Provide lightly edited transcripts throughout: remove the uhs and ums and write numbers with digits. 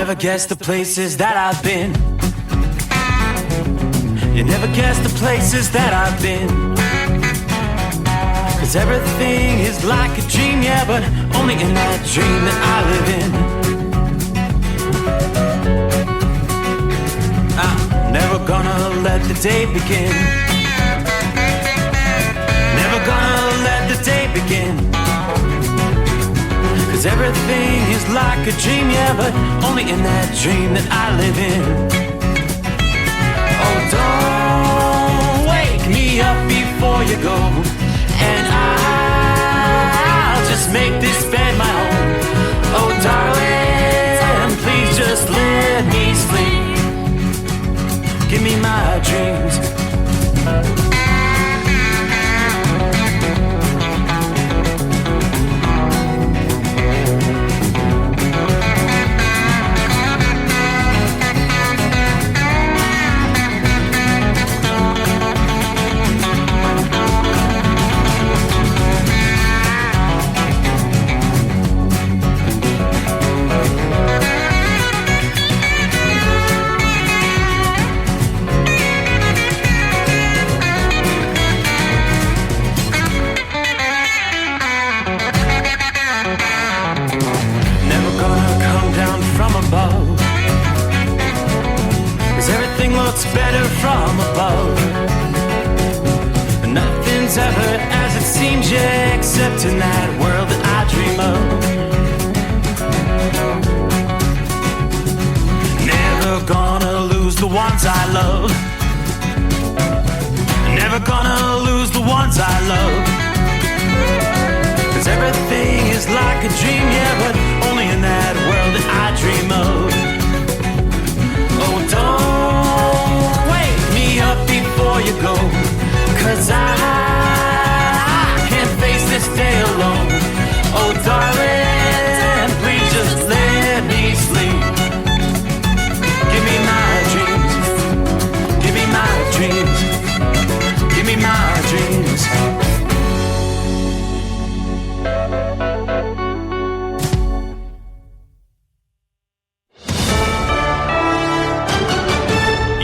never guess the places that I've been. You never guess the places that I've been. 'Cause everything is like a dream, yeah, but only in that dream that I live in. I'm never gonna let the day begin. Never gonna let the day begin. 'Cause everything is like a dream, yeah, but only in that dream that I live in. Oh, don't wake me up before you go, and I'll just make this bed my home. Oh, darling, please just let me sleep. Give me my dreams. Better from above. Nothing's ever as it seems, yeah, except in that world that I dream of. Never gonna lose the ones I love. Never gonna lose the ones I love. 'Cause everything is like a dream, yeah, but only in that world that I dream of. Oh, don't wake me up before you go, 'cause I can't face this day alone. Oh, darling, please just let me sleep. Give me my dreams. Give me my dreams. Give me my dreams.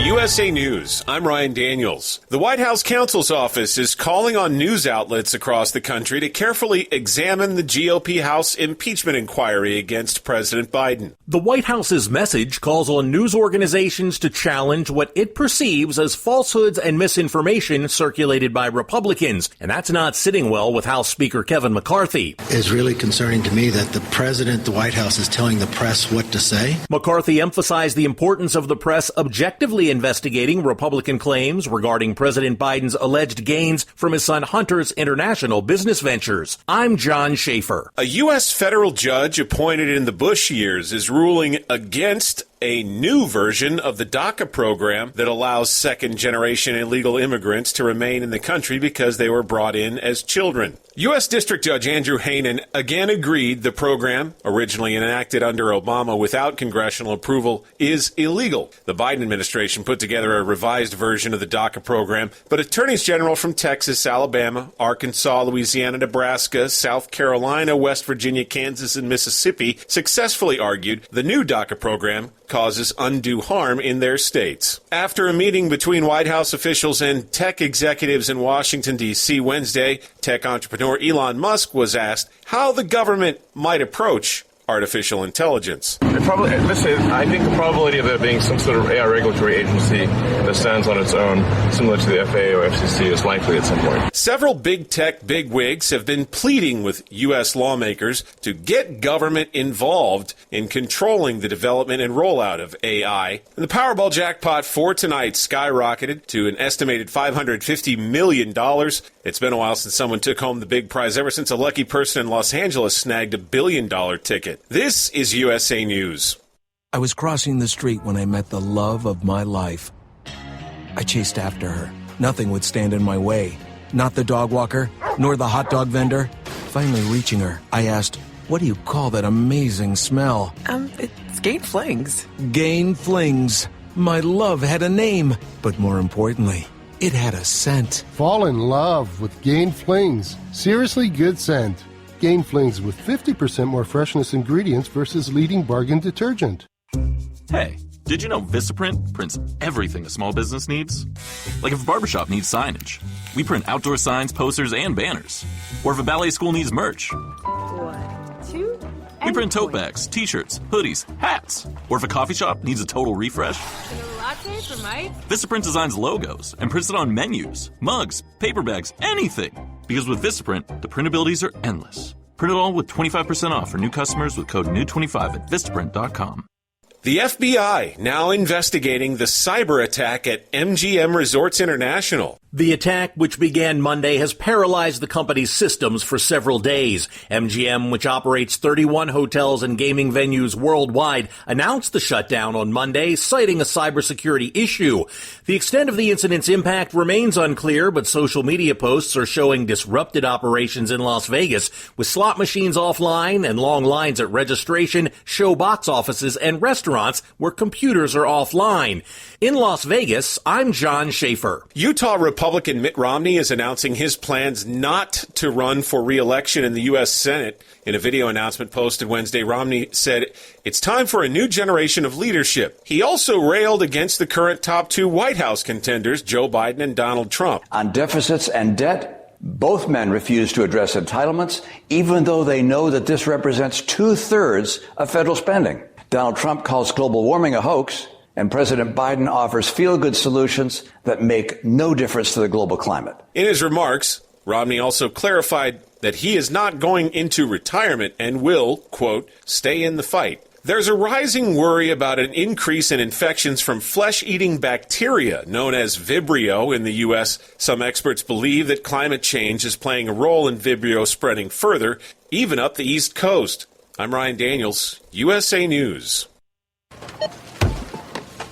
USA News, I'm Ryan Daniels. The White House counsel's office is calling on news outlets across the country to carefully examine the GOP House impeachment inquiry against President Biden. The White House's message calls on news organizations to challenge what it perceives as falsehoods and misinformation circulated by Republicans, and that's not sitting well with House Speaker Kevin McCarthy. It's really concerning to me that the president, the White House, is telling the press what to say. McCarthy emphasized the importance of the press objectively investigating Republican claims regarding President Biden's alleged gains from his son Hunter's international business ventures. I'm John Schaefer. A U.S. federal judge appointed in the Bush years is ruling against a new version of the DACA program that allows second-generation illegal immigrants to remain in the country because they were brought in as children. U.S. District Judge Andrew Hanen again agreed the program, originally enacted under Obama without congressional approval, is illegal. The Biden administration put together a revised version of the DACA program, but attorneys general from Texas, Alabama, Arkansas, Louisiana, Nebraska, South Carolina, West Virginia, Kansas, and Mississippi successfully argued the new DACA program causes undue harm in their states. After a meeting between White House officials and tech executives in Washington, D.C. Wednesday, tech entrepreneur Elon Musk was asked how the government might approach artificial intelligence. I think the probability of there being some sort of AI regulatory agency that stands on its own, similar to the FAA or FCC, is likely at some point. Several big tech bigwigs have been pleading with U.S. lawmakers to get government involved in controlling the development and rollout of AI. And the Powerball jackpot for tonight skyrocketed to an estimated $550 million. It's been a while since someone took home the big prize, ever since a lucky person in Los Angeles snagged a $1 billion ticket. This is USA News. I was crossing the street when I met the love of my life. I chased after her. Nothing would stand in my way. Not the dog walker, nor the hot dog vendor. Finally reaching her, I asked, "What do you call that amazing smell?" It's Gain Flings. Gain Flings. My love had a name, but more importantly, it had a scent. Fall in love with Gain Flings. Seriously good scent. Gain Flings with 50% more freshness ingredients versus leading bargain detergent. Hey, did you know Vistaprint prints everything a small business needs? Like if a barbershop needs signage, we print outdoor signs, posters, and banners. Or if a ballet school needs merch, 1, 2, we print tote bags, t-shirts, hoodies, hats. Or if a coffee shop needs a total refresh, latte for Mike? Vistaprint designs logos and prints it on menus, mugs, paper bags, anything. Because with Vistaprint, the printabilities are endless. Print it all with 25% off for new customers with code NEW25 at Vistaprint.com. The FBI now investigating the cyber attack at MGM Resorts International. The attack, which began Monday, has paralyzed the company's systems for several days. MGM, which operates 31 hotels and gaming venues worldwide, announced the shutdown on Monday, citing a cybersecurity issue. The extent of the incident's impact remains unclear, but social media posts are showing disrupted operations in Las Vegas, with slot machines offline and long lines at registration, show box offices, and restaurants where computers are offline. In Las Vegas, I'm John Schaefer. Utah Republican Mitt Romney is announcing his plans not to run for re-election in the U.S. Senate. In a video announcement posted Wednesday, Romney said, "It's time for a new generation of leadership." He also railed against the current top two White House contenders, Joe Biden and Donald Trump. On deficits and debt, both men refuse to address entitlements, even though they know that this represents 2/3 of federal spending. Donald Trump calls global warming a hoax, and President Biden offers feel-good solutions that make no difference to the global climate. In his remarks, Romney also clarified that he is not going into retirement and will, quote, stay in the fight. There's a rising worry about an increase in infections from flesh-eating bacteria known as Vibrio in the U.S. Some experts believe that climate change is playing a role in Vibrio spreading further, even up the East Coast. I'm Ryan Daniels, USA News.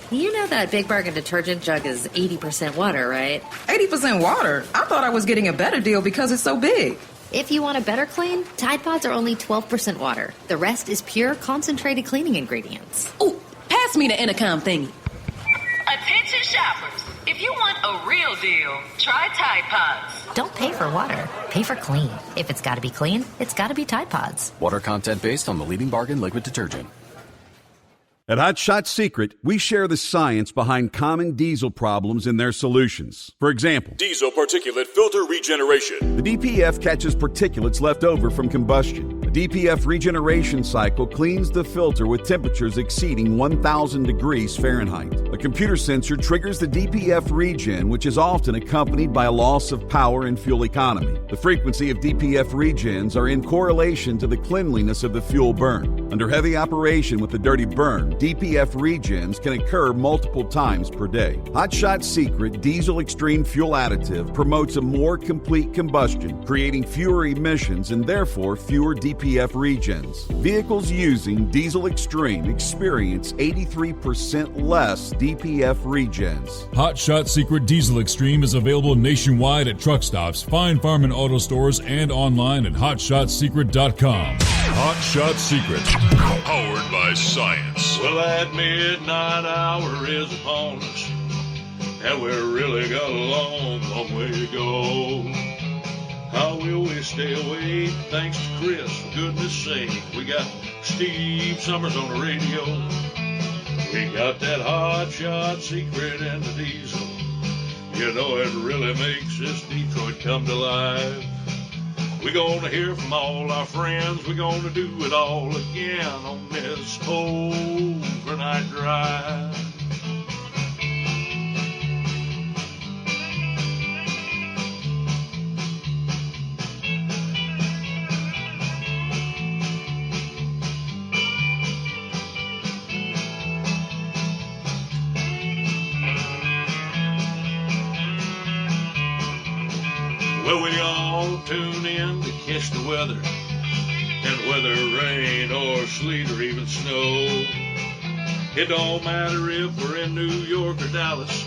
You know that Big Bargain detergent jug is 80% water, right? 80% water? I thought I was getting a better deal because it's so big. If you want a better clean, Tide Pods are only 12% water. The rest is pure, concentrated cleaning ingredients. Ooh, pass me the intercom thingy. Attention shoppers. If you want a real deal, try Tide Pods. Don't pay for water. Pay for clean. If it's got to be clean, it's got to be Tide Pods. Water content based on the leading bargain liquid detergent. At Hot Shot Secret, we share the science behind common diesel problems and their solutions. For example, diesel particulate filter regeneration. The DPF catches particulates left over from combustion. The DPF regeneration cycle cleans the filter with temperatures exceeding 1,000 degrees Fahrenheit. A computer sensor triggers the DPF regen, which is often accompanied by a loss of power and fuel economy. The frequency of DPF regens are in correlation to the cleanliness of the fuel burn. Under heavy operation with the dirty burn, DPF regens can occur multiple times per day. Hot Shot Secret Diesel Extreme Fuel Additive promotes a more complete combustion, creating fewer emissions and therefore fewer DPF regens. Vehicles using Diesel Extreme experience 83% less DPF regens. Hot Shot Secret Diesel Extreme is available nationwide at truck stops, fine farm and auto stores, and online at hotshotsecret.com. Hot Shot Secret, powered by science. Well, that midnight hour is upon us, and we really got a long, long way to go. How will we stay awake? Thanks to Chris, for goodness sake. We got Steve Summers on the radio. We got that Hot Shot Secret and the diesel. You know it really makes this Detroit come to life. We're gonna hear from all our friends. We're gonna do it all again on this overnight drive. Well, we all tune in to catch the weather, and whether rain or sleet or even snow, it don't matter if we're in New York or Dallas,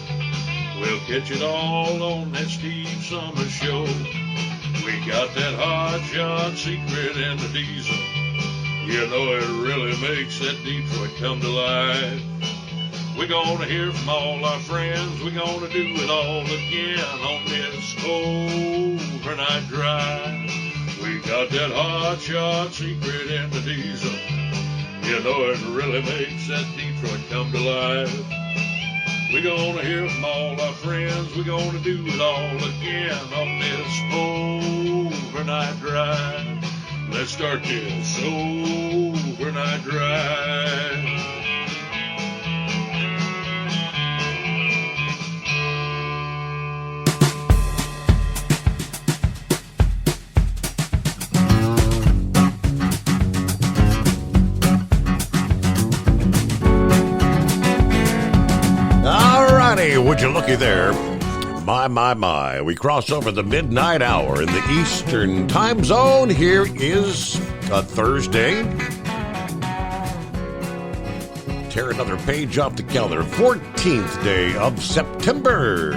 we'll catch it all on that Steve Summers Show. We got that Hot Shot Secret and the diesel. You know it really makes that Detroit come to life. We're gonna hear from all our friends. We're gonna do it all again on this overnight drive. We got that Hot Shot Secret and the diesel. You know it really makes that Detroit come to life. We're gonna hear from all our friends. We're gonna do it all again on this overnight drive. Let's start this overnight drive. Would you looky there? My. We cross over the midnight hour in the Eastern time zone. Here is a Thursday. Tear another page off the calendar. 14th day of September.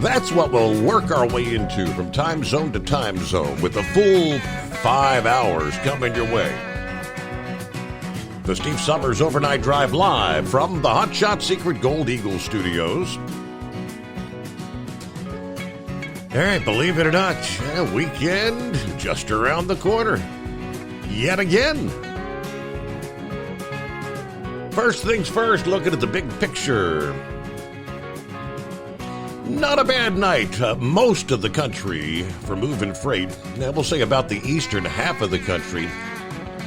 That's what we'll work our way into from time zone to time zone with a full 5 hours coming your way. The Steve Summers Overnight Drive live from the Hot Shot Secret Gold Eagle Studios. All right, believe it or not, weekend just around the corner. Yet again. First things first, looking at the big picture. Not a bad night. Most of the country for moving freight. Now, we'll say about the eastern half of the country.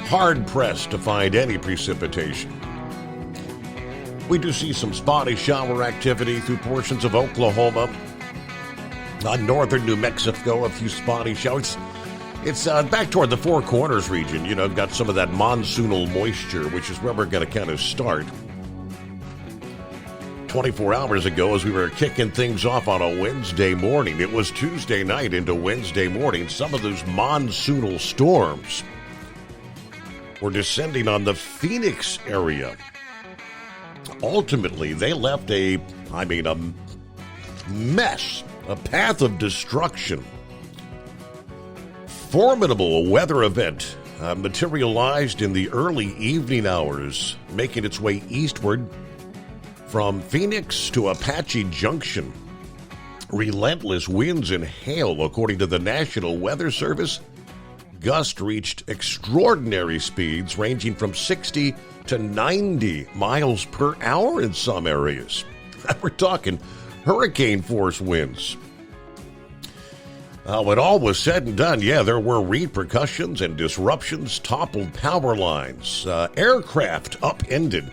Hard-pressed to find any precipitation. We do see some spotty shower activity through portions of Oklahoma. On northern New Mexico, a few spotty showers. It's back toward the Four Corners region. You know, got some of that monsoonal moisture, which is where we're going to kind of start. 24 hours ago, as we were kicking things off on a Wednesday morning, it was Tuesday night into Wednesday morning, some of those monsoonal storms were descending on the Phoenix area. Ultimately, they left a mess, a path of destruction. Formidable weather event materialized in the early evening hours, making its way eastward from Phoenix to Apache Junction. Relentless winds and hail, according to the National Weather Service. Gusts reached extraordinary speeds ranging from 60 to 90 miles per hour in some areas. We're talking hurricane-force winds. When all was said and done, there were repercussions and disruptions, toppled power lines, aircraft upended,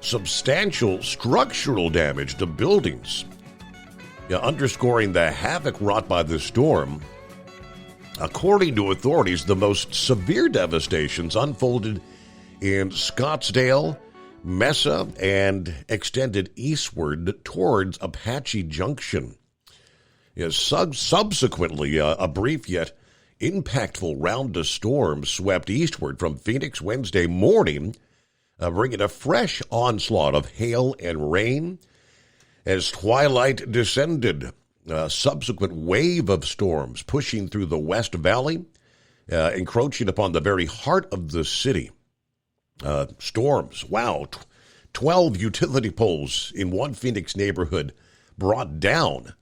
substantial structural damage to buildings, underscoring the havoc wrought by the storm. According to authorities, the most severe devastations unfolded in Scottsdale, Mesa, and extended eastward towards Apache Junction. Subsequently, a brief yet impactful round of storms swept eastward from Phoenix Wednesday morning, bringing a fresh onslaught of hail and rain. As twilight descended, a subsequent wave of storms pushing through the West Valley, encroaching upon the very heart of the city. Storms, 12 utility poles in one Phoenix neighborhood brought down.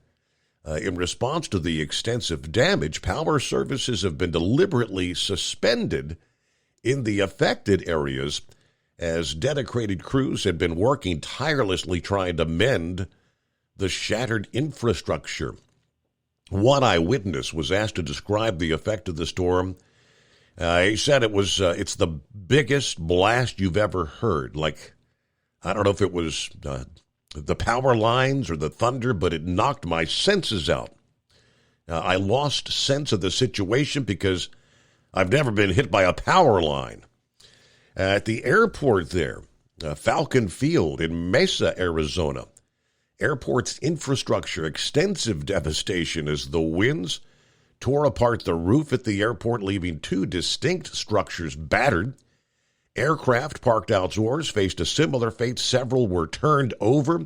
In response to the extensive damage, power services have been deliberately suspended in the affected areas as dedicated crews had been working tirelessly trying to mend the shattered infrastructure. One eyewitness was asked to describe the effect of the storm. He said it's the biggest blast you've ever heard. Like, I don't know if it was the power lines or the thunder, but it knocked my senses out. I lost sense of the situation because I've never been hit by a power line. At the airport there, Falcon Field in Mesa, Arizona, airport's infrastructure, extensive devastation as the winds tore apart the roof at the airport, leaving two distinct structures battered. Aircraft parked outdoors faced a similar fate. Several were turned over.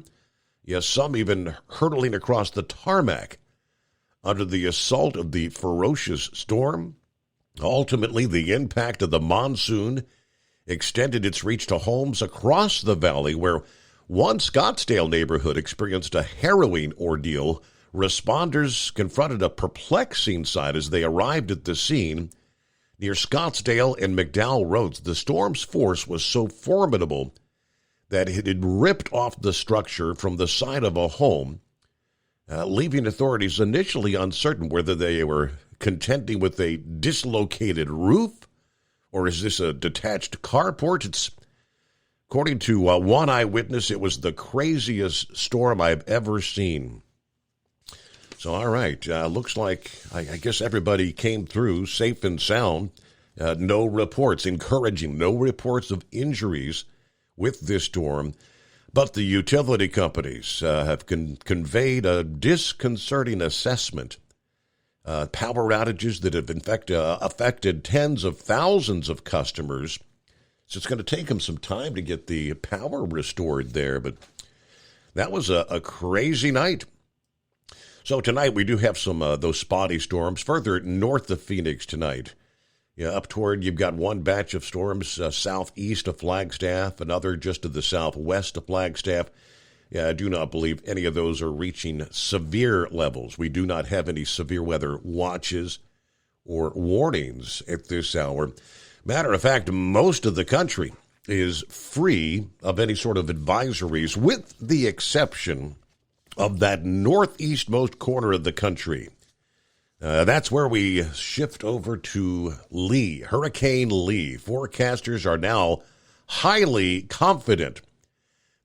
Yes, some even hurtling across the tarmac under the assault of the ferocious storm. Ultimately, the impact of the monsoon extended its reach to homes across the valley, where one Scottsdale neighborhood experienced a harrowing ordeal. Responders confronted a perplexing sight as they arrived at the scene. near Scottsdale and McDowell Roads. The storm's force was so formidable that it had ripped off the structure from the side of a home, leaving authorities initially uncertain whether they were contending with a dislocated roof or is this a detached carport. According to one eyewitness, it was the craziest storm I've ever seen. So, all right, looks like I guess everybody came through safe and sound. No reports, encouraging, no reports of injuries with this storm. But the utility companies have conveyed a disconcerting assessment. Power outages that have in fact affected tens of thousands of customers. So it's going to take them some time to get the power restored there. But that was a crazy night. So tonight we do have some those spotty storms further north of Phoenix tonight. Yeah, up toward, you've got one batch of storms southeast of Flagstaff, another just to the southwest of Flagstaff. Yeah, I do not believe any of those are reaching severe levels. We do not have any severe weather watches or warnings at this hour. Matter of fact, most of the country is free of any sort of advisories, with the exception of that northeastmost corner of the country. That's where we shift over to Lee, Hurricane Lee. Forecasters are now highly confident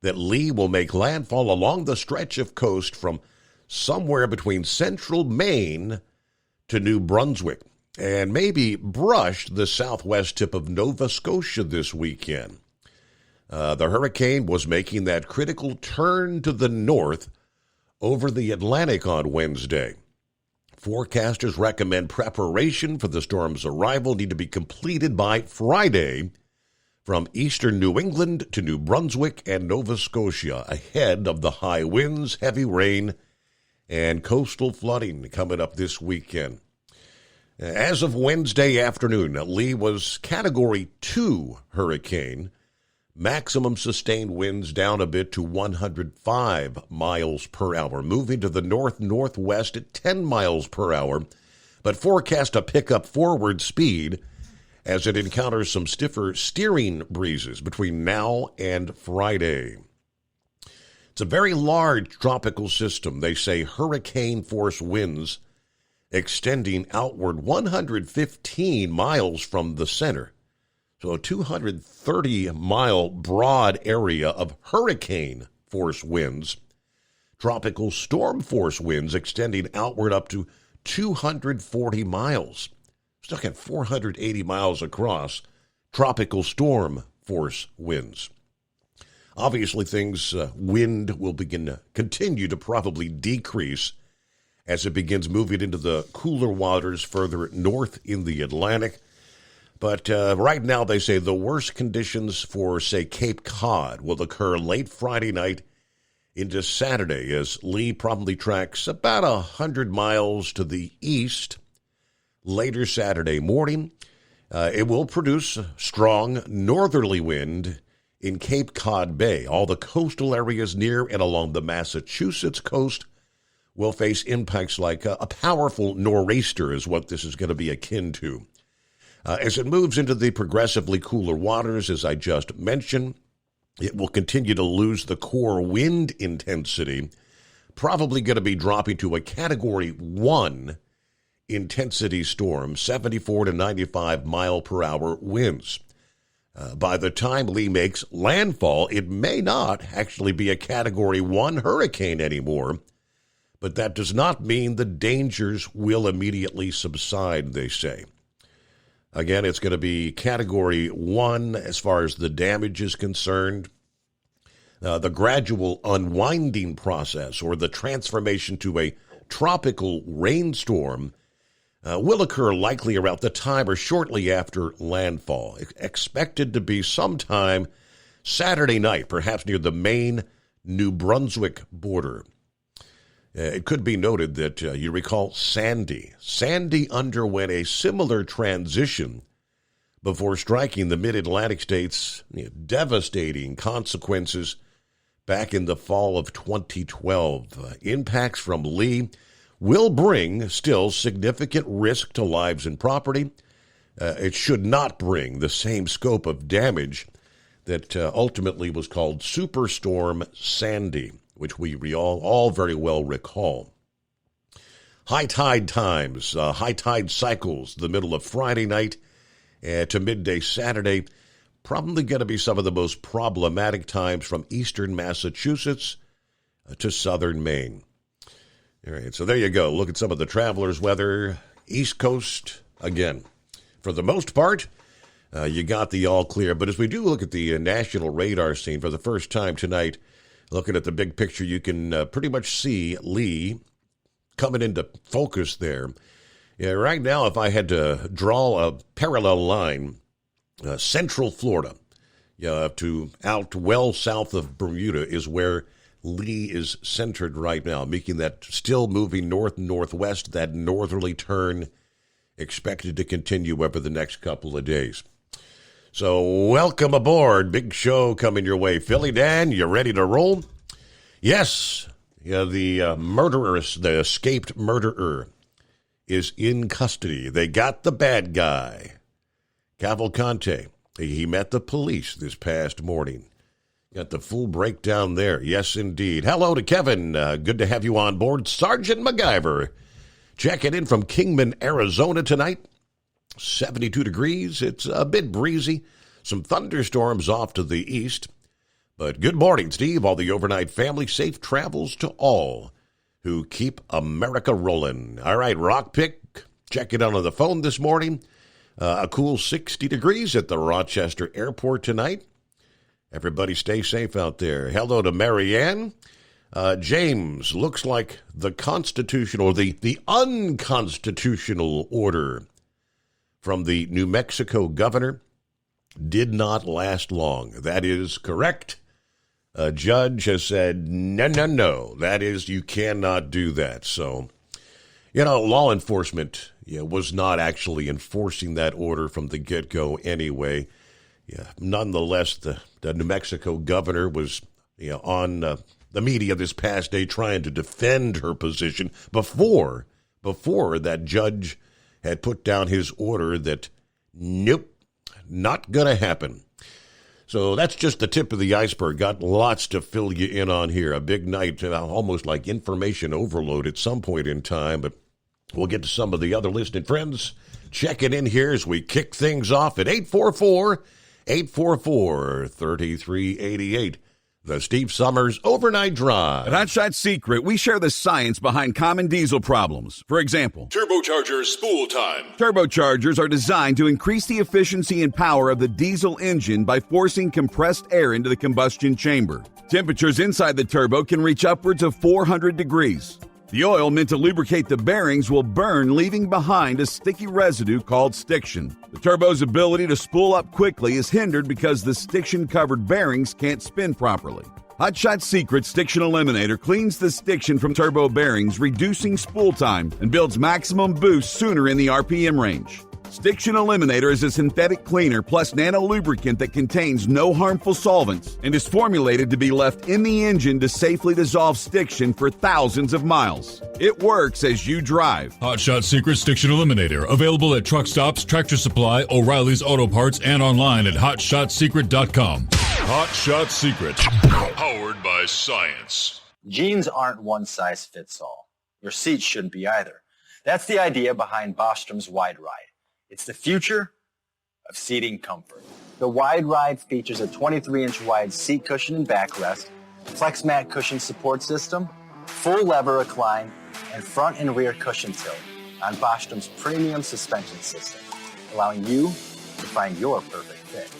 that Lee will make landfall along the stretch of coast from somewhere between central Maine to New Brunswick, and maybe brush the southwest tip of Nova Scotia this weekend. The hurricane was making that critical turn to the north over the Atlantic on Wednesday. Forecasters recommend preparation for the storm's arrival need to be completed by Friday from eastern New England to New Brunswick and Nova Scotia, ahead of the high winds, heavy rain, and coastal flooding coming up this weekend. As of Wednesday afternoon, Lee was Category 2 hurricane. Maximum sustained winds down a bit to 105 miles per hour, moving to the north-northwest at 10 miles per hour, but forecast to pick up forward speed as it encounters some stiffer steering breezes between now and Friday. It's a very large tropical system. They say hurricane-force winds extending outward 115 miles from the center. So a 230-mile broad area of hurricane-force winds. Tropical storm-force winds extending outward up to 240 miles. Stuck at 480 miles across. Tropical storm-force winds. Obviously, wind will continue to probably decrease as it begins moving into the cooler waters further north in the Atlantic. But right now, they say the worst conditions for, say, Cape Cod will occur late Friday night into Saturday as Lee probably tracks about 100 miles to the east. Later Saturday morning, it will produce strong northerly wind in Cape Cod Bay. All the coastal areas near and along the Massachusetts coast will face impacts like a powerful nor'easter is what this is going to be akin to. As it moves into the progressively cooler waters, as I just mentioned, it will continue to lose the core wind intensity, probably going to be dropping to a Category 1 intensity storm, 74 to 95 mile per hour winds. By the time Lee makes landfall, it may not actually be a Category 1 hurricane anymore, but that does not mean the dangers will immediately subside, they say. Again, it's going to be Category 1 as far as the damage is concerned. The gradual unwinding process, or the transformation to a tropical rainstorm, will occur likely around the time or shortly after landfall. Expected to be sometime Saturday night, perhaps near the Maine-New Brunswick border. It could be noted that you recall Sandy. Sandy underwent a similar transition before striking the mid-Atlantic states, devastating consequences back in the fall of 2012. Impacts from Lee will bring still significant risk to lives and property. it should not bring the same scope of damage that ultimately was called Superstorm Sandy, which we all very well recall. High tide times, high tide cycles, the middle of Friday night to midday Saturday, probably going to be some of the most problematic times from eastern Massachusetts to southern Maine. All right, so there you go. Look at some of the travelers' weather. East Coast, again, for the most part, you got the all clear. But as we do look at the national radar scene for the first time tonight, looking at the big picture, you can pretty much see Lee coming into focus there. Yeah, right now, if I had to draw a parallel line, Central Florida, to out well south of Bermuda is where Lee is centered right now, making that still moving north-northwest, that northerly turn expected to continue over the next couple of days. So welcome aboard. Big show coming your way. Philly Dan, you ready to roll? Yes. Yeah, the murderer, the escaped murderer, is in custody. They got the bad guy. Cavalcante, he met the police this past morning. Got the full breakdown there. Yes, indeed. Hello to Kevin. Good to have you on board. Sergeant MacGyver checking in from Kingman, Arizona tonight. 72 degrees. It's a bit breezy. Some thunderstorms off to the east. But good morning, Steve. All the overnight family. Safe travels to all who keep America rolling. All right, Rockpick, checking in on the phone this morning. A cool 60 degrees at the Rochester Airport tonight. Everybody stay safe out there. Hello to Marianne. James, looks like the constitutional or the unconstitutional order from the New Mexico governor did not last long. That is correct. A judge has said, no. That is, you cannot do that. So, law enforcement was not actually enforcing that order from the get-go anyway. Yeah, nonetheless, the New Mexico governor was on the media this past day trying to defend her position before that judge had put down his order that, nope, not going to happen. So that's just the tip of the iceberg. Got lots to fill you in on here. A big night, almost like information overload at some point in time, but we'll get to some of the other listening friends checking in here as we kick things off at 844-3388. The Steve Summers Overnight Drive. At Hot Shot Secret, we share the science behind common diesel problems. For example, turbocharger spool time. Turbochargers are designed to increase the efficiency and power of the diesel engine by forcing compressed air into the combustion chamber. Temperatures inside the turbo can reach upwards of 400 degrees. The oil meant to lubricate the bearings will burn, leaving behind a sticky residue called stiction. The turbo's ability to spool up quickly is hindered because the stiction-covered bearings can't spin properly. Hot Shot Secret Stiction Eliminator cleans the stiction from turbo bearings, reducing spool time, and builds maximum boost sooner in the RPM range. Stiction Eliminator is a synthetic cleaner plus nano-lubricant that contains no harmful solvents and is formulated to be left in the engine to safely dissolve stiction for thousands of miles. It works as you drive. Hot Shot Secret Stiction Eliminator. Available at truck stops, Tractor Supply, O'Reilly's Auto Parts, and online at HotShotSecret.com. Hot Shot Secret. Powered by science. Jeans aren't one size fits all. Your seats shouldn't be either. That's the idea behind Bostrom's Wide Ride. It's the future of seating comfort. The Wide Ride features a 23-inch wide seat cushion and backrest, flex mat cushion support system, full lever recline, and front and rear cushion tilt on Bostrom's premium suspension system, allowing you to find your perfect fit.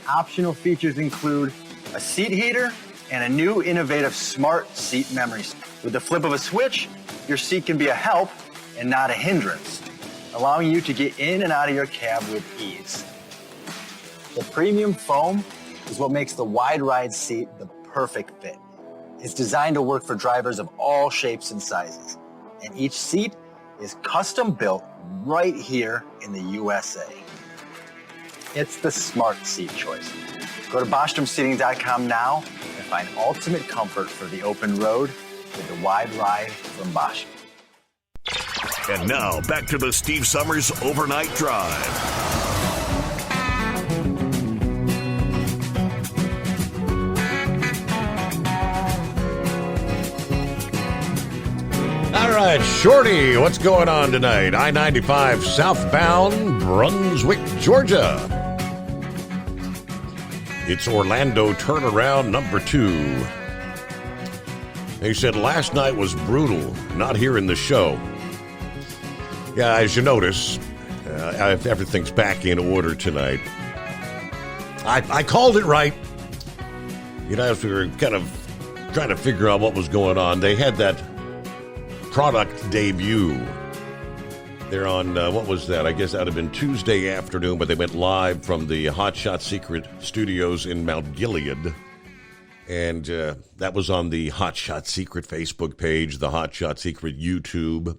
Optional features include a seat heater and a new innovative smart seat memory. With the flip of a switch, your seat can be a help and not a hindrance, allowing you to get in and out of your cab with ease. The premium foam is what makes the Wide Ride seat the perfect fit. It's designed to work for drivers of all shapes and sizes, and each seat is custom built right here in the USA. It's the smart seat choice. Go to BostromSeating.com now and find ultimate comfort for the open road with the Wide Ride from Bostrom. And now, back to the Steve Summers Overnight Drive. All right, Shorty, what's going on tonight? I-95 southbound, Brunswick, Georgia. It's Orlando turnaround number 2. He said last night was brutal, not hearing the show. Yeah, as you notice, everything's back in order tonight. I called it right. You know, as we were kind of trying to figure out what was going on, they had that product debut. They're on, what was that? I guess that would have been Tuesday afternoon, but they went live from the Hot Shot Secret studios in Mount Gilead. And that was on the Hot Shot Secret Facebook page, the Hot Shot Secret YouTube.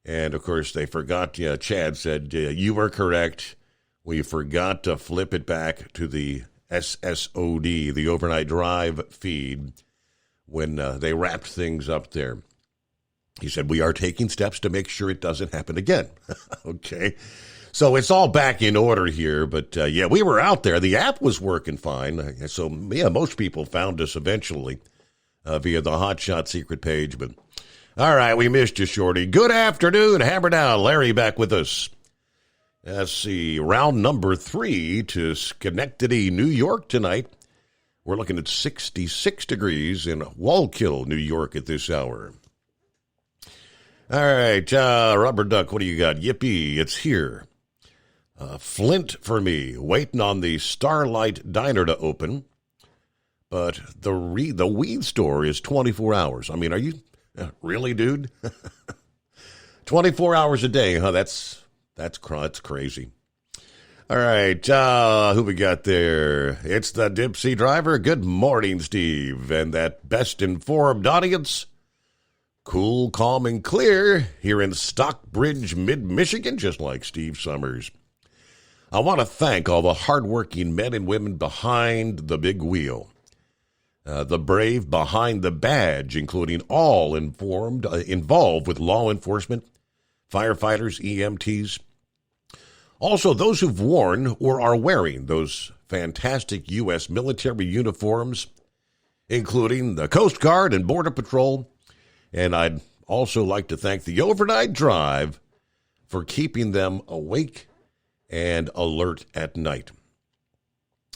And, of course, they forgot, Chad said, you were correct. We forgot to flip it back to the SSOD, the Overnight Drive feed, when they wrapped things up there. He said, we are taking steps to make sure it doesn't happen again. Okay. So it's all back in order here. But, yeah, we were out there. The app was working fine. So, yeah, most people found us eventually via the Hot Shot Secret page. But, all right, we missed you, Shorty. Good afternoon. Hammer down. Larry back with us. Let's see. Round number 3 to Schenectady, New York tonight. We're looking at 66 degrees in Wallkill, New York at this hour. All right, Rubber Duck, what do you got? Yippee, it's here. Flint for me, waiting on the Starlight Diner to open. But the weed store is 24 hours. I mean, are you really, dude? 24 hours a day, huh? That's crazy. All right, who we got there? It's the Dipsy Driver. Good morning, Steve. And that best-informed audience, cool, calm, and clear here in Stockbridge, mid-Michigan, just like Steve Summers. I want to thank all the hardworking men and women behind the big wheel. The brave behind the badge, including all involved with law enforcement, firefighters, EMTs. Also, those who've worn or are wearing those fantastic U.S. military uniforms, including the Coast Guard and Border Patrol. And I'd also like to thank the Overnight Drive for keeping them awake and alert at night.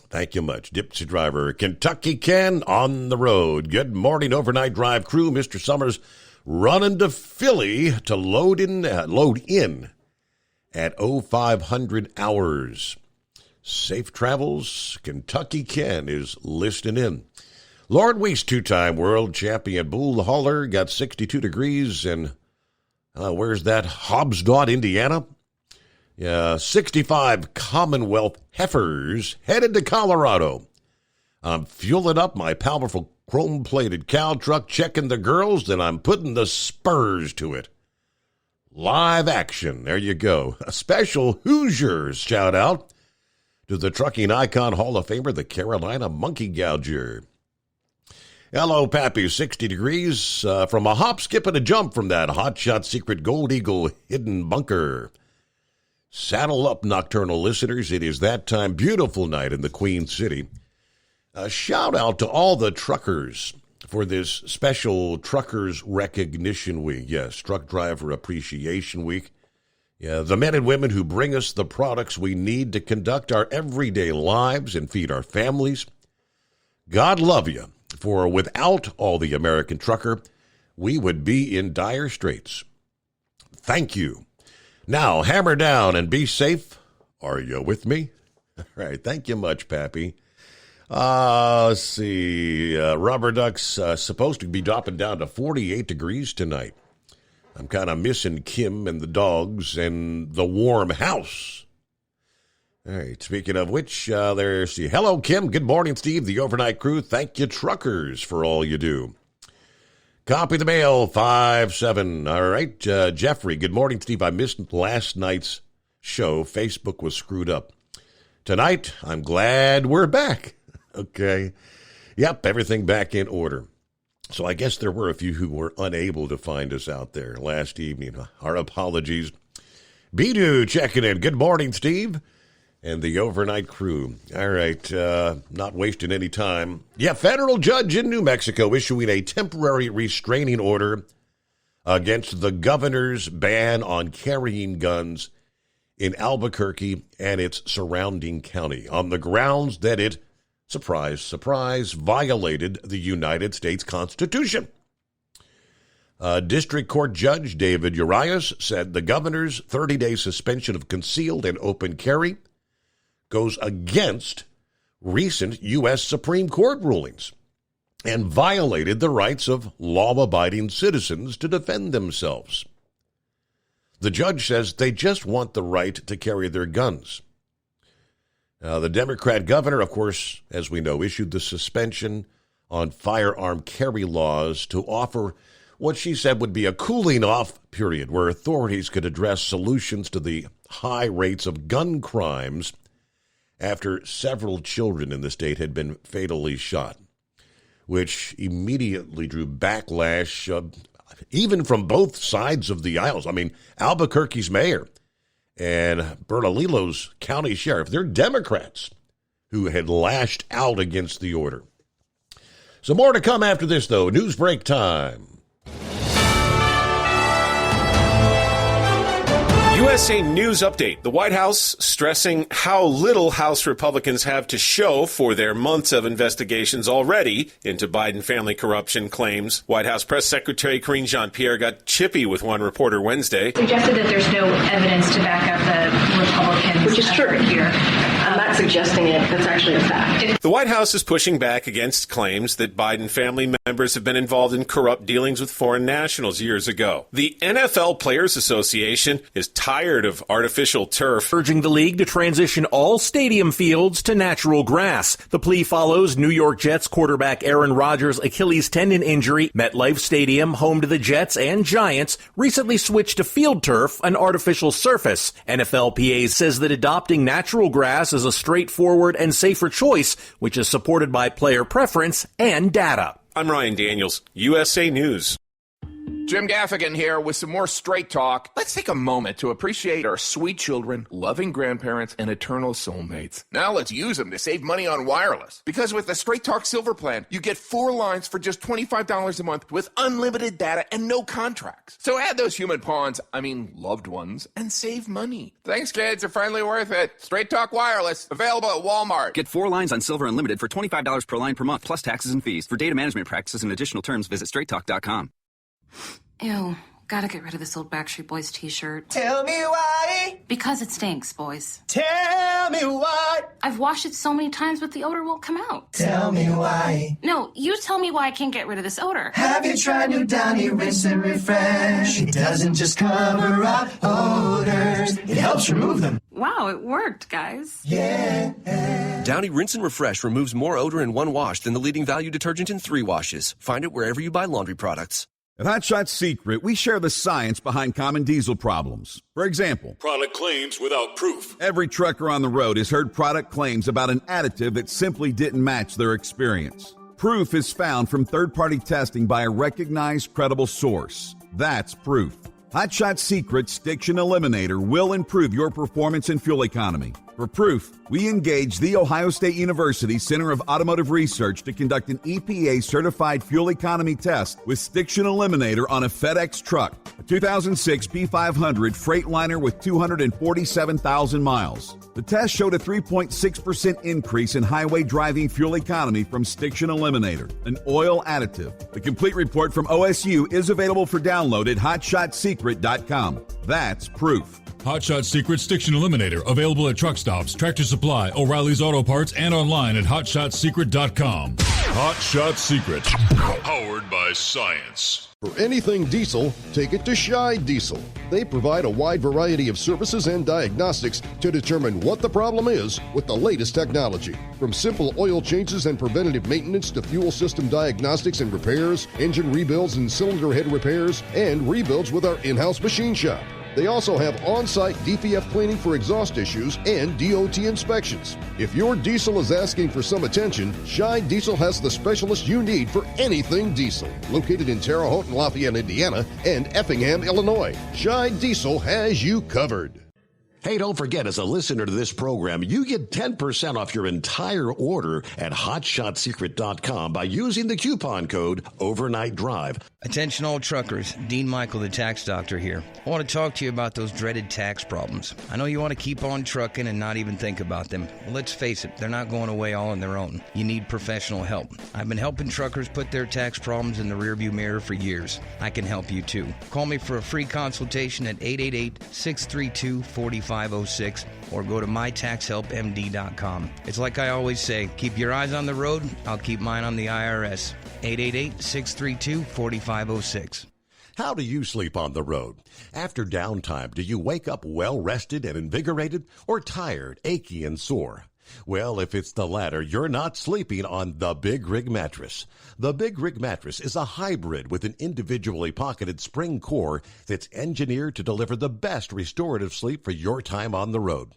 Thank you much. Dipsy Driver, Kentucky Ken on the road. Good morning, Overnight Drive crew. Mr. Summers running to Philly to load in at 0500 hours. Safe travels. Kentucky Ken is listening in. Lord Weiss, 2-time world champion bull hauler, got 62 degrees in, where's that? Hobbsdod, Indiana. 65 Commonwealth heifers headed to Colorado. I'm fueling up my powerful chrome-plated cow truck, checking the girls, then I'm putting the spurs to it. Live action. There you go. A special Hoosiers shout-out to the trucking icon Hall of Famer, the Carolina Monkey Gouger. Hello, Pappy. 60 degrees from a hop, skip, and a jump from that Hot Shot Secret Gold Eagle hidden bunker. Saddle up, nocturnal listeners. It is that time. Beautiful night in the Queen City. A shout out to all the truckers for this special Truckers Recognition Week. Yes, Truck Driver Appreciation Week. Yeah, the men and women who bring us the products we need to conduct our everyday lives and feed our families. God love you. For without all the American trucker, we would be in dire straits. Thank you. Now, hammer down and be safe. Are you with me? All right. Thank you much, Pappy. Let's see. Rubber Duck's supposed to be dropping down to 48 degrees tonight. I'm kind of missing Kim and the dogs and the warm house. All right, speaking of which, there's the hello, Kim. Good morning, Steve, the overnight crew. Thank you, truckers, for all you do. Copy the mail, 5-7. All right, Jeffrey, good morning, Steve. I missed last night's show. Facebook was screwed up. Tonight, I'm glad we're back. Okay. Yep, everything back in order. So I guess there were a few who were unable to find us out there last evening. Our apologies. Bidu checking in. Good morning, Steve. And the overnight crew. All right, not wasting any time. Yeah, federal judge in New Mexico issuing a temporary restraining order against the governor's ban on carrying guns in Albuquerque and its surrounding county on the grounds that it, surprise, surprise, violated the United States Constitution. District Court Judge David Urias said the governor's 30-day suspension of concealed and open carry goes against recent U.S. Supreme Court rulings and violated the rights of law-abiding citizens to defend themselves. The judge says they just want the right to carry their guns. The Democrat governor, of course, as we know, issued the suspension on firearm carry laws to offer what she said would be a cooling-off period where authorities could address solutions to the high rates of gun crimes after several children in the state had been fatally shot, which immediately drew backlash, even from both sides of the aisles. I mean, Albuquerque's mayor and Bernalillo's county sheriff, they're Democrats who had lashed out against the order. So more to come after this, though. News break time. USA News Update. The White House stressing how little House Republicans have to show for their months of investigations already into Biden family corruption claims. White House Press Secretary Karine Jean-Pierre got chippy with one reporter Wednesday. Suggested that there's no evidence to back up the Republicans' which is true here. I'm not suggesting it. That's actually a fact. The White House is pushing back against claims that Biden family members have been involved in corrupt dealings with foreign nationals years ago. The NFL Players Association is tired of artificial turf, urging the league to transition all stadium fields to natural grass. The plea follows New York Jets quarterback Aaron Rodgers' Achilles tendon injury. MetLife Stadium, home to the Jets and Giants, recently switched to field turf, an artificial surface. NFLPA says that adopting natural grass is a straightforward and safer choice, which is supported by player preference and data. I'm Ryan Daniels, USA News. Jim Gaffigan here with some more Straight Talk. Let's take a moment to appreciate our sweet children, loving grandparents, and eternal soulmates. Now let's use them to save money on wireless. Because with the Straight Talk Silver Plan, you get 4 lines for just $25 a month with unlimited data and no contracts. So add those human pawns, loved ones, and save money. Thanks, kids. They're finally worth it. Straight Talk Wireless, available at Walmart. Get 4 lines on Silver Unlimited for $25 per line per month, plus taxes and fees. For data management practices and additional terms, visit straighttalk.com. Ew, gotta get rid of this old Backstreet Boys t-shirt. Tell me why. Because it stinks, boys. Tell me why. I've washed it so many times, but the odor won't come out. Tell me why. No, you tell me why I can't get rid of this odor. Have you tried new Downy Rinse and Refresh? It doesn't just cover up odors, it helps remove them. Wow, it worked, guys. Yeah. Downy Rinse and Refresh removes more odor in 1 wash than the leading value detergent in 3 washes. Find it wherever you buy laundry products. At Hot Shot Secret, we share the science behind common diesel problems. For example, product claims without proof. Every trucker on the road has heard product claims about an additive that simply didn't match their experience. Proof is found from third-party testing by a recognized, credible source. That's proof. Hot Shot Secret's Stiction Eliminator will improve your performance and fuel economy. For proof, we engaged the Ohio State University Center of Automotive Research to conduct an EPA-certified fuel economy test with Stiction Eliminator on a FedEx truck, a 2006 P500 Freightliner with 247,000 miles. The test showed a 3.6% increase in highway driving fuel economy from Stiction Eliminator, an oil additive. The complete report from OSU is available for download at hotshotsecret.com. That's proof. Hot Shot Secret Stiction Eliminator, available at truck stops, Tractor Supply, O'Reilly's Auto Parts, and online at hotshotsecret.com. Hot Shot Secret, powered by science. For anything diesel, take it to Scheid Diesel. They provide a wide variety of services and diagnostics to determine what the problem is with the latest technology. From simple oil changes and preventative maintenance to fuel system diagnostics and repairs, engine rebuilds and cylinder head repairs, and rebuilds with our in-house machine shop. They also have on-site DPF cleaning for exhaust issues and DOT inspections. If your diesel is asking for some attention, Scheid Diesel has the specialist you need for anything diesel. Located in Terre Haute and Lafayette, Indiana, and Effingham, Illinois, Scheid Diesel has you covered. Hey, don't forget, as a listener to this program, you get 10% off your entire order at hotshotsecret.com by using the coupon code Overnight Drive. Attention all truckers, Dean Michael, the tax doctor here. I want to talk to you about those dreaded tax problems. I know you want to keep on trucking and not even think about them. Well, let's face it, they're not going away all on their own. You need professional help. I've been helping truckers put their tax problems in the rearview mirror for years. I can help you too. Call me for a free consultation at 888-632-4506 or go to mytaxhelpmd.com. It's like I always say, keep your eyes on the road, I'll keep mine on the IRS. 888-632-4506. How do you sleep on the road? After downtime, do you wake up well-rested and invigorated or tired, achy, and sore? Well, if it's the latter, you're not sleeping on the Big Rig Mattress. The Big Rig Mattress is a hybrid with an individually pocketed spring core that's engineered to deliver the best restorative sleep for your time on the road.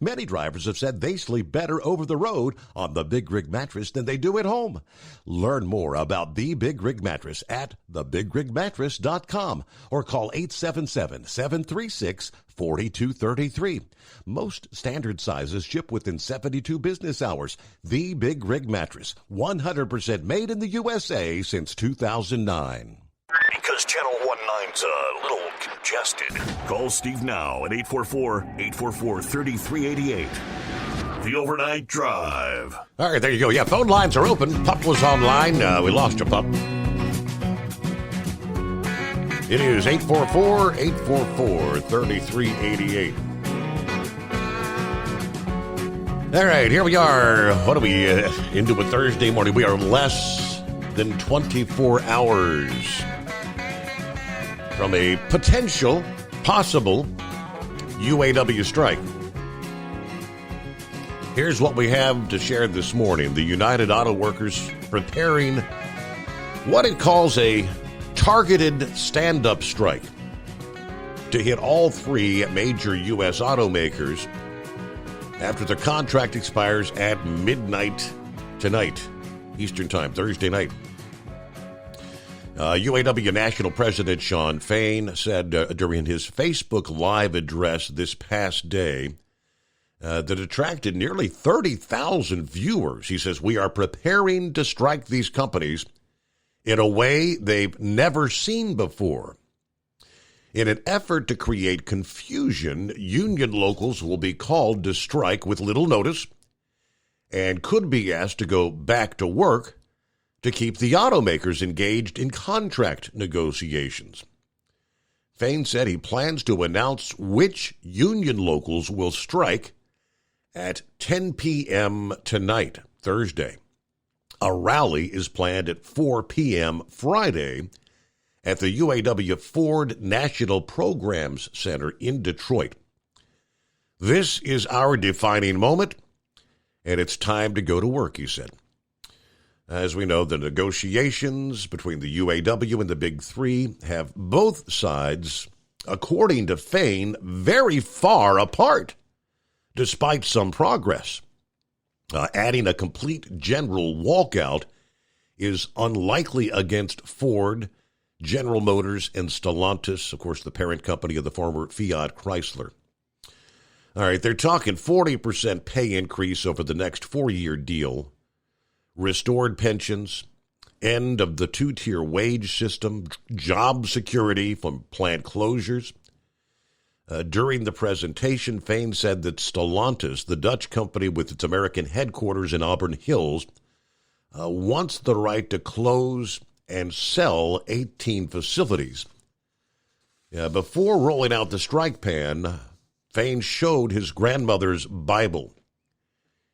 Many drivers have said they sleep better over the road on the Big Rig Mattress than they do at home. Learn more about the Big Rig Mattress at thebigrigmattress.com or call 877-736-4233. Most standard sizes ship within 72 business hours. The Big Rig Mattress, 100% made in the USA since 2009. Because Channel 19's a little congested. Call Steve now at 844-844-3388. The Overnight Drive. All right, there you go. Yeah, phone lines are open. Pup was online. We lost you, Pup. It is 844-844-3388. All right, here we are. What are we into a Thursday morning? We are less than 24 hours from a possible UAW strike. Here's what we have to share this morning. The United Auto Workers preparing what it calls a targeted stand-up strike to hit all three major U.S. automakers after the contract expires at midnight tonight, Eastern Time, Thursday night. UAW National President Shawn Fain said during his Facebook Live address this past day that attracted nearly 30,000 viewers. He says, "We are preparing to strike these companies in a way they've never seen before. In an effort to create confusion, union locals will be called to strike with little notice and could be asked to go back to work to keep the automakers engaged in contract negotiations." Fain said he plans to announce which union locals will strike at 10 p.m. tonight, Thursday. A rally is planned at 4 p.m. Friday at the UAW Ford National Programs Center in Detroit. "This is our defining moment, and it's time to go to work," he said. As we know, the negotiations between the UAW and the Big Three have both sides, according to Fain, very far apart, despite some progress. Adding a complete general walkout is unlikely against Ford, General Motors, and Stellantis, of course, the parent company of the former Fiat Chrysler. All right, they're talking 40% pay increase over the next 4-year deal, restored pensions, end of the 2-tier wage system, job security from plant closures. During the presentation, Fain said that Stellantis, the Dutch company with its American headquarters in Auburn Hills, wants the right to close and sell 18 facilities. Before rolling out the strike plan, Fain showed his grandmother's Bible.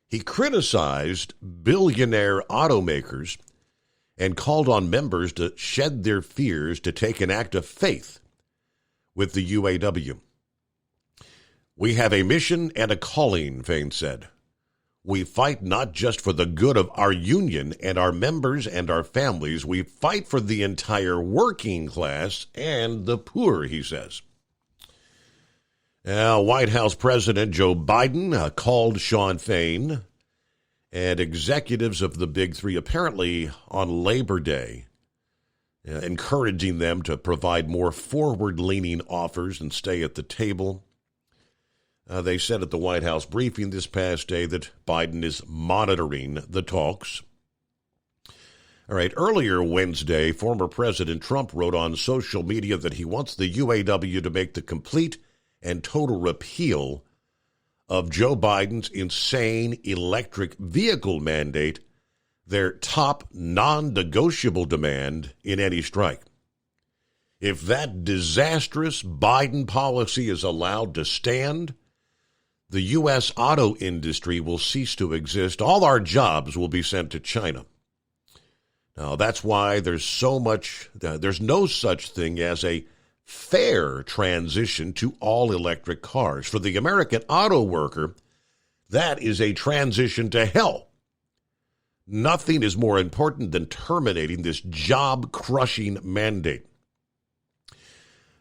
He criticized billionaire automakers and called on members to shed their fears to take an act of faith with the UAW. "We have a mission and a calling," Fain said. "We fight not just for the good of our union and our members and our families. We fight for the entire working class and the poor," he says. Now, White House President Joe Biden called Sean Fain and executives of the Big Three apparently on Labor Day, encouraging them to provide more forward-leaning offers and stay at the table. They said at the White House briefing this past day that Biden is monitoring the talks. All right, earlier Wednesday, former President Trump wrote on social media that he wants the UAW to make the complete and total repeal of Joe Biden's insane electric vehicle mandate, their top non-negotiable demand in any strike. If that disastrous Biden policy is allowed to stand, the U.S. auto industry will cease to exist. All our jobs will be sent to China. Now, that's why there's no such thing as a fair transition to all electric cars. For the American auto worker, that is a transition to hell. Nothing is more important than terminating this job-crushing mandate.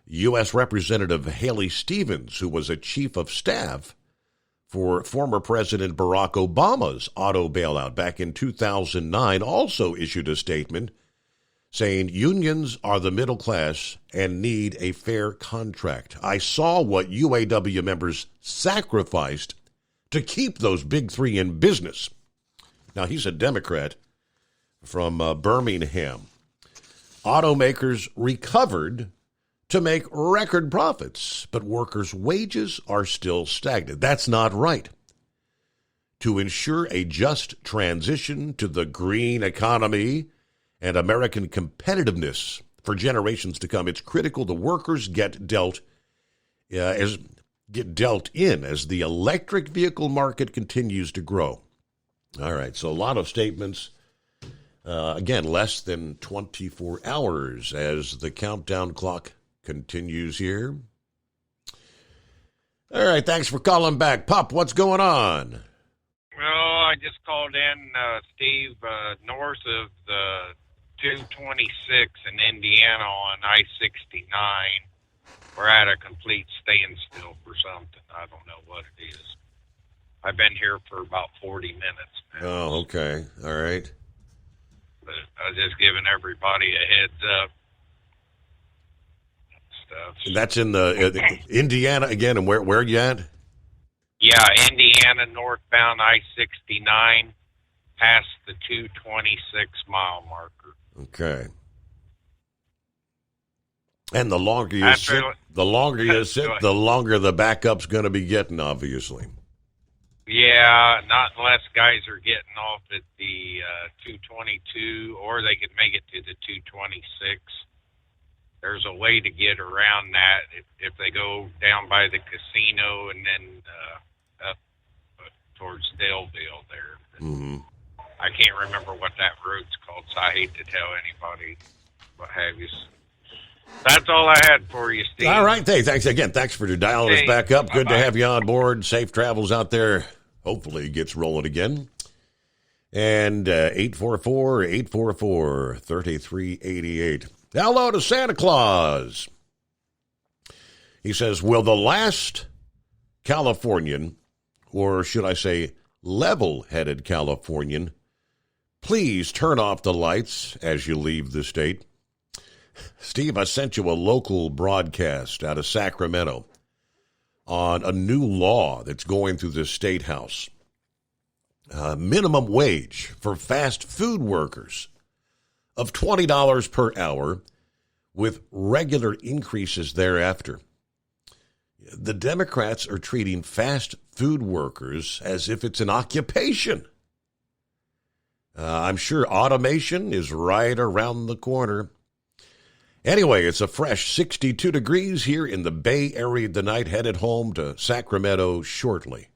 U.S. Representative Haley Stevens, who was a chief of staff for former President Barack Obama's auto bailout back in 2009, also issued a statement saying unions are the middle class and need a fair contract. I saw what UAW members sacrificed to keep those Big Three in business. Now, he's a Democrat from Birmingham. Automakers recovered to make record profits, but workers' wages are still stagnant. That's not right. To ensure a just transition to the green economy and American competitiveness for generations to come, it's critical the workers get dealt in as the electric vehicle market continues to grow. All right, so a lot of statements. Again, less than 24 hours as the countdown clock continues here. All right, thanks for calling back. Pop, what's going on? Well, I just called in, Steve, north of the 226 in Indiana on I-69. We're at a complete standstill for something. I don't know what it is. I've been here for about 40 minutes now. Oh, okay. All right. But I was just giving everybody a heads up. Stuff. That's in the Indiana again, and where you at? Yeah, Indiana northbound I-69 past the 226-mile marker. Okay. And the longer you sit, the longer the backup's going to be getting, obviously. Yeah, not unless guys are getting off at the 222, or they could make it to the 226. There's a way to get around that if they go down by the casino and then up towards Daleville there. Mm-hmm. I can't remember what that road's called, so I hate to tell anybody what have you. That's all I had for you, Steve. All right. Hey, thanks again. Thanks for dialing us back up. Good to have you on board. Safe travels out there. Hopefully it gets rolling again. And 844-844-3388. Hello to Santa Claus. He says, will the last Californian, or should I say level-headed Californian, please turn off the lights as you leave the state? Steve, I sent you a local broadcast out of Sacramento on a new law that's going through the State House. Minimum wage for fast food workers of $20 per hour with regular increases thereafter. The Democrats are treating fast food workers as if it's an occupation. I'm sure automation is right around the corner. Anyway, it's a fresh 62 degrees here in the Bay Area tonight, headed home to Sacramento shortly.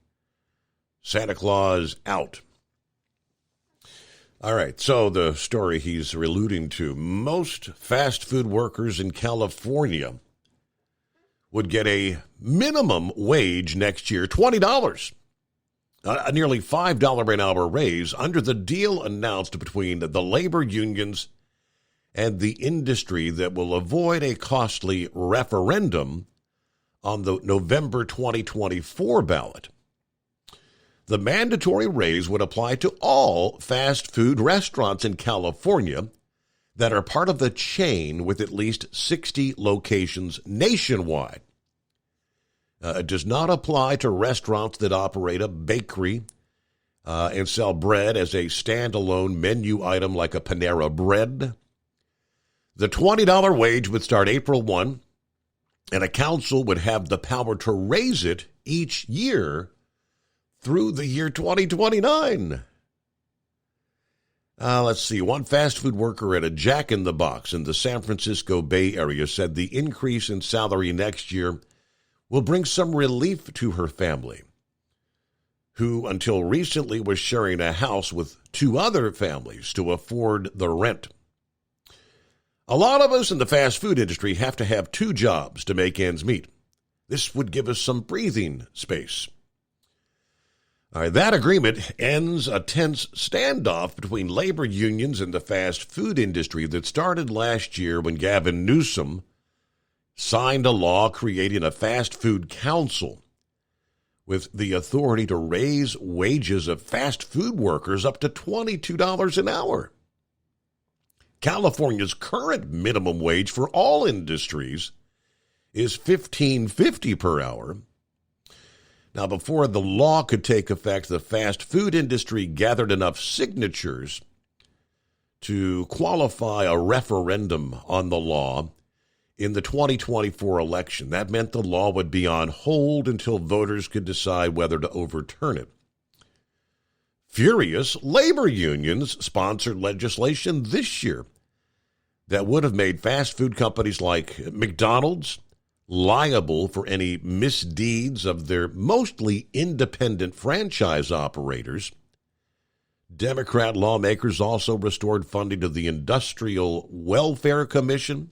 Santa Claus out. All right, so the story he's alluding to, most fast food workers in California would get a minimum wage next year, $20, a nearly $5 an hour raise under the deal announced between the labor unions and the industry that will avoid a costly referendum on the November 2024 ballot. The mandatory raise would apply to all fast food restaurants in California that are part of the chain with at least 60 locations nationwide. It does not apply to restaurants that operate a bakery and sell bread as a standalone menu item like a Panera Bread. The $20 wage would start April 1, and a council would have the power to raise it each year through the year 2029. Let's see. One fast food worker at a Jack in the Box in the San Francisco Bay Area said the increase in salary next year will bring some relief to her family, who until recently was sharing a house with two other families to afford the rent. A lot of us in the fast food industry have to have two jobs to make ends meet. This would give us some breathing space. All right, that agreement ends a tense standoff between labor unions and the fast food industry that started last year when Gavin Newsom signed a law creating a fast food council with the authority to raise wages of fast food workers up to $22 an hour. California's current minimum wage for all industries is $15.50 per hour. Now, before the law could take effect, the fast food industry gathered enough signatures to qualify a referendum on the law in the 2024 election. That meant the law would be on hold until voters could decide whether to overturn it. Furious, labor unions sponsored legislation this year that would have made fast food companies like McDonald's liable for any misdeeds of their mostly independent franchise operators. Democrat lawmakers also restored funding to the Industrial Welfare Commission,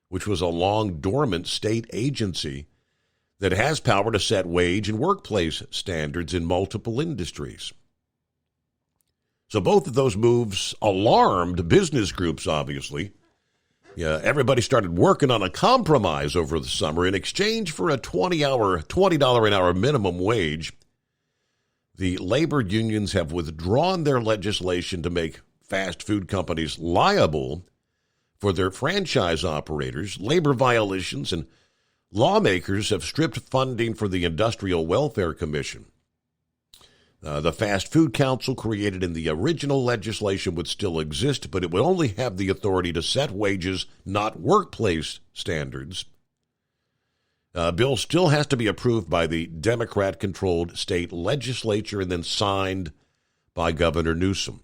which was a long-dormant state agency that has power to set wage and workplace standards in multiple industries. So both of those moves alarmed business groups, obviously. Yeah, everybody started working on a compromise over the summer in exchange for a $20 an hour minimum wage. The labor unions have withdrawn their legislation to make fast food companies liable for their franchise operators, labor violations, and lawmakers have stripped funding for the Industrial Welfare Commission. The Fast Food Council created in the original legislation would still exist, but it would only have the authority to set wages, not workplace standards. Bill still has to be approved by the Democrat-controlled state legislature and then signed by Governor Newsom.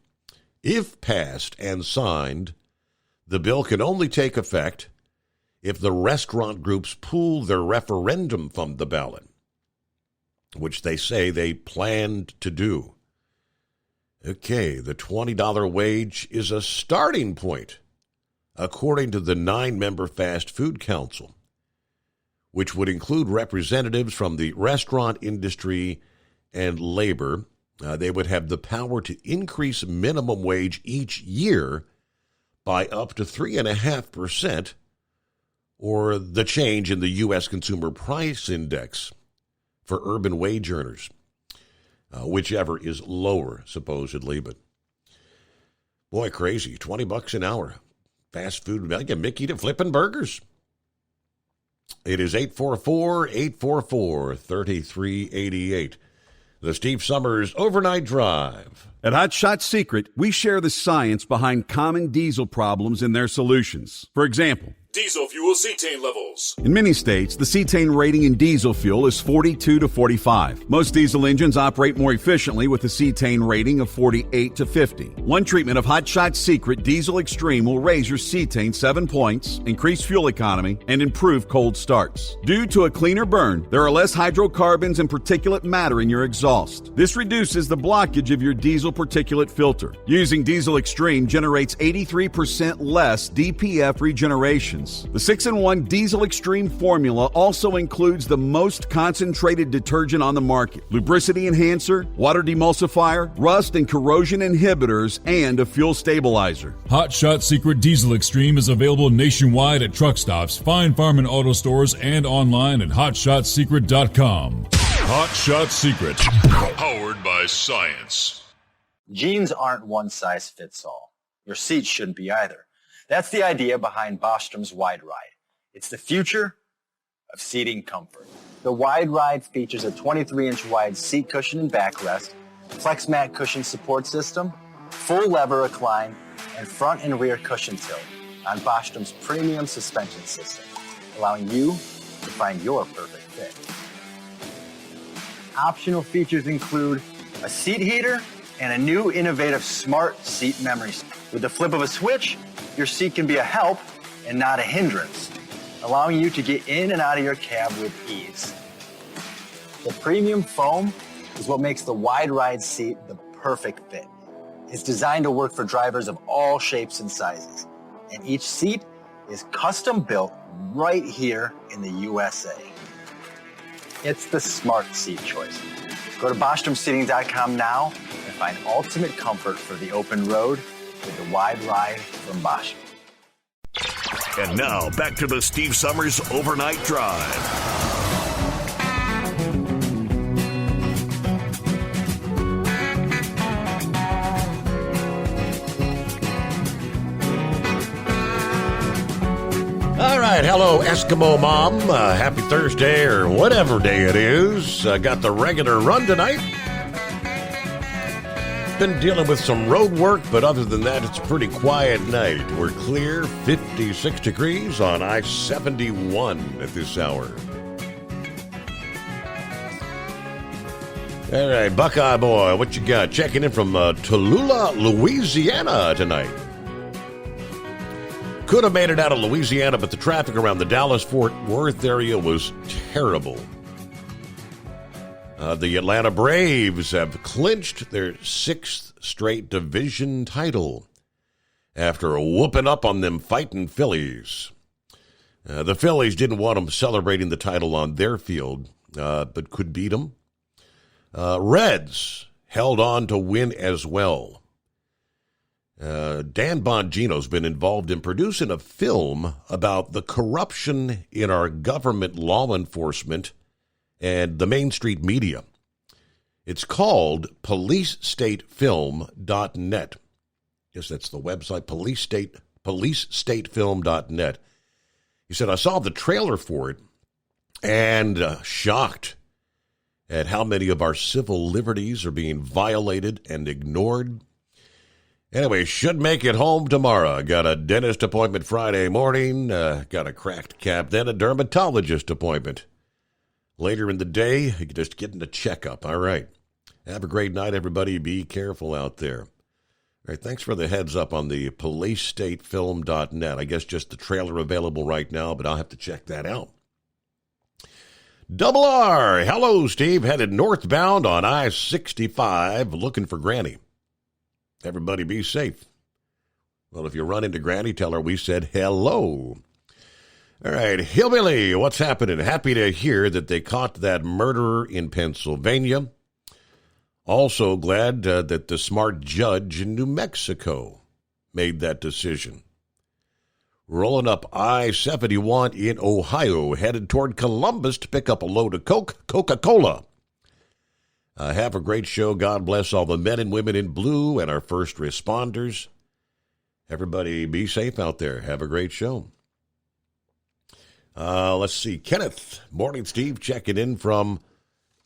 If passed and signed, the bill can only take effect if the restaurant groups pull their referendum from the ballot, which they say they planned to do. Okay, the $20 wage is a starting point, according to the 9-member Fast Food Council, which would include representatives from the restaurant industry and labor. They would have the power to increase minimum wage each year by up to 3.5%, or the change in the U.S. Consumer Price Index for urban wage earners, whichever is lower, supposedly. But, boy, crazy, $20 an hour. Fast food, get Mickey to flipping burgers. It is 844-844-3388. The Steve Summers Overnight Drive. At Hot Shot Secret, we share the science behind common diesel problems and their solutions. For example, Diesel fuel cetane levels. in many states, the cetane rating in diesel fuel is 42 to 45. Most diesel engines operate more efficiently with a cetane rating of 48 to 50. One treatment of Hot Shot Secret Diesel Extreme will raise your cetane 7 points, increase fuel economy, and improve cold starts. Due to a cleaner burn, there are less hydrocarbons and particulate matter in your exhaust. This reduces the blockage of your diesel particulate filter. Using Diesel Extreme generates 83% less DPF regeneration lubricants. The 6-in-1 Diesel Extreme formula also includes the most concentrated detergent on the market, lubricity enhancer, water demulsifier, rust and corrosion inhibitors, and a fuel stabilizer. Hot Shot Secret Diesel Extreme is available nationwide at truck stops, fine farm and auto stores, and online at hotshotsecret.com. Hot Shot Secret, powered by science. Jeans aren't one size fits all. Your seats shouldn't be either. That's the idea behind Bostrom's Wide Ride. It's the future of seating comfort. The Wide Ride features a 23-inch wide seat cushion and backrest, flex mat cushion support system, full lever recline, and front and rear cushion tilt on Bostrom's premium suspension system, allowing you to find your perfect fit. Optional features include a seat heater and a new innovative smart seat memory. With the flip of a switch, your seat can be a help and not a hindrance, allowing you to get in and out of your cab with ease. The premium foam is what makes the Wide Ride seat the perfect fit. It's designed to work for drivers of all shapes and sizes, and each seat is custom built right here in the USA. It's the smart seat choice. Go to BostromSeating.com now and find ultimate comfort for the open road with the Wide Ride from Bostrom. And now, back to the Steve Summers Overnight Drive. All right, hello, Eskimo Mom. Happy Thursday or whatever day it is. Got the regular run tonight. Been dealing with some road work, but other than that, it's a pretty quiet night. We're clear, 56 degrees on I-71 at this hour. All right, Buckeye Boy, what you got? Checking in from Tallulah, Louisiana tonight. Could have made it out of Louisiana, but the traffic around the Dallas-Fort Worth area was terrible. The Atlanta Braves have clinched their 6th straight division title after whooping up on them fighting Phillies. The Phillies didn't want them celebrating the title on their field, but could beat them. Reds held on to win as well. Dan Bongino's been involved in producing a film about the corruption in our government law enforcement and the Main Street media. It's called PoliceStateFilm.net. Yes, that's the website, PoliceStateFilm.net. He said, I saw the trailer for it and shocked at how many of our civil liberties are being violated and ignored. Anyway, should make it home tomorrow. Got a dentist appointment Friday morning. Got a cracked cap, then a dermatologist appointment. Later in the day, just getting a checkup. All right. Have a great night, everybody. Be careful out there. All right, thanks for the heads up on the PoliceStateFilm.net. I guess just the trailer available right now, but I'll have to check that out. Double R. Hello, Steve. Headed northbound on I-65 looking for Granny. Everybody be safe. Well, if you run into Granny, tell her we said hello. All right, Hillbilly, what's happening? Happy to hear that they caught that murderer in Pennsylvania. Also glad that the smart judge in New Mexico made that decision. Rolling up I-71 in Ohio, headed toward Columbus to pick up a load of Coca-Cola. Have a great show. God bless all the men and women in blue and our first responders. Everybody be safe out there. Have a great show. Let's see. Kenneth, morning, Steve, checking in from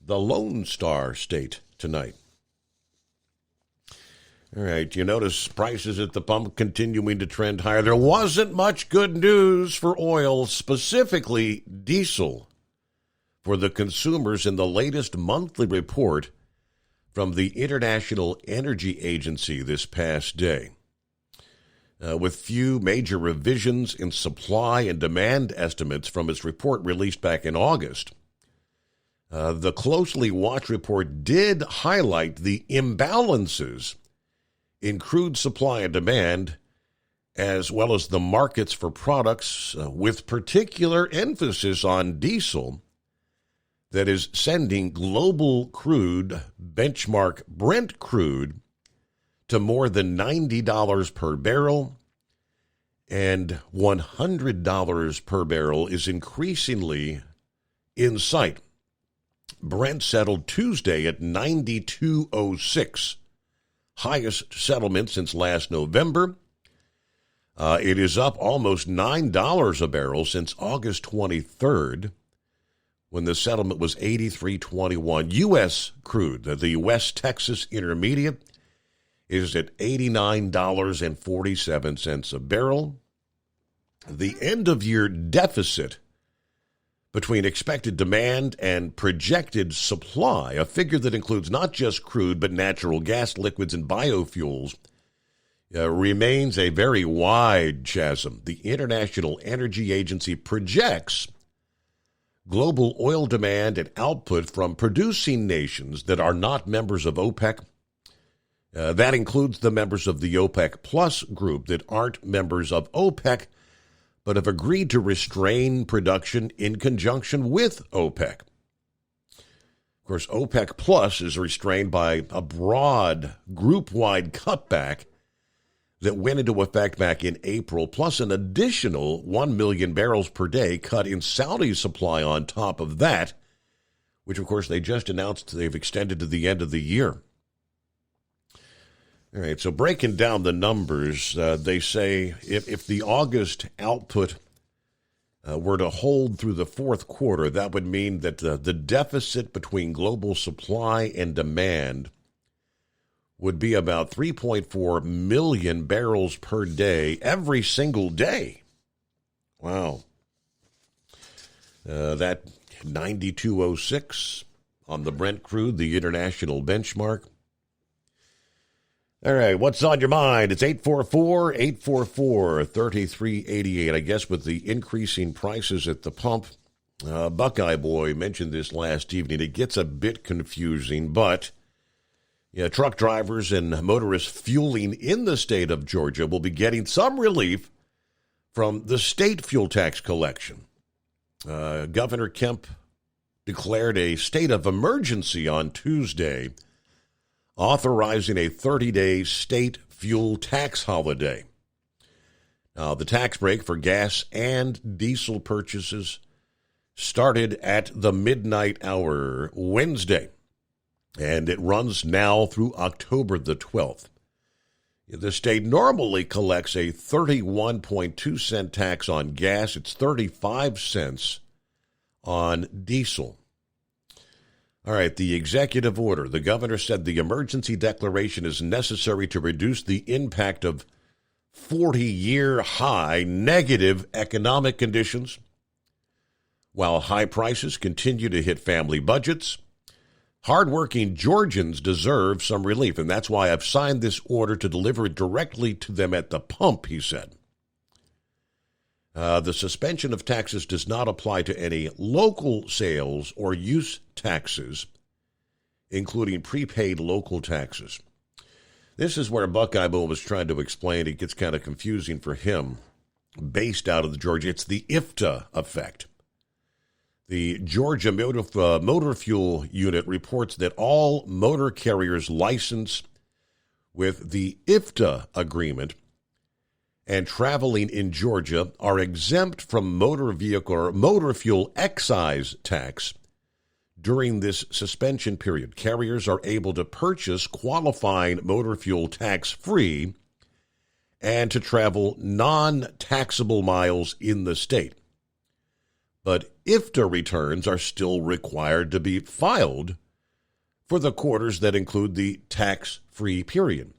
the Lone Star State tonight. All right, you notice prices at the pump continuing to trend higher. There wasn't much good news for oil, specifically diesel, for the consumers in the latest monthly report from the International Energy Agency this past day. With few major revisions in supply and demand estimates from its report released back in August, the closely watched report did highlight the imbalances in crude supply and demand as well as the markets for products with particular emphasis on diesel that is sending global crude benchmark Brent crude to more than $90 per barrel, and $100 per barrel is increasingly in sight. Brent settled Tuesday at $92.06, highest settlement since last November. It is up almost $9 a barrel since August 23rd, when the settlement was $83.21. U.S. crude, the West Texas Intermediate, is at $89.47 a barrel. The end-of-year deficit between expected demand and projected supply, a figure that includes not just crude but natural gas, liquids, and biofuels, remains a very wide chasm. The International Energy Agency projects global oil demand and output from producing nations that are not members of OPEC. That includes the members of the OPEC Plus group that aren't members of OPEC, but have agreed to restrain production in conjunction with OPEC. Of course, OPEC Plus is restrained by a broad group-wide cutback that went into effect back in April, plus an additional 1 million barrels per day cut in Saudi supply on top of that, which, of course, they just announced they've extended to the end of the year. All right, so breaking down the numbers, they say if the August output were to hold through the fourth quarter, that would mean that the deficit between global supply and demand would be about 3.4 million barrels per day every single day. Wow. That 92.06 on the Brent crude, the international benchmark. All right, what's on your mind? It's 844-844-3388. I guess with the increasing prices at the pump, Buckeye Boy mentioned this last evening. It gets a bit confusing, but truck drivers and motorists fueling in the state of Georgia will be getting some relief from the state fuel tax collection. Governor Kemp declared a state of emergency on Tuesday, authorizing a 30-day state fuel tax holiday. Now, the tax break for gas and diesel purchases started at the midnight hour Wednesday, and it runs now through October the 12th. The state normally collects a 31.2 cent tax on gas. It's 35 cents on diesel. All right, the executive order. The governor said the emergency declaration is necessary to reduce the impact of 40-year high negative economic conditions. While high prices continue to hit family budgets, hardworking Georgians deserve some relief, and that's why I've signed this order to deliver it directly to them at the pump, he said. The suspension of taxes does not apply to any local sales or use taxes, including prepaid local taxes. This is where Buckeye Bull was trying to explain. It gets kind of confusing for him. Based out of the Georgia, it's the IFTA effect. The Georgia Motor Fuel Unit reports that all motor carriers licensed with the IFTA agreement and traveling in Georgia are exempt from motor vehicle or motor fuel excise tax during this suspension period. Carriers are able to purchase qualifying motor fuel tax-free and to travel non-taxable miles in the state. But IFTA returns are still required to be filed for the quarters that include the tax-free period.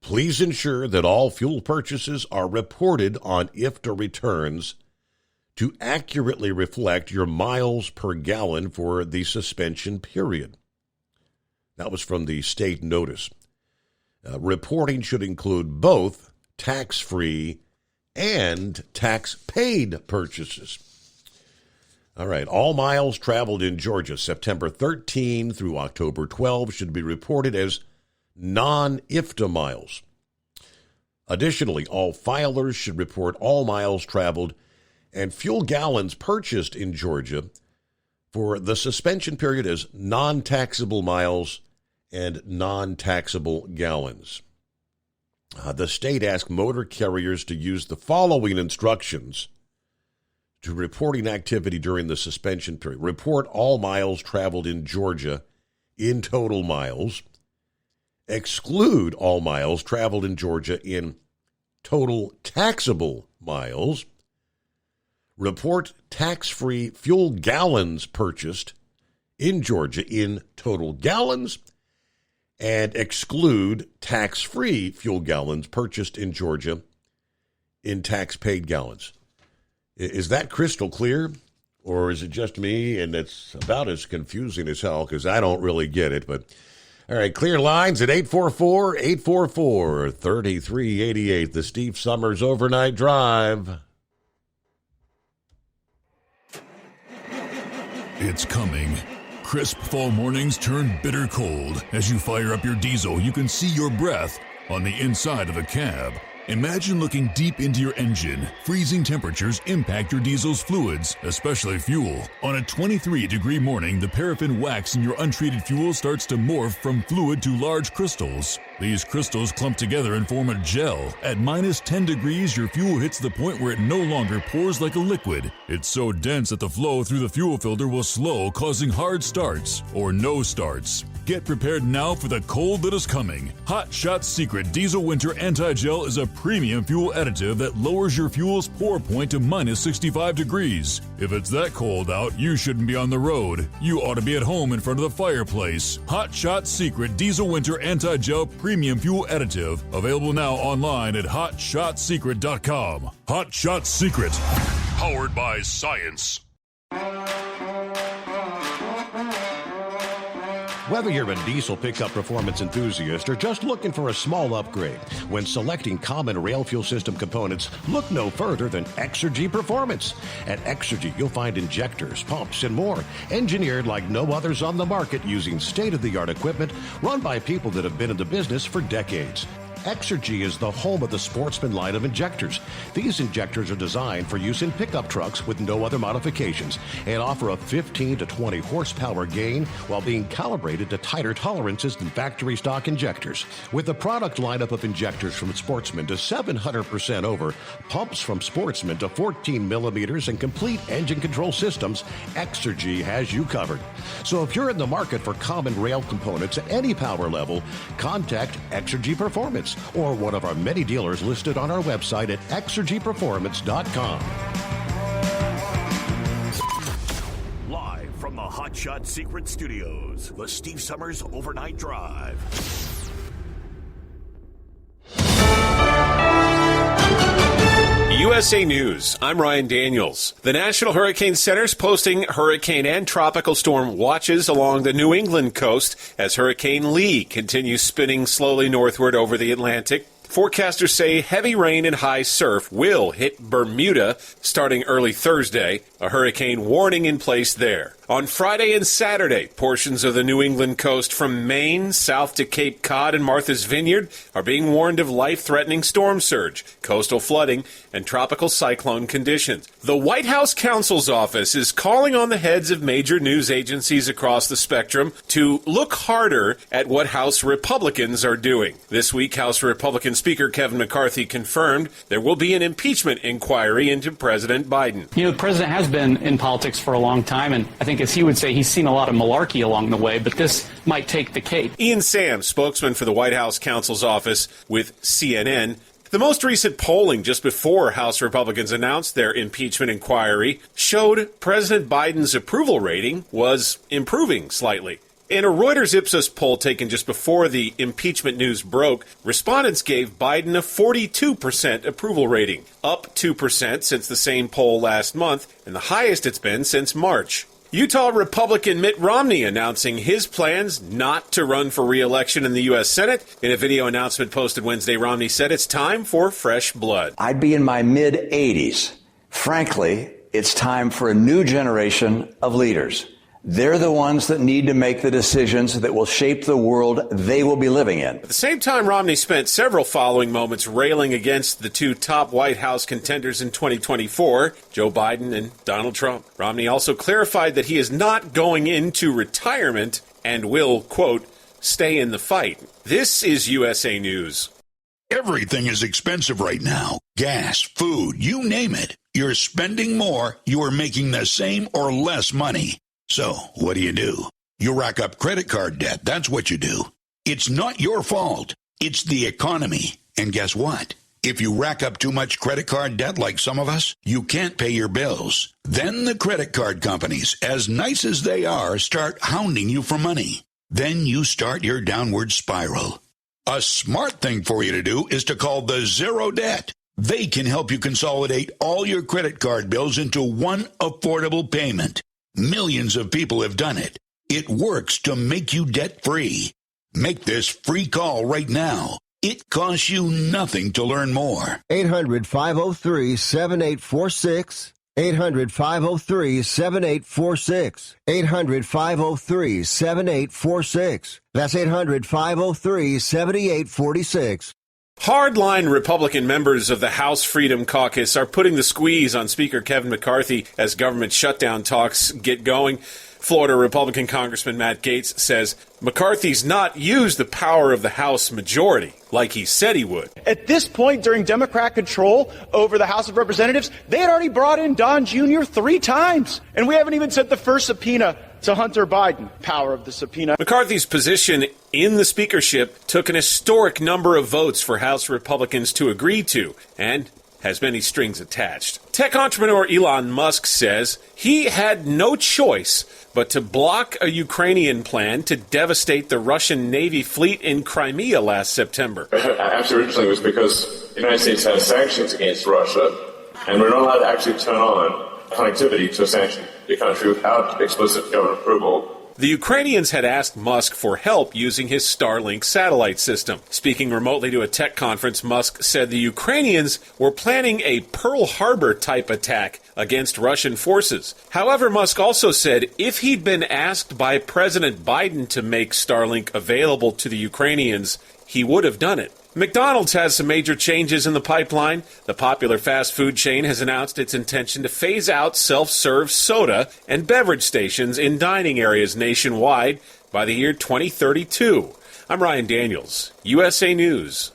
Please ensure that all fuel purchases are reported on IFTA returns to accurately reflect your miles per gallon for the suspension period. That was from the state notice. Reporting should include both tax-free and tax-paid purchases. All right, all miles traveled in Georgia September 13 through October 12 should be reported as non-IFTA miles. Additionally, all filers should report all miles traveled and fuel gallons purchased in Georgia for the suspension period as non-taxable miles and non-taxable gallons. The state asked motor carriers to use the following instructions to reporting activity during the suspension period. Report all miles traveled in Georgia in total miles. Exclude all miles traveled in Georgia in total taxable miles. Report tax-free fuel gallons purchased in Georgia in total gallons, and exclude tax-free fuel gallons purchased in Georgia in tax-paid gallons. Is that crystal clear, or is it just me and it's about as confusing as hell because I don't really get it? But all right, clear lines at 844-844-3388, the Steve Summers Overnight Drive. It's coming. Crisp fall mornings turn bitter cold. As you fire up your diesel, you can see your breath on the inside of a cab. Imagine looking deep into your engine. Freezing temperatures impact your diesel's fluids, especially fuel. On a 23-degree morning, the paraffin wax in your untreated fuel starts to morph from fluid to large crystals. These crystals clump together and form a gel. At minus 10 degrees, your fuel hits the point where it no longer pours like a liquid. It's so dense that the flow through the fuel filter will slow, causing hard starts or no starts. Get prepared now for the cold that is coming. Hot Shot Secret Diesel Winter Anti-Gel is a premium fuel additive that lowers your fuel's pour point to minus 65 degrees. If it's that cold out, you shouldn't be on the road. You ought to be at home in front of the fireplace. Hot Shot Secret Diesel Winter Anti-Gel Premium Fuel Additive. Available now online at HotShotSecret.com. Hot Shot Secret. Powered by science. Whether you're a diesel pickup performance enthusiast or just looking for a small upgrade, when selecting common rail fuel system components, look no further than Exergy Performance. At Exergy, you'll find injectors, pumps, and more, engineered like no others on the market using state-of-the-art equipment run by people that have been in the business for decades. Exergy is the home of the Sportsman line of injectors. These injectors are designed for use in pickup trucks with no other modifications and offer a 15 to 20 horsepower gain while being calibrated to tighter tolerances than factory stock injectors. With a product lineup of injectors from Sportsman to 700% over, pumps from Sportsman to 14 millimeters, and complete engine control systems, Exergy has you covered. So if you're in the market for common rail components at any power level, contact Exergy Performance or one of our many dealers listed on our website at exergyperformance.com. Live from the Hot Shot Secret Studios, the Steve Summers Overnight Drive. USA News, I'm Ryan Daniels. The National Hurricane Center's posting hurricane and tropical storm watches along the New England coast as Hurricane Lee continues spinning slowly northward over the Atlantic. Forecasters say heavy rain and high surf will hit Bermuda starting early Thursday, a hurricane warning in place there. On Friday and Saturday, portions of the New England coast from Maine south to Cape Cod and Martha's Vineyard are being warned of life-threatening storm surge, coastal flooding, and tropical cyclone conditions. The White House counsel's office is calling on the heads of major news agencies across the spectrum to look harder at what House Republicans are doing. This week, House Republican Speaker Kevin McCarthy confirmed there will be an impeachment inquiry into President Biden. You know, the president has been in politics for a long time, and I think, as he would say, he's seen a lot of malarkey along the way, but this might take the cake. Ian Sams, spokesman for the White House counsel's office with CNN. The most recent polling just before House Republicans announced their impeachment inquiry showed President Biden's approval rating was improving slightly. In a Reuters Ipsos poll taken just before the impeachment news broke, respondents gave Biden a 42% approval rating, up 2% since the same poll last month, and the highest it's been since March. Utah Republican Mitt Romney announcing his plans not to run for re-election in the U.S. Senate. In a video announcement posted Wednesday, Romney said it's time for fresh blood. I'd be in my mid-80s. Frankly, it's time for a new generation of leaders. They're the ones that need to make the decisions that will shape the world they will be living in. At the same time, Romney spent several following moments railing against the two top White House contenders in 2024, Joe Biden and Donald Trump. Romney also clarified that he is not going into retirement and will, quote, stay in the fight. This is USA News. Everything is expensive right now. Gas, food, you name it. You're spending more, you're making the same or less money. So, what do? You rack up credit card debt, that's what you do. It's not your fault. It's the economy. And guess what? If you rack up too much credit card debt like some of us, you can't pay your bills. Then the credit card companies, as nice as they are, start hounding you for money. Then you start your downward spiral. A smart thing for you to do is to call the Zero Debt. They can help you consolidate all your credit card bills into one affordable payment. Millions of people have done it. It works to make you debt-free. Make this free call right now. It costs you nothing to learn more. 800-503-7846. 800-503-7846. 800-503-7846. That's 800-503-7846. Hardline Republican members of the House Freedom Caucus are putting the squeeze on Speaker Kevin McCarthy as government shutdown talks get going. Florida Republican Congressman Matt Gaetz says McCarthy's not used the power of the House majority like he said he would. At this point, during Democrat control over the House of Representatives, they had already brought in Don Jr. 3 times. And we haven't even sent the first subpoena to Hunter Biden. Power of the subpoena. McCarthy's position in the speakership took an historic number of votes for House Republicans to agree to, and has many strings attached. Tech entrepreneur Elon Musk says he had no choice but to block a Ukrainian plan to devastate the Russian Navy fleet in Crimea last September. Actually, originally it was because the United States has sanctions against Russia, and we're not allowed to actually turn on connectivity to a sanctioned country without explicit government approval. The Ukrainians had asked Musk for help using his Starlink satellite system. Speaking remotely to a tech conference, Musk said the Ukrainians were planning a Pearl Harbor-type attack against Russian forces. However, Musk also said if he'd been asked by President Biden to make Starlink available to the Ukrainians, he would have done it. McDonald's has some major changes in the pipeline. The popular fast food chain has announced its intention to phase out self-serve soda and beverage stations in dining areas nationwide by the year 2032. I'm Ryan Daniels, USA News.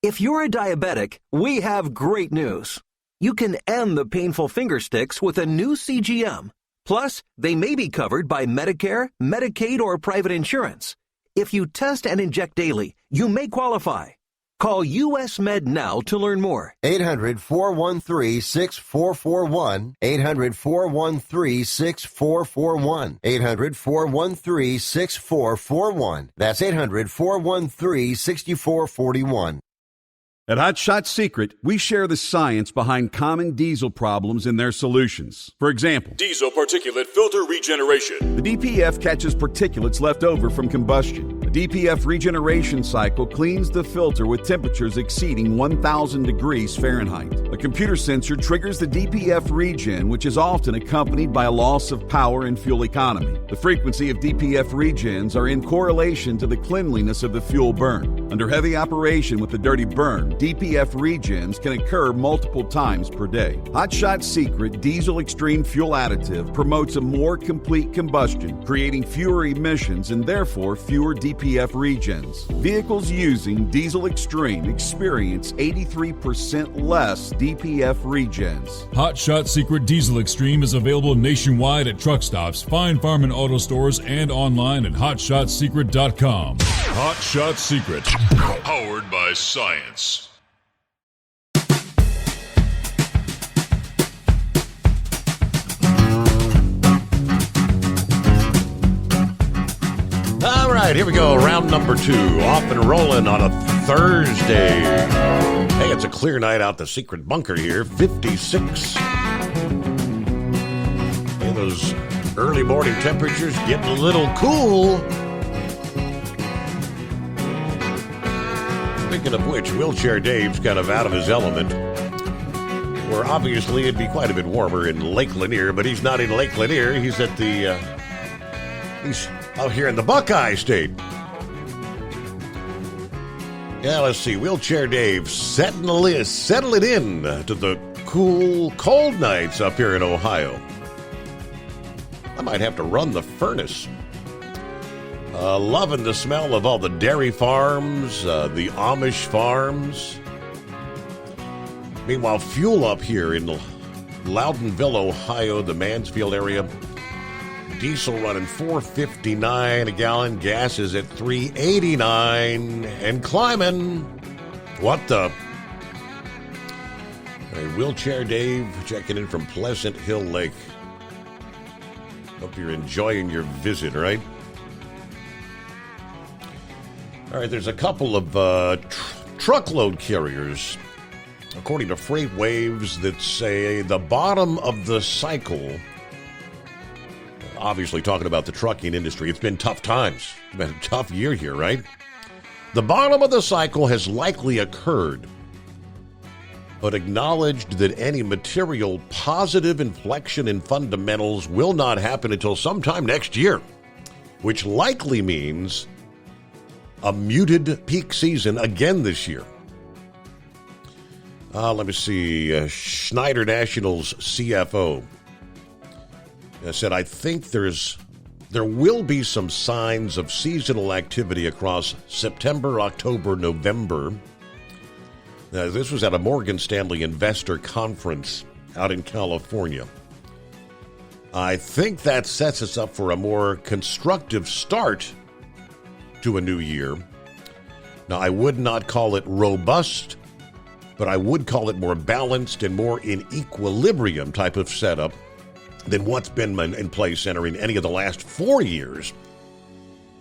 If you're a diabetic, we have great news. You can end the painful finger sticks with a new CGM. Plus, they may be covered by Medicare, Medicaid, or private insurance. If you test and inject daily, you may qualify. Call US Med now to learn more. 800-413-6441. 800-413-6441. 800-413-6441. That's 800-413-6441. At Hot Shot Secret, we share the science behind common diesel problems and their solutions. For example, diesel particulate filter regeneration. The DPF catches particulates left over from combustion. The DPF regeneration cycle cleans the filter with temperatures exceeding 1,000 degrees Fahrenheit. A computer sensor triggers the DPF regen, which is often accompanied by a loss of power and fuel economy. The frequency of DPF regens are in correlation to the cleanliness of the fuel burn. Under heavy operation with the dirty burn, DPF regens can occur multiple times per day. Hot Shot Secret Diesel Extreme Fuel Additive promotes a more complete combustion, creating fewer emissions and therefore fewer DPF regens. Vehicles using Diesel Extreme experience 83% less DPF regens. Hot Shot Secret Diesel Extreme is available nationwide at truck stops, Fine Farm and auto stores, and online at hotshotsecret.com. Hot Shot Secret, powered by science. All right, here we go. Round number 2. Off and rolling on a Thursday. Hey, it's a clear night out the secret bunker here. 56. Hey, those early morning temperatures getting a little cool. Speaking of which, Wheelchair Dave's kind of out of his element. Where obviously it'd be quite a bit warmer in Lake Lanier, but he's not in Lake Lanier. He's at the He's out here in the Buckeye State. Yeah, let's see. Wheelchair Dave settling in to the cool, cold nights up here in Ohio. I might have to run the furnace. Loving the smell of all the dairy farms, the Amish farms. Meanwhile, fuel up here in Loudonville, Ohio, the Mansfield area. Diesel running $4.59 a gallon. Gas is at $3.89 and climbing. What the? Hey, Wheelchair Dave checking in from Pleasant Hill Lake. Hope you're enjoying your visit, right? All right, there's a couple of truckload carriers, according to FreightWaves, that say the bottom of the cycle, obviously talking about the trucking industry, it's been tough times. It's been a tough year here, right? The bottom of the cycle has likely occurred, but acknowledged that any material positive inflection in fundamentals will not happen until sometime next year, which likely means a muted peak season again this year. Let me see. Schneider National's CFO said, I think there will be some signs of seasonal activity across September, October, November. This was at a Morgan Stanley investor conference out in California. I think that sets us up for a more constructive start to a new year. Now, I would not call it robust, but I would call it more balanced and more in equilibrium type of setup than what's been in place entering any of the last 4 years.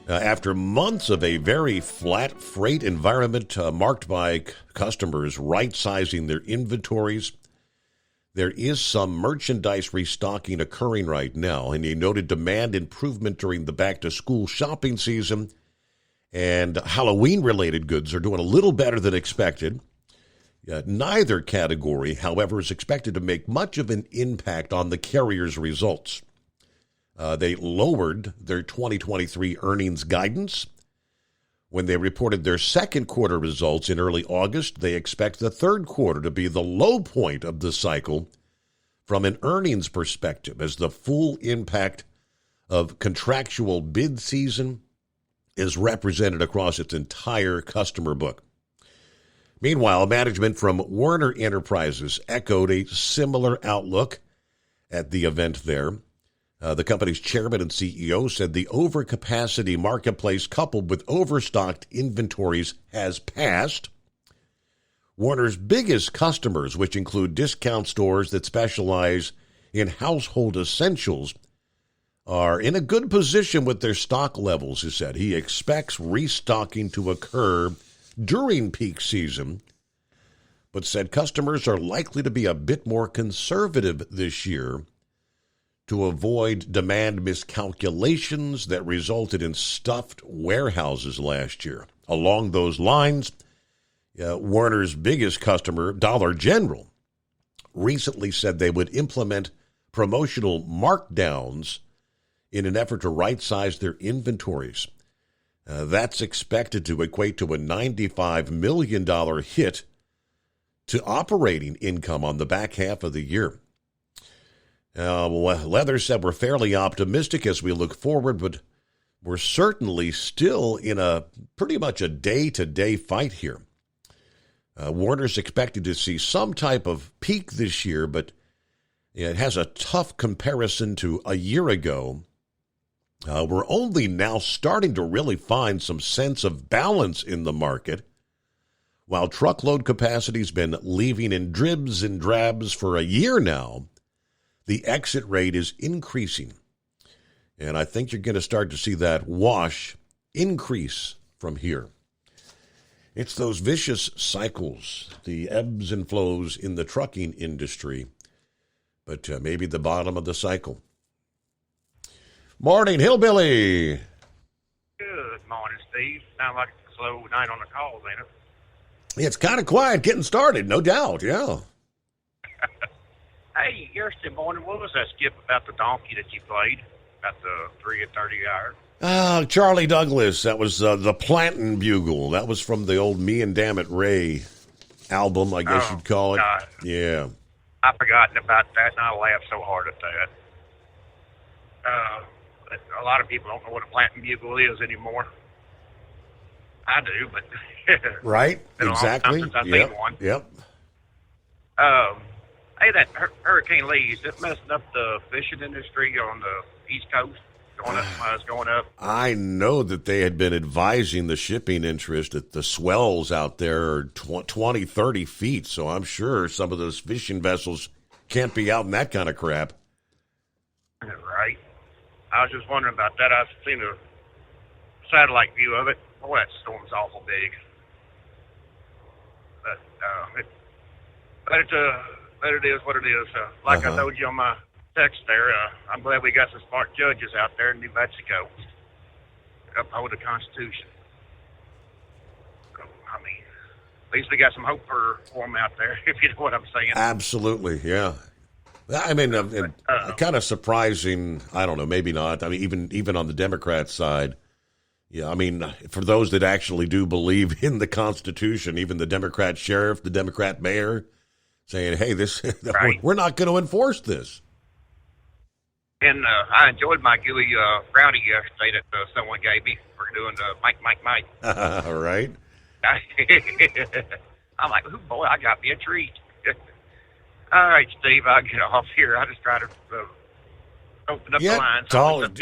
After months of a very flat freight environment marked by customers right-sizing their inventories, there is some merchandise restocking occurring right now, and he noted demand improvement during the back-to-school shopping season, and Halloween-related goods are doing a little better than expected. Neither category, however, is expected to make much of an impact on the carrier's results. They lowered their 2023 earnings guidance. When they reported their second quarter results in early August, they expect the third quarter to be the low point of the cycle from an earnings perspective, as the full impact of contractual bid season is represented across its entire customer book. Meanwhile, management from Werner Enterprises echoed a similar outlook at the event there. The company's chairman and CEO said the overcapacity marketplace coupled with overstocked inventories has passed. Werner's biggest customers, which include discount stores that specialize in household essentials, are in a good position with their stock levels, he said. He expects restocking to occur during peak season, but said customers are likely to be a bit more conservative this year to avoid demand miscalculations that resulted in stuffed warehouses last year. Along those lines, Werner's biggest customer, Dollar General, recently said they would implement promotional markdowns in an effort to right-size their inventories. That's expected to equate to a $95 million hit to operating income on the back half of the year. Leather said we're fairly optimistic as we look forward, but we're certainly still in a pretty much a day-to-day fight here. Werner's expected to see some type of peak this year, but it has a tough comparison to a year ago. We're only now starting to really find some sense of balance in the market. While truckload capacity's been leaving in dribs and drabs for a year now, the exit rate is increasing. And I think you're going to start to see that wash increase from here. It's those vicious cycles, the ebbs and flows in the trucking industry, but maybe the bottom of the cycle. Morning, Hillbilly. Good morning, Steve. Sound like a slow night on the calls, ain't it? It's kind of quiet getting started, no doubt, yeah. Hey, yesterday morning, what was that skip about the donkey that you played? About the 3:30 hour. Charlie Douglas. That was the Plantin' Bugle. That was from the old Me and Dammit Ray album, I guess you'd call it. God. Yeah. I've forgotten about that, and I laughed so hard at that. But a lot of people don't know what a Plantin' Bugle is anymore. I do, but Right? It's been a long Exactly. time since I've Yep. seen one. Yep. Hey, that Hurricane Lee, is it messing up the fishing industry on the East Coast? Going up. I know that they had been advising the shipping interest that the swells out there are 20, 30 feet, so I'm sure some of those fishing vessels can't be out in that kind of crap. Right. I was just wondering about that. I've seen a satellite view of it. Oh, that storm's awful big. But it is what it is. Like I told you on my text there, I'm glad we got some smart judges out there in New Mexico to uphold the Constitution. So, I mean, at least we got some hope for them out there, if you know what I'm saying. Absolutely, yeah. I mean, kind of surprising. I don't know, maybe not. I mean, even on the Democrat side, yeah. I mean, for those that actually do believe in the Constitution, even the Democrat sheriff, the Democrat mayor, saying, "Hey, Right. we're not going to enforce this." And I enjoyed my gooey brownie yesterday that someone gave me for doing the Mike. All right. I'm like, oh boy, I got me a treat. All right, Steve, I'll get off here. I just try to open up the lines. Let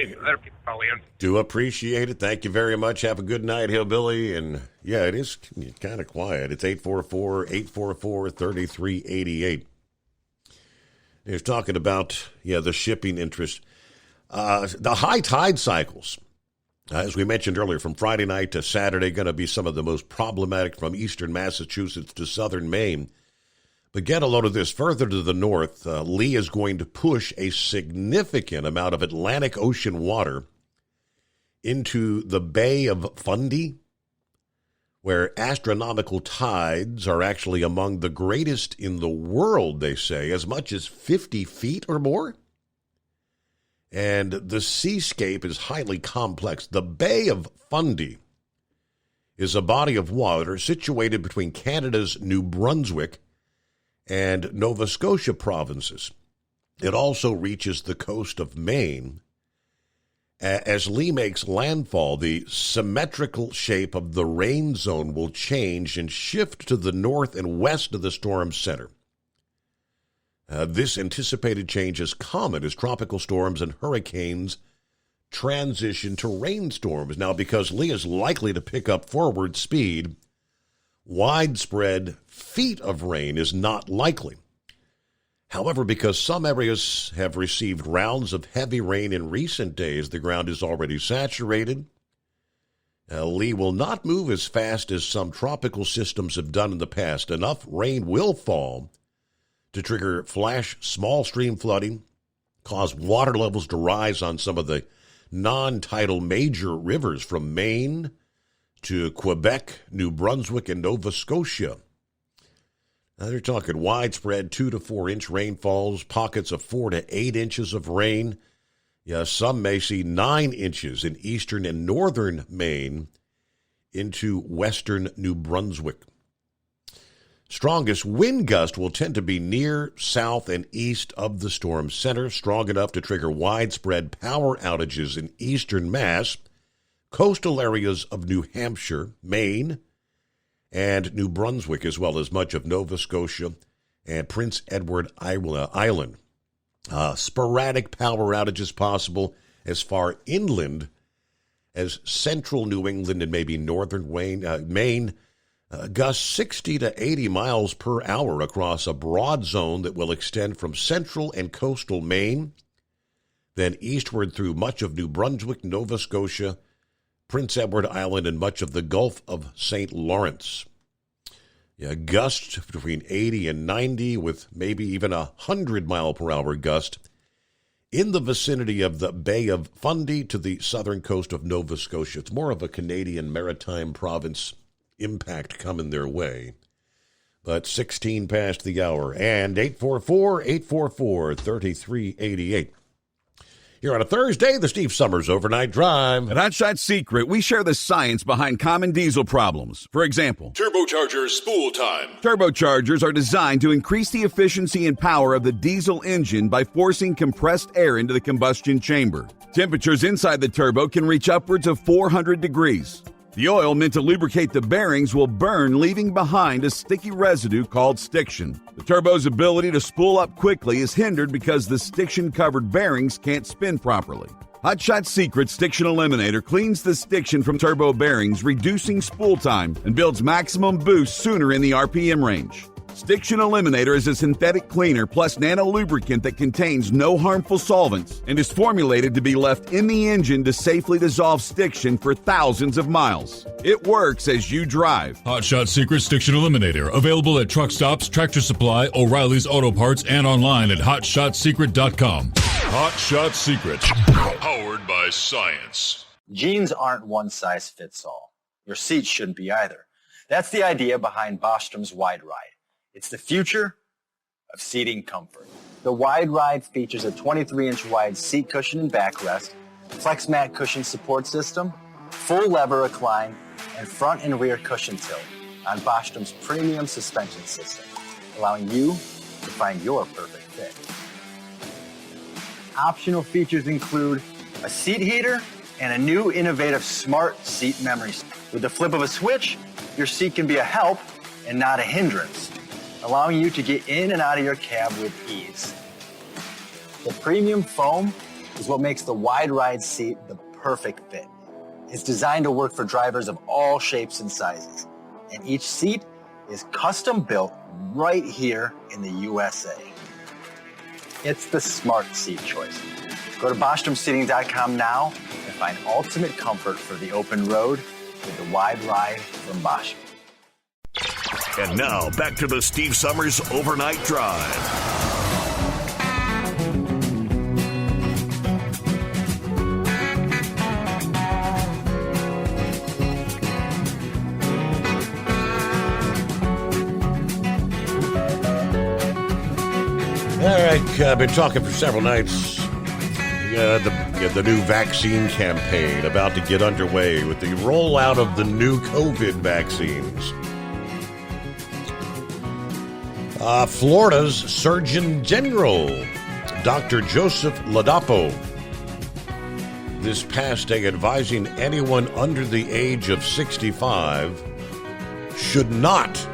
people call in. Do appreciate it. Thank you very much. Have a good night, Hillbilly. And yeah, it is kind of quiet. It's 844-844-3388. He's talking about, the shipping interest. The high tide cycles, as we mentioned earlier, from Friday night to Saturday, going to be some of the most problematic from eastern Massachusetts to southern Maine. But get a load of this. Further to the north, Lee is going to push a significant amount of Atlantic Ocean water into the Bay of Fundy, where astronomical tides are actually among the greatest in the world, they say, as much as 50 feet or more. And the seascape is highly complex. The Bay of Fundy is a body of water situated between Canada's New Brunswick and Nova Scotia provinces. It also reaches the coast of Maine. As Lee makes landfall, the symmetrical shape of the rain zone will change and shift to the north and west of the storm center. This anticipated change is common as tropical storms and hurricanes transition to rainstorms. Now, because Lee is likely to pick up forward speed, widespread feet of rain is not likely. However, because some areas have received rounds of heavy rain in recent days, the ground is already saturated. Lee will not move as fast as some tropical systems have done in the past. Enough rain will fall to trigger flash small stream flooding, cause water levels to rise on some of the non-tidal major rivers from Maine to Quebec, New Brunswick, and Nova Scotia. Now they're talking widespread 2 to 4 inch rainfalls, pockets of 4 to 8 inches of rain. Yeah, some may see 9 inches in eastern and northern Maine into western New Brunswick. Strongest wind gust will tend to be near, south, and east of the storm center, strong enough to trigger widespread power outages in eastern Mass, coastal areas of New Hampshire, Maine, and New Brunswick, as well as much of Nova Scotia and Prince Edward Island. Sporadic power outages possible as far inland as central New England and maybe northern Maine. Gusts 60 to 80 miles per hour across a broad zone that will extend from central and coastal Maine, then eastward through much of New Brunswick, Nova Scotia, Prince Edward Island, and much of the Gulf of St. Lawrence. Yeah, gusts between 80 and 90 with maybe even 100-mile-per-hour gust in the vicinity of the Bay of Fundy to the southern coast of Nova Scotia. It's more of a Canadian maritime province impact coming their way. But 16 past the hour and 844-844-3388. Here on a Thursday, the Steve Summers Overnight Drive. At Hot Shot Secret, we share the science behind common diesel problems. For example, Turbocharger spool time. Turbochargers are designed to increase the efficiency and power of the diesel engine by forcing compressed air into the combustion chamber. Temperatures inside the turbo can reach upwards of 400 degrees. The oil meant to lubricate the bearings will burn, leaving behind a sticky residue called stiction. The turbo's ability to spool up quickly is hindered because the stiction-covered bearings can't spin properly. Hot Shot Secret Stiction Eliminator cleans the stiction from turbo bearings, reducing spool time, and builds maximum boost sooner in the RPM range. Stiction Eliminator is a synthetic cleaner plus nano lubricant that contains no harmful solvents and is formulated to be left in the engine to safely dissolve stiction for thousands of miles. It works as you drive. Hot Shot Secret Stiction Eliminator. Available at truck stops, Tractor Supply, O'Reilly's Auto Parts, and online at HotShotSecret.com. Hot Shot Secret. Powered by science. Jeans aren't one size fits all. Your seats shouldn't be either. That's the idea behind Bostrom's Wide Ride. It's the future of seating comfort. The Wide Ride features a 23-inch wide seat cushion and backrest, flex mat cushion support system, full lever recline, and front and rear cushion tilt on Bostrom's premium suspension system, allowing you to find your perfect fit. Optional features include a seat heater and a new innovative smart seat memory. With the flip of a switch, your seat can be a help and not a hindrance, allowing you to get in and out of your cab with ease. The premium foam is what makes the Wide Ride seat the perfect fit. It's designed to work for drivers of all shapes and sizes, and each seat is custom built right here in the USA. It's the smart seat choice. Go to BostromSeating.com now and find ultimate comfort for the open road with the Wide Ride from Bostrom. And now, back to the Steve Summers Overnight Drive. All right, I've been talking for several nights. The new vaccine campaign about to get underway with the rollout of the new COVID vaccines. Florida's Surgeon General, Dr. Joseph Ladapo, this past day advising anyone under the age of 65 should not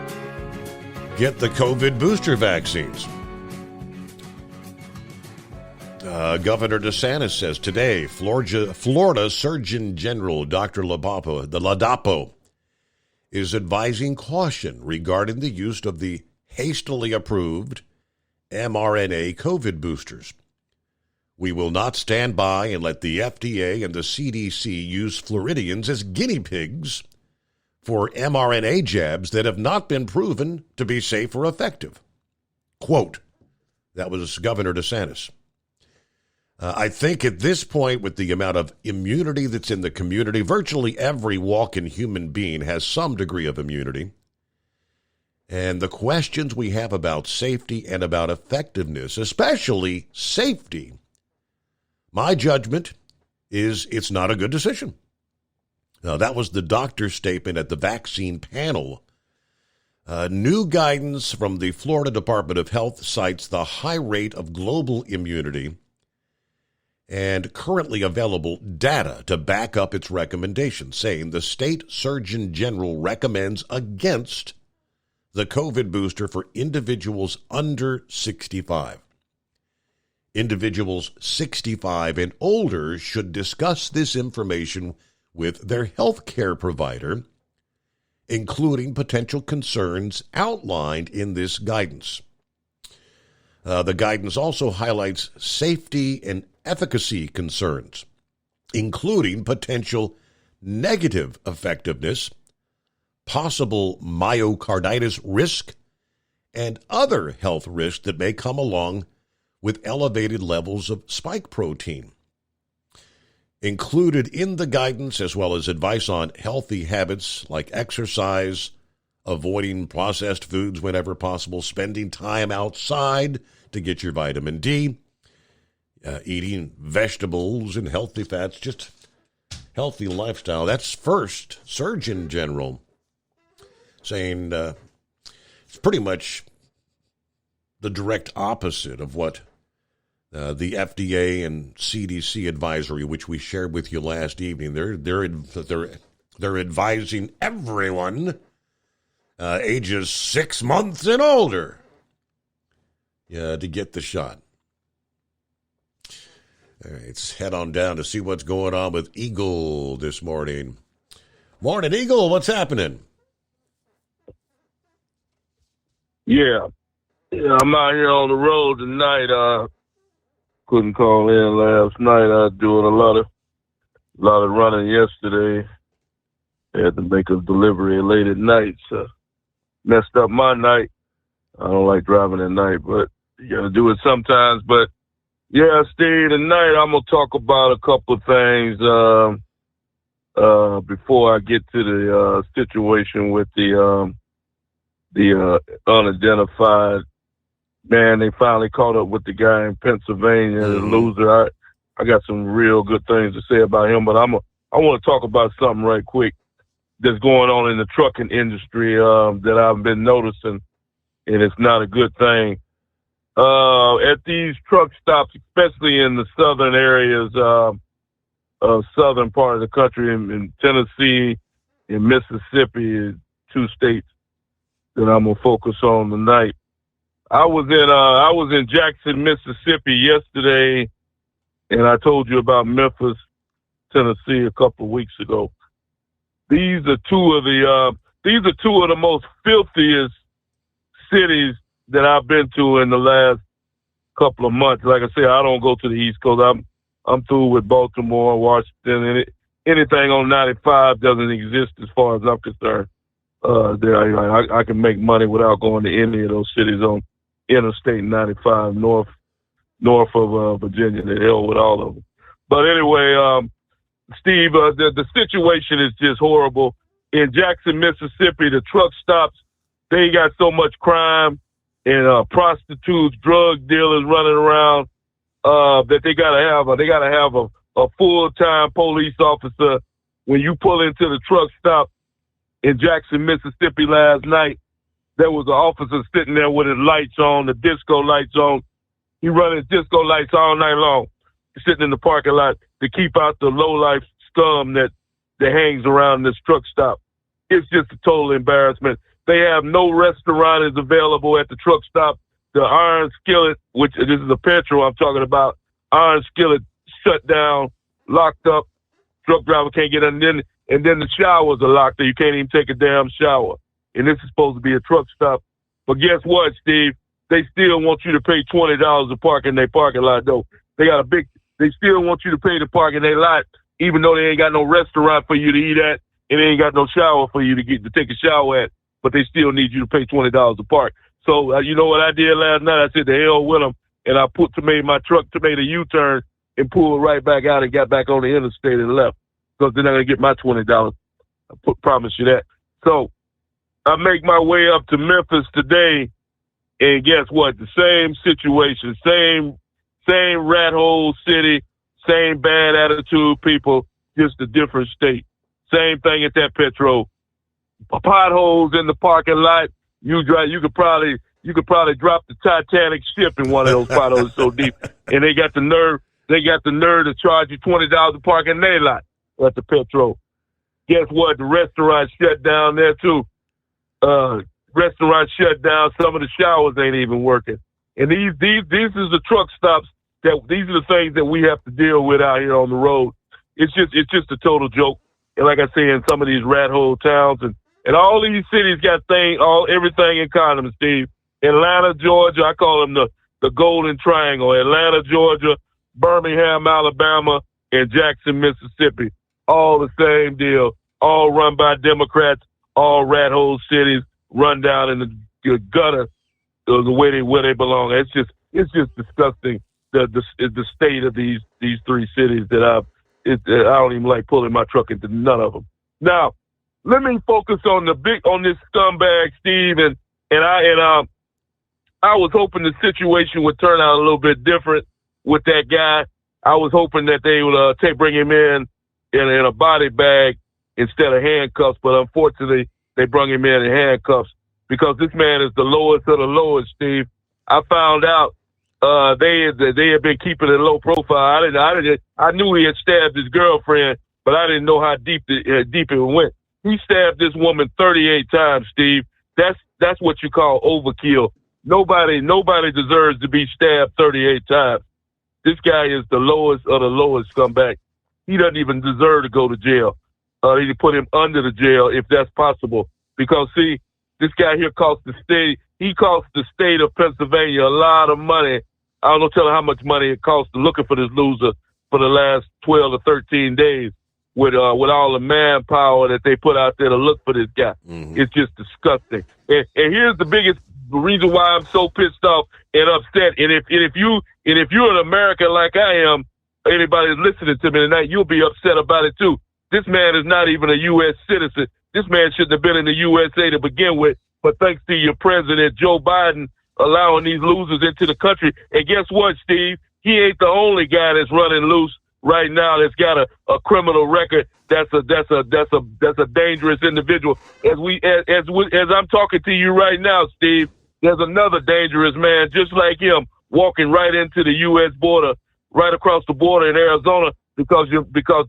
get the COVID booster vaccines. Governor DeSantis says today, Florida Surgeon General Dr. Ladapo is advising caution regarding the use of the hastily approved mRNA COVID boosters. We will not stand by and let the FDA and the CDC use Floridians as guinea pigs for mRNA jabs that have not been proven to be safe or effective. Quote, that was Governor DeSantis. I think at this point, with the amount of immunity that's in the community, virtually every walking human being has some degree of immunity. And the questions we have about safety and about effectiveness, especially safety, my judgment is it's not a good decision. Now, that was the doctor's statement at the vaccine panel. New guidance from the Florida Department of Health cites the high rate of global immunity and currently available data to back up its recommendations, saying the state surgeon general recommends against the COVID booster for individuals under 65. Individuals 65 and older should discuss this information with their health care provider, including potential concerns outlined in this guidance. The guidance also highlights safety and efficacy concerns, including potential negative effectiveness, possible myocarditis risk, and other health risks that may come along with elevated levels of spike protein. Included in the guidance, as well as advice on healthy habits like exercise, avoiding processed foods whenever possible, spending time outside to get your vitamin D, eating vegetables and healthy fats, just healthy lifestyle. That's first. Surgeon General saying it's pretty much the direct opposite of what the FDA and CDC advisory, which we shared with you last evening. They're advising everyone ages 6 months and older to get the shot. All right, let's head on down to see what's going on with Eagle this morning. Morning, Eagle. What's happening? Yeah, I'm out here on the road tonight. Couldn't call in last night. I was doing a lot of running yesterday. Had to make a delivery late at night, so messed up my night. I don't like driving at night, but you gotta do it sometimes. But yeah, Steve, tonight I'm gonna talk about a couple of things before I get to the situation with the unidentified man. They finally caught up with the guy in Pennsylvania, the loser. I got some real good things to say about him, but I want to talk about something right quick that's going on in the trucking industry that I've been noticing, and it's not a good thing. At these truck stops, especially in the southern areas of southern part of the country, in Tennessee, in Mississippi, 2 states that I'm gonna focus on tonight. I was in Jackson, Mississippi yesterday, and I told you about Memphis, Tennessee a couple of weeks ago. These are two of the most filthiest cities that I've been to in the last couple of months. Like I said, I don't go to the East Coast. I'm through with Baltimore, Washington, and anything on 95 doesn't exist as far as I'm concerned. I can make money without going to any of those cities on Interstate 95 north of Virginia. The hell with all of them. But anyway, Steve, the situation is just horrible. In Jackson, Mississippi, the truck stops, they got so much crime and prostitutes, drug dealers running around that they gotta have a full-time police officer. When you pull into the truck stop in Jackson, Mississippi last night, there was an officer sitting there with his lights on, the disco lights on. He running his disco lights all night long, sitting in the parking lot to keep out the low-life scum that hangs around this truck stop. It's just a total embarrassment. They have no restaurant is available at the truck stop. The Iron Skillet, which this is a petrol I'm talking about, Iron Skillet shut down, locked up. Truck driver can't get in. And then the showers are locked there. You can't even take a damn shower. And this is supposed to be a truck stop. But guess what, Steve? They still want you to pay $20 to park in their parking lot, though. They still want you to pay to park in their lot, even though they ain't got no restaurant for you to eat at, and they ain't got no shower for you to take a shower at. But they still need you to pay $20 to park. So you know what I did last night? I said, the hell with them, and I made my truck made a U-turn and pulled right back out and got back on the interstate and left, because they're not going to get my $20. I promise you that. So I make my way up to Memphis today, and guess what? The same situation, same rat hole city, same bad attitude people, just a different state. Same thing at that Petro. Potholes in the parking lot. You could probably drop the Titanic ship in one of those potholes so deep. And they got the nerve to charge you $20 to park in their lot at the Petro. Guess what? The restaurant shut down there too. Restaurant shut down. Some of the showers ain't even working. And these is the truck stops these are the things that we have to deal with out here on the road. It's just a total joke. And like I say, in some of these rat hole towns and all these cities got everything in common, Steve. Atlanta, Georgia, I call them the Golden Triangle. Atlanta, Georgia, Birmingham, Alabama, and Jackson, Mississippi. All the same deal. All run by Democrats. All rat hole cities run down in the gutter where they belong. It's just disgusting. The state of these 3 cities that I don't even like pulling my truck into none of them. Now, let me focus on this scumbag, Steve, and I was hoping the situation would turn out a little bit different. with that guy. I was hoping that they would bring him in a body bag instead of handcuffs, but unfortunately they brought him in handcuffs because this man is the lowest of the lowest, Steve. I found out they had been keeping it low profile. I knew he had stabbed his girlfriend, but I didn't know how deep it went. He stabbed this woman 38 times, Steve. That's what you call overkill. Nobody deserves to be stabbed 38 times. This guy is the lowest of the lowest scumbag. He doesn't even deserve to go to jail. They need to put him under the jail if that's possible. Because, see, this guy here cost the state of Pennsylvania a lot of money. I don't know, tell her how much money it cost looking for this loser for the last 12 or 13 days with all the manpower that they put out there to look for this guy. Mm-hmm. It's just disgusting. And here's the biggest reason why I'm so pissed off and upset. And if you're an American like I am, anybody that's listening to me tonight, you'll be upset about it too. This man is not even a U.S. citizen. This man shouldn't have been in the USA to begin with. But thanks to your president, Joe Biden, allowing these losers into the country. And guess what, Steve? He ain't the only guy that's running loose right now that's got a criminal record. That's a dangerous individual. As I'm talking to you right now, Steve, there's another dangerous man just like him walking right into the U.S. border, right across the border in Arizona, because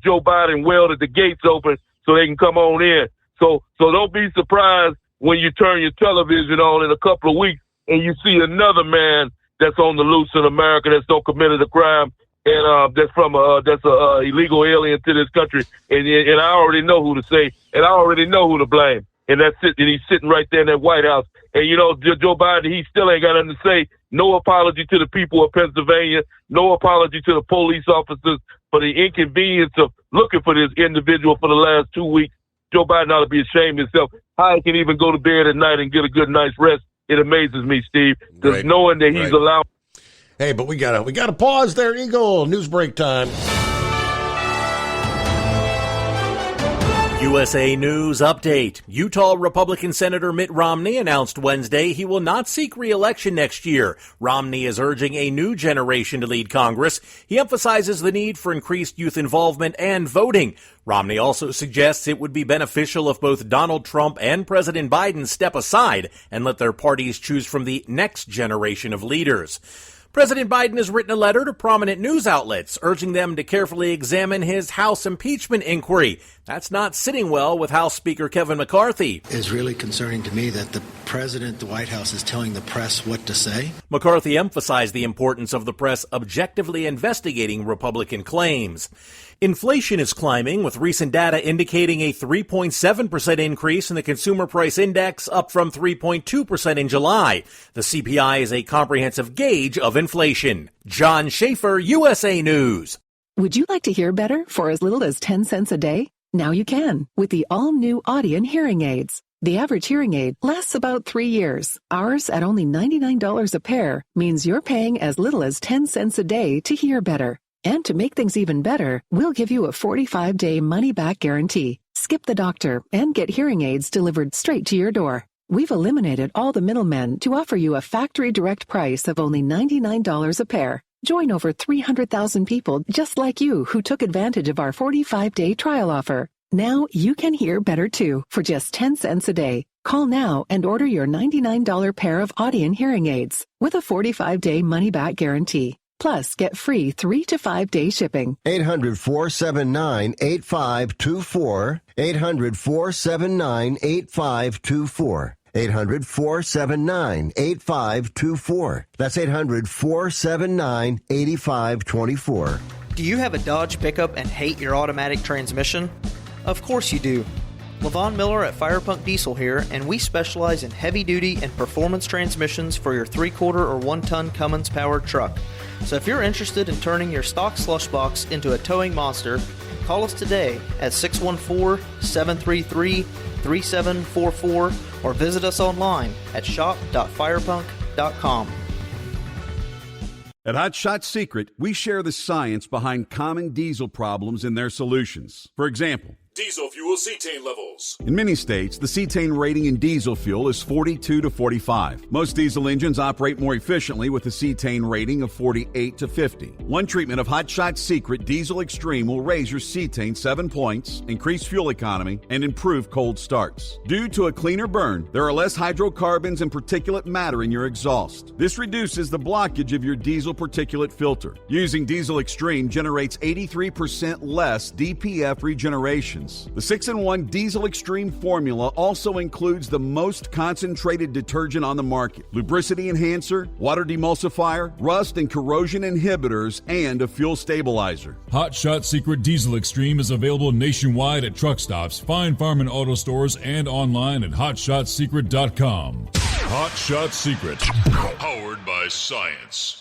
Joe Biden welded the gates open so they can come on in. So don't be surprised when you turn your television on in a couple of weeks and you see another man that's on the loose in America that's don't committed a crime and that's a illegal alien to this country. And I already know who to say, and I already know who to blame. And that's it. And he's sitting right there in that White House. And you know, Joe Biden, he still ain't got nothing to say. No apology to the people of Pennsylvania. No apology to the police officers for the inconvenience of looking for this individual for the last 2 weeks. Joe Biden ought to be ashamed of himself. How he can even go to bed at night and get a good night's rest, it amazes me, Steve. Just knowing that he's allowed. Hey, but we gotta pause there, Eagle. News break time. USA News Update. Utah Republican Senator Mitt Romney announced Wednesday he will not seek re-election next year. Romney is urging a new generation to lead Congress. He emphasizes the need for increased youth involvement and voting. Romney also suggests it would be beneficial if both Donald Trump and President Biden step aside and let their parties choose from the next generation of leaders. President Biden has written a letter to prominent news outlets urging them to carefully examine his House impeachment inquiry. That's not sitting well with House Speaker Kevin McCarthy. It's really concerning to me that the president, the White House, is telling the press what to say. McCarthy emphasized the importance of the press objectively investigating Republican claims. Inflation is climbing, with recent data indicating a 3.7% increase in the Consumer Price Index, up from 3.2% in July. The CPI is a comprehensive gauge of inflation. John Schaefer, USA News. Would you like to hear better for as little as 10 cents a day? Now you can with the all-new Audien hearing aids. The average hearing aid lasts about 3 years. Ours, at only $99 a pair, means you're paying as little as 10 cents a day to hear better. And to make things even better, we'll give you a 45-day money-back guarantee. Skip the doctor and get hearing aids delivered straight to your door. We've eliminated all the middlemen to offer you a factory direct price of only $99 a pair. Join over 300,000 people just like you who took advantage of our 45-day trial offer. Now you can hear better too for just 10 cents a day. Call now and order your $99 pair of Audien hearing aids with a 45-day money-back guarantee. Plus, get free 3 to 5 day shipping. 800-479-8524. 800-479-8524. 800-479-8524. That's 800-479-8524. Do you have a Dodge pickup and hate your automatic transmission? Of course you do. LaVon Miller at Firepunk Diesel here, and we specialize in heavy-duty and performance transmissions for your 3/4 or 1-ton Cummins-powered truck. So if you're interested in turning your stock slush box into a towing monster, call us today at 614-733-3744 or visit us online at shop.firepunk.com. At Hot Shot Secret, we share the science behind common diesel problems and their solutions. For example, Diesel fuel cetane levels. In many states, the cetane rating in diesel fuel is 42 to 45. Most diesel engines operate more efficiently with a cetane rating of 48 to 50. One treatment of Hot Shot Secret Diesel Extreme will raise your cetane 7 points, increase fuel economy, and improve cold starts. Due to a cleaner burn, there are less hydrocarbons and particulate matter in your exhaust. This reduces the blockage of your diesel particulate filter. Using Diesel Extreme generates 83% less DPF regeneration. The 6-in-1 Diesel Extreme formula also includes the most concentrated detergent on the market, lubricity enhancer, water demulsifier, rust and corrosion inhibitors, and a fuel stabilizer. Hot Shot Secret Diesel Extreme is available nationwide at truck stops, Fine Farm and auto stores, and online at hotshotsecret.com. Hot Shot Secret, powered by science.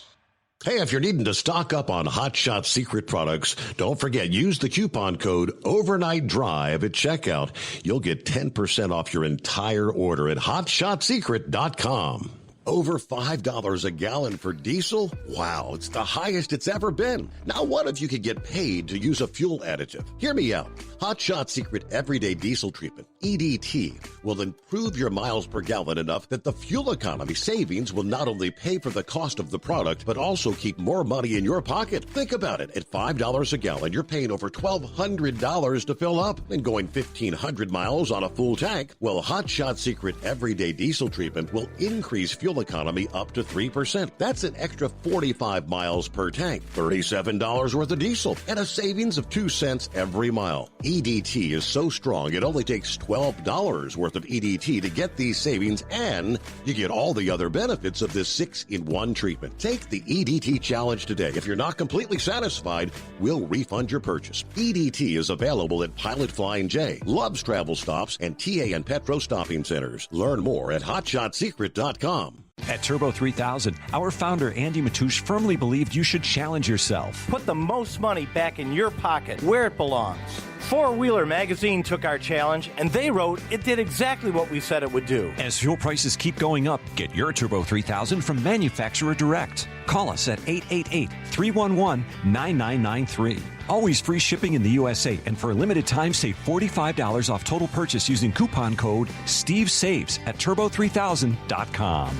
Hey, if you're needing to stock up on Hot Shot Secret products, don't forget, use the coupon code Overnight Drive at checkout. You'll get 10% off your entire order at hotshotsecret.com. Over $5 a gallon for diesel? Wow, it's the highest it's ever been. Now what if you could get paid to use a fuel additive? Hear me out. Hot Shot Secret Everyday Diesel Treatment, EDT, will improve your miles per gallon enough that the fuel economy savings will not only pay for the cost of the product, but also keep more money in your pocket. Think about it. At $5 a gallon, you're paying over $1,200 to fill up and going 1,500 miles on a full tank. Well, Hot Shot Secret Everyday Diesel Treatment will increase fuel economy up to 3%. That's an extra 45 miles per tank, $37 worth of diesel, and a savings of 2 cents every mile. EDT is so strong, it only takes $12 worth of EDT to get these savings, and you get all the other benefits of this 6-in-1 treatment. Take the EDT challenge today. If you're not completely satisfied, we'll refund your purchase. EDT is available at Pilot Flying J, Love's Travel Stops, and TA and Petro Stopping Centers. Learn more at hotshotsecret.com. At Turbo 3000, our founder Andy Matouche firmly believed you should challenge yourself. Put the most money back in your pocket, where it belongs. Four Wheeler Magazine took our challenge, and they wrote it did exactly what we said it would do. As fuel prices keep going up, get your Turbo 3000 from manufacturer direct. Call us at 888-311-9993. Always free shipping in the USA, and for a limited time, save $45 off total purchase using coupon code STEVESAVES at turbo3000.com.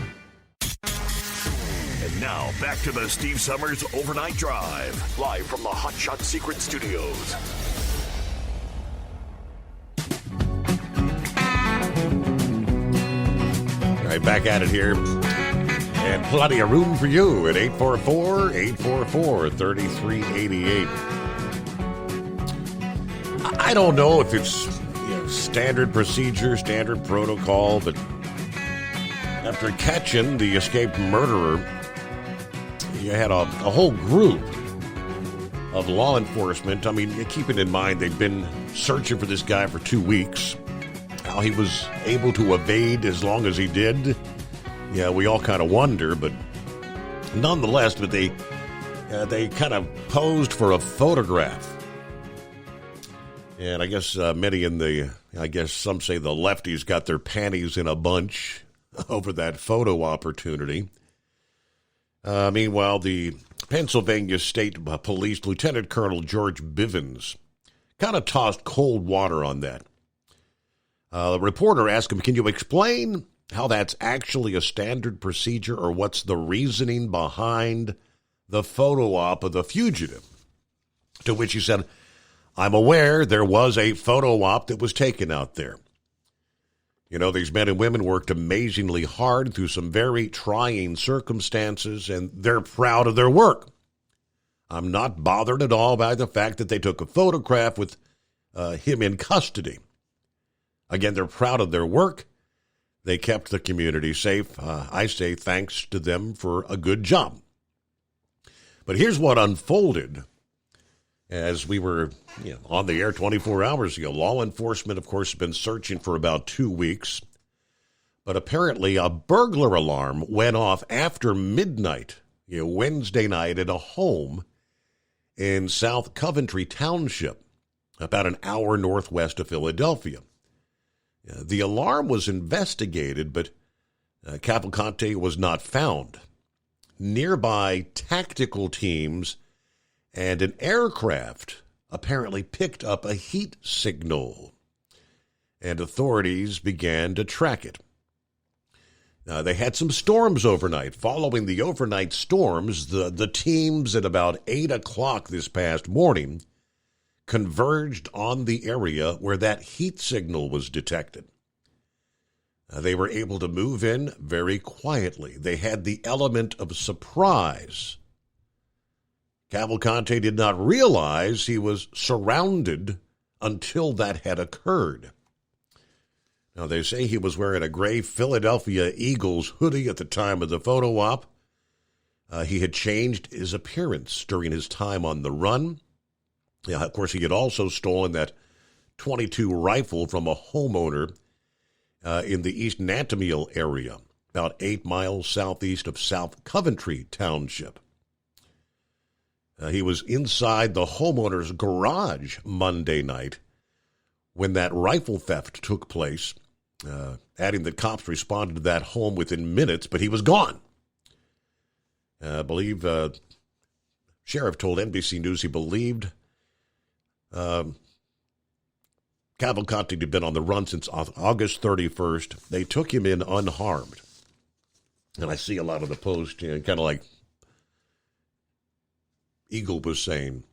And now, back to the Steve Summers Overnight Drive, live from the Hot Shot Secret Studios. All right, back at it here. And plenty of room for you at 844-844-3388. I don't know if it's standard procedure, standard protocol, but after catching the escaped murderer, you had a whole group of law enforcement. I mean, keeping in mind they've been searching for this guy for 2 weeks. How he was able to evade as long as he did, yeah, we all kind of wonder, but nonetheless, but they kind of posed for a photograph. And I guess many some say the lefties got their panties in a bunch over that photo opportunity. Meanwhile, the Pennsylvania State Police Lieutenant Colonel George Bivens kind of tossed cold water on that. The reporter asked him, can you explain how that's actually a standard procedure, or what's the reasoning behind the photo op of the fugitive? To which he said, I'm aware there was a photo op that was taken out there. You know, these men and women worked amazingly hard through some very trying circumstances, and they're proud of their work. I'm not bothered at all by the fact that they took a photograph with him in custody. Again, they're proud of their work. They kept the community safe. I say thanks to them for a good job. But here's what unfolded as we were on the air 24 hours ago. Law enforcement, of course, has been searching for about 2 weeks. But apparently a burglar alarm went off after midnight, Wednesday night at a home in South Coventry Township, about an hour northwest of Philadelphia. The alarm was investigated, but Cavalcante was not found. Nearby tactical teams and an aircraft apparently picked up a heat signal, and authorities began to track it. They had some storms overnight. Following the overnight storms, the teams at about 8 o'clock this past morning converged on the area where that heat signal was detected. They were able to move in very quietly. They had the element of surprise. Cavalcante did not realize he was surrounded until that had occurred. Now, they say he was wearing a gray Philadelphia Eagles hoodie at the time of the photo op. He had changed his appearance during his time on the run. Yeah, of course, he had also stolen that .22 rifle from a homeowner in the East Nantamil area, about 8 miles southeast of South Coventry Township. He was inside the homeowner's garage Monday night when that rifle theft took place, adding that cops responded to that home within minutes, but he was gone. I believe Sheriff told NBC News he believed Cavalcante had been on the run since August 31st. They took him in unharmed. And I see a lot of the posts, kind of like Eagle was saying.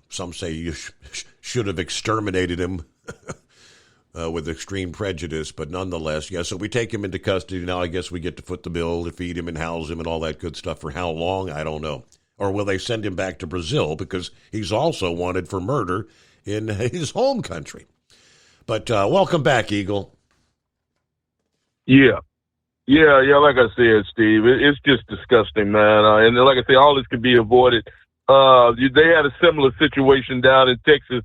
Some say you should have exterminated him with extreme prejudice, but nonetheless, yeah, so we take him into custody. Now I guess we get to foot the bill to feed him and house him and all that good stuff. For how long? I don't know. Or will they send him back to Brazil because he's also wanted for murder in his home country? But welcome back, Eagle. Yeah, like I said, Steve, it's just disgusting, man. And like I say, all this could be avoided. They had a similar situation down in Texas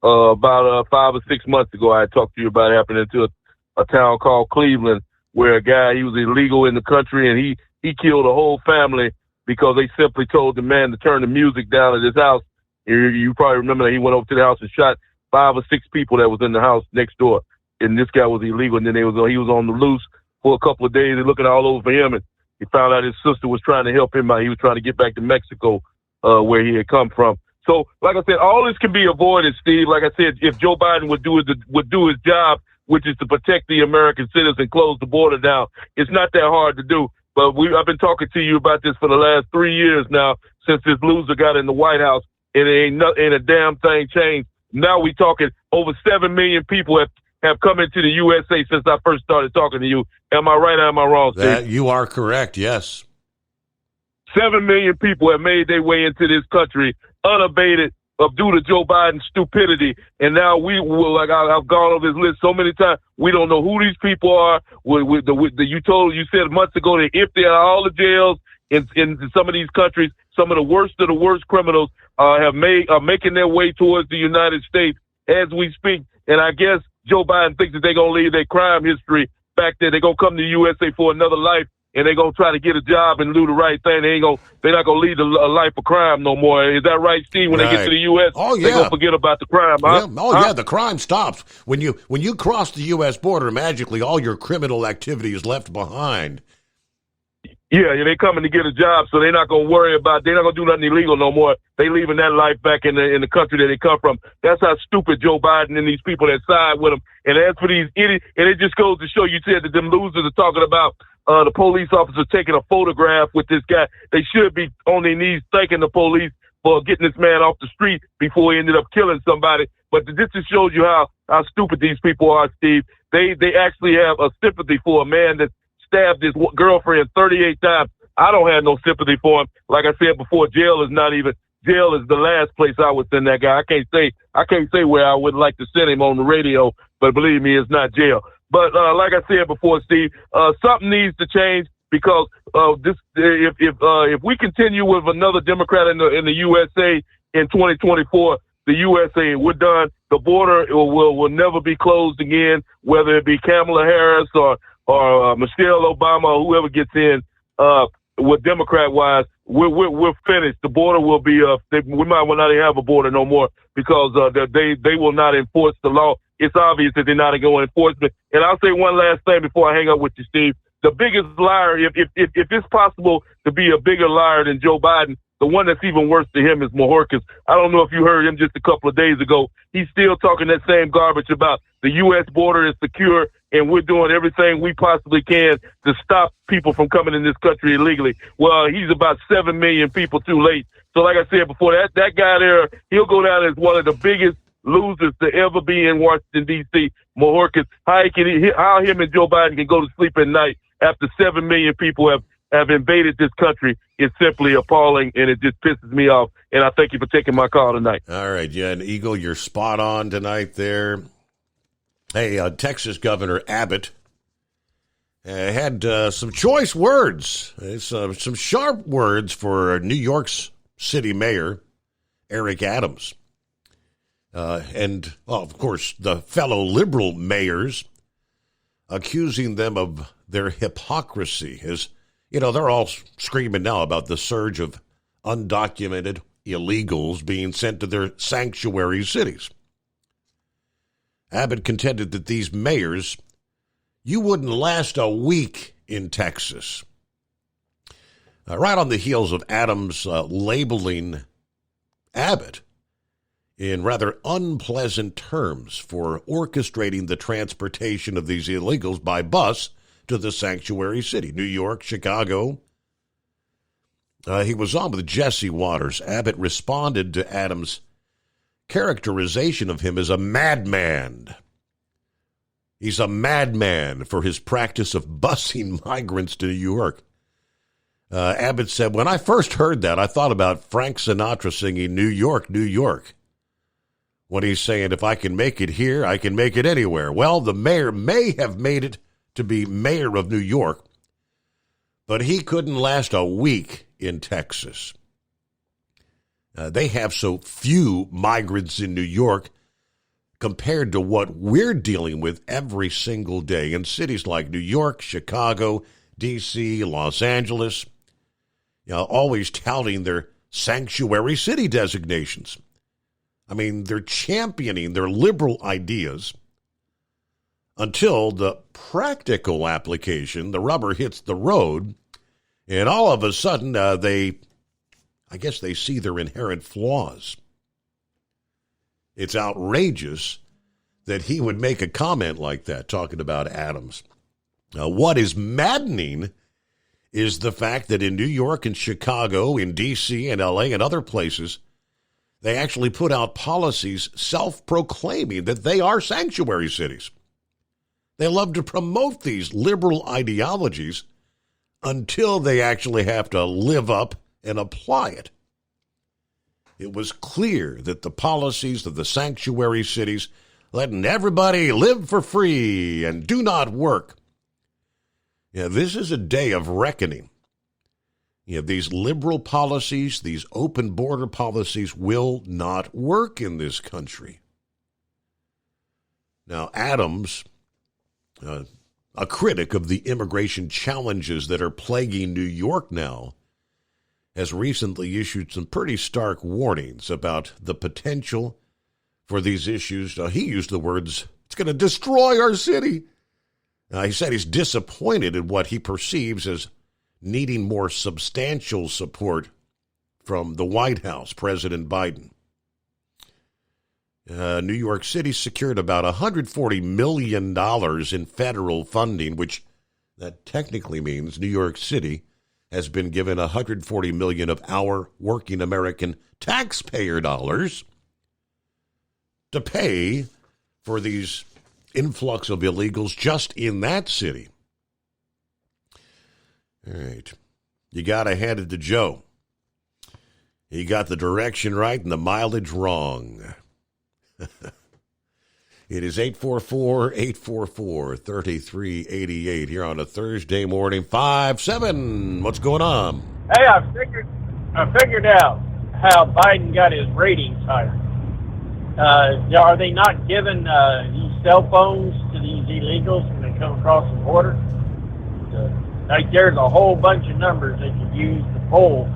about 5 or 6 months ago. I talked to you about it happening to a town called Cleveland, where a guy, he was illegal in the country, and he killed a whole family because they simply told the man to turn the music down at his house. You probably remember that he went over to the house and shot 5 or 6 people that was in the house next door, and this guy was illegal. And then he was on the loose for a couple of days. They're looking all over for him, and he found out his sister was trying to help him out. He was trying to get back to Mexico, where he had come from. So, like I said, all this can be avoided, Steve. Like I said, if Joe Biden would do his job, which is to protect the American citizen, close the border down. It's not that hard to do. But I've been talking to you about this for the last 3 years now, since this loser got in the White House, and ain't a damn thing changed. Now we talking over 7 million people have come into the USA since I first started talking to you. Am I right or am I wrong, Steve? You are correct, yes. 7 million people have made their way into this country unabated due to Joe Biden's stupidity. And now I've gone over this list so many times. We don't know who these people are. You said months ago that if they are all the jails in some of these countries, some of the worst criminals are making their way towards the United States as we speak. And I guess Joe Biden thinks that they're going to leave their crime history back there. They're going to come to the USA for another life, and they're going to try to get a job and do the right thing. They're not going to lead a life of crime no more. Is that right, Steve? When they get to the U.S., they're going to forget about the crime, huh? Yeah, the crime stops. When you cross the U.S. border, magically all your criminal activity is left behind. Yeah, they coming to get a job, so they're not going to worry about, they're not going to do nothing illegal no more. They leaving that life back in the country that they come from. That's how stupid Joe Biden and these people that side with him. And as for these idiots, and it just goes to show, you said that them losers are talking about the police officer taking a photograph with this guy. They should be on their knees thanking the police for getting this man off the street before he ended up killing somebody. But this just shows you how stupid these people are, Steve. They actually have a sympathy for a man that stabbed his girlfriend 38 times. I don't have no sympathy for him. Like I said before, jail is the last place I would send that guy. I can't say where I would like to send him on the radio, but believe me, it's not jail. But like I said before, Steve, something needs to change because if we continue with another Democrat in the USA in 2024, the USA, we're done. The border will never be closed again, whether it be Kamala Harris or Michelle Obama or whoever gets in with Democrat-wise. We're finished. The border will be we might well not even have a border no more because they will not enforce the law. It's obvious that they're not going to enforce it. And I'll say one last thing before I hang up with you, Steve. The biggest liar, if it's possible to be a bigger liar than Joe Biden, the one that's even worse to him is Mayorkas. I don't know if you heard him just a couple of days ago. He's still talking that same garbage about the U.S. border is secure and we're doing everything we possibly can to stop people from coming in this country illegally. Well, he's about 7 million people too late. So like I said before, that guy there, he'll go down as one of the biggest losers to ever be in Washington, D.C., Mayorkas. How him and Joe Biden can go to sleep at night after 7 million people have invaded this country is simply appalling, and it just pisses me off. And I thank you for taking my call tonight. All right, yeah, and Eagle, you're spot on tonight there. Hey, Texas Governor Abbott had some choice words, some sharp words for New York's city mayor, Eric Adams. And, of course, the fellow liberal mayors, accusing them of their hypocrisy. As you know, they're all screaming now about the surge of undocumented illegals being sent to their sanctuary cities. Abbott contended that these mayors, you wouldn't last a week in Texas. Right on the heels of Adams labeling Abbott in rather unpleasant terms for orchestrating the transportation of these illegals by bus to the sanctuary city, New York, Chicago. He was on with Jesse Waters. Abbott responded to Adams' characterization of him as a madman. He's a madman for his practice of busing migrants to New York. Abbott said, when I first heard that, I thought about Frank Sinatra singing New York, New York. When he's saying, if I can make it here, I can make it anywhere. Well, the mayor may have made it to be mayor of New York, but he couldn't last a week in Texas. They have so few migrants in New York compared to what we're dealing with every single day in cities like New York, Chicago, D.C., Los Angeles, always touting their sanctuary city designations. I mean, they're championing their liberal ideas until the practical application, the rubber hits the road, and all of a sudden they see their inherent flaws. It's outrageous that he would make a comment like that, talking about Adams. What is maddening is the fact that in New York and Chicago, in D.C. and L.A. and other places, they actually put out policies self-proclaiming that they are sanctuary cities. They love to promote these liberal ideologies until they actually have to live up and apply it. It was clear that the policies of the sanctuary cities, letting everybody live for free and do not work. This is a day of reckoning. These liberal policies, these open border policies will not work in this country. Now, Adams, a critic of the immigration challenges that are plaguing New York now, has recently issued some pretty stark warnings about the potential for these issues. He used the words, it's going to destroy our city. He said he's disappointed in what he perceives as needing more substantial support from the White House, President Biden. New York City secured about $140 million in federal funding, which that technically means New York City has been given $140 million of our working American taxpayer dollars to pay for these influx of illegals just in that city. All right. You got to hand it to Joe. He got the direction right and the mileage wrong. It is 844-844-3388 here on a Thursday morning, 5-7. What's going on? Hey, I figured out how Biden got his ratings higher. Are they not giving these cell phones to these illegals when they come across the border? Like there's a whole bunch of numbers they could use to poll,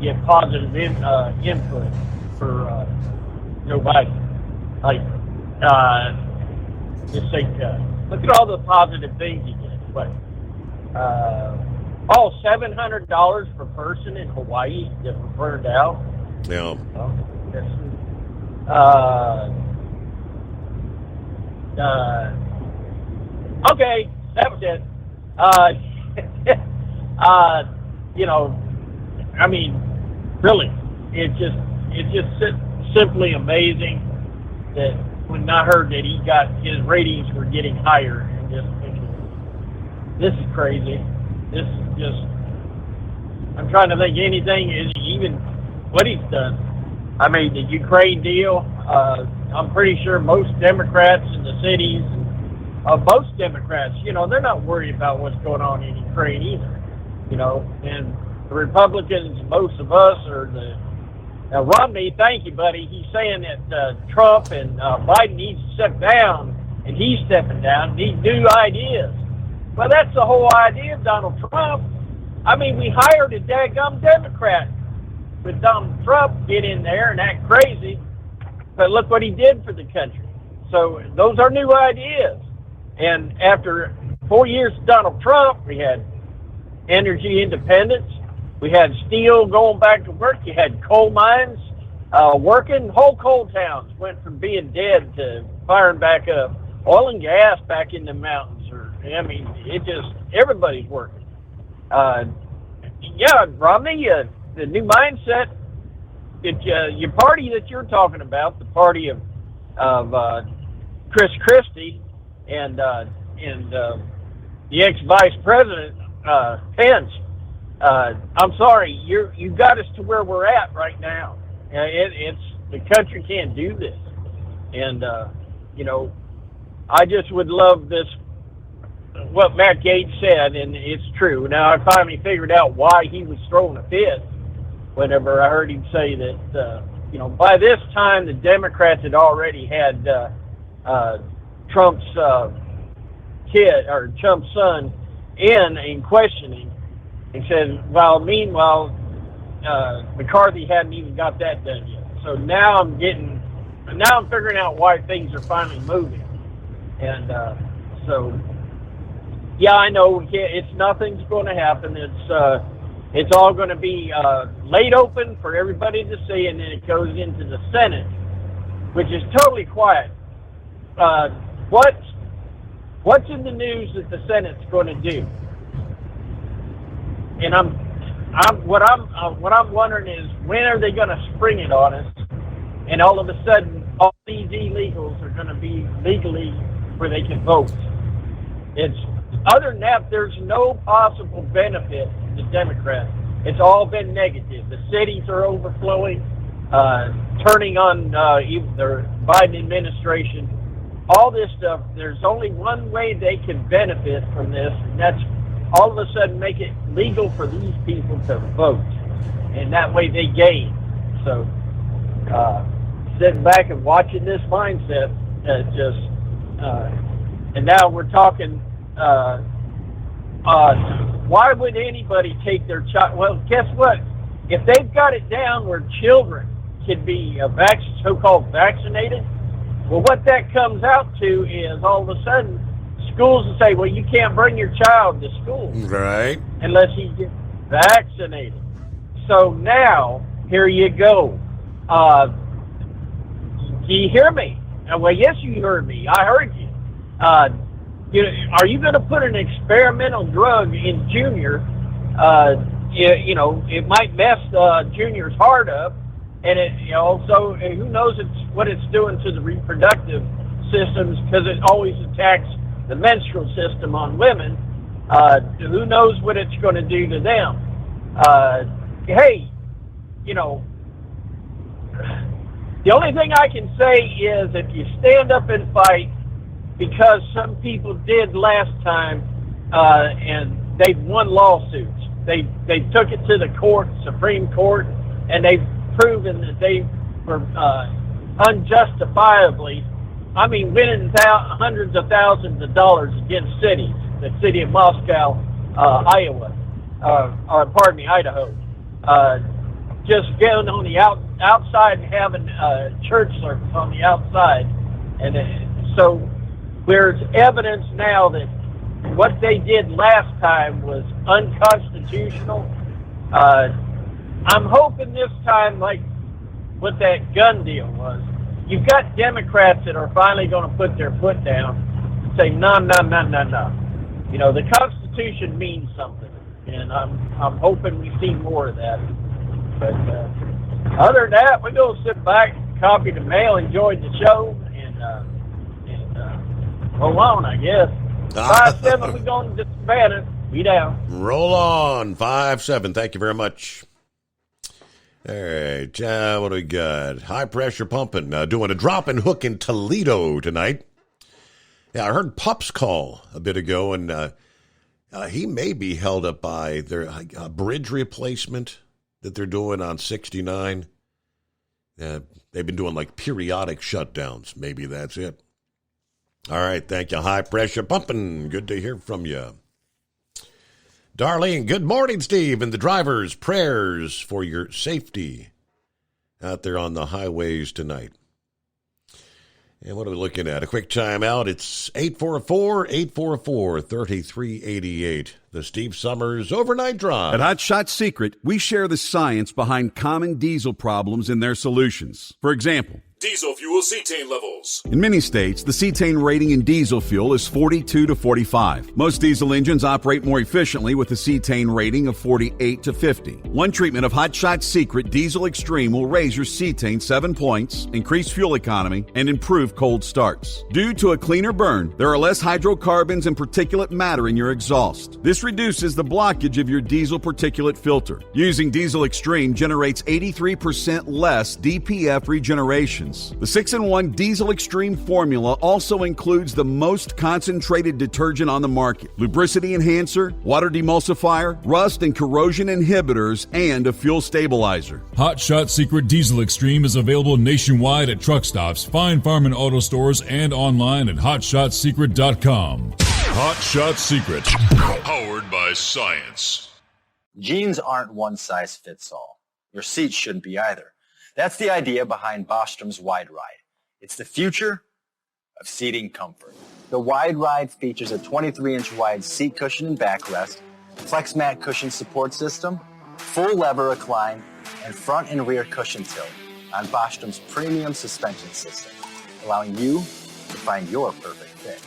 get positive input for Joe Biden. Like, just think, look at all the positive things he did. But Oh, $700 per person in Hawaii that were burned out. Yeah. Okay, that was it. I mean, really, it's just simply amazing that when I heard that his ratings were getting higher, and just thinking, this is crazy. This is just, I'm trying to think anything is even what he's done. I mean, the Ukraine deal, I'm pretty sure most Democrats in the cities, most Democrats, they're not worried about what's going on in Ukraine either, and the Republicans, most of us are Romney, thank you, buddy. He's saying that Trump and Biden needs to step down, and he's stepping down, need new ideas. Well, that's the whole idea of Donald Trump. I mean, we hired a daggum Democrat with Donald Trump get in there and act crazy, but look what he did for the country. So those are new ideas. And after 4 years of Donald Trump, we had energy independence. We had steel going back to work. You had coal mines working. Whole coal towns went from being dead to firing back up. Oil and gas back in the mountains. Everybody's working. Romney, the new mindset, your party that you're talking about, the party of Chris Christie and the ex-vice president, Pence, I'm sorry, you got us to where we're at right now. The country can't do this, and I just would love this. What Matt Gaetz said, and it's true. Now I finally figured out why he was throwing a fit whenever I heard him say that. By this time the Democrats had already had Trump's kid or Trump's son in questioning. He said, meanwhile, McCarthy hadn't even got that done yet. So now I'm figuring out why things are finally moving. And yeah, I know nothing's going to happen. It's all going to be laid open for everybody to see, and then it goes into the Senate, which is totally quiet. What's in the news that the Senate's going to do? And what I'm wondering is, when are they going to spring it on us? And all of a sudden, all these illegals are going to be legally where they can vote. Other than that, there's no possible benefit to the Democrats. It's all been negative. The cities are overflowing, turning on the Biden administration. All this stuff, there's only one way they can benefit from this, and that's all of a sudden make it legal for these people to vote. And that way they gain. So sitting back and watching this mindset, and now we're talking, why would anybody take their child? Well, guess what? If they've got it down where children can be so-called vaccinated, well, what that comes out to is all of a sudden schools will say, well, you can't bring your child to school. Right. Unless he gets vaccinated. So now, here you go. Do you hear me? Well, yes, you heard me. I heard you. Are you going to put an experimental drug in Junior? It might mess Junior's heart up, and so who knows what it's doing to the reproductive systems, because it always attacks the menstrual system on women. Who knows what it's going to do to them? Hey, the only thing I can say is, if you stand up and fight, because some people did last time, and they've won lawsuits. They took it to the Supreme Court, and they've proven that they were unjustifiably, winning hundreds of thousands of dollars against cities. The city of Moscow, Idaho. Just getting on the outside and having church service on the outside, and so there's evidence now that what they did last time was unconstitutional. I'm hoping this time, like what that gun deal was, you've got Democrats that are finally going to put their foot down and say, no. You know, the Constitution means something, and I'm hoping we see more of that. But other than that, we're going to sit back, copy the mail, enjoy the show, and roll on, I guess. 5-7, we're going to disband it. Be down. Roll on. 5-7. Thank you very much. All right. What do we got? High pressure pumping. Doing a drop and hook in Toledo tonight. Yeah, I heard Pups call a bit ago, and he may be held up by their bridge replacement that they're doing on 69. They've been doing like periodic shutdowns. Maybe that's it. All right, thank you. High pressure pumping. Good to hear from you. Darlene, good morning, Steve. And the drivers, prayers for your safety out there on the highways tonight. And what are we looking at? A quick time out. It's 844-844-3388. The Steve Summers Overnight Drive. At Hot Shot Secret, we share the science behind common diesel problems and their solutions. For example, Diesel fuel cetane levels. in many states, the cetane rating in diesel fuel is 42 to 45. Most diesel engines operate more efficiently with a cetane rating of 48 to 50. One treatment of Hot Shot Secret Diesel Extreme will raise your cetane 7 points, increase fuel economy, and improve cold starts. Due to a cleaner burn, there are less hydrocarbons and particulate matter in your exhaust. This reduces the blockage of your diesel particulate filter. Using Diesel Extreme generates 83% less DPF regeneration. The 6-in-1 Diesel Extreme formula also includes the most concentrated detergent on the market, lubricity enhancer, water demulsifier, rust and corrosion inhibitors, and a fuel stabilizer. Hot Shot Secret Diesel Extreme is available nationwide at truck stops, Fine Farm and auto stores, and online at hotshotsecret.com. Hot Shot Secret, powered by science. Jeans aren't one size fits all. Your seats shouldn't be either. That's the idea behind Bostrom's Wide Ride. It's the future of seating comfort. The Wide Ride features a 23-inch wide seat cushion and backrest, flex mat cushion support system, full lever recline, and front and rear cushion tilt on Bostrom's premium suspension system, allowing you to find your perfect fit.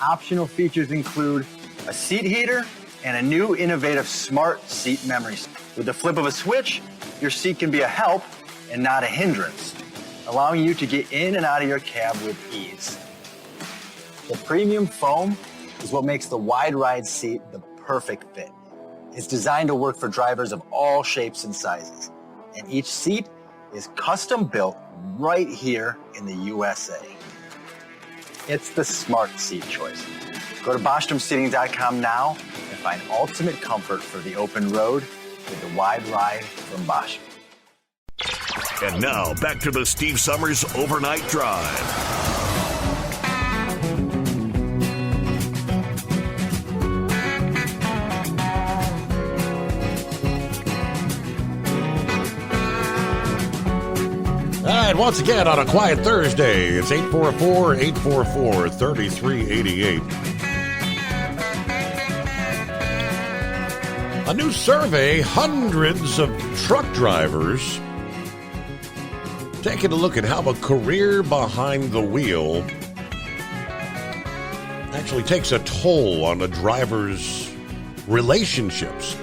Optional features include a seat heater and a new innovative smart seat memory. With the flip of a switch, your seat can be a help and not a hindrance, allowing you to get in and out of your cab with ease. The premium foam is what makes the Wide Ride seat the perfect fit. It's designed to work for drivers of all shapes and sizes, and each seat is custom built right here in the USA. It's the smart seat choice. Go to BostromSeating.com now and find ultimate comfort for the open road with the Wide Ride from Bosch. And now, back to the Steve Summers Overnight Drive. All right, once again on a quiet Thursday, it's 844-844-3388. A new survey, hundreds of truck drivers taking a look at how a career behind the wheel actually takes a toll on a driver's relationships.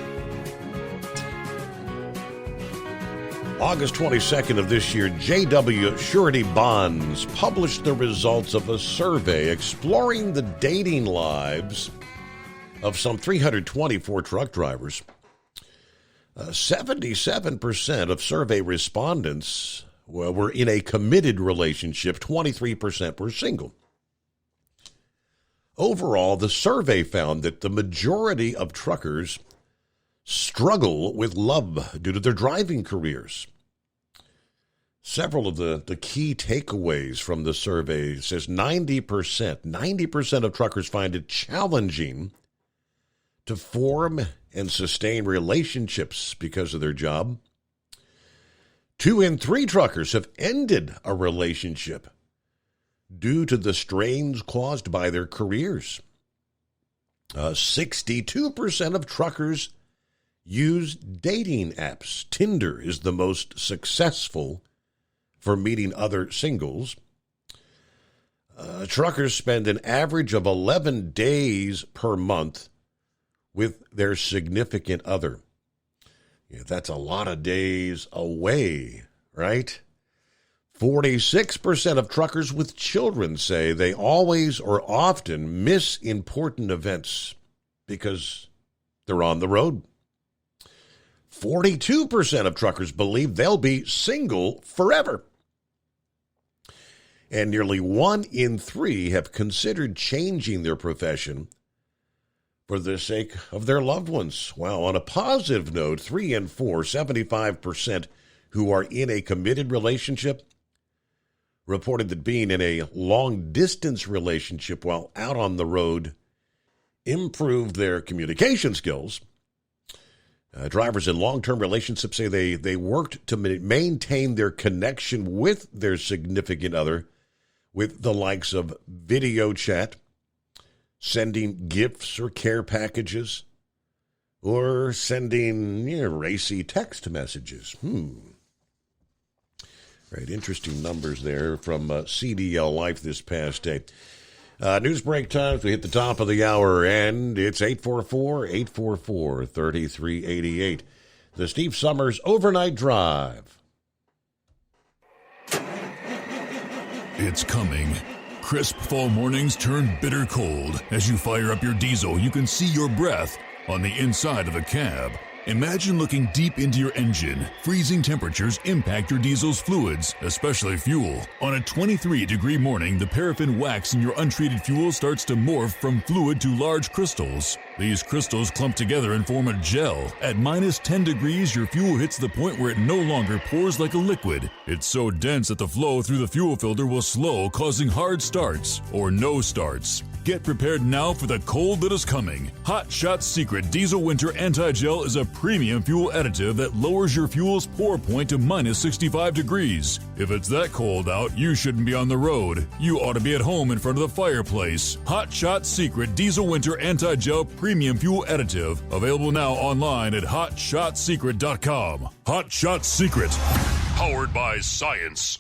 August 22nd of this year, J.W. Surety Bonds published the results of a survey exploring the dating lives of some 324 truck drivers. 77% of survey respondents were in a committed relationship, 23% were single. Overall, the survey found that the majority of truckers struggle with love due to their driving careers. Several of the key takeaways from the survey says 90% of truckers find it challenging to form and sustain relationships because of their job. 2 in 3 truckers have ended a relationship due to the strains caused by their careers. 62% of truckers use dating apps. Tinder is the most successful for meeting other singles. Truckers spend an average of 11 days per month with their significant other. Yeah, that's a lot of days away, right? 46% of truckers with children say they always or often miss important events because they're on the road. 42% of truckers believe they'll be single forever. And nearly 1 in 3 have considered changing their profession for the sake of their loved ones. Well, on a positive note, 3 in 4, 75% who are in a committed relationship reported that being in a long-distance relationship while out on the road improved their communication skills. Drivers in long-term relationships say they worked to maintain their connection with their significant other with the likes of video chat, sending gifts or care packages, or sending racy text messages. Right, interesting numbers there from CDL Life this past day. News break times. We hit the top of the hour, and it's 844-844-3388. The Steve Summers Overnight Drive. It's coming. Crisp fall mornings turn bitter cold. As you fire up your diesel, you can see your breath on the inside of the cab. Imagine looking deep into your engine. Freezing temperatures impact your diesel's fluids, especially fuel. On a 23-degree morning, the paraffin wax in your untreated fuel starts to morph from fluid to large crystals. These crystals clump together and form a gel. At minus 10 degrees, your fuel hits the point where it no longer pours like a liquid. It's so dense that the flow through the fuel filter will slow, causing hard starts or no starts. Get prepared now for the cold that is coming. Hot Shot Secret Diesel Winter Anti-Gel is a premium fuel additive that lowers your fuel's pour point to minus 65 degrees. If it's that cold out, you shouldn't be on the road. You ought to be at home in front of the fireplace. Hot Shot Secret Diesel Winter Anti-Gel Premium Fuel Additive. Available now online at HotShotSecret.com. Hot Shot Secret. Powered by science.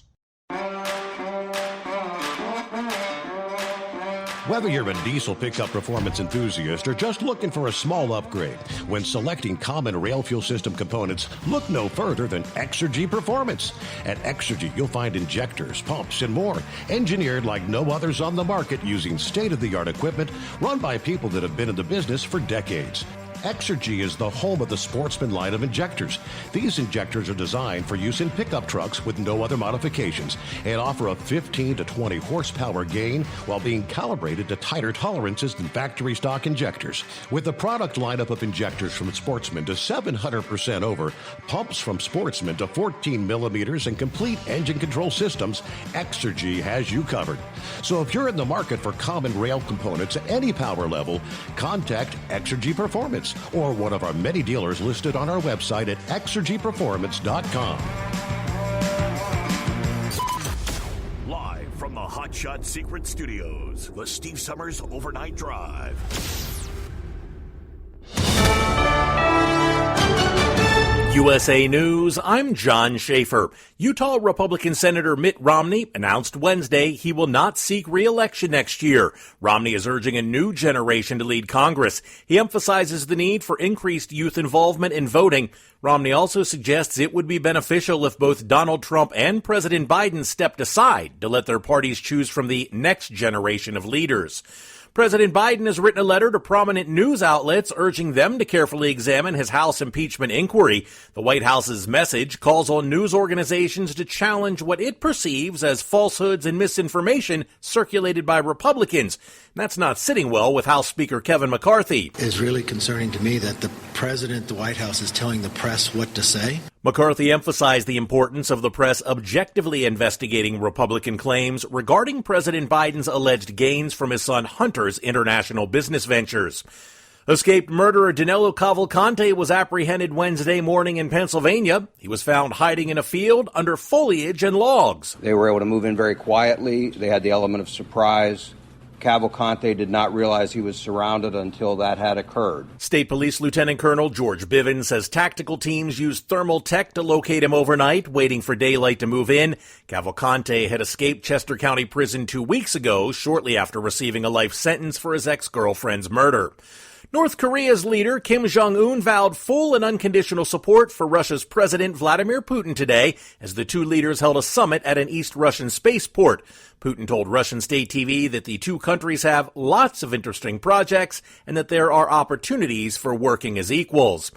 Whether you're a diesel pickup performance enthusiast or just looking for a small upgrade, when selecting common rail fuel system components, look no further than Exergy Performance. At Exergy, you'll find injectors, pumps, and more, engineered like no others on the market using state-of-the-art equipment run by people that have been in the business for decades. Exergy is the home of the Sportsman line of injectors. These injectors are designed for use in pickup trucks with no other modifications and offer a 15 to 20 horsepower gain while being calibrated to tighter tolerances than factory stock injectors. With a product lineup of injectors from Sportsman to 700% over, pumps from Sportsman to 14 millimeters, and complete engine control systems, Exergy has you covered. So if you're in the market for common rail components at any power level, contact Exergy Performance or one of our many dealers listed on our website at exergyperformance.com. Live from the Hot Shot Secret Studios, the Steve Summers Overnight Drive. USA News, I'm John Schaefer. Utah Republican Senator Mitt Romney announced Wednesday he will not seek re-election next year. Romney is urging a new generation to lead Congress. He emphasizes the need for increased youth involvement in voting. Romney also suggests it would be beneficial if both Donald Trump and President Biden stepped aside to let their parties choose from the next generation of leaders. President Biden has written a letter to prominent news outlets urging them to carefully examine his House impeachment inquiry. The White House's message calls on news organizations to challenge what it perceives as falsehoods and misinformation circulated by Republicans. That's not sitting well with House Speaker Kevin McCarthy. It's really concerning to me that the president, the White House, is telling the press what to say. McCarthy emphasized the importance of the press objectively investigating Republican claims regarding President Biden's alleged gains from his son Hunter's international business ventures. Escaped murderer Danilo Cavalcante was apprehended Wednesday morning in Pennsylvania. He was found hiding in a field under foliage and logs. They were able to move in very quietly. They had the element of surprise. Cavalcante did not realize he was surrounded until that had occurred. State Police Lieutenant Colonel George Bivens says tactical teams used thermal tech to locate him overnight, waiting for daylight to move in. Cavalcante had escaped Chester County Prison 2 weeks ago, shortly after receiving a life sentence for his ex-girlfriend's murder. North Korea's leader, Kim Jong-un, vowed full and unconditional support for Russia's President Vladimir Putin today as the two leaders held a summit at an East Russian spaceport. Putin told Russian state TV that the two countries have lots of interesting projects and that there are opportunities for working as equals.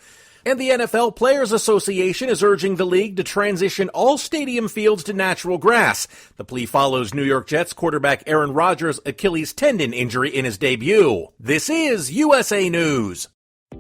And the NFL Players Association is urging the league to transition all stadium fields to natural grass. The plea follows New York Jets quarterback Aaron Rodgers' Achilles tendon injury in his debut. This is USA News.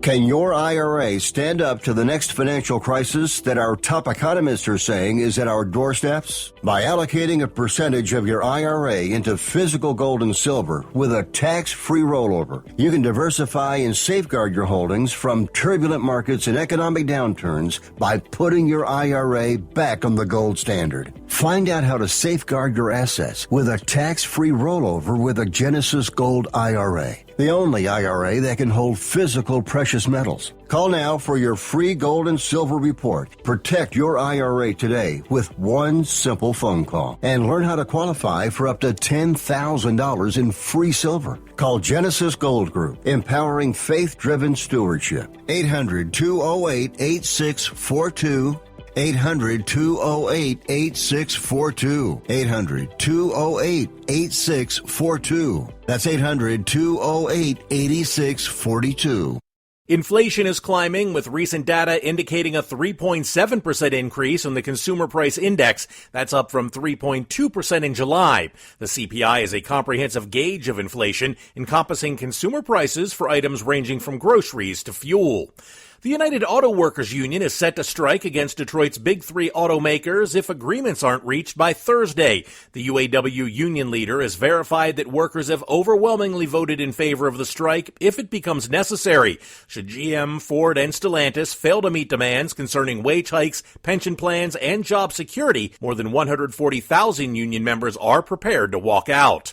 Can your IRA stand up to the next financial crisis that our top economists are saying is at our doorsteps? By allocating a percentage of your IRA into physical gold and silver with a tax-free rollover, you can diversify and safeguard your holdings from turbulent markets and economic downturns by putting your IRA back on the gold standard. Find out how to safeguard your assets with a tax-free rollover with a Genesis Gold IRA, the only IRA that can hold physical precious metals. Call now for your free gold and silver report. Protect your IRA today with one simple phone call and learn how to qualify for up to $10,000 in free silver. Call Genesis Gold Group, empowering faith-driven stewardship. 800-208-8642. 800-208-8642. 800-208-8642. That's 800-208-8642. Inflation is climbing, with recent data indicating a 3.7% increase in the Consumer Price Index. That's up from 3.2% in July. The CPI is a comprehensive gauge of inflation, encompassing consumer prices for items ranging from groceries to fuel. The United Auto Workers Union is set to strike against Detroit's big three automakers if agreements aren't reached by Thursday. The UAW union leader has verified that workers have overwhelmingly voted in favor of the strike if it becomes necessary. Should GM, Ford, and Stellantis fail to meet demands concerning wage hikes, pension plans, and job security, more than 140,000 union members are prepared to walk out.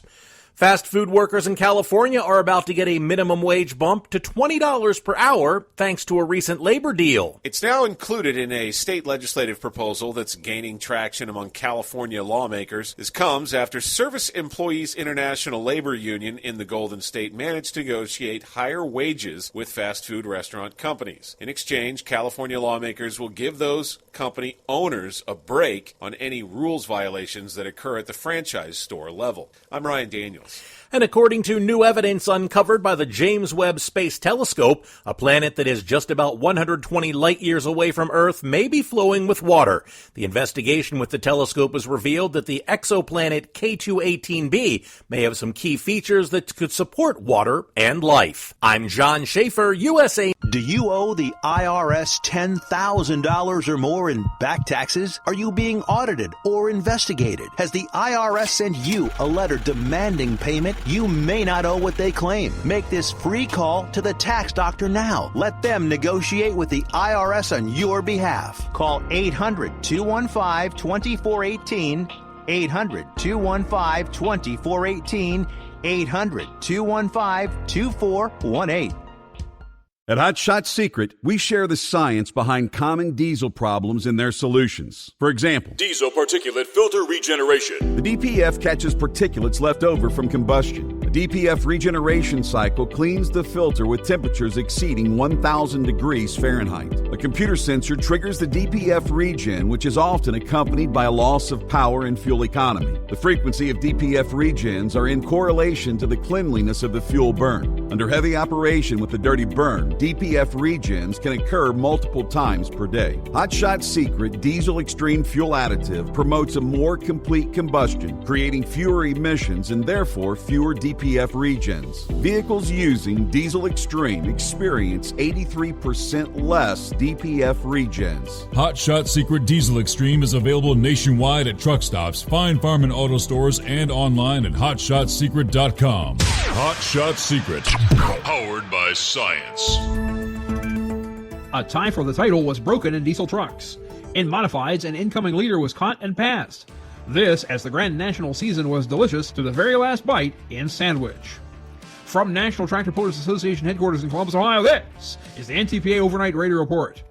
Fast food workers in California are about to get a minimum wage bump to $20 per hour thanks to a recent labor deal. It's now included in a state legislative proposal that's gaining traction among California lawmakers. This comes after Service Employees International Labor Union in the Golden State managed to negotiate higher wages with fast food restaurant companies. In exchange, California lawmakers will give those company owners a break on any rules violations that occur at the franchise store level. I'm Ryan Daniels. And according to new evidence uncovered by the James Webb Space Telescope, a planet that is just about 120 light years away from Earth may be flowing with water. The investigation with the telescope has revealed that the exoplanet K2-18b may have some key features that could support water and life. I'm John Schaefer, USA. Do you owe the IRS $10,000 or more in back taxes? Are you being audited or investigated? Has the IRS sent you a letter demanding payment? You may not owe what they claim. Make this free call to the tax doctor now. Let them negotiate with the IRS on your behalf. Call 800-215-2418, 800-215-2418, 800-215-2418. At Hot Shot Secret, we share the science behind common diesel problems and their solutions. For example, diesel particulate filter regeneration. The DPF catches particulates left over from combustion. The DPF regeneration cycle cleans the filter with temperatures exceeding 1,000 degrees Fahrenheit. A computer sensor triggers the DPF regen, which is often accompanied by a loss of power and fuel economy. The frequency of DPF regens are in correlation to the cleanliness of the fuel burn. Under heavy operation with the dirty burn, DPF regens can occur multiple times per day. Hot Shot Secret Diesel Extreme Fuel Additive promotes a more complete combustion, creating fewer emissions and therefore fewer DPF regens. Vehicles using Diesel Extreme experience 83% less DPF Regens. Hot Shot Secret Diesel Extreme is available nationwide at truck stops, fine farm and auto stores, and online at hotshotsecret.com. Hot Shot Secret, powered by science. A tie for the title was broken in diesel trucks. In modifieds, an incoming leader was caught and passed. This, as the Grand National season was delicious to the very last bite in Sandwich. From National Tractor Pullers Association headquarters in Columbus, Ohio, this is the NTPA Overnight Radio Report.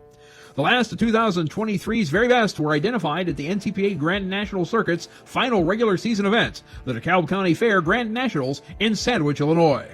The last of 2023's very best were identified at the NTPA Grand National Circuit's final regular season event, the DeKalb County Fair Grand Nationals in Sandwich, Illinois.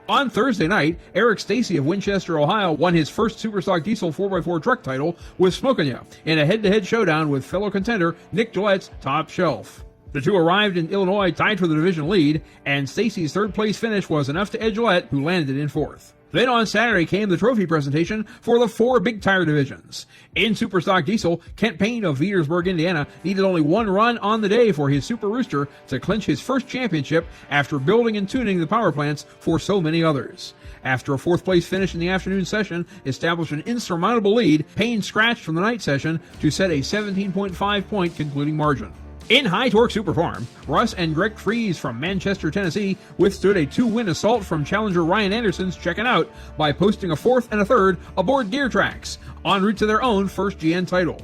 On Thursday night, Eric Stacy of Winchester, Ohio, won his first Superstock Diesel 4x4 truck title with Smokin' Ya in a head-to-head showdown with fellow contender Nick Gillette's Top Shelf. The two arrived in Illinois tied for the division lead, and Stacy's third-place finish was enough to edge Gillette, who landed in fourth. Then on Saturday came the trophy presentation for the 4 big tire divisions. In Superstock Diesel, Kent Payne of Veedersburg, Indiana, needed only one run on the day for his Super Rooster to clinch his first championship after building and tuning the power plants for so many others. After a fourth-place finish in the afternoon session established an insurmountable lead, Payne scratched from the night session to set a 17.5-point concluding margin. In High Torque Superfarm, Russ and Greg Fries from Manchester, Tennessee withstood a 2-win assault from challenger Ryan Anderson's Checkin' Out by posting a 4th and a 3rd aboard Deer Tracks, en route to their own first GN title.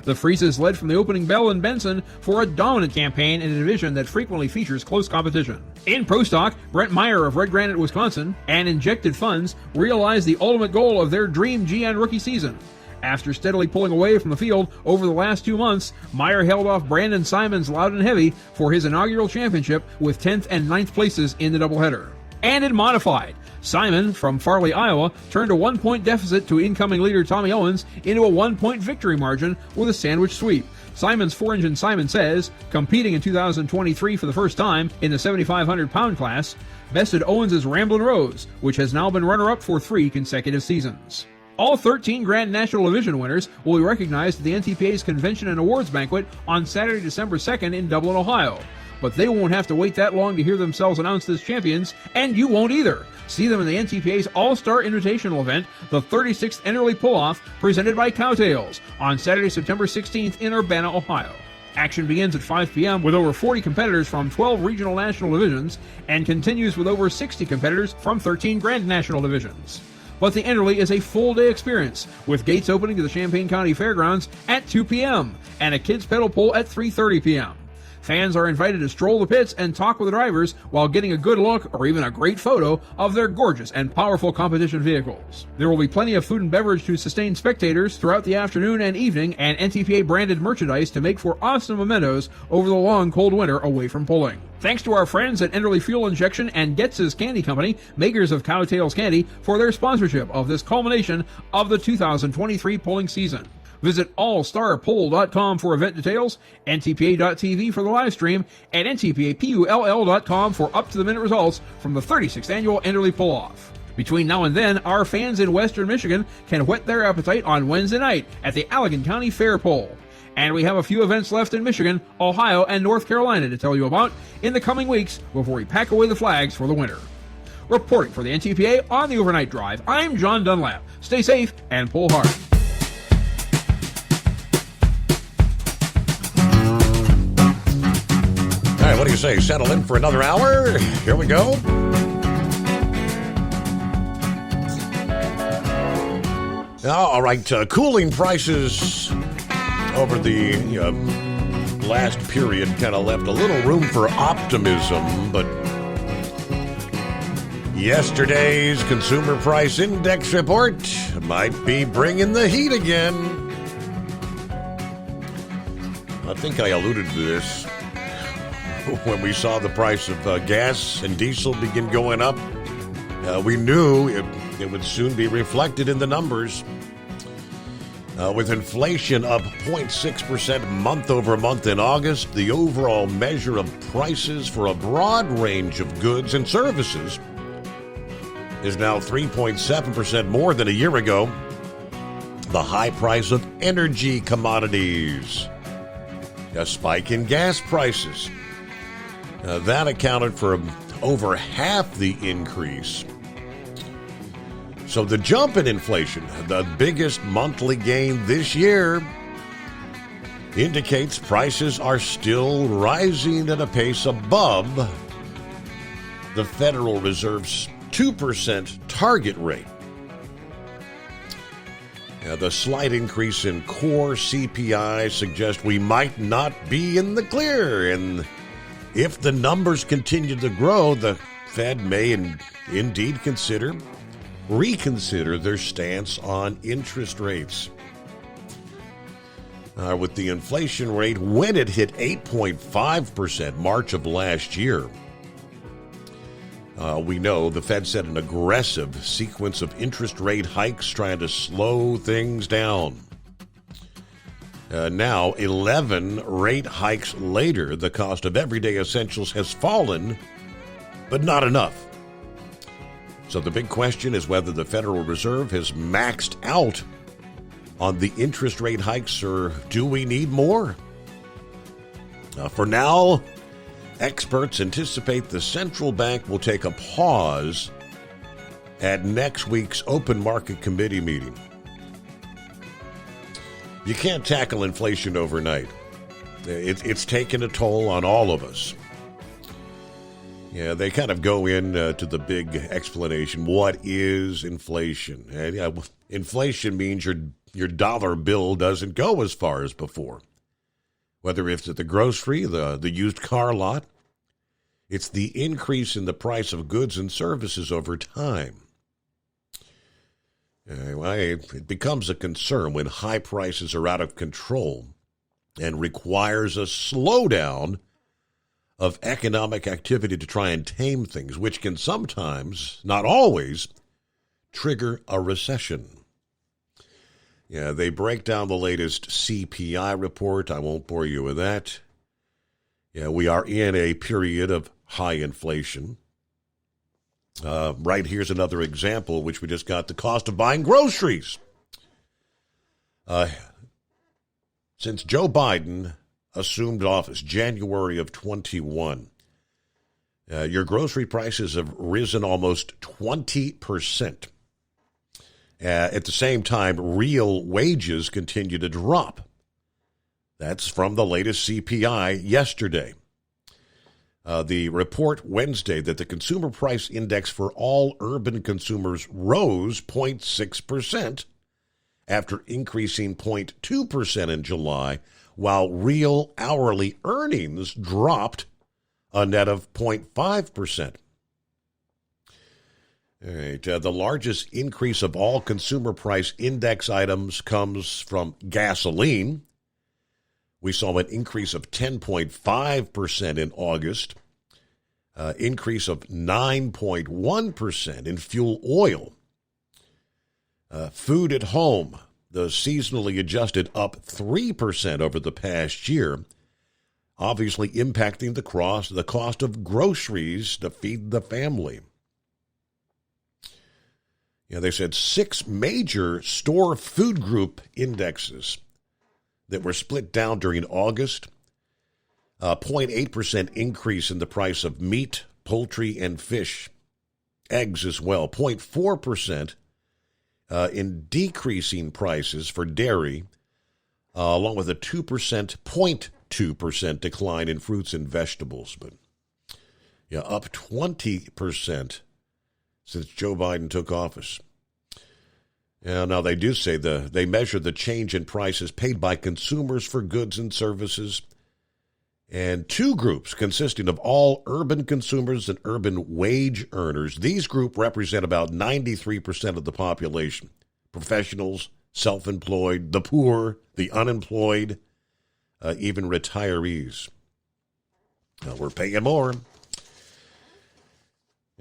The Frieses led from the opening bell in Benson for a dominant campaign in a division that frequently features close competition. In Pro Stock, Brent Meyer of Red Granite, Wisconsin, and Injected Funds realized the ultimate goal of their dream GN rookie season. After steadily pulling away from the field over the last 2 months, Meyer held off Brandon Simons loud and heavy for his inaugural championship with 10th and 9th places in the doubleheader. And in Modified, Simon from Farley, Iowa, turned a 1-point deficit to incoming leader Tommy Owens into a 1-point victory margin with a sandwich sweep. Simon's 4-engine Simon Says, competing in 2023 for the first time in the 7,500-pound class, bested Owens' Ramblin' Rose, which has now been runner-up for 3 consecutive seasons. All 13 Grand National Division winners will be recognized at the NTPA's Convention and Awards Banquet on Saturday, December 2nd in Dublin, Ohio. But they won't have to wait that long to hear themselves announced as champions, and you won't either. See them in the NTPA's All-Star Invitational event, the 36th Enderley Pull-Off, presented by Cowtails, on Saturday, September 16th in Urbana, Ohio. Action begins at 5 p.m. with over 40 competitors from 12 regional national divisions and continues with over 60 competitors from 13 Grand National divisions. But the Enderley is a full-day experience, with gates opening to the Champaign County Fairgrounds at 2 p.m. and a kids' pedal pull at 3:30 p.m. Fans are invited to stroll the pits and talk with the drivers while getting a good look or even a great photo of their gorgeous and powerful competition vehicles. There will be plenty of food and beverage to sustain spectators throughout the afternoon and evening, and NTPA-branded merchandise to make for awesome mementos over the long, cold winter away from pulling. Thanks to our friends at Enderley Fuel Injection and Getz's Candy Company, makers of Cowtails Candy, for their sponsorship of this culmination of the 2023 pulling season. Visit allstarpoll.com for event details, ntpa.tv for the live stream, and ntpapull.com for up-to-the-minute results from the 36th annual Enderley Pull-Off. Between now and then, our fans in Western Michigan can whet their appetite on Wednesday night at the Allegan County Fair Pull. And we have a few events left in Michigan, Ohio, and North Carolina to tell you about in the coming weeks before we pack away the flags for the winter. Reporting for the NTPA on the Overnight Drive, I'm John Dunlap. Stay safe and pull hard. All right, what do you say? Settle in for another hour? Here we go. All right, cooling prices over the last period kind of left a little room for optimism, but yesterday's Consumer Price Index report might be bringing the heat again. I think I alluded to this when we saw the price of gas and diesel begin going up. We knew it would soon be reflected in the numbers. With inflation up 0.6% month over month in August, the overall measure of prices for a broad range of goods and services is now 3.7% more than a year ago. The high price of energy commodities, a spike in gas prices, that accounted for over half the increase. So the jump in inflation, the biggest monthly gain this year, indicates prices are still rising at a pace above the Federal Reserve's 2% target rate. The slight increase in core CPI suggests we might not be in the clear, and if the numbers continue to grow, the Fed may indeed reconsider their stance on interest rates. With the inflation rate when it hit 8.5% March of last year, we know the Fed set an aggressive sequence of interest rate hikes trying to slow things down. Now, 11 rate hikes later, the cost of everyday essentials has fallen, but not enough. So the big question is whether the Federal Reserve has maxed out on the interest rate hikes, or do we need more? For now, experts anticipate the central bank will take a pause at next week's open market committee meeting. You can't tackle inflation overnight. It's taken a toll on all of us. Yeah, they kind of go to the big explanation. What is inflation? And inflation means your dollar bill doesn't go as far as before. Whether it's at the grocery, the used car lot, it's the increase in the price of goods and services over time. It becomes a concern when high prices are out of control and requires a slowdown of economic activity to try and tame things, which can sometimes, not always, trigger a recession. Yeah, they break down the latest CPI report. I won't bore you with that. Yeah, we are in a period of high inflation. Right here's another example, which we just got: the cost of buying groceries. Since Joe Biden assumed office January of 21, your grocery prices have risen almost 20%. At the same time, real wages continue to drop. That's from the latest CPI yesterday. The report Wednesday that the Consumer Price Index for all urban consumers rose 0.6% after increasing 0.2% in July, while real hourly earnings dropped a net of 0.5%. All right, the largest increase of all consumer price index items comes from gasoline. We saw an increase of 10.5% in August, increase of 9.1% in fuel oil. Food at home, the seasonally adjusted, up 3% over the past year, obviously impacting the cost of groceries to feed the family. They said 6 major store food group indexes that were split down during August. 0.8% increase in the price of meat, poultry, and fish. Eggs as well. 0.4% in decreasing prices for dairy, along with a 0.2% decline in fruits and vegetables. But up 20% since Joe Biden took office. Now they do say they measure the change in prices paid by consumers for goods and services. And 2 groups consisting of all urban consumers and urban wage earners. These groups represent about 93% of the population. Professionals, self-employed, the poor, the unemployed, even retirees. We're paying more.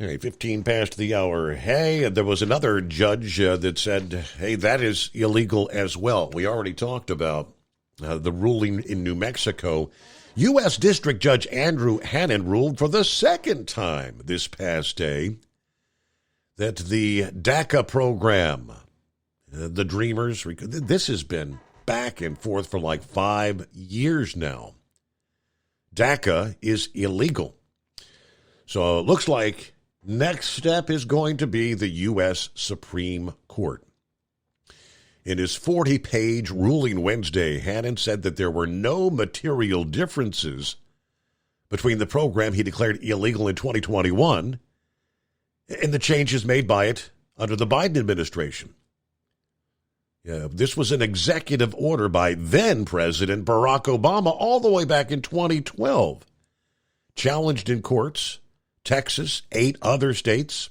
All right, 15 past the hour. Hey, there was another judge that said, hey, that is illegal as well. We already talked about the ruling in New Mexico. U.S. District Judge Andrew Hannon ruled for the second time this past day that the DACA program, the Dreamers, this has been back and forth for like 5 years now. DACA is illegal. So it looks like Next step is going to be the U.S. Supreme Court. In his 40-page ruling Wednesday, Hannon said that there were no material differences between the program he declared illegal in 2021 and the changes made by it under the Biden administration. This was an executive order by then-President Barack Obama all the way back in 2012. Challenged in courts, Texas, 8 other states,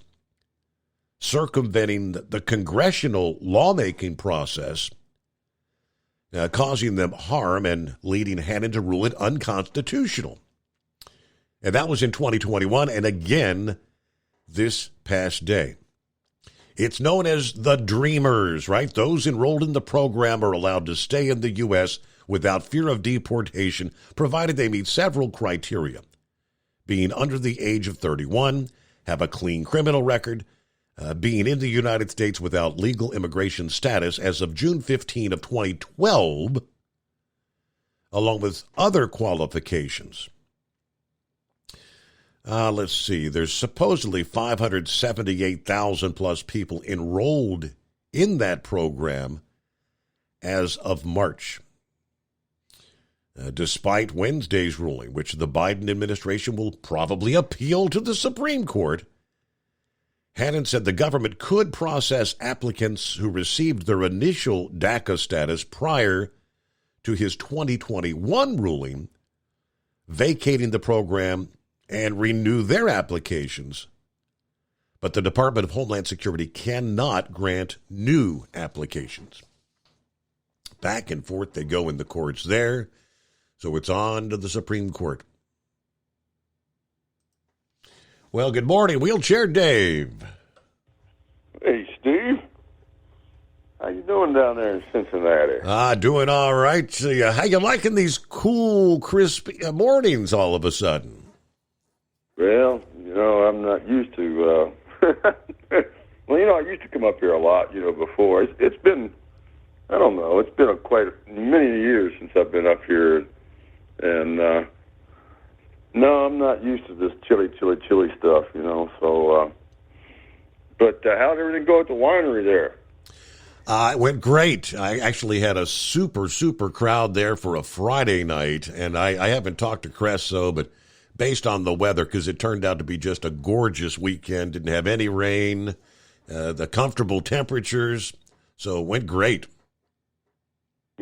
circumventing the congressional lawmaking process, causing them harm and leading Hannon to rule it unconstitutional. And that was in 2021 and again this past day. It's known as the Dreamers, right? Those enrolled in the program are allowed to stay in the U.S. without fear of deportation, provided they meet several criteria. Being under the age of 31, have a clean criminal record, being in the United States without legal immigration status as of June 15 of 2012, along with other qualifications. Let's see. There's supposedly 578,000 plus people enrolled in that program as of March. Despite Wednesday's ruling, which the Biden administration will probably appeal to the Supreme Court, Hannon said the government could process applicants who received their initial DACA status prior to his 2021 ruling, vacating the program and renew their applications. But the Department of Homeland Security cannot grant new applications. Back and forth they go in the courts there, so it's on to the Supreme Court. Well, good morning, Wheelchair Dave. Hey, Steve. How you doing down there in Cincinnati? Doing all right. So, how you liking these cool, crispy mornings all of a sudden? Well, I'm not used to, well, I used to come up here a lot, before. It's been, I don't know, it's been quite many years since I've been up here. And, no, I'm not used to this chilly stuff, so, but how'd everything go at the winery there? It went great. I actually had a super crowd there for a Friday night, and I haven't talked to Cresso, but based on the weather, because it turned out to be just a gorgeous weekend. Didn't have any rain, the comfortable temperatures, so it went great.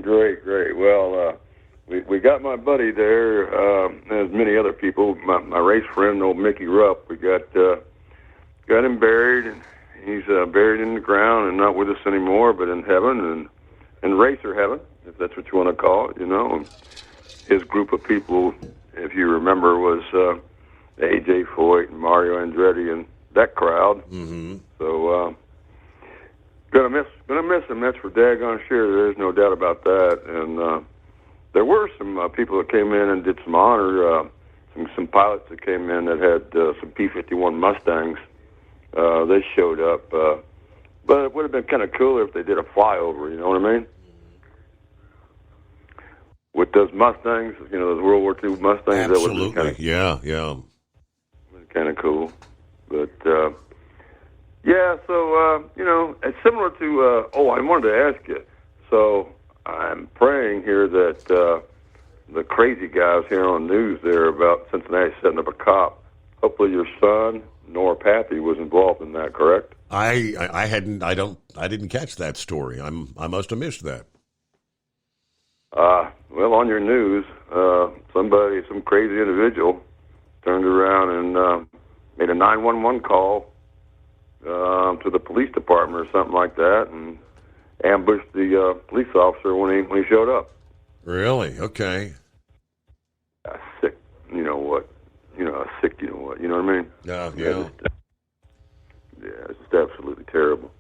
Great. Well, we got my buddy there, as many other people, my race friend, old Mickey Rupp. We got him buried, and he's buried in the ground and not with us anymore, but in heaven, and racer heaven, if that's what you want to call it, And his group of people, if you remember, was A.J. Foyt and Mario Andretti and that crowd. Mm-hmm. So, gonna miss him. That's for daggone sure. There's no doubt about that. And there were some people that came in and did some honor. Some pilots that came in that had some P-51 Mustangs. They showed up, but it would have been kind of cooler if they did a flyover. You know what I mean? With those Mustangs, those World War II Mustangs. Absolutely, that was yeah. Kind of cool. But, yeah, so, it's similar to, I wanted to ask you. So I'm praying here that the crazy guys here on the news there about Cincinnati setting up a cop, hopefully your son, Noah Pappy, was involved in that, correct? I didn't catch that story. I must have missed that. Well, on your news, some crazy individual turned around and made a 911 call to the police department or something like that, and ambushed the police officer when he showed up. Really? Okay. Sick. You know what? Sick. You know what? You know what I mean? Yeah. It's just absolutely terrible.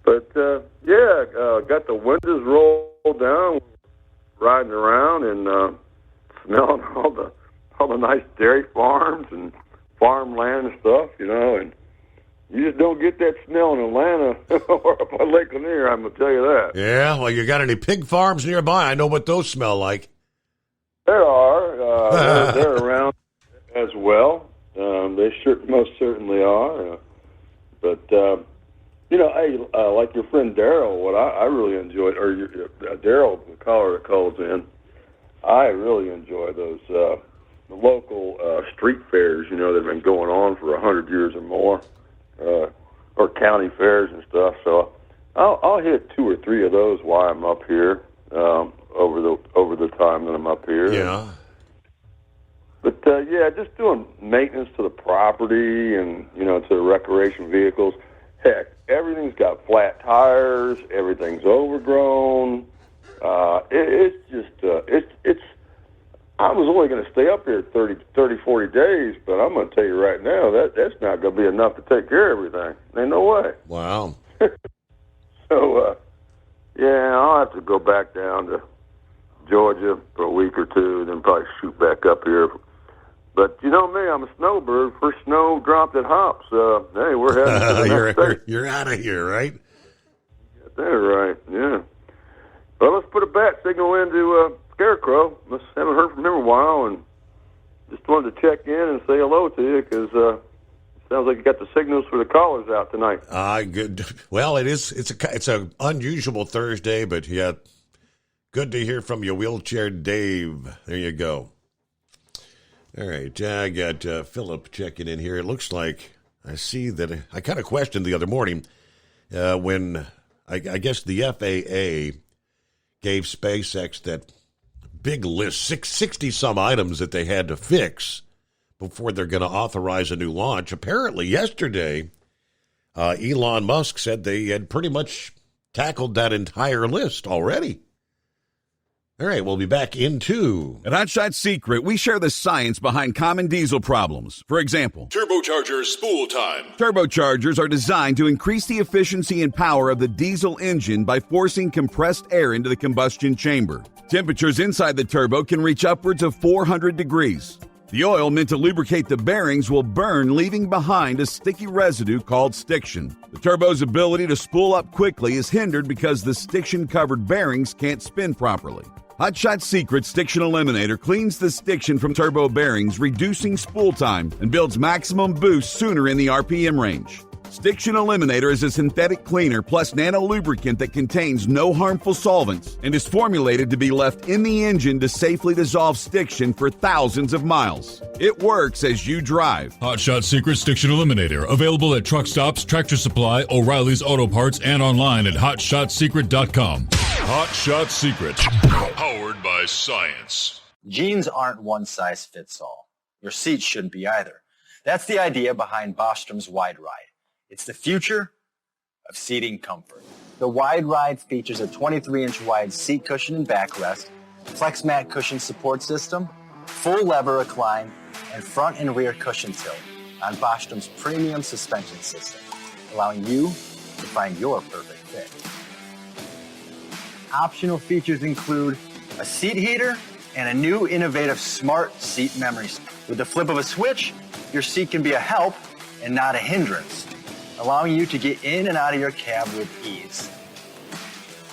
But got the windows rolled down, riding around and smelling all the nice dairy farms and farmland and stuff, and you just don't get that smell in Atlanta or up on Lake Lanier, I'm going to tell you that. Yeah, well, you got any pig farms nearby? I know what those smell like. There are. They're around as well. They most certainly are. Hey, like your friend Daryl, what I really enjoyed, or Daryl, the caller that calls in, I really enjoy those the local street fairs, that have been going on for 100 years or more, or county fairs and stuff. So I'll hit 2 or 3 of those while I'm up here over the time that I'm up here. Yeah. But just doing maintenance to the property and to the recreation vehicles. Heck, everything's got flat tires. Everything's overgrown. It's. I was only going to stay up here 30, 40 days, but I'm going to tell you right now that's not going to be enough to take care of everything. Ain't no way. Wow. So, I'll have to go back down to Georgia for a week or two, then probably shoot back up here. But you know me, I'm a snowbird. First snow dropped at Hops. Hey, we're heading to the next state. You're out of here, right? That's right, yeah. Well, let's put a bat signal into Scarecrow. Haven't heard from him in a while, and just wanted to check in and say hello to you because sounds like you got the signals for the callers out tonight. Good. Well, it's an unusual Thursday, but yeah, good to hear from you, Wheelchair Dave. There you go. All right, I got Philip checking in here. It looks like I see that I kind of questioned the other morning when I guess the FAA gave SpaceX that big list, 60-some items that they had to fix before they're going to authorize a new launch. Apparently yesterday, Elon Musk said they had pretty much tackled that entire list already. All right, we'll be back in 2. At Hot Shot Secret, we share the science behind common diesel problems. For example, Turbocharger spool time. Turbochargers are designed to increase the efficiency and power of the diesel engine by forcing compressed air into the combustion chamber. Temperatures inside the turbo can reach upwards of 400 degrees. The oil meant to lubricate the bearings will burn, leaving behind a sticky residue called stiction. The turbo's ability to spool up quickly is hindered because the stiction-covered bearings can't spin properly. Hot Shot Secret Stiction Eliminator cleans the stiction from turbo bearings, reducing spool time, and builds maximum boost sooner in the RPM range. Stiction Eliminator is a synthetic cleaner plus nano-lubricant that contains no harmful solvents and is formulated to be left in the engine to safely dissolve stiction for thousands of miles. It works as you drive. Hot Shot Secret Stiction Eliminator. Available at truck stops, Tractor Supply, O'Reilly's Auto Parts, and online at HotShotSecret.com. Hot Shot Secret. Powered by science. Jeans aren't one size fits all. Your seats shouldn't be either. That's the idea behind Bostrom's Wide Ride. It's the future of seating comfort. The Wide Ride features a 23-inch wide seat cushion and backrest, flex mat cushion support system, full lever recline, and front and rear cushion tilt on Bostrom's premium suspension system, allowing you to find your perfect fit. Optional features include a seat heater and a new innovative smart seat memory. With the flip of a switch, your seat can be a help and not a hindrance, allowing you to get in and out of your cab with ease.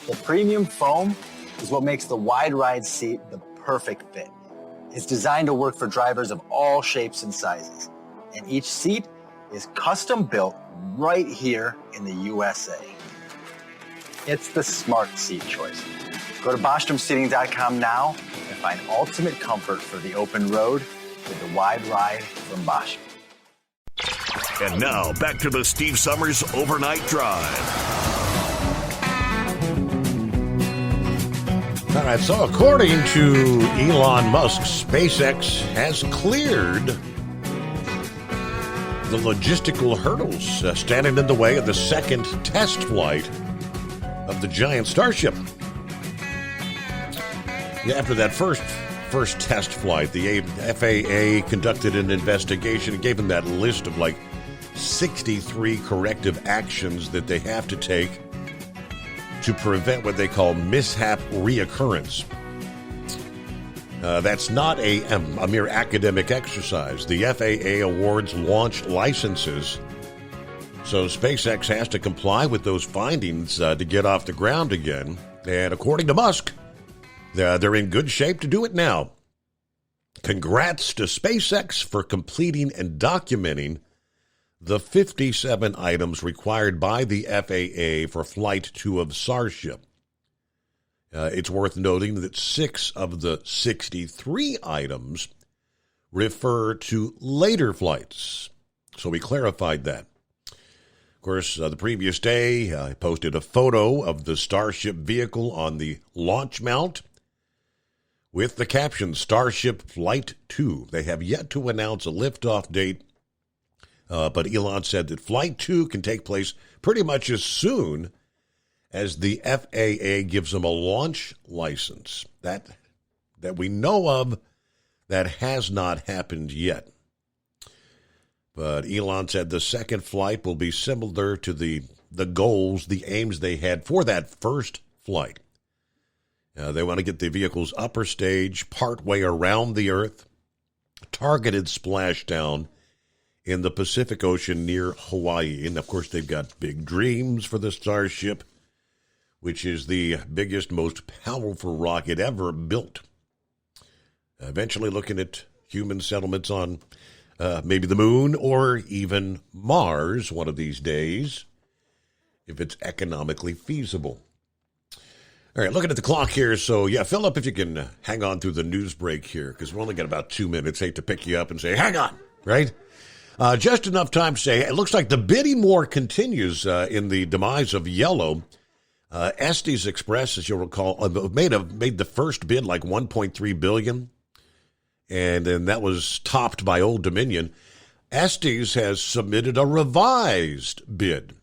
The premium foam is what makes the Wide Ride seat the perfect fit. It's designed to work for drivers of all shapes and sizes, and each seat is custom built right here in the USA. It's the smart seat choice. Go to BostromSeating.com now and find ultimate comfort for the open road with the Wide Ride from Bostrom. And now, back to the Steve Summers Overnight Drive. All right, so according to Elon Musk, SpaceX has cleared the logistical hurdles standing in the way of the second test flight of the giant Starship. After that first test flight, the FAA conducted an investigation and gave them that list of like 63 corrective actions that they have to take to prevent what they call mishap reoccurrence. That's not a mere academic exercise. The FAA awards launch licenses, so SpaceX has to comply with those findings to get off the ground again. And according to Musk, they're in good shape to do it now. Congrats to SpaceX for completing and documenting the 57 items required by the FAA for Flight 2 of Starship. It's worth noting that 6 of the 63 items refer to later flights. So we clarified that. Of course, the previous day, I posted a photo of the Starship vehicle on the launch mount with the caption, Starship Flight 2. They have yet to announce a liftoff date, but Elon said that Flight 2 can take place pretty much as soon as the FAA gives them a launch license. That we know of, that has not happened yet. But Elon said the second flight will be similar to the goals, the aims they had for that first flight. They want to get the vehicle's upper stage partway around the Earth, targeted splashdown in the Pacific Ocean near Hawaii. And, of course, they've got big dreams for the Starship, which is the biggest, most powerful rocket ever built. Eventually looking at human settlements on maybe the moon or even Mars one of these days, if it's economically feasible. All right, looking at the clock here. So, yeah, Philip, if you can hang on through the news break here, because we're only got about 2 minutes. Hate to pick you up and say, hang on, right? Just enough time to say, it looks like the bidding war continues in the demise of Yellow. Estes Express, as you'll recall, made the first bid like $1.3 billion. And then that was topped by Old Dominion. Estes has submitted a revised bid,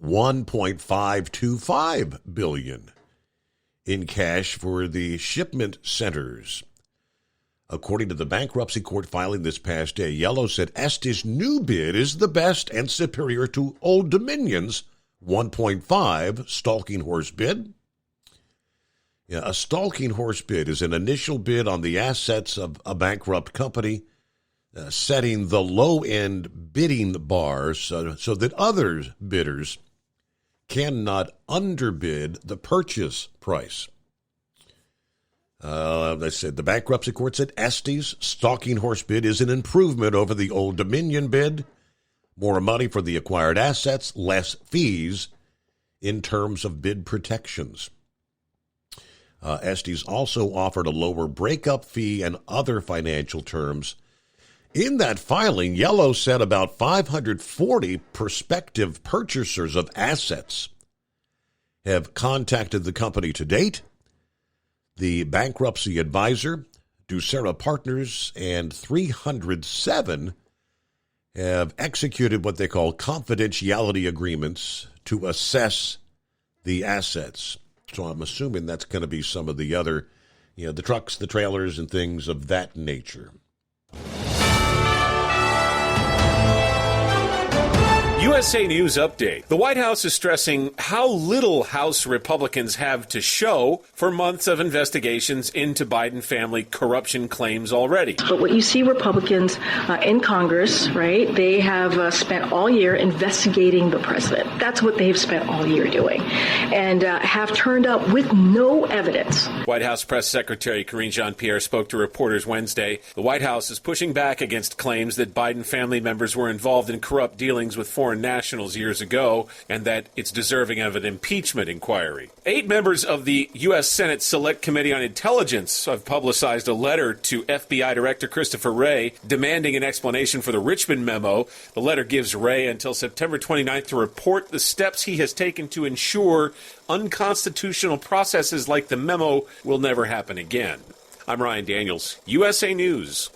$1.525 billion in cash for the shipment centers. According to the bankruptcy court filing this past day, Yellow said Estes' new bid is the best and superior to Old Dominion's $1.5 stalking horse bid. Yeah, a stalking horse bid is an initial bid on the assets of a bankrupt company, setting the low-end bidding bar so that other bidders cannot underbid the purchase price. They said the bankruptcy court said Estes' stalking horse bid is an improvement over the Old Dominion bid. More money for the acquired assets, less fees in terms of bid protections. Estes also offered a lower breakup fee and other financial terms. In that filing, Yellow said about 540 prospective purchasers of assets have contacted the company to date. The bankruptcy advisor, Ducera Partners, and 307 have executed what they call confidentiality agreements to assess the assets. So I'm assuming that's going to be some of the other, the trucks, the trailers, and things of that nature. USA News Update. The White House is stressing how little House Republicans have to show for months of investigations into Biden family corruption claims already. But what you see Republicans in Congress, right, they have spent all year investigating the president. That's what they've spent all year doing, and have turned up with no evidence. White House Press Secretary Karine Jean-Pierre spoke to reporters Wednesday. The White House is pushing back against claims that Biden family members were involved in corrupt dealings with foreign nationals years ago, and that it's deserving of an impeachment inquiry. 8 members of the U.S. Senate Select Committee on Intelligence have publicized a letter to FBI Director Christopher Wray demanding an explanation for the Richmond memo. The letter gives Wray until September 29th to report the steps he has taken to ensure unconstitutional processes like the memo will never happen again. I'm Ryan Daniels, USA News.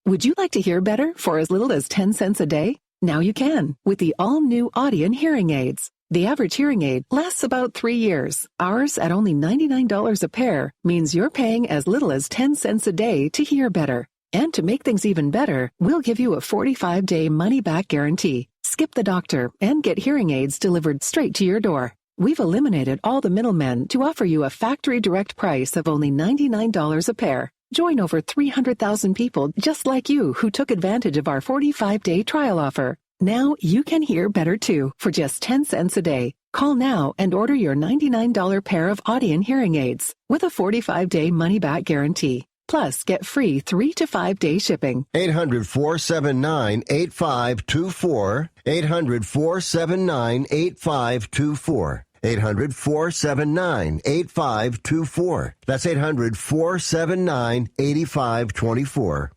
Would you like to hear better for as little as 10 cents a day? Now you can with the all-new Audion hearing aids. The average hearing aid lasts about 3 years. Ours, at only $99 a pair, means you're paying as little as 10 cents a day to hear better. And to make things even better, we'll give you a 45-day money-back guarantee. Skip the doctor and get hearing aids delivered straight to your door. We've eliminated all the middlemen to offer you a factory direct price of only $99 a pair. Join over 300,000 people just like you who took advantage of our 45-day trial offer. Now you can hear better too for just 10 cents a day. Call now and order your $99 pair of Audion hearing aids with a 45-day money-back guarantee. Plus, get free 3 to 5 day shipping. 800-479-8524. 800-479-8524. 800-479-8524. That's 800-479-8524.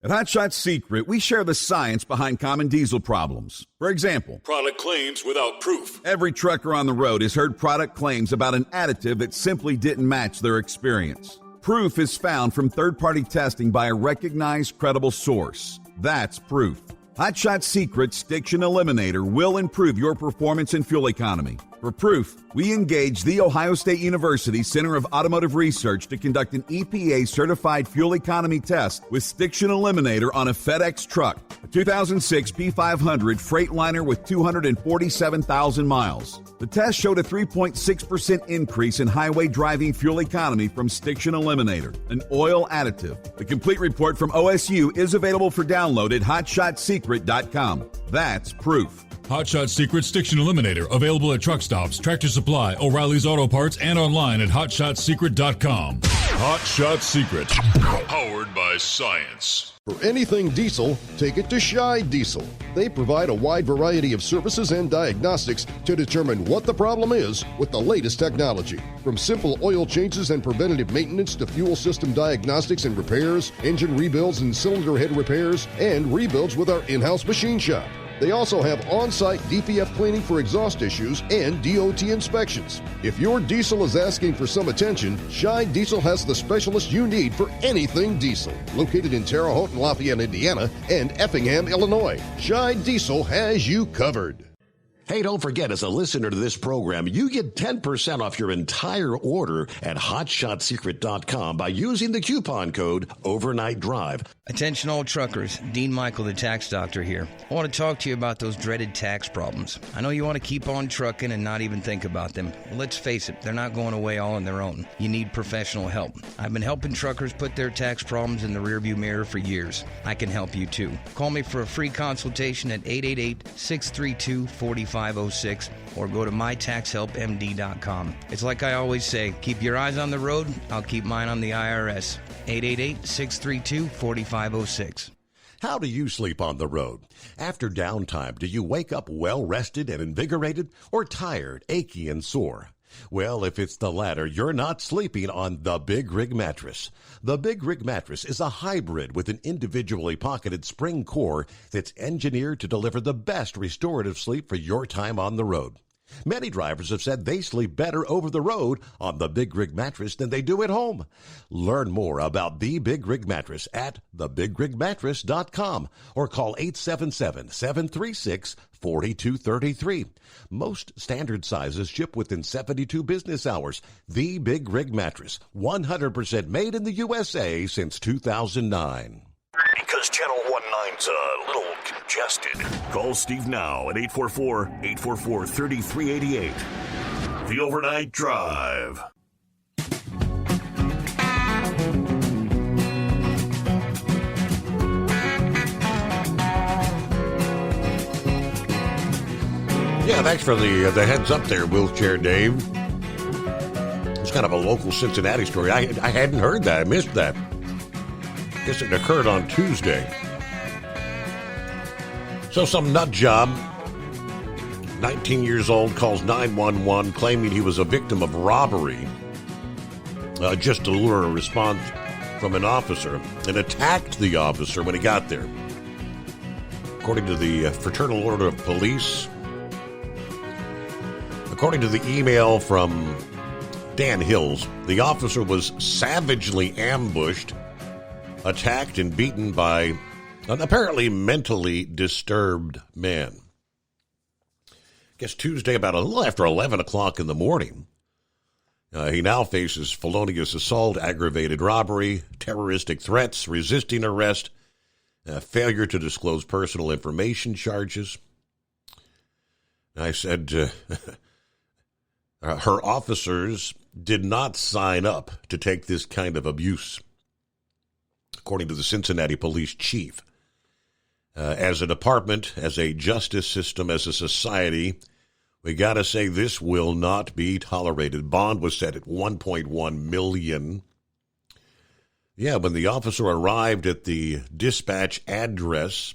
At Hot Shot Secret, we share the science behind common diesel problems. For example, Product claims without proof. every trucker on the road has heard product claims about an additive that simply didn't match their experience. Proof is found from third-party testing by a recognized, credible source. That's proof. Hot Shot Secret's Stiction Eliminator will improve your performance and fuel economy. For proof, we engaged the Ohio State University Center of Automotive Research to conduct an EPA-certified fuel economy test with Stiction Eliminator on a FedEx truck, a 2006 P500 Freightliner with 247,000 miles. The test showed a 3.6% increase in highway driving fuel economy from Stiction Eliminator, an oil additive. The complete report from OSU is available for download at hotshotsecret.com. That's proof. Hot Shot Secret Stiction Eliminator, available at truck stops, Tractor Supply, O'Reilly's Auto Parts, and online at hotshotsecret.com. Hot Shot Secret, powered by science. For anything diesel, take it to Scheid Diesel. They provide a wide variety of services and diagnostics to determine what the problem is with the latest technology. From simple oil changes and preventative maintenance to fuel system diagnostics and repairs, engine rebuilds and cylinder head repairs, and rebuilds with our in-house machine shop. They also have on-site DPF cleaning for exhaust issues and DOT inspections. If your diesel is asking for some attention, Scheid Diesel has the specialist you need for anything diesel. Located in Terre Haute and Lafayette, Indiana, and Effingham, Illinois, Scheid Diesel has you covered. Hey, don't forget, as a listener to this program, you get 10% off your entire order at hotshotsecret.com by using the coupon code Overnight Drive. Attention all truckers, Dean Michael, the tax doctor here. I want to talk to you about those dreaded tax problems. I know you want to keep on trucking and not even think about them. Well, let's face it, they're not going away all on their own. You need professional help. I've been helping truckers put their tax problems in the rearview mirror for years. I can help you too. Call me for a free consultation at 888-632-4506 or go to mytaxhelpmd.com. It's like I always say, keep your eyes on the road, I'll keep mine on the IRS. 888-632-4506. How do you sleep on the road? After downtime, do you wake up well-rested and invigorated or tired, achy, and sore? Well, if it's the latter, you're not sleeping on the Big Rig Mattress. The Big Rig Mattress is a hybrid with an individually pocketed spring core that's engineered to deliver the best restorative sleep for your time on the road. Many drivers have said they sleep better over the road on the Big Rig Mattress than they do at home. Learn more about the Big Rig Mattress at thebigrigmattress.com or call 877-736-4233. Most standard sizes ship within 72 business hours. The Big Rig Mattress, 100% made in the USA since 2009. Because Channel 19's a little congested. Call Steve now at 844-844-3388. The Overnight Drive. Yeah, thanks for the heads up there, Wheelchair Dave. It's kind of a local Cincinnati story. I hadn't heard that. I missed that. Guess it occurred on Tuesday. So some nut job, 19 years old, calls 911 claiming he was a victim of robbery just to lure a response from an officer and attacked the officer when he got there. According to the Fraternal Order of Police, according to the email from Dan Hills, the officer was savagely ambushed, attacked, and beaten by an apparently mentally disturbed man. I guess Tuesday about a little after 11 o'clock in the morning. He now faces felonious assault, aggravated robbery, terroristic threats, resisting arrest, failure to disclose personal information charges. I said her officers did not sign up to take this kind of abuse, according to the Cincinnati police chief. As a department, as a justice system, as a society, we got to say this will not be tolerated. Bond was set at $1.1 million. Yeah, when the officer arrived at the dispatch address,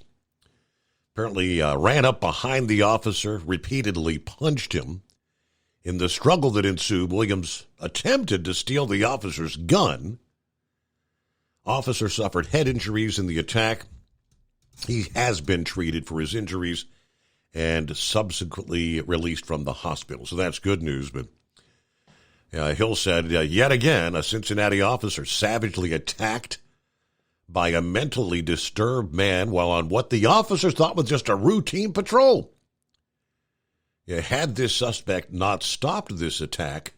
apparently ran up behind the officer, repeatedly punched him. In the struggle that ensued, Williams attempted to steal the officer's gun. Officer suffered head injuries in the attack. He has been treated for his injuries and subsequently released from the hospital. So that's good news. But Hill said, yet again, a Cincinnati officer savagely attacked by a mentally disturbed man while on what the officers thought was just a routine patrol. Had this suspect not stopped this attack,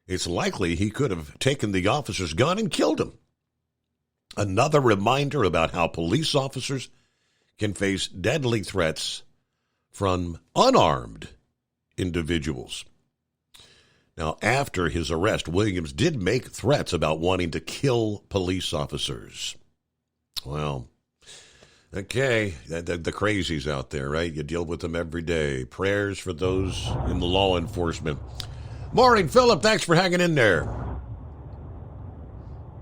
it's likely he could have taken the officer's gun and killed him. Another reminder about how police officers can face deadly threats from unarmed individuals. Now, after his arrest, Williams did make threats about wanting to kill police officers. Well, okay, the crazies out there, right? You deal with them every day. Prayers for those in the law enforcement. Morning, Philip. Thanks for hanging in there.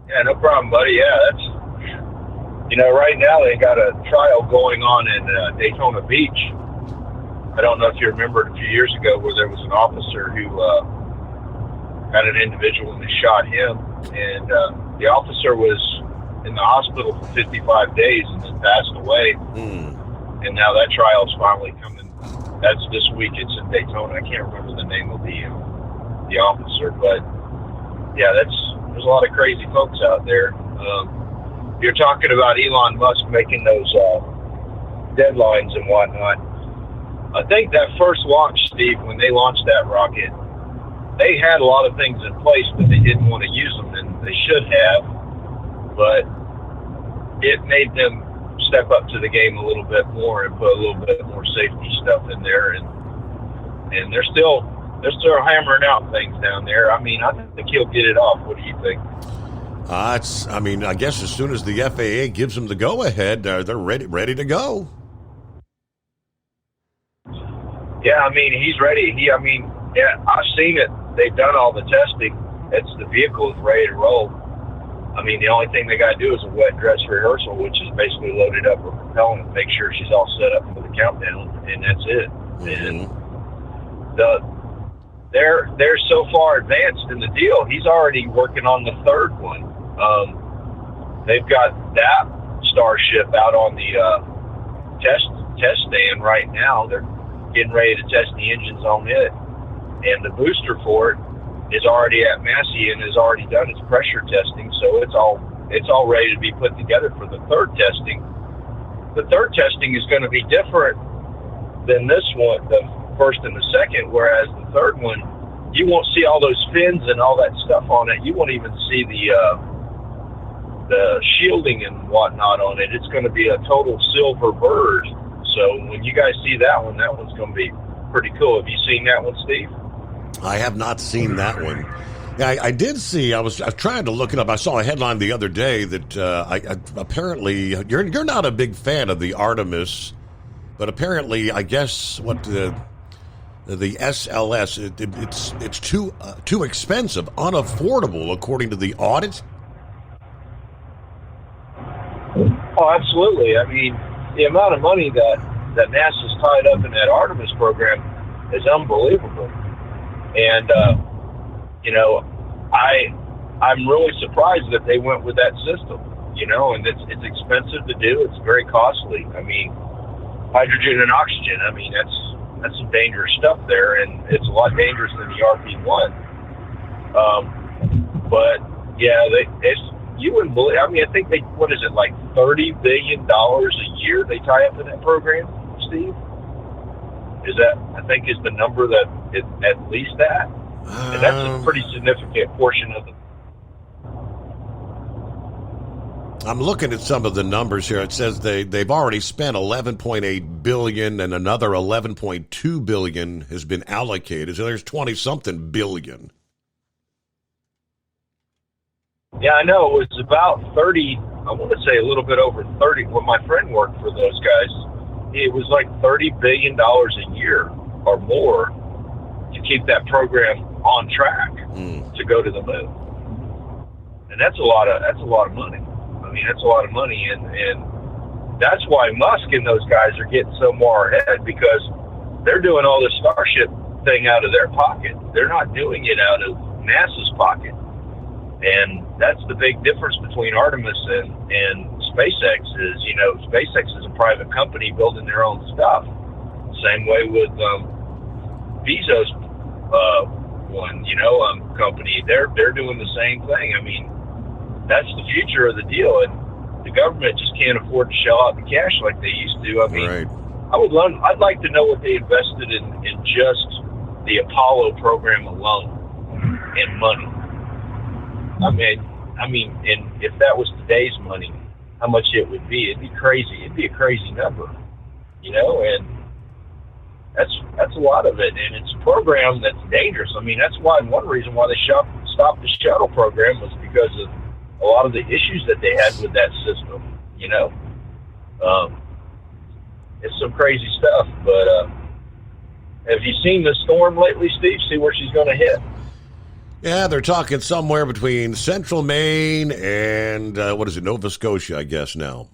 Yeah, no problem, buddy. Yeah, that's, right now they got a trial going on in Daytona Beach. I don't know if you remember a few years ago where there was an officer who got an individual and they shot him. And the officer was in the hospital for 55 days and then passed away. And now that trial is finally coming. That's this week. It's in Daytona. I can't remember the name of the officer, but yeah, there's a lot of crazy folks out there. You're talking about Elon Musk making those deadlines and whatnot. I think that first launch, Steve, when they launched that rocket, they had a lot of things in place, but they didn't want to use them, and they should have. But it made them step up to the game a little bit more and put a little bit more safety stuff in there, and they're still hammering out things down there. I mean, I think he'll get it off. What do you think? I guess as soon as the FAA gives them the go-ahead, they're ready to go. Yeah, I mean, he's ready. Yeah, I've seen it. They've done all the testing. The vehicle is ready to roll. I mean, the only thing they got to do is a wet dress rehearsal, which is basically loaded up with propellant and make sure she's all set up for the countdown, and that's it. And they're so far advanced in the deal. He's already working on the third one. They've got that Starship out on the test stand right now. They're getting ready to test the engines on it, and the booster for it is already at Massey and has already done its pressure testing. So it's all ready to be put together for the third testing. The third testing is going to be different than this one, the first and the second, whereas the third one, you won't see all those fins and all that stuff on it. You won't even see the shielding and whatnot on it. It's going to be a total silver bird. So when you guys see that one's going to be pretty cool. Have you seen that one, Steve? I have not seen that one. Yeah, I did see. I was trying to look it up. I saw a headline the other day that apparently you're not a big fan of the Artemis, but apparently, I guess what the SLS it's too expensive, unaffordable, according to the audit. Oh, absolutely. I mean, the amount of money that NASA's tied up in that Artemis program is unbelievable. And, I'm really surprised that they went with that system, and it's expensive to do. It's very costly. I mean, hydrogen and oxygen, that's some dangerous stuff there, and it's a lot dangerous than the RP-1. But, yeah, you wouldn't believe, I think what is it, like $30 billion a year they tie up in that program, Steve? I think is the number that at least that. And that's a pretty significant portion of the. I'm looking at some of the numbers here. It says they've already spent $11.8 billion, and another $11.2 billion has been allocated. So there's 20-something billion. Yeah, I know. It was about 30. I want to say a little bit over 30. When my friend worked for those guys, it was like $30 billion a year or more to keep that program on track to go to the moon. And and that's a lot of money. I mean, that's a lot of money, and that's why Musk and those guys are getting so far ahead, because they're doing all this Starship thing out of their pocket. They're not doing it out of NASA's pocket. And that's the big difference between Artemis and SpaceX is, SpaceX is a private company building their own stuff. Same way with Bezos company. They're doing the same thing. I mean, that's the future of the deal, and the government just can't afford to shell out the cash like they used to. I mean, right. I'd like to know what they invested in just the Apollo program alone in money. I mean, and if that was today's money, how much it would be? It'd be crazy. It'd be a crazy number, and that's a lot of it. And it's a program that's dangerous. I mean, that's one reason why they stopped the shuttle program was because of a lot of the issues that they had with that system. It's some crazy stuff. But have you seen the storm lately, Steve? See where she's going to hit? Yeah, they're talking somewhere between central Maine and, Nova Scotia, I guess, now.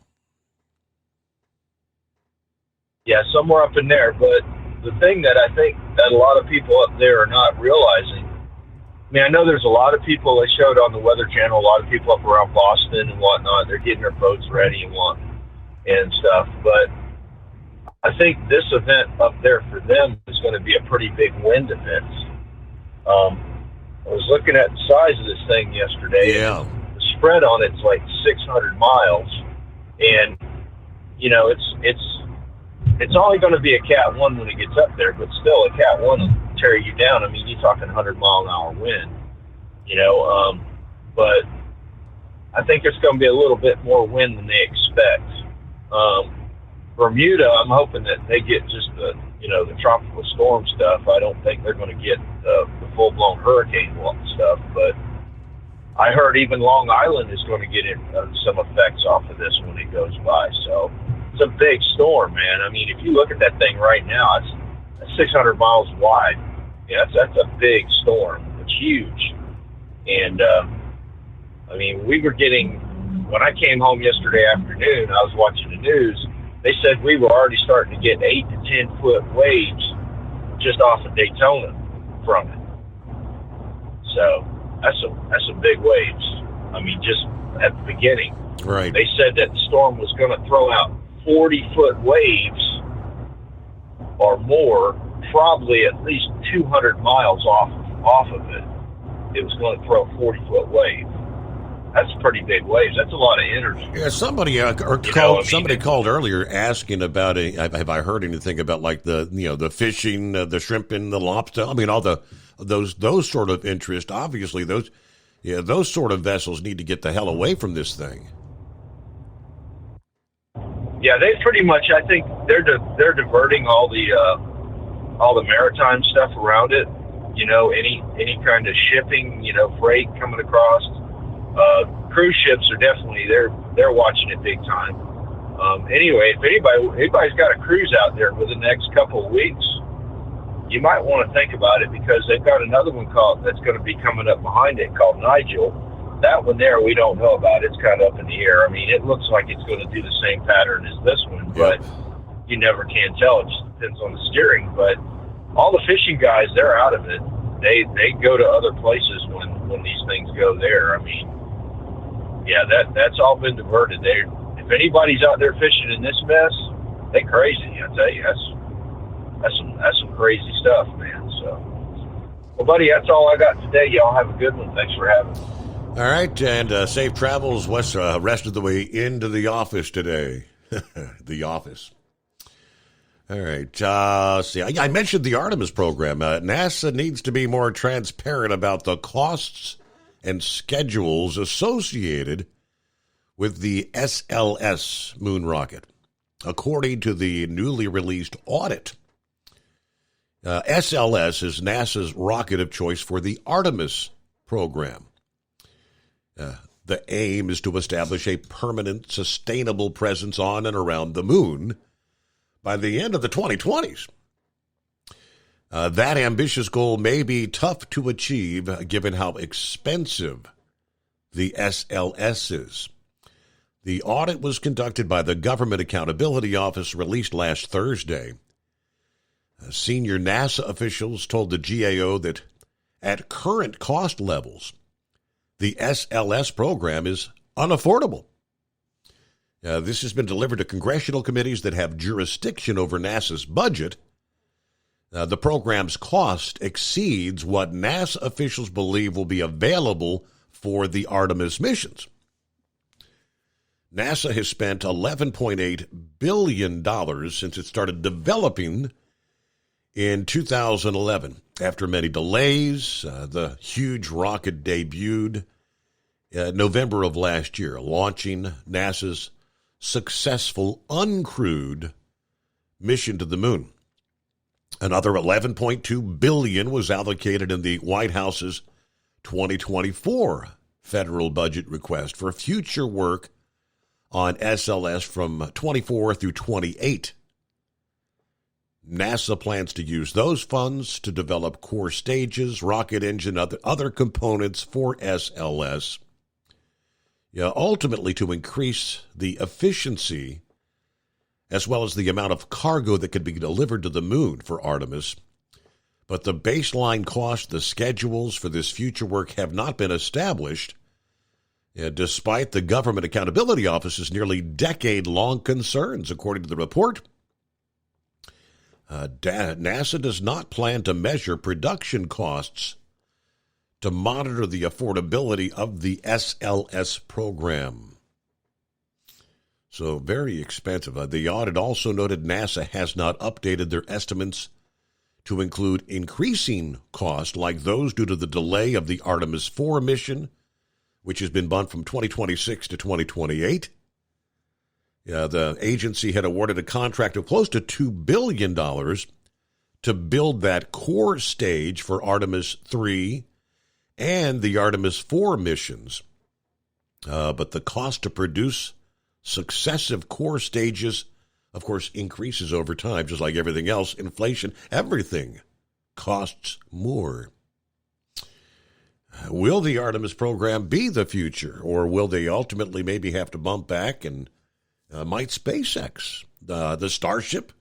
Yeah, somewhere up in there. But the thing that I think that a lot of people up there are not realizing, I know there's a lot of people, they showed on the Weather Channel, a lot of people up around Boston and whatnot, they're getting their boats ready and stuff. But I think this event up there for them is going to be a pretty big wind event. I was looking at the size of this thing yesterday. Yeah. The spread on it's like 600 miles, and it's only going to be a Cat 1 when it gets up there, but still a Cat 1 will tear you down. I mean, you're talking 100-mile-an-hour wind, but I think it's going to be a little bit more wind than they expect. Bermuda, I'm hoping that they get just the tropical storm stuff. I don't think they're going to get the full-blown hurricane stuff, but I heard even Long Island is going to get some effects off of this when it goes by. So it's a big storm, man. I mean, if you look at that thing right now, it's 600 miles wide. Yeah, that's a big storm. It's huge. And, we were getting, when I came home yesterday afternoon, I was watching the news, they said we were already starting to get 8 to 10 foot waves just off of Daytona from it. So that's some big waves. I mean, just at the beginning. Right. They said that the storm was going to throw out 40-foot waves or more, probably at least 200 miles off of it. It was going to throw a 40-foot wave. That's pretty big waves. That's a lot of energy. Yeah, somebody called earlier asking about have I heard anything about like the fishing, the shrimp and the lobster? I mean, all those sort of interest. Obviously, those sort of vessels need to get the hell away from this thing. Yeah, they pretty much. I think they're diverting all the maritime stuff around it. Any kind of shipping, freight coming across. Cruise ships are definitely they're watching it big time. Anyway, if anybody's got a cruise out there for the next couple of weeks, you might want to think about it, because they've got another one that's going to be coming up behind it called Nigel. That one there we don't know about. It's kind of up in the air. I mean, it looks like it's going to do the same pattern as this one, but you never can tell. It just depends on the steering. But all the fishing guys, they're out of it. They go to other places when these things go there. I mean, yeah, that's all been diverted. If anybody's out there fishing in this mess, they crazy. I tell you, that's some crazy stuff, man. So, well, buddy, that's all I got today. Y'all have a good one. Thanks for having me. All right, and safe travels rest of the way into the office today. The office. All right. I mentioned the Artemis program. NASA needs to be more transparent about the costs and schedules associated with the SLS moon rocket. According to the newly released audit, SLS is NASA's rocket of choice for the Artemis program. The aim is to establish a permanent, sustainable presence on and around the moon by the end of the 2020s. That ambitious goal may be tough to achieve given how expensive the SLSs. The audit was conducted by the Government Accountability Office, released last Thursday. Senior NASA officials told the GAO that at current cost levels, the SLS program is unaffordable. This has been delivered to congressional committees that have jurisdiction over NASA's budget. The program's cost exceeds what NASA officials believe will be available for the Artemis missions. NASA has spent $11.8 billion since it started developing in 2011. After many delays, the huge rocket debuted November of last year, launching NASA's successful uncrewed mission to the moon. Another $11.2 billion was allocated in the White House's 2024 federal budget request for future work on SLS from 24 through 28. NASA plans to use those funds to develop core stages, rocket engine, other components for SLS, ultimately to increase the efficiency as well as the amount of cargo that could be delivered to the moon for Artemis. But the baseline cost, the schedules for this future work have not been established, despite the Government Accountability Office's nearly decade-long concerns, according to the report. NASA does not plan to measure production costs to monitor the affordability of the SLS program. So very expensive. The audit also noted NASA has not updated their estimates to include increasing costs like those due to the delay of the Artemis 4 mission, which has been bumped from 2026 to 2028. The agency had awarded a contract of close to $2 billion to build that core stage for Artemis 3 and the Artemis 4 missions. But the cost to produce successive core stages, of course, increases over time, just like everything else. Inflation, everything costs more. Will the Artemis program be the future, or will they ultimately maybe have to bump back and might SpaceX, the Starship,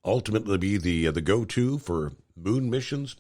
ultimately be the go-to for moon missions?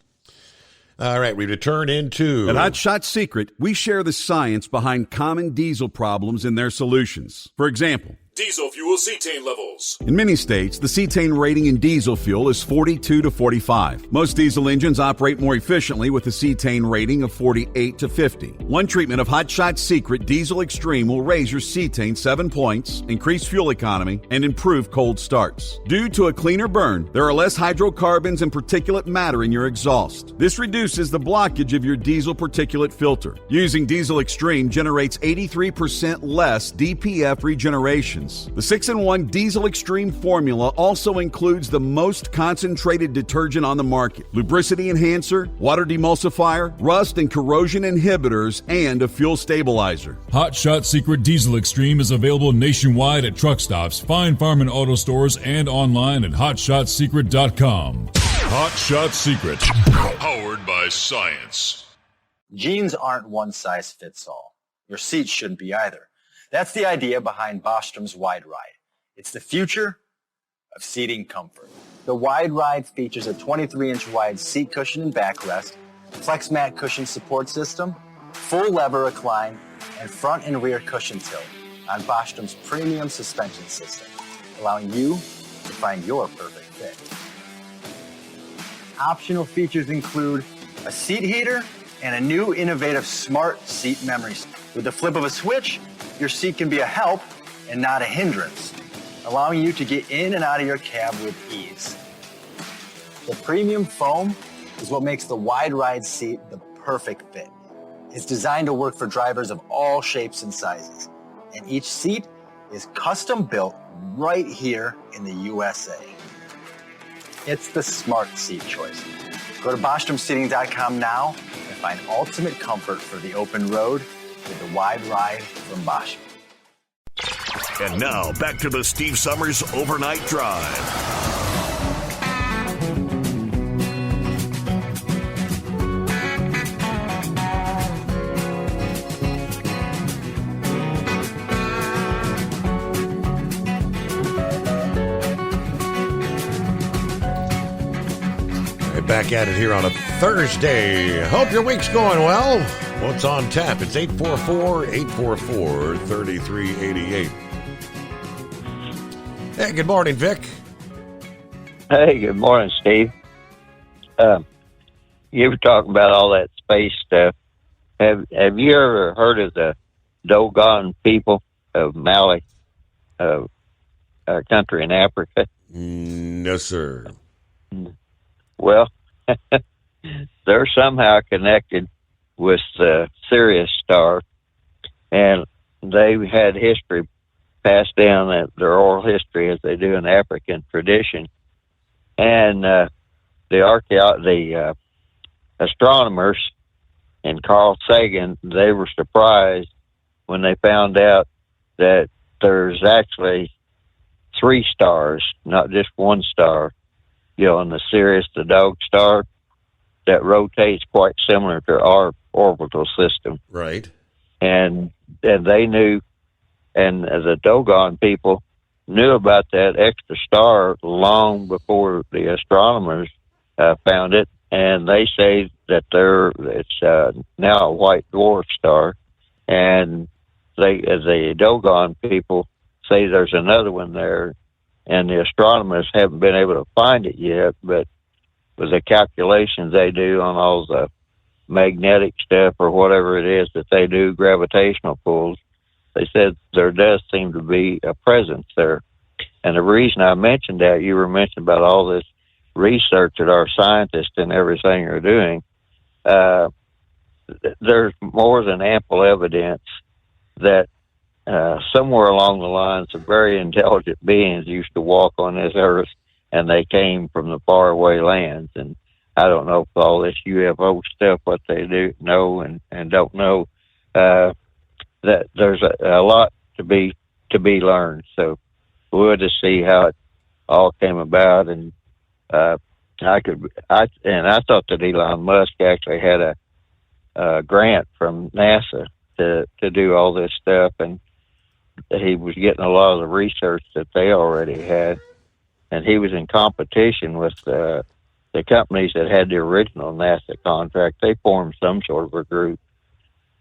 All right, we return into... At Hot Shot Secret, we share the science behind common diesel problems and their solutions. For example, Diesel fuel cetane levels. in many states, the cetane rating in diesel fuel is 42 to 45. Most diesel engines operate more efficiently with a cetane rating of 48 to 50. One treatment of Hot Shot Secret Diesel Extreme will raise your cetane 7 points, increase fuel economy, and improve cold starts. Due to a cleaner burn, there are less hydrocarbons and particulate matter in your exhaust. This reduces the blockage of your diesel particulate filter. Using Diesel Extreme generates 83% less DPF regeneration. The 6-in-1 Diesel Extreme formula also includes the most concentrated detergent on the market, lubricity enhancer, water demulsifier, rust and corrosion inhibitors, and a fuel stabilizer. Hot Shot Secret Diesel Extreme is available nationwide at truck stops, Fine Farm and auto stores, and online at hotshotsecret.com. Hot Shot Secret, powered by science. Jeans aren't one size fits all. Your seats shouldn't be either. That's the idea behind Bostrom's Wide Ride. It's the future of seating comfort. The Wide Ride features a 23-inch wide seat cushion and backrest, flex mat cushion support system, full lever recline, and front and rear cushion tilt on Bostrom's premium suspension system, allowing you to find your perfect fit. Optional features include a seat heater and a new innovative smart seat memory. With the flip of a switch, your seat can be a help and not a hindrance, allowing you to get in and out of your cab with ease. The premium foam is what makes the Wide Ride seat the perfect fit. It's designed to work for drivers of all shapes and sizes, and each seat is custom built right here in the USA. It's the smart seat choice. Go to BostromSeating.com now and find ultimate comfort for the open road with the Wide Ride from Bosch. And now, back to the Steve Summers Overnight Drive. back at it here on a Thursday. Hope your week's going well. What's on tap? It's 844-844-3388. Hey, good morning, Vic. Hey, good morning, Steve. You were talking about all that space stuff. Have you ever heard of the Dogon people of Mali, a country in Africa? No, sir. Well, they're somehow connected with the Sirius star, and they've had history passed down, their oral history as they do in African tradition. And the astronomers and Carl Sagan, they were surprised when they found out that there's actually 3 stars, not just one star, in the Sirius, the dog star, that rotates quite similar to our orbital system. Right. And they knew, and the Dogon people knew about that extra star long before the astronomers found it, and they say that it's now a white dwarf star, and the Dogon people say there's another one there, and the astronomers haven't been able to find it yet, but with the calculations they do on all the magnetic stuff or whatever it is that they do, gravitational pulls, they said there does seem to be a presence there. And the reason I mentioned that, you were mentioning about all this research that our scientists and everything are doing, there's more than ample evidence that somewhere along the lines of very intelligent beings used to walk on this earth, and they came from the faraway lands. And I don't know if all this UFO stuff, what they do know and don't know, that there's a lot to be learned. So we'll just see how it all came about. And I thought that Elon Musk actually had a grant from NASA to do all this stuff, and he was getting a lot of the research that they already had, and he was in competition with the companies that had the original NASA contract. They formed some sort of a group,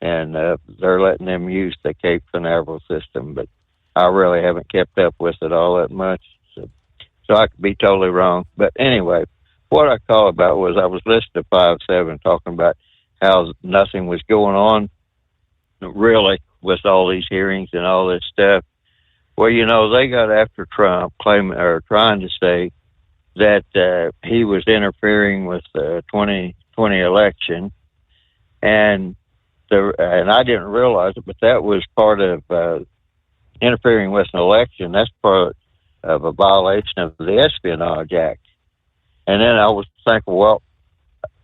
and they're letting them use the Cape Canaveral system, but I really haven't kept up with it all that much, so I could be totally wrong. But anyway, what I called about was I was listening to 5-7 talking about how nothing was going on really with all these hearings and all this stuff. Well, they got after Trump, trying to say that he was interfering with the 2020 election, and I didn't realize it, but that was part of interfering with an election. That's part of a violation of the Espionage Act. And then I was thinking, well,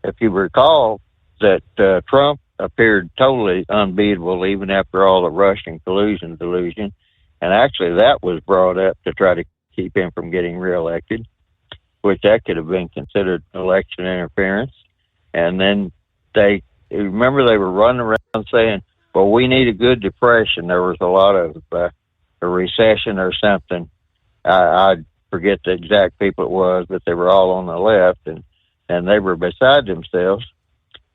if you recall that Trump appeared totally unbeatable even after all the Russian collusion delusion, and actually that was brought up to try to keep him from getting reelected, which that could have been considered election interference. And then they were running around saying, well, we need a good depression. There was a lot of a recession or something. I forget the exact people it was, but they were all on the left, and they were beside themselves.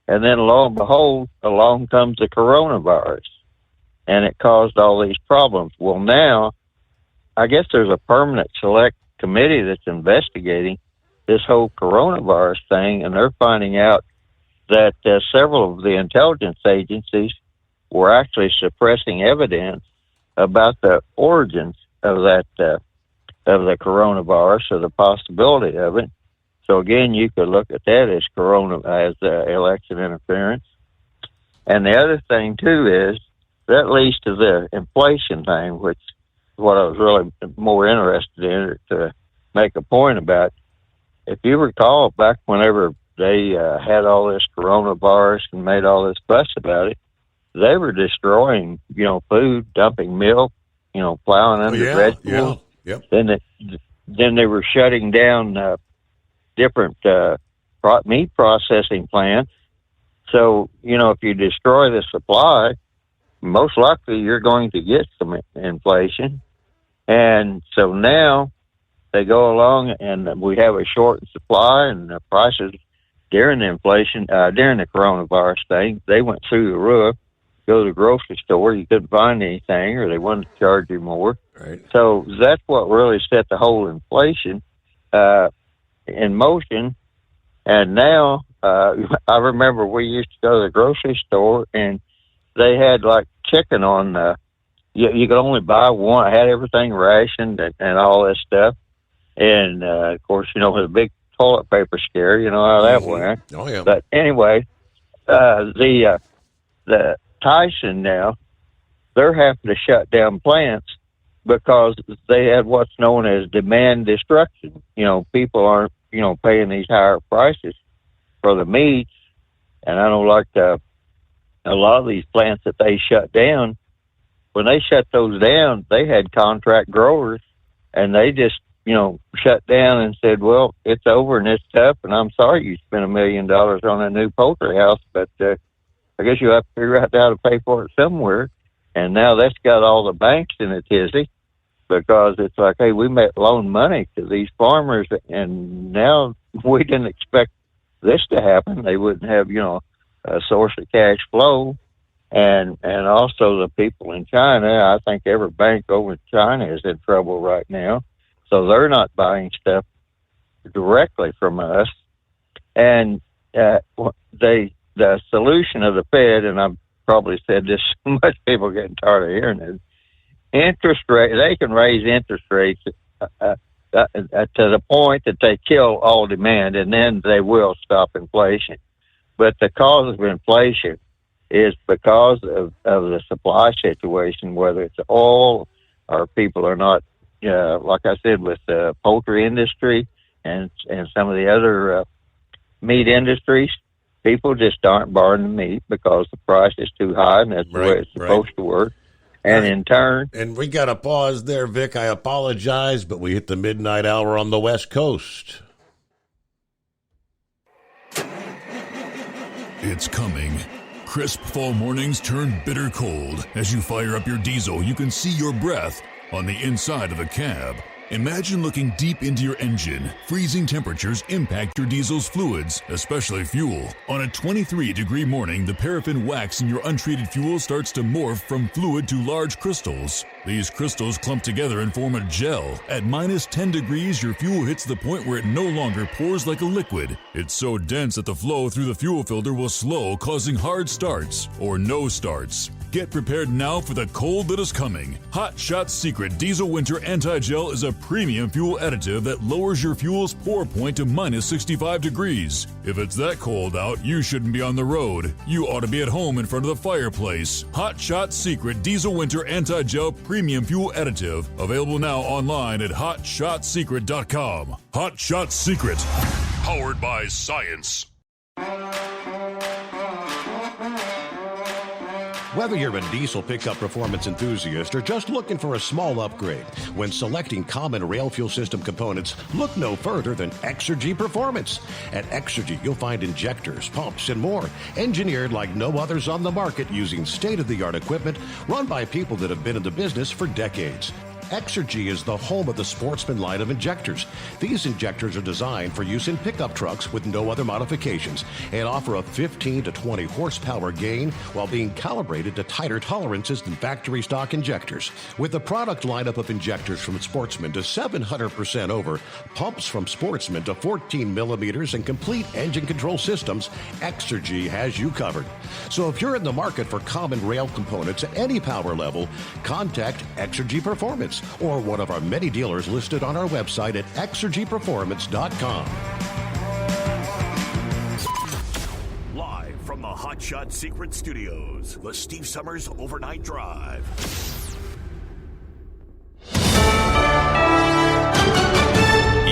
And then lo and behold, along comes the coronavirus, and it caused all these problems. Well, now, I guess there's a permanent select committee that's investigating this whole coronavirus thing, and they're finding out that several of the intelligence agencies were actually suppressing evidence about the origins of that of the coronavirus, or the possibility of it. So again, you could look at that as election interference. And the other thing too is that leads to the inflation thing, which is what I was really more interested in to make a point about. If you recall, back whenever they had all this coronavirus and made all this fuss about it, they were destroying, food, dumping milk, plowing under vegetables. Yep. Then they were shutting down different meat processing plants. So, if you destroy the supply, most likely you're going to get some inflation. And so now they go along and we have a short supply, and the prices during the inflation, during the coronavirus thing, they went through the roof. Go to the grocery store, you couldn't find anything, or they wanted to charge you more. Right. So that's what really set the whole inflation in motion. And now, I remember we used to go to the grocery store, and they had like chicken on. You could only buy one. I had everything rationed and all this stuff. And of course, with a big toilet paper scare, you know how that went. Oh yeah. But anyway, the Tyson now, they're having to shut down plants because they had what's known as demand destruction. People aren't, paying these higher prices for the meat. And I know like a lot of these plants that they shut down, when they shut those down, they had contract growers and they just, shut down and said, well, it's over and it's tough. And I'm sorry you spent $1 million on a new poultry house, but, I guess you have to figure out how to pay for it somewhere. And now that's got all the banks in a tizzy because it's like, hey, we might loan money to these farmers, and now we didn't expect this to happen. They wouldn't have, a source of cash flow. And also the people in China, I think every bank over in China is in trouble right now. So they're not buying stuff directly from us. And the solution of the Fed, and I've probably said this so much, people are getting tired of hearing it, interest rate, they can raise interest rates to the point that they kill all demand, and then they will stop inflation. But the cause of inflation is because of the supply situation, whether it's oil or people are not, like I said, with the poultry industry and some of the other meat industries, people just aren't buying the meat because the price is too high, and that's the way it's supposed to work. And in turn... And we got to pause there, Vic. I apologize, but we hit the midnight hour on the West Coast. It's coming. Crisp fall mornings turn bitter cold. As you fire up your diesel, you can see your breath on the inside of the cab. Imagine looking deep into your engine. Freezing temperatures impact your diesel's fluids, especially fuel. On a 23-degree morning, the paraffin wax in your untreated fuel starts to morph from fluid to large crystals. These crystals clump together and form a gel. At minus 10 degrees, your fuel hits the point where it no longer pours like a liquid. It's so dense that the flow through the fuel filter will slow, causing hard starts or no starts. Get prepared now for the cold that is coming. Hot Shot Secret Diesel Winter Anti-Gel is a premium fuel additive that lowers your fuel's pour point to minus 65 degrees. If it's that cold out, you shouldn't be on the road. You ought to be at home in front of the fireplace. Hot Shot Secret Diesel Winter Anti-Gel Premium Fuel Additive. Available now online at HotShotSecret.com. Hot Shot Secret. Powered by science. Whether you're a diesel pickup performance enthusiast or just looking for a small upgrade, when selecting common rail fuel system components, look no further than Exergy Performance. At Exergy, you'll find injectors, pumps, and more, engineered like no others on the market using state-of-the-art equipment run by people that have been in the business for decades. Exergy is the home of the Sportsman line of injectors. These injectors are designed for use in pickup trucks with no other modifications and offer a 15 to 20 horsepower gain while being calibrated to tighter tolerances than factory stock injectors. With a product lineup of injectors from Sportsman to 700% over, pumps from Sportsman to 14 millimeters, and complete engine control systems, Exergy has you covered. So if you're in the market for common rail components at any power level, contact Exergy Performance or one of our many dealers listed on our website at exergyperformance.com. Live from the Hot Shot Secret Studios, the Steve Summers Overnight Drive.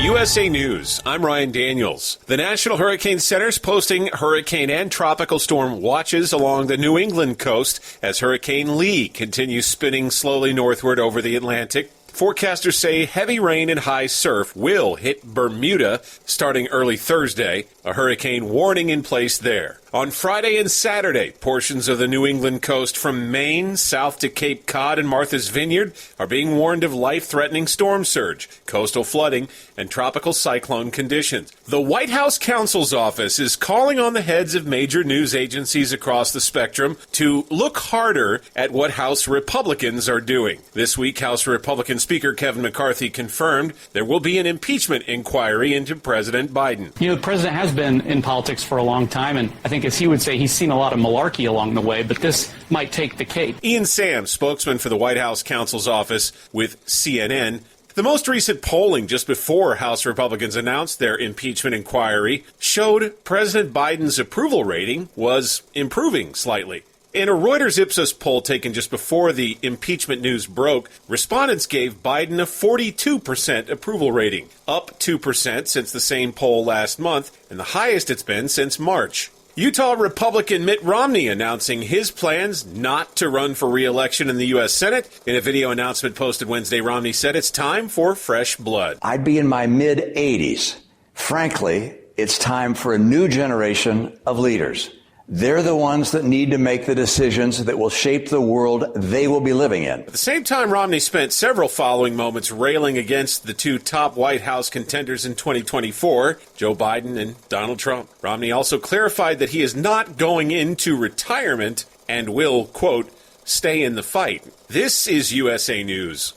USA News, I'm Ryan Daniels. The National Hurricane Center's posting hurricane and tropical storm watches along the New England coast as Hurricane Lee continues spinning slowly northward over the Atlantic. Forecasters say heavy rain and high surf will hit Bermuda starting early Thursday, a hurricane warning in place there. On Friday and Saturday, portions of the New England coast from Maine south to Cape Cod and Martha's Vineyard are being warned of life-threatening storm surge, coastal flooding, and tropical cyclone conditions. The White House counsel's office is calling on the heads of major news agencies across the spectrum to look harder at what House Republicans are doing. This week, House Republican Speaker Kevin McCarthy confirmed there will be an impeachment inquiry into President Biden. You know, the president has been in politics for a long time, and I think, as he would say, he's seen a lot of malarkey along the way, but this might take the cake. Ian Sams, spokesman for the White House counsel's office with CNN. The most recent polling just before House Republicans announced their impeachment inquiry showed President Biden's approval rating was improving slightly. In a Reuters Ipsos poll taken just before the impeachment news broke, respondents gave Biden a 42% approval rating, up 2% since the same poll last month, and the highest it's been since March. Utah Republican Mitt Romney announcing his plans not to run for re-election in the U.S. Senate. In a video announcement posted Wednesday, Romney said it's time for fresh blood. I'd be in my mid-80s. Frankly, it's time for a new generation of leaders. They're the ones that need to make the decisions that will shape the world they will be living in. At the same time, Romney spent several following moments railing against the two top White House contenders in 2024, Joe Biden and Donald Trump. Romney also clarified that he is not going into retirement and will, quote, stay in the fight. This is USA News.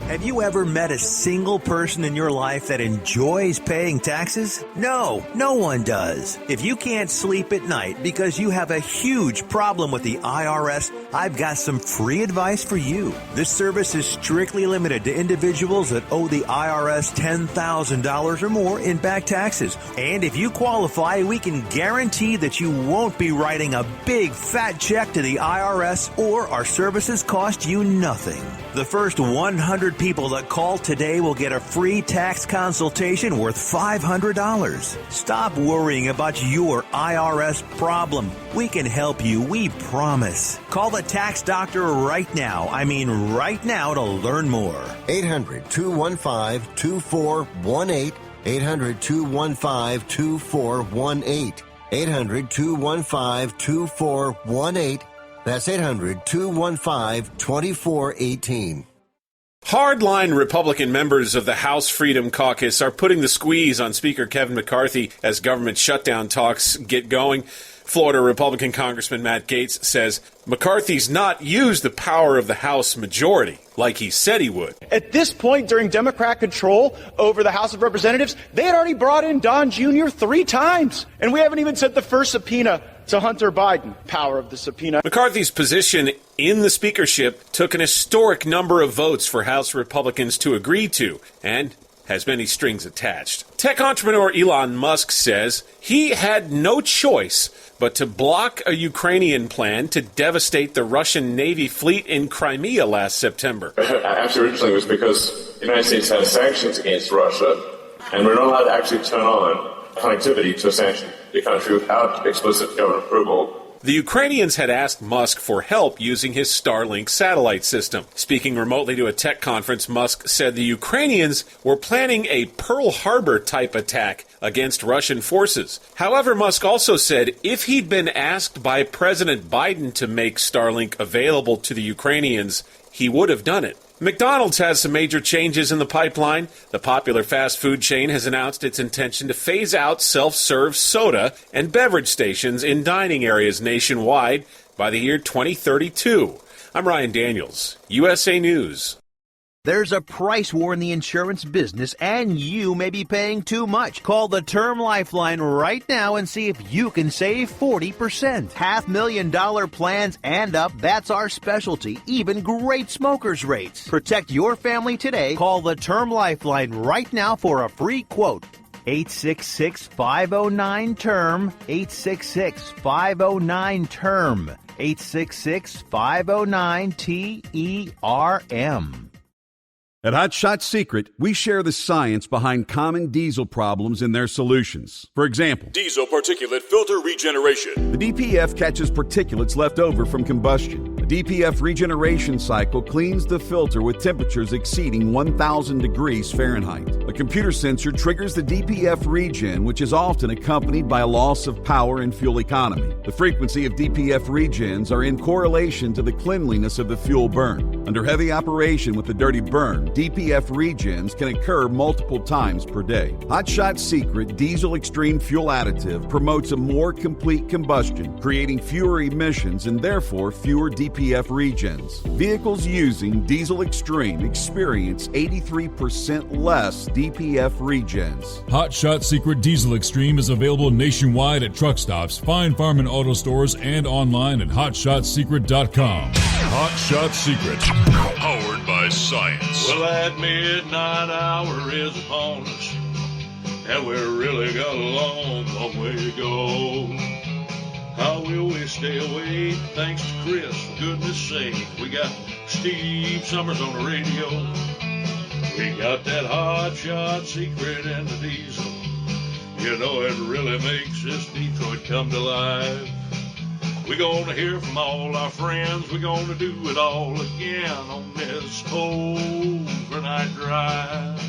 Have you ever met a single person in your life that enjoys paying taxes? No, no one does. If you can't sleep at night because you have a huge problem with the IRS, I've got some free advice for you. This service is strictly limited to individuals that owe the IRS $10,000 or more in back taxes. And if you qualify, we can guarantee that you won't be writing a big fat check to the IRS, or our services cost you nothing. The first 100 people that call today will get a free tax consultation worth $500. Stop worrying about your IRS problem. We can help you, we promise. Call the tax doctor right now. I mean right now, to learn more. 800-215-2418. 800-215-2418. 800-215-2418. That's 800-215-2418. Hardline Republican members of the House Freedom Caucus are putting the squeeze on Speaker Kevin McCarthy as government shutdown talks get going. Florida Republican Congressman Matt Gaetz says McCarthy's not used the power of the House majority like he said he would. At this point, during Democrat control over the House of Representatives, they had already brought in Don Jr. 3 times, and we haven't even sent the first subpoena to Hunter Biden. Power of the subpoena. McCarthy's position in the speakership took an historic number of votes for House Republicans to agree to, and has many strings attached. Tech entrepreneur Elon Musk says he had no choice but to block a Ukrainian plan to devastate the Russian Navy fleet in Crimea last September. Actually, originally it was because the United States had sanctions against Russia, and we're not allowed to actually turn on connectivity to a sanctioned country without explicit government approval. The Ukrainians had asked Musk for help using his Starlink satellite system. Speaking remotely to a tech conference, Musk said the Ukrainians were planning a Pearl Harbor-type attack against Russian forces. However, Musk also said if he'd been asked by President Biden to make Starlink available to the Ukrainians, he would have done it. McDonald's has some major changes in the pipeline. The popular fast food chain has announced its intention to phase out self-serve soda and beverage stations in dining areas nationwide by the year 2032. I'm Ryan Daniels, USA News. There's a price war in the insurance business, and you may be paying too much. Call the Term Lifeline right now and see if you can save 40%. $500,000 plans and up, that's our specialty. Even great smokers' rates. Protect your family today. Call the Term Lifeline right now for a free quote. 866-509-TERM. 866-509-TERM. 866-509-TERM. At Hot Shot Secret, we share the science behind common diesel problems and their solutions. For example, diesel particulate filter regeneration. The DPF catches particulates left over from combustion. The The DPF regeneration cycle cleans the filter with temperatures exceeding 1,000 degrees Fahrenheit. A computer sensor triggers the DPF regen, which is often accompanied by a loss of power and fuel economy. The frequency of DPF regens are in correlation to the cleanliness of the fuel burn. Under heavy operation with a dirty burn, DPF regens can occur multiple times per day. Hot Shot Secret Diesel Extreme Fuel Additive promotes a more complete combustion, creating fewer emissions and therefore fewer DPF regens. Vehicles using Diesel Extreme experience 83% less DPF regens. Hot Shot Secret Diesel Extreme is available nationwide at truck stops, Fine Farm and auto stores, and online at hotshotsecret.com. Hot Shot Secret, powered by science. Well, that midnight hour is upon us, and we've really got a long way to go. How will we stay awake? Thanks to Chris, for goodness sake. We got Steve Summers on the radio. We got that Hot Shot Secret and the Diesel. You know, it really makes this Detroit come to life. We're gonna hear from all our friends. We're gonna do it all again on this overnight drive.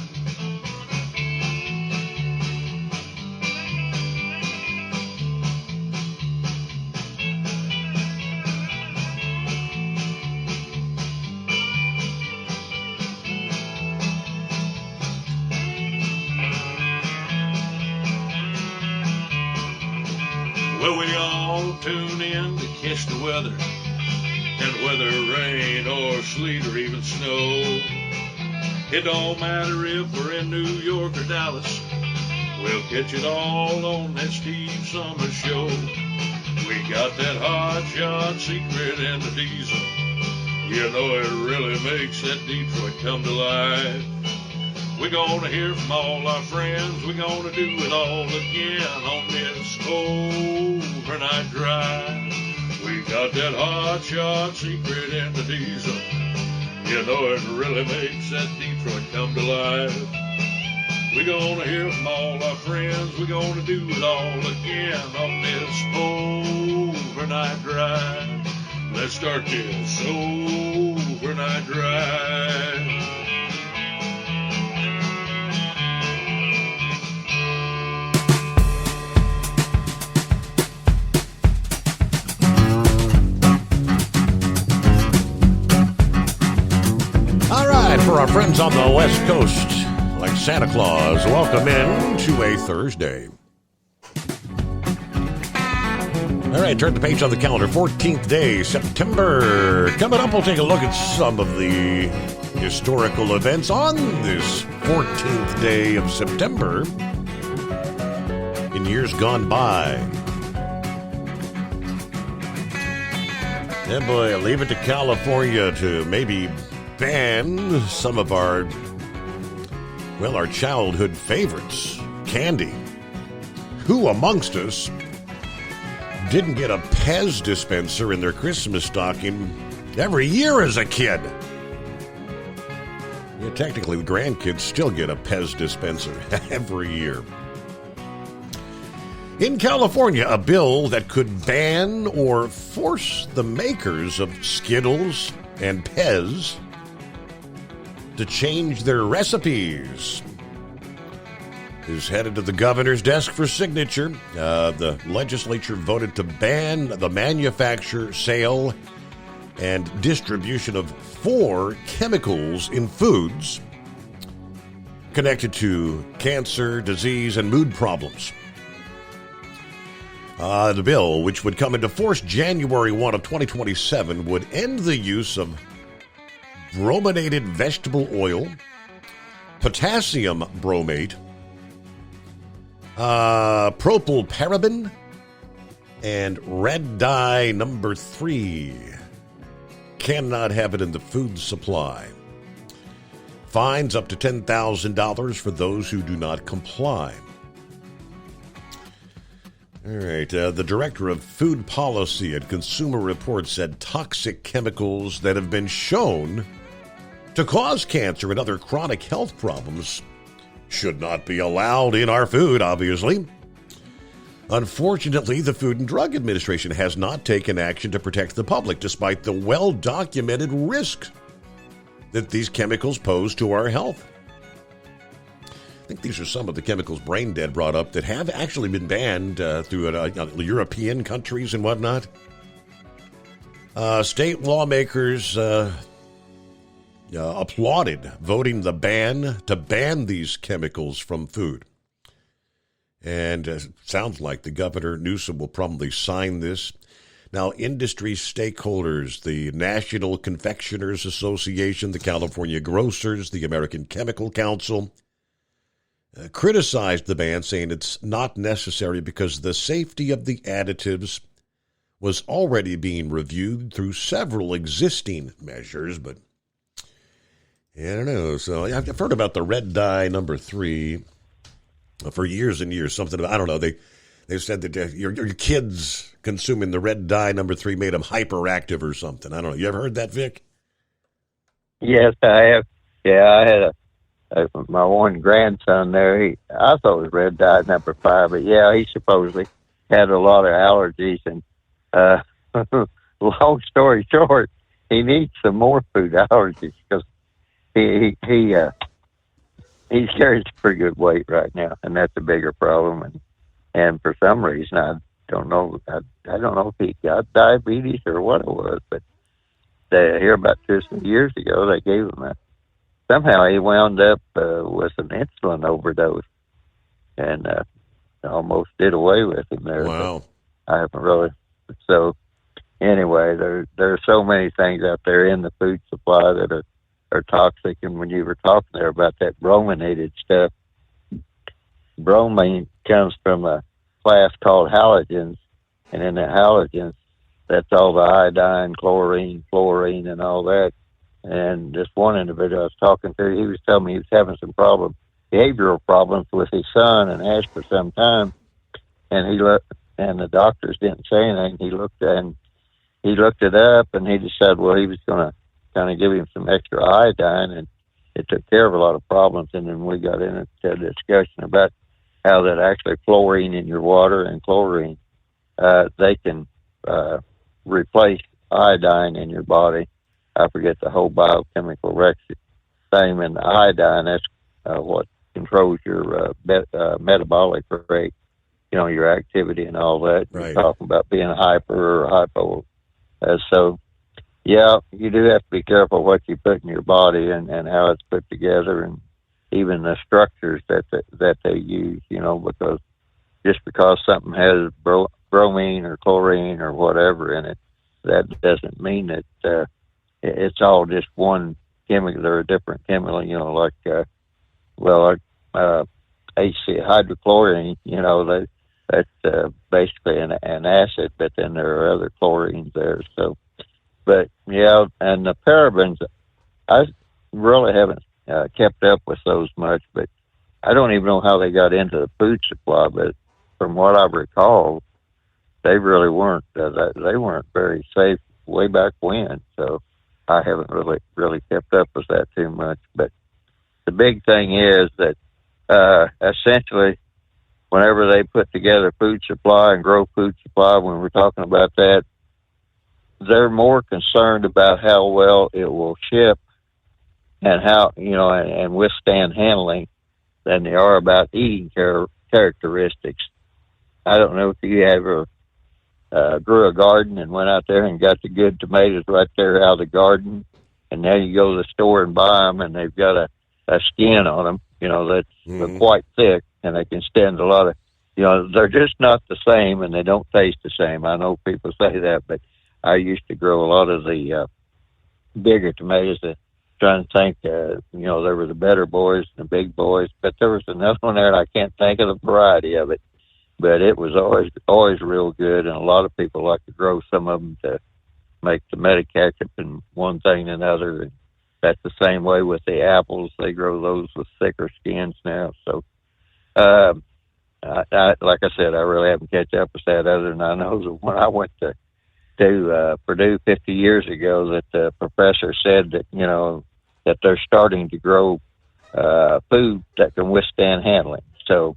Well, we all tune in to catch the weather, and whether rain or sleet or even snow, it don't matter if we're in New York or Dallas, we'll catch it all on that Steve Summers Show. We got that Hot Shot Secret and the Diesel. You know, it really makes that Detroit come to life. We're gonna hear from all our friends. We're gonna do it all again on this overnight drive. We got that Hot Shot Secret and the Diesel. You know, it really makes that Detroit come to life. We're gonna hear from all our friends. We're gonna do it all again on this overnight drive. Let's start this overnight drive. For our friends on the West Coast, like Santa Claus, welcome in to a Thursday. All right, turn the page on the calendar. 14th day, September. Coming up, we'll take a look at some of the historical events on this 14th day of September in years gone by. Yeah, boy, leave it to California to maybe ban some of our childhood favorites. Candy. Who amongst us didn't get a Pez dispenser in their Christmas stocking every year as a kid? Yeah, technically, the grandkids still get a Pez dispenser every year. In California, a bill that could ban or force the makers of Skittles and Pez to change their recipes is headed to the governor's desk for signature. The legislature voted to ban the manufacture, sale, and distribution of 4 chemicals in foods connected to cancer, disease, and mood problems. The bill, which would come into force January 1 of 2027, would end the use of brominated vegetable oil, potassium bromate, propylparaben, and red dye number 3. Cannot have it in the food supply. Fines up to $10,000 for those who do not comply. All right, the director of food policy at Consumer Reports said toxic chemicals that have been shown to cause cancer and other chronic health problems should not be allowed in our food, obviously. Unfortunately, the Food and Drug Administration has not taken action to protect the public, despite the well-documented risks that these chemicals pose to our health. I think these are some of the chemicals Brain Dead brought up that have actually been banned through European countries and whatnot. State lawmakers applauded voting to ban these chemicals from food. And sounds like the Governor Newsom will probably sign this. Now, industry stakeholders, the National Confectioners Association, the California Grocers, the American Chemical Council, criticized the ban, saying it's not necessary because the safety of the additives was already being reviewed through several existing measures. But I don't know. So I've heard about the red dye number 3 for years and years. Something about, I don't know. They said that your kids consuming the red dye number 3 made them hyperactive or something. I don't know. You ever heard that, Vic? Yes, I have. Yeah, I had my one grandson there. I thought it was red dye number 5, but yeah, he supposedly had a lot of allergies. And long story short, he needs some more food allergies because he carries a pretty good weight right now, and that's a bigger problem. And for some reason, I don't know. I don't know if he got diabetes or what it was, but here about 2 years ago, they gave him somehow he wound up with an insulin overdose, and almost did away with him there. Wow. I haven't really. So anyway, there are so many things out there in the food supply that are toxic. And when you were talking there about that brominated stuff, bromine comes from a class called halogens, and in the halogens, that's all the iodine, chlorine, fluorine, and all that. And this one individual I was talking to, he was telling me he was having some behavioral problems with his son, and asked for some time. And he looked, and the doctors didn't say anything. He looked it up, and he decided, well, he was going to kind of give him some extra iodine, and it took care of a lot of problems. And then we got into a discussion about how that actually fluorine in your water and chlorine, they can replace iodine in your body. I forget the whole biochemical thing, and the iodine, that's what controls your metabolic rate, your activity and all that. Right. You're talking about being hyper or hypo. So, yeah, you do have to be careful what you put in your body and how it's put together, and even the structures that they use, because just because something has bromine or chlorine or whatever in it, that doesn't mean that it's all just one chemical. They're a different chemical, like hydrochlorine, that's basically an acid, but then there are other chlorines there. So, but yeah, and the parabens, I really haven't kept up with those much, but I don't even know how they got into the food supply. But from what I recall, they really weren't. They weren't very safe way back when. So I haven't really kept up with that too much. But the big thing is that essentially, whenever they put together food supply and grow food supply, when we're talking about that, they're more concerned about how well it will ship and how, and withstand handling than they are about eating characteristics. I don't know if you ever grew a garden and went out there and got the good tomatoes right there out of the garden, and now you go to the store and buy them, and they've got a skin on them, that's quite thick, and they can stand a lot of, they're just not the same, and they don't taste the same. I know people say that, but I used to grow a lot of the bigger tomatoes. Trying to think, there were the better boys and the big boys, but there was another one there, and I can't think of the variety of it. But it was always real good, and a lot of people like to grow some of them to make tomato ketchup and one thing and another. And that's the same way with the apples. They grow those with thicker skins now. So, like I said, I really haven't catch up with that, other than I know that when I went to Purdue 50 years ago, that the professor said that, that they're starting to grow food that can withstand handling. So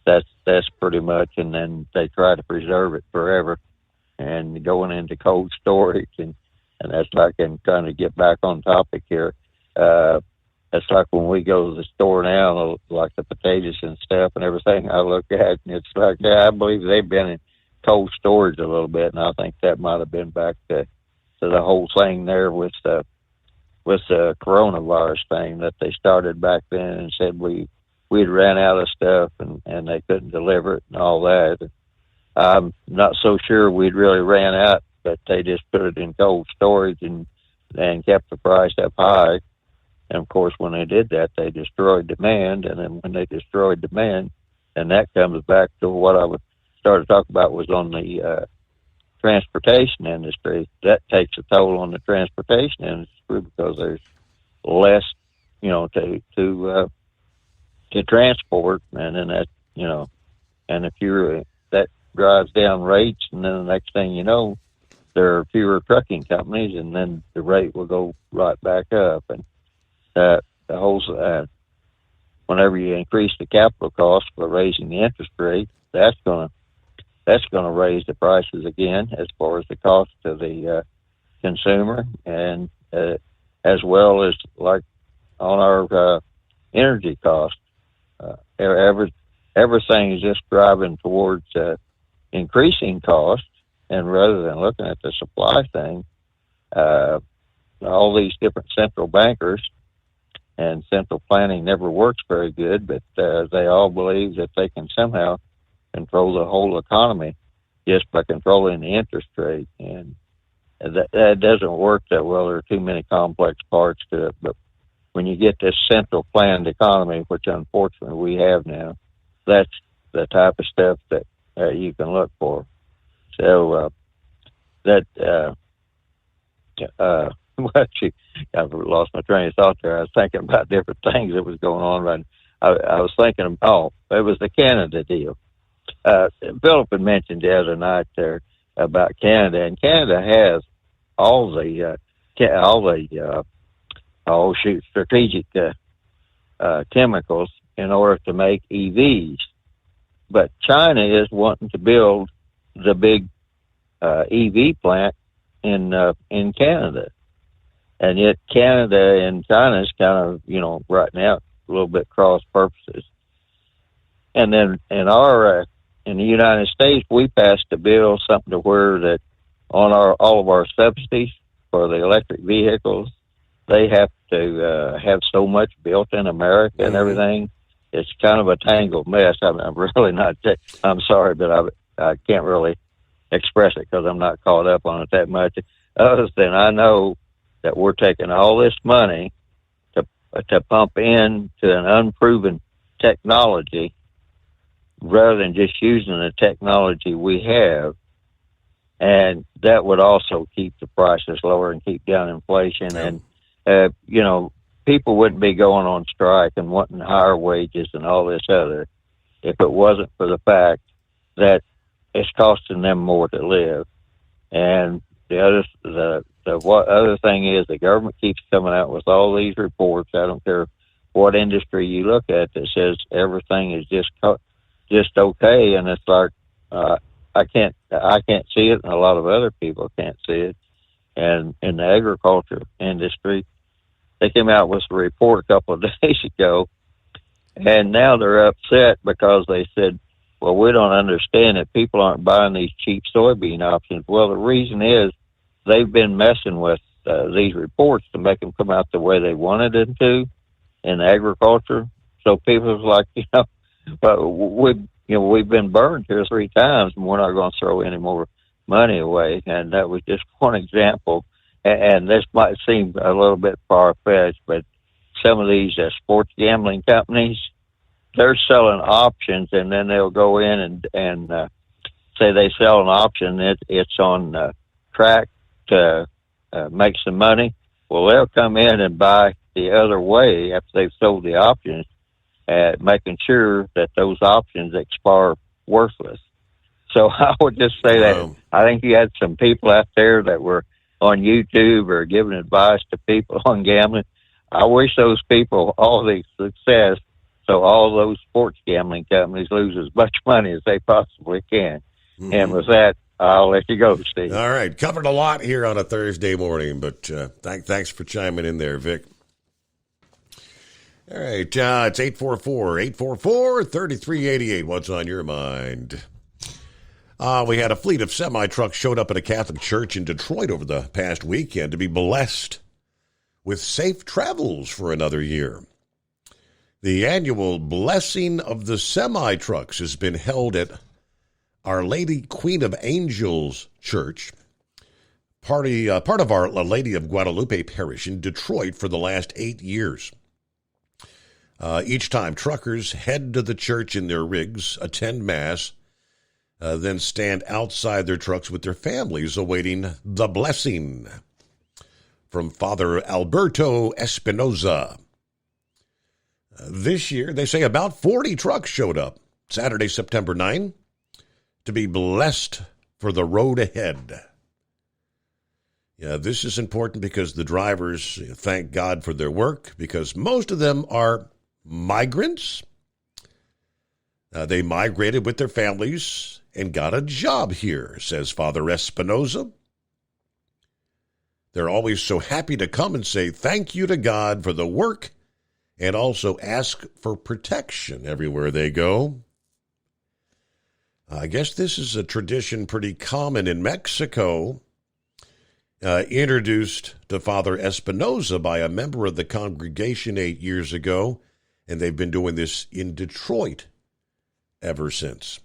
that's pretty much, and then they try to preserve it forever, and going into cold storage, and that's like, and trying to get back on topic here. That's like when we go to the store now, like the potatoes and stuff and everything. I look at, and it's like, yeah, I believe they've been in cold storage a little bit, and I think that might have been back to the whole thing there with the coronavirus thing that they started back then and said we'd ran out of stuff and they couldn't deliver it and all that. I'm not so sure we'd really ran out, but they just put it in cold storage and kept the price up high. And of course, when they did that, they destroyed demand. And then when they destroyed demand, and that comes back to what I started to talk about was on the transportation industry. That takes a toll on the transportation industry because there's less, to transport, and then that, and if that drives down rates, and then the next thing you know, there are fewer trucking companies, and then the rate will go right back up. And the whole, whenever you increase the capital cost by raising the interest rate, that's going to raise the prices again as far as the cost to the consumer, and as well as like on our energy cost. Everything is just driving towards increasing cost, and rather than looking at the supply thing, all these different central bankers and central planning never works very good, but they all believe that they can somehow control the whole economy just by controlling the interest rate, and that doesn't work that well. There are too many complex parts to it. But when you get this central planned economy, which unfortunately we have now, that's the type of stuff that you can look for. So I've lost my train of thought there. I was thinking about different things that was going on. Right, I was thinking, it was the Canada deal. Philip had mentioned the other night there about Canada, and Canada has all the strategic chemicals in order to make EVs. But China is wanting to build the big EV plant in Canada. And yet Canada and China is kind of, right now, a little bit cross purposes. And then in the United States, we passed a bill, something to where that on all of our subsidies for the electric vehicles, they have to have so much built in America and everything. It's kind of a tangled mess. I'm really not. I'm sorry, but I can't really express it because I'm not caught up on it that much. Other than I know that we're taking all this money to pump into an unproven technology rather than just using the technology we have. And that would also keep the prices lower and keep down inflation. And, people wouldn't be going on strike and wanting higher wages and all this other if it wasn't for the fact that it's costing them more to live. And the other thing is the government keeps coming out with all these reports. I don't care what industry you look at that says everything is just okay, and it's like I can't see it, and a lot of other people can't see it. And in the agriculture industry, they came out with a report a couple of days ago, and now they're upset because they said, well, we don't understand that people aren't buying these cheap soybean options. Well, the reason is they've been messing with these reports to make them come out the way they wanted them to in agriculture. So people's like, but we've been burned here 3 times, and we're not going to throw any more money away. And that was just one example. And this might seem a little bit far-fetched, but some of these sports gambling companies, they're selling options, and then they'll go in and say they sell an option. It's on track to make some money. Well, they'll come in and buy the other way after they've sold the options, making sure that those options expire worthless. So I would just say that I think you had some people out there that were on YouTube or giving advice to people on gambling. I wish those people all the success So all those sports gambling companies lose as much money as they possibly can. Mm-hmm. And with that, I'll let you go, Steve. All right. Covered a lot here on a Thursday morning, but thanks for chiming in there, Vic. All right. It's 844-844-3388. What's on your mind? We had a fleet of semi-trucks showed up at a Catholic church in Detroit over the past weekend to be blessed with safe travels for another year. The annual Blessing of the Semi-Trucks has been held at Our Lady Queen of Angels Church, part of Our Lady of Guadalupe Parish in Detroit for the last 8 years. Each time, truckers head to the church in their rigs, attend Mass, then stand outside their trucks with their families awaiting the blessing. From Father Alberto Espinoza. This year, they say about 40 trucks showed up Saturday, September 9, to be blessed for the road ahead. Yeah, this is important because the drivers thank God for their work, because most of them are migrants. They migrated with their families and got a job here, says Father Espinoza. They're always so happy to come and say thank you to God for the work and also ask for protection everywhere they go. I guess this is a tradition pretty common in Mexico, introduced to Father Espinoza by a member of the congregation 8 years ago, and they've been doing this in Detroit ever since.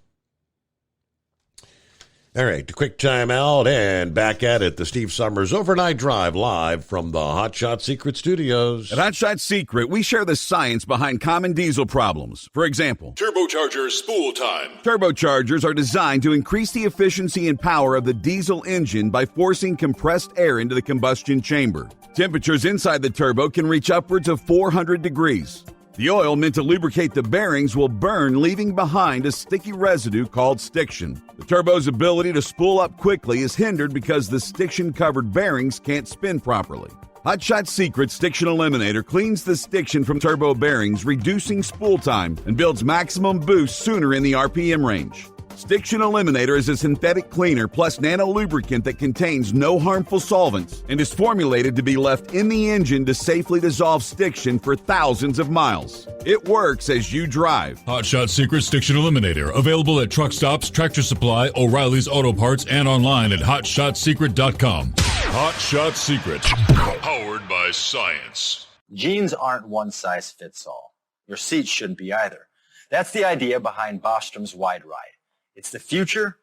All right, quick time out and back at it. The Steve Summers Overnight Drive live from the Hot Shot Secret Studios. At Hot Shot Secret, we share the science behind common diesel problems. For example, Turbocharger spool time. Turbochargers are designed to increase the efficiency and power of the diesel engine by forcing compressed air into the combustion chamber. Temperatures inside the turbo can reach upwards of 400 degrees. The oil meant to lubricate the bearings will burn, leaving behind a sticky residue called stiction. The turbo's ability to spool up quickly is hindered because the stiction-covered bearings can't spin properly. Hot Shot Secret Stiction Eliminator cleans the stiction from turbo bearings, reducing spool time, and builds maximum boost sooner in the RPM range. Stiction Eliminator is a synthetic cleaner plus nano lubricant that contains no harmful solvents and is formulated to be left in the engine to safely dissolve stiction for thousands of miles. It works as you drive. Hot Shot Secret Stiction Eliminator. Available at truck stops, Tractor Supply, O'Reilly's Auto Parts, and online at HotShotSecret.com. Hot Shot Secret. Powered by science. Jeans aren't one size fits all. Your seats shouldn't be either. That's the idea behind Bostrom's Wide Ride. It's the future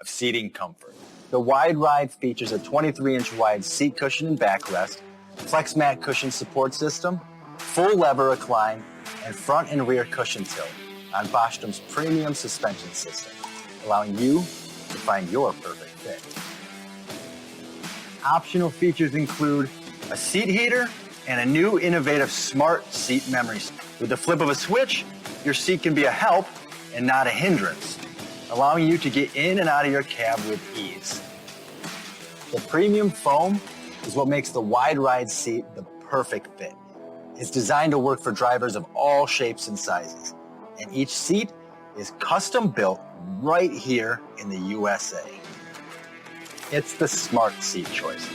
of seating comfort. The Wide Ride features a 23-inch wide seat cushion and backrest, flex mat cushion support system, full lever recline, and front and rear cushion tilt on Bostrom's premium suspension system, allowing you to find your perfect fit. Optional features include a seat heater and a new innovative smart seat memory. With the flip of a switch, your seat can be a help and not a hindrance, allowing you to get in and out of your cab with ease. The premium foam is what makes the Wide Ride seat the perfect fit. It's designed to work for drivers of all shapes and sizes, and each seat is custom built right here in the USA. It's the smart seat choice.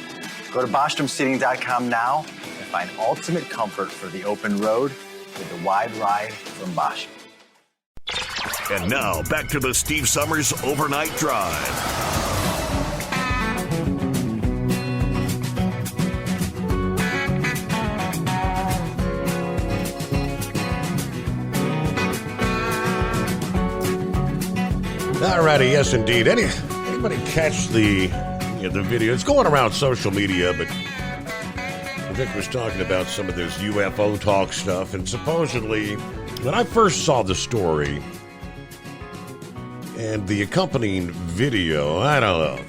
Go to BostromSeating.com now and find ultimate comfort for the open road with the Wide Ride from Bostrom. And now, back to the Steve Summers Overnight Drive. All righty, yes, indeed. Anybody catch the video? It's going around social media, but Vic was talking about some of this UFO talk stuff, and supposedly, when I first saw the story and the accompanying video, I don't know.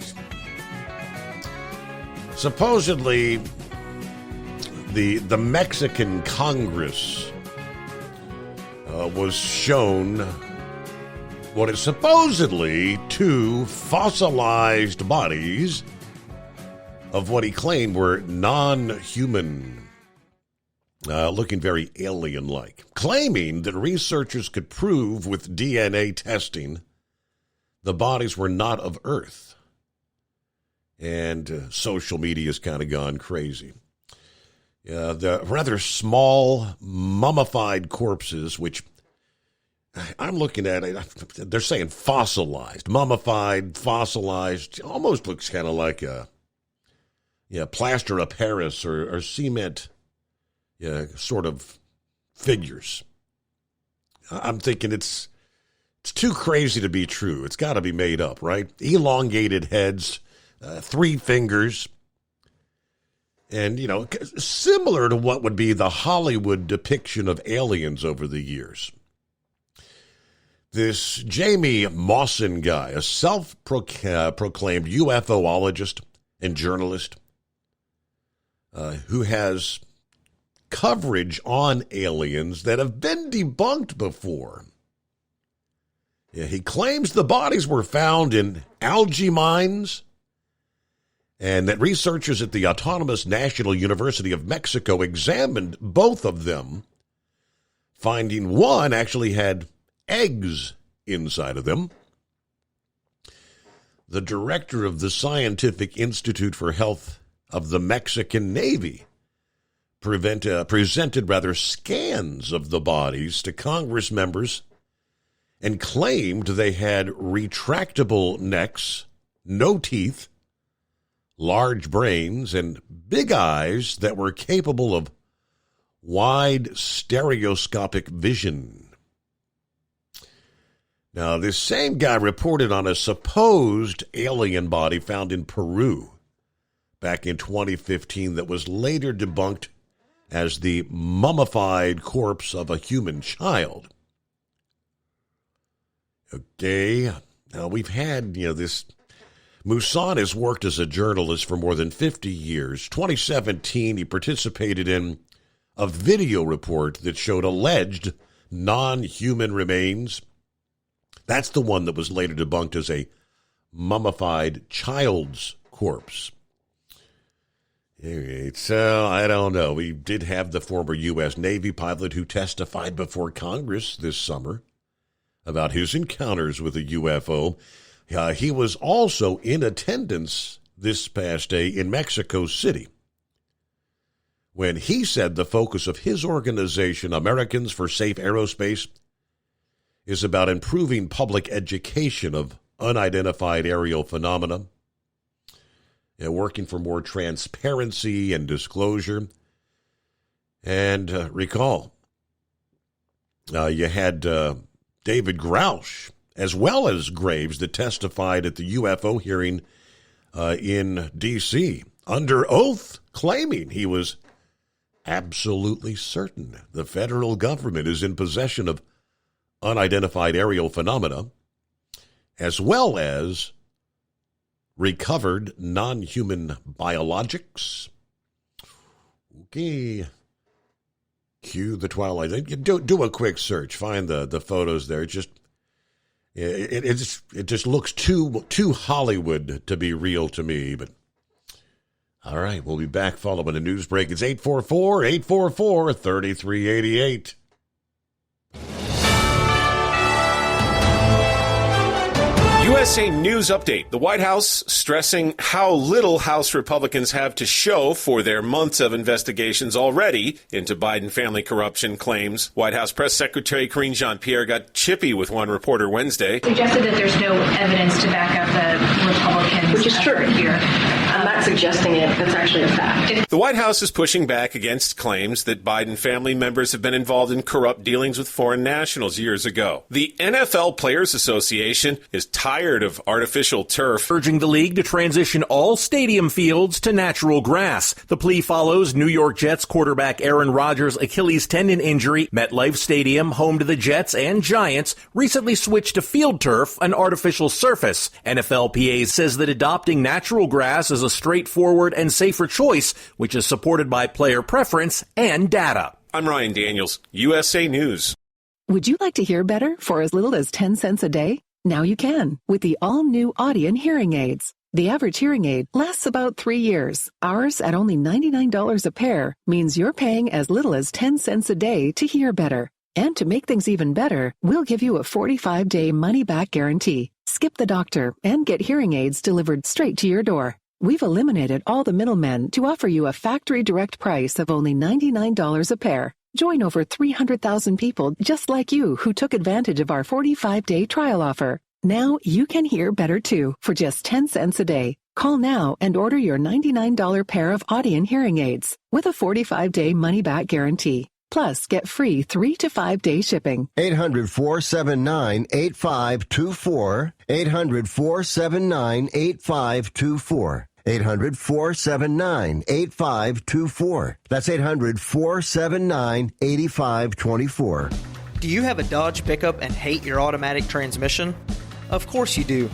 Supposedly, the Mexican Congress was shown what is supposedly two fossilized bodies of what he claimed were non-human looking very alien-like, claiming that researchers could prove with DNA testing the bodies were not of Earth. And social media's kind of gone crazy. The rather small, mummified corpses, which I'm looking at, they're saying fossilized, mummified, fossilized, almost looks kind of like a plaster of Paris or cement sort of figures. I'm thinking it's too crazy to be true. It's got to be made up, right? Elongated heads, 3 fingers, and, similar to what would be the Hollywood depiction of aliens over the years. This Jamie Mawson guy, a self-proclaimed UFOologist and journalist who has coverage on aliens that have been debunked before. Yeah, he claims the bodies were found in algae mines and that researchers at the Autonomous National University of Mexico examined both of them, finding one actually had eggs inside of them. The director of the Scientific Institute for Health of the Mexican Navy presented scans of the bodies to Congress members and claimed they had retractable necks, no teeth, large brains, and big eyes that were capable of wide stereoscopic vision. Now, this same guy reported on a supposed alien body found in Peru back in 2015 that was later debunked as the mummified corpse of a human child. Okay, now we've had, this... Moussan has worked as a journalist for more than 50 years. 2017, he participated in a video report that showed alleged non-human remains. That's the one that was later debunked as a mummified child's corpse. So, I don't know. We did have the former U.S. Navy pilot who testified before Congress this summer about his encounters with a UFO. He was also in attendance this past day in Mexico City when he said the focus of his organization, Americans for Safe Aerospace, is about improving public education of unidentified aerial phenomena and working for more transparency and disclosure. And recall, you had David Grouch, as well as Graves, that testified at the UFO hearing in D.C., under oath, claiming he was absolutely certain the federal government is in possession of unidentified aerial phenomena, as well as recovered non-human biologics. Okay. Cue the Twilight. Do a quick search. Find the photos there. It just looks too Hollywood to be real to me. But all right, we'll be back following a news break. It's 844-844-3388. USA News Update. The White House stressing how little House Republicans have to show for their months of investigations already into Biden family corruption claims. White House Press Secretary Karine Jean-Pierre got chippy with one reporter Wednesday. Suggested that there's no evidence to back up the Republicans' which is true here. I'm not suggesting it. That's actually a fact. The White House is pushing back against claims that Biden family members have been involved in corrupt dealings with foreign nationals years ago. The NFL Players Association is tired of artificial turf, urging the league to transition all stadium fields to natural grass. The plea follows New York Jets quarterback Aaron Rodgers' Achilles tendon injury. MetLife Stadium, home to the Jets and Giants, recently switched to field turf, an artificial surface. NFLPA says that adopting natural grass is a straightforward and safer choice, which is supported by player preference and data. I'm Ryan Daniels, USA News. Would you like to hear better for as little as 10 cents a day? Now you can with the all-new Audion hearing aids. The average hearing aid lasts about 3 years. Ours, at only $99 a pair, means you're paying as little as 10 cents a day to hear better. And to make things even better, we'll give you a 45-day money-back guarantee. Skip the doctor and get hearing aids delivered straight to your door. We've eliminated all the middlemen to offer you a factory direct price of only $99 a pair. Join over 300,000 people just like you who took advantage of our 45-day trial offer. Now you can hear better too for just 10 cents a day. Call now and order your $99 pair of Audion hearing aids with a 45-day money-back guarantee. Plus, get free 3 to 5 day shipping. 800-479-8524. 800-479-8524. 800-479-8524. That's 800-479-8524. Do you have a Dodge pickup and hate your automatic transmission? Of course you do.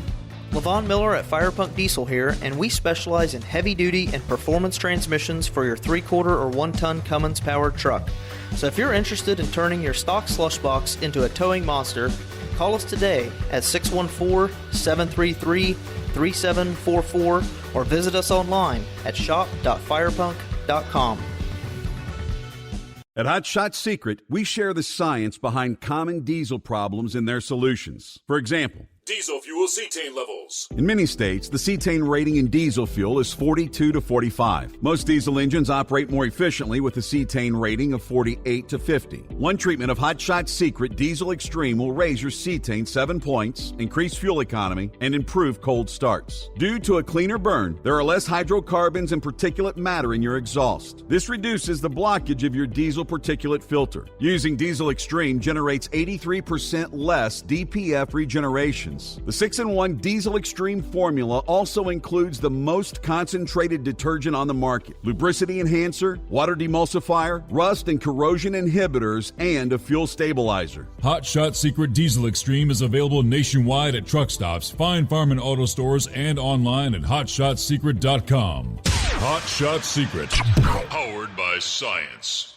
LaVon Miller at Firepunk Diesel here, and we specialize in heavy-duty and performance transmissions for your 3/4 or 1-ton Cummins-powered truck. So if you're interested in turning your stock slush box into a towing monster, call us today at 614-733-3744 or visit us online at shop.firepunk.com. At Hot Shot Secret, we share the science behind common diesel problems and their solutions. For example, Diesel fuel cetane levels. in many states, the cetane rating in diesel fuel is 42 to 45. Most diesel engines operate more efficiently with a cetane rating of 48 to 50. One treatment of Hot Shot Secret Diesel Extreme will raise your cetane 7 points, increase fuel economy, and improve cold starts. Due to a cleaner burn, there are less hydrocarbons and particulate matter in your exhaust. This reduces the blockage of your diesel particulate filter. Using Diesel Extreme generates 83% less DPF regeneration. The 6-in-1 Diesel Extreme formula also includes the most concentrated detergent on the market, lubricity enhancer, water demulsifier, rust and corrosion inhibitors, and a fuel stabilizer. Hot Shot Secret Diesel Extreme is available nationwide at truck stops, Fine Farm and auto stores, and online at hotshotsecret.com. Hot Shot Secret. Powered by science.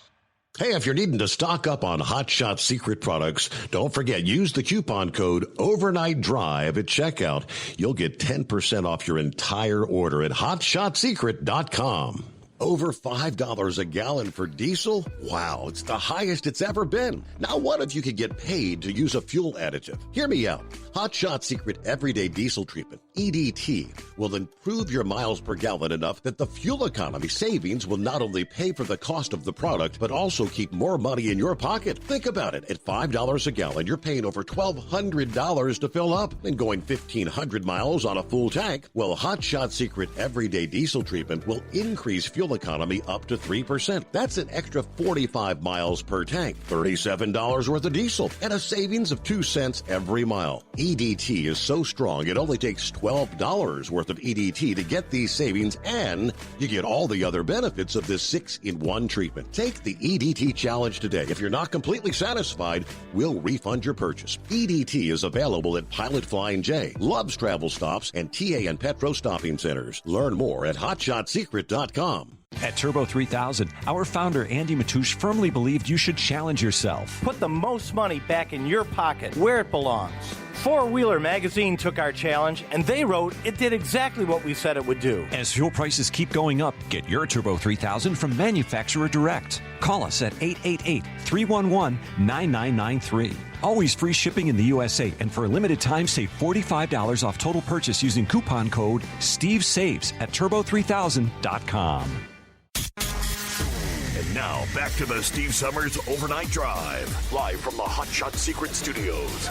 Hey, if you're needing to stock up on Hot Shot Secret products, don't forget, use the coupon code Overnight Drive at checkout. You'll get 10% off your entire order at hotshotsecret.com. Over $5 a gallon for diesel? Wow, it's the highest it's ever been. Now what if you could get paid to use a fuel additive? Hear me out. Hot Shot Secret Everyday Diesel Treatment, EDT, will improve your miles per gallon enough that the fuel economy savings will not only pay for the cost of the product, but also keep more money in your pocket. Think about it. At $5 a gallon, you're paying over $1,200 to fill up and going 1,500 miles on a full tank. Well, Hot Shot Secret Everyday Diesel Treatment will increase fuel economy up to 3%. That's an extra 45 miles per tank, $37 worth of diesel, and a savings of 2 cents every mile. EDT is so strong, it only takes $12 worth of EDT to get these savings, and you get all the other benefits of this 6-in-1 treatment. Take the EDT challenge today. If you're not completely satisfied, we'll refund your purchase. EDT is available at Pilot Flying J, Love's Travel Stops, and TA and Petro Stopping Centers. Learn more at hotshotsecret.com. At Turbo 3000, our founder Andy Matouche firmly believed you should challenge yourself. Put the most money back in your pocket, where it belongs. Four Wheeler Magazine took our challenge, and they wrote it did exactly what we said it would do. As fuel prices keep going up, get your Turbo 3000 from manufacturer direct. Call us at 888-311-9993. Always free shipping in the USA, and for a limited time, save $45 off total purchase using coupon code STEVESAVES at turbo3000.com. And now, back to the Steve Summers Overnight Drive, live from the Hot Shot Secret Studios.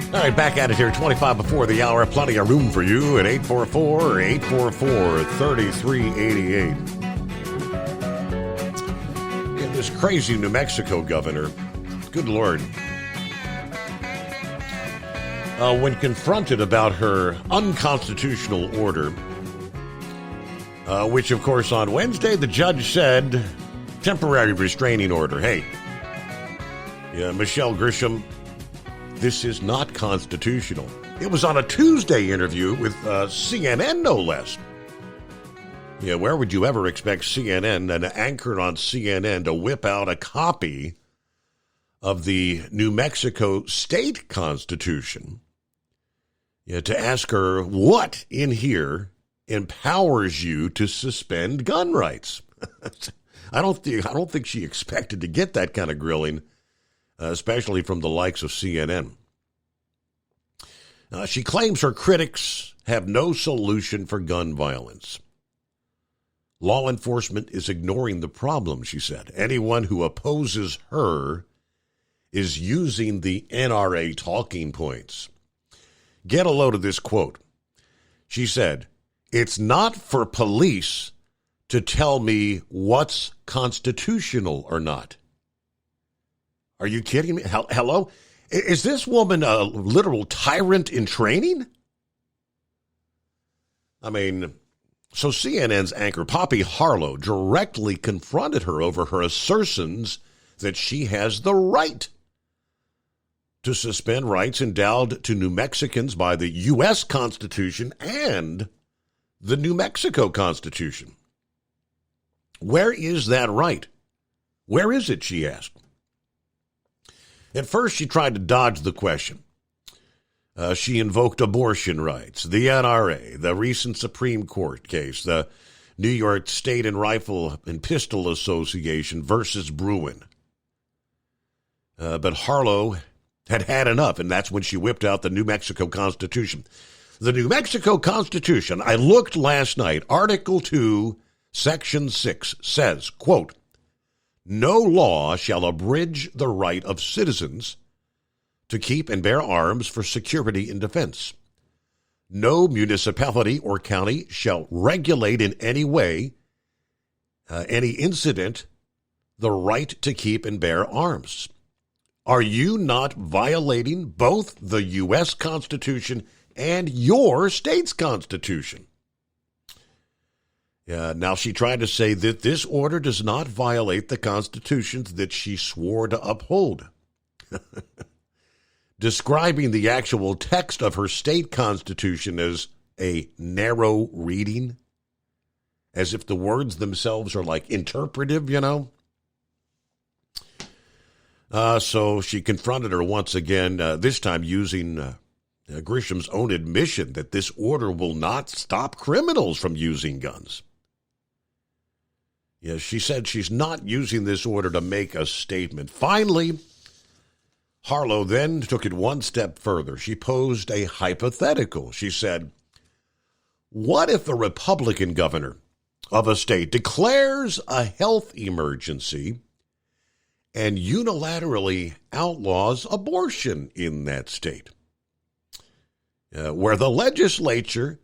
All right, back at it here, 25 before the hour. Plenty of room for you at 844-844-3388. Yeah, this crazy New Mexico governor, good Lord. When confronted about her unconstitutional order, which, of course, on Wednesday, the judge said, temporary restraining order. Hey, yeah, Michelle Grisham, this is not constitutional. It was on a Tuesday interview with CNN, no less. Yeah, where would you ever expect CNN, an anchor on CNN, to whip out a copy of the New Mexico state constitution to ask her what in here empowers you to suspend gun rights. I don't think she expected to get that kind of grilling, especially from the likes of CNN. She claims her critics have no solution for gun violence. Law enforcement is ignoring the problem, she said. Anyone who opposes her is using the NRA talking points. Get a load of this quote. She said, "It's not for police to tell me what's constitutional or not." Are you kidding me? Hello? Is this woman a literal tyrant in training? I mean, so CNN's anchor, Poppy Harlow, directly confronted her over her assertions that she has the right to suspend rights endowed to New Mexicans by the U.S. Constitution and the New Mexico Constitution. Where is that right? Where is it, she asked. At first, she tried to dodge the question. She invoked abortion rights, the NRA, the recent Supreme Court case, the New York State and Rifle and Pistol Association versus Bruin. But Harlow had had enough, and that's when she whipped out the New Mexico Constitution. The New Mexico Constitution, I looked last night, Article 2, Section 6 says, quote, "No law shall abridge the right of citizens to keep and bear arms for security and defense. No municipality or county shall regulate in any way, any incident, the right to keep and bear arms." Are you not violating both the U.S. Constitution and your state's Constitution? Now, she tried to say that this order does not violate the constitutions that she swore to uphold. Describing the actual text of her state constitution as a narrow reading, as if the words themselves are like interpretive, you know. So she confronted her once again, this time using Grisham's own admission that this order will not stop criminals from using guns. Yes, she said she's not using this order to make a statement. Finally, Harlow then took it one step further. She posed a hypothetical. She said, what if a Republican governor of a state declares a health emergency and unilaterally outlaws abortion in that state, where the legislature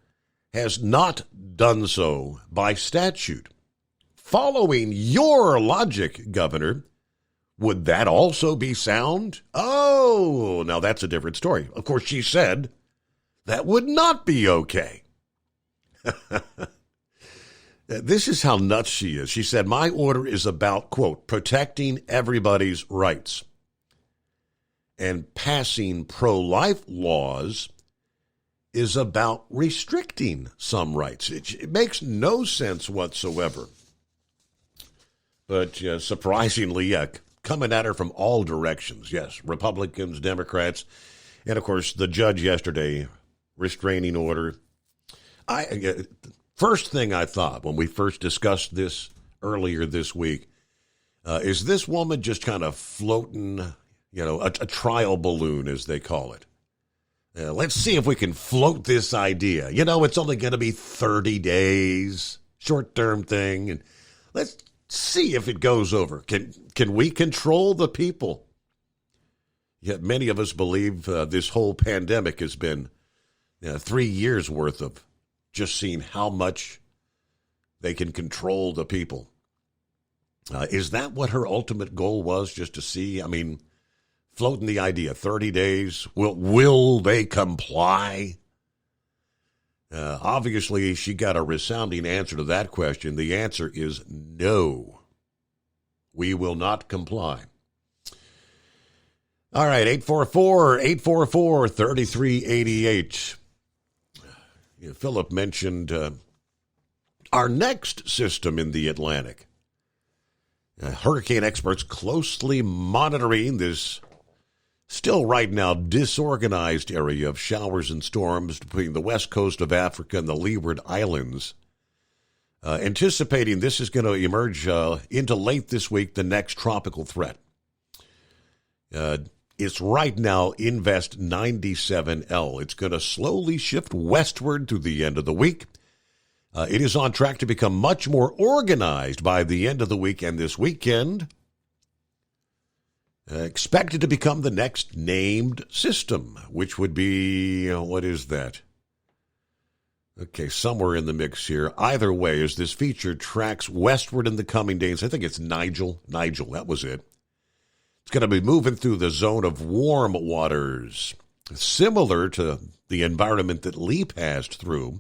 has not done so by statute? Following your logic, Governor, would that also be sound? Oh, now that's a different story. Of course, she said that would not be okay. This is how nuts she is. She said, my order is about, quote, protecting everybody's rights. And passing pro-life laws is about restricting some rights. It makes no sense whatsoever. But surprisingly, coming at her from all directions. Yes, Republicans, Democrats, and of course the judge yesterday, restraining order. First thing I thought when we first discussed this earlier this week, is this woman just kind of floating, a trial balloon, as they call it. Let's see if we can float this idea. It's only going to be 30 days, short-term thing, and let's see if it goes over. Can we control the people? Yet many of us believe this whole pandemic has been 3 years worth of just seeing how much they can control the people. Is that what her ultimate goal was, just to see? I mean, floating the idea, 30 days, will they comply? Obviously, she got a resounding answer to that question. The answer is no. We will not comply. All right, 844-3388. Philip mentioned our next system in the Atlantic. Hurricane experts closely monitoring this still right now disorganized area of showers and storms between the west coast of Africa and the Leeward Islands. Anticipating this is going to emerge into late this week, the next tropical threat. It's right now Invest 97L. It's going to slowly shift westward through the end of the week. It is on track to become much more organized by the end of the week and this weekend. Expected to become the next named system, which would be, what is that? Okay, somewhere in the mix here. Either way, as this feature tracks westward in the coming days, I think it's Nigel, that was it. It's going to be moving through the zone of warm waters, similar to the environment that Lee passed through.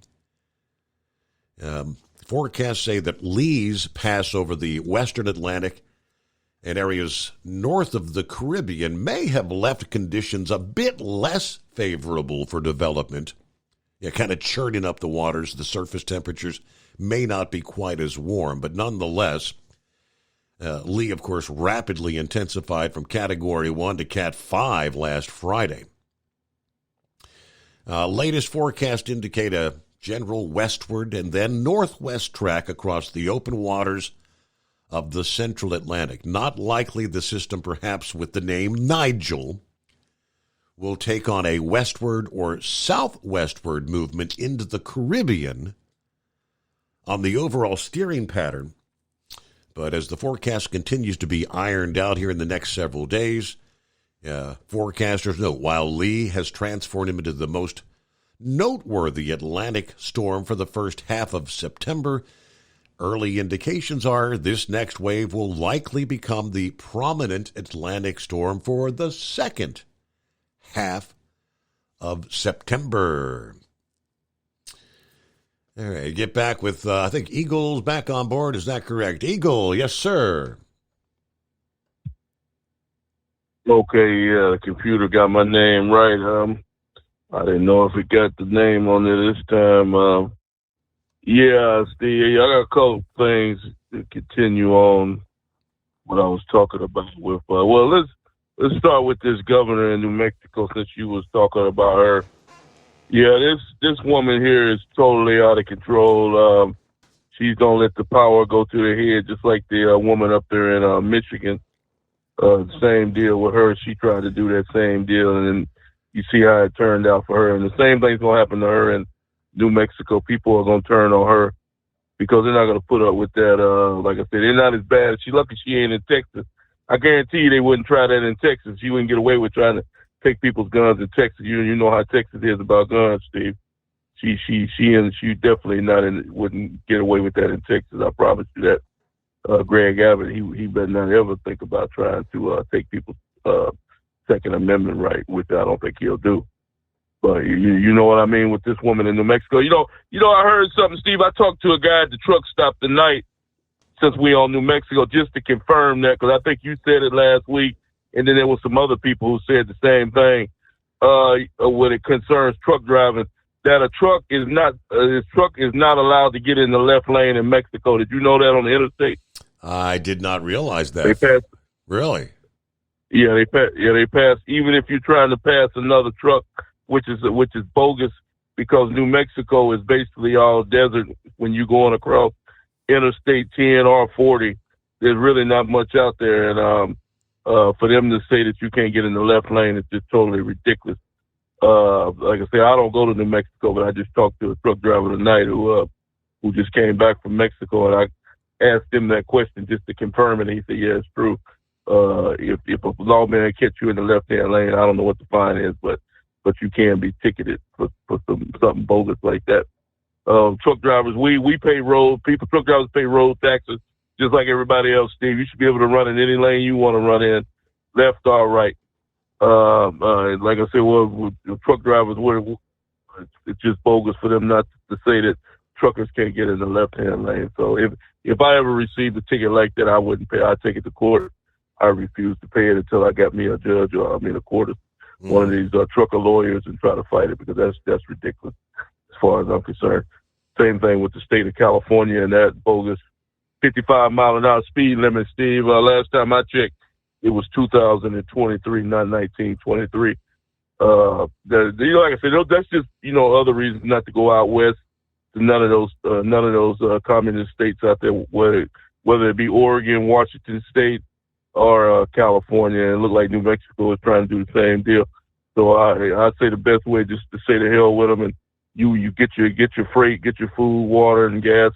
Forecasts say that Lee's pass over the western Atlantic and areas north of the Caribbean may have left conditions a bit less favorable for development. Kind of churning up the waters. The surface temperatures may not be quite as warm, but nonetheless, Lee, of course, rapidly intensified from Category 1 to Cat 5 last Friday. Latest forecast indicate a general westward and then northwest track across the open waters of the central Atlantic. Not likely the system, perhaps with the name Nigel, will take on a westward or southwestward movement into the Caribbean on the overall steering pattern. But as the forecast continues to be ironed out here in the next several days, forecasters note while Lee has transformed him into the most noteworthy Atlantic storm for the first half of September, early indications are this next wave will likely become the prominent Atlantic storm for the second half of September. All right, get back with, I think Eagle's back on board. Is that correct? Eagle, yes, sir. Okay, yeah, the computer got my name right. I didn't know if it got the name on it this time. Yeah, Steve, I got a couple things to continue on what I was talking about with. Let's start with this governor in New Mexico, since you was talking about her. Yeah, this woman here is totally out of control. She's gonna let the power go to the head, just like the woman up there in Michigan. Same deal with her. She tried to do that same deal, and then you see how it turned out for her. And the same thing's gonna happen to her in New Mexico. People are gonna turn on her because they're not gonna put up with that. Like I said, they're not as bad. She's lucky she ain't in Texas. I guarantee you they wouldn't try that in Texas. She wouldn't get away with trying to take people's guns in Texas. You know how Texas is about guns, Steve. She definitely wouldn't get away with that in Texas. I promise you that. Greg Abbott, he better not ever think about trying to take people's Second Amendment right, which I don't think he'll do. But you know what I mean with this woman in New Mexico. You know, I heard something, Steve. I talked to a guy at the truck stop tonight, since we on New Mexico, just to confirm that, because I think you said it last week, and then there was some other people who said the same thing when it concerns truck driving, that a truck is not allowed to get in the left lane in Mexico. Did you know that on the interstate? I did not realize that. They passed. Really? Yeah, they pass. Even if you're trying to pass another truck, which is bogus, because New Mexico is basically all desert when you're going across Interstate 10 or 40. There's really not much out there, and for them to say that you can't get in the left lane is just totally ridiculous. Like I say, I don't go to New Mexico, but I just talked to a truck driver tonight who just came back from Mexico, and I asked him that question just to confirm it. And he said, "Yeah, it's true. If a lawman catch you in the left-hand lane, I don't know what the fine is, but you can be ticketed for something bogus like that." Truck drivers, we pay truck drivers pay road taxes just like everybody else, Steve. You should be able to run in any lane you want to run in, left or right. Like I said, with truck drivers, it's just bogus for them not to say that truckers can't get in the left-hand lane. So if I ever received a ticket like that, I wouldn't pay. I'd take it to court. I refuse to pay it until I got me a judge or a court of one of these trucker lawyers and try to fight it, because that's ridiculous as far as I'm concerned. Same thing with the state of California and that bogus 55-mile-an-hour speed limit, Steve. Last time I checked, it was 2023, not 1923. Like I said, that's just other reasons not to go out west to none of those communist states out there, whether it be Oregon, Washington State, or California. And it looked like New Mexico is trying to do the same deal. So I'd say the best way just to say the hell with them, and you get your freight, get your food, water, and gas.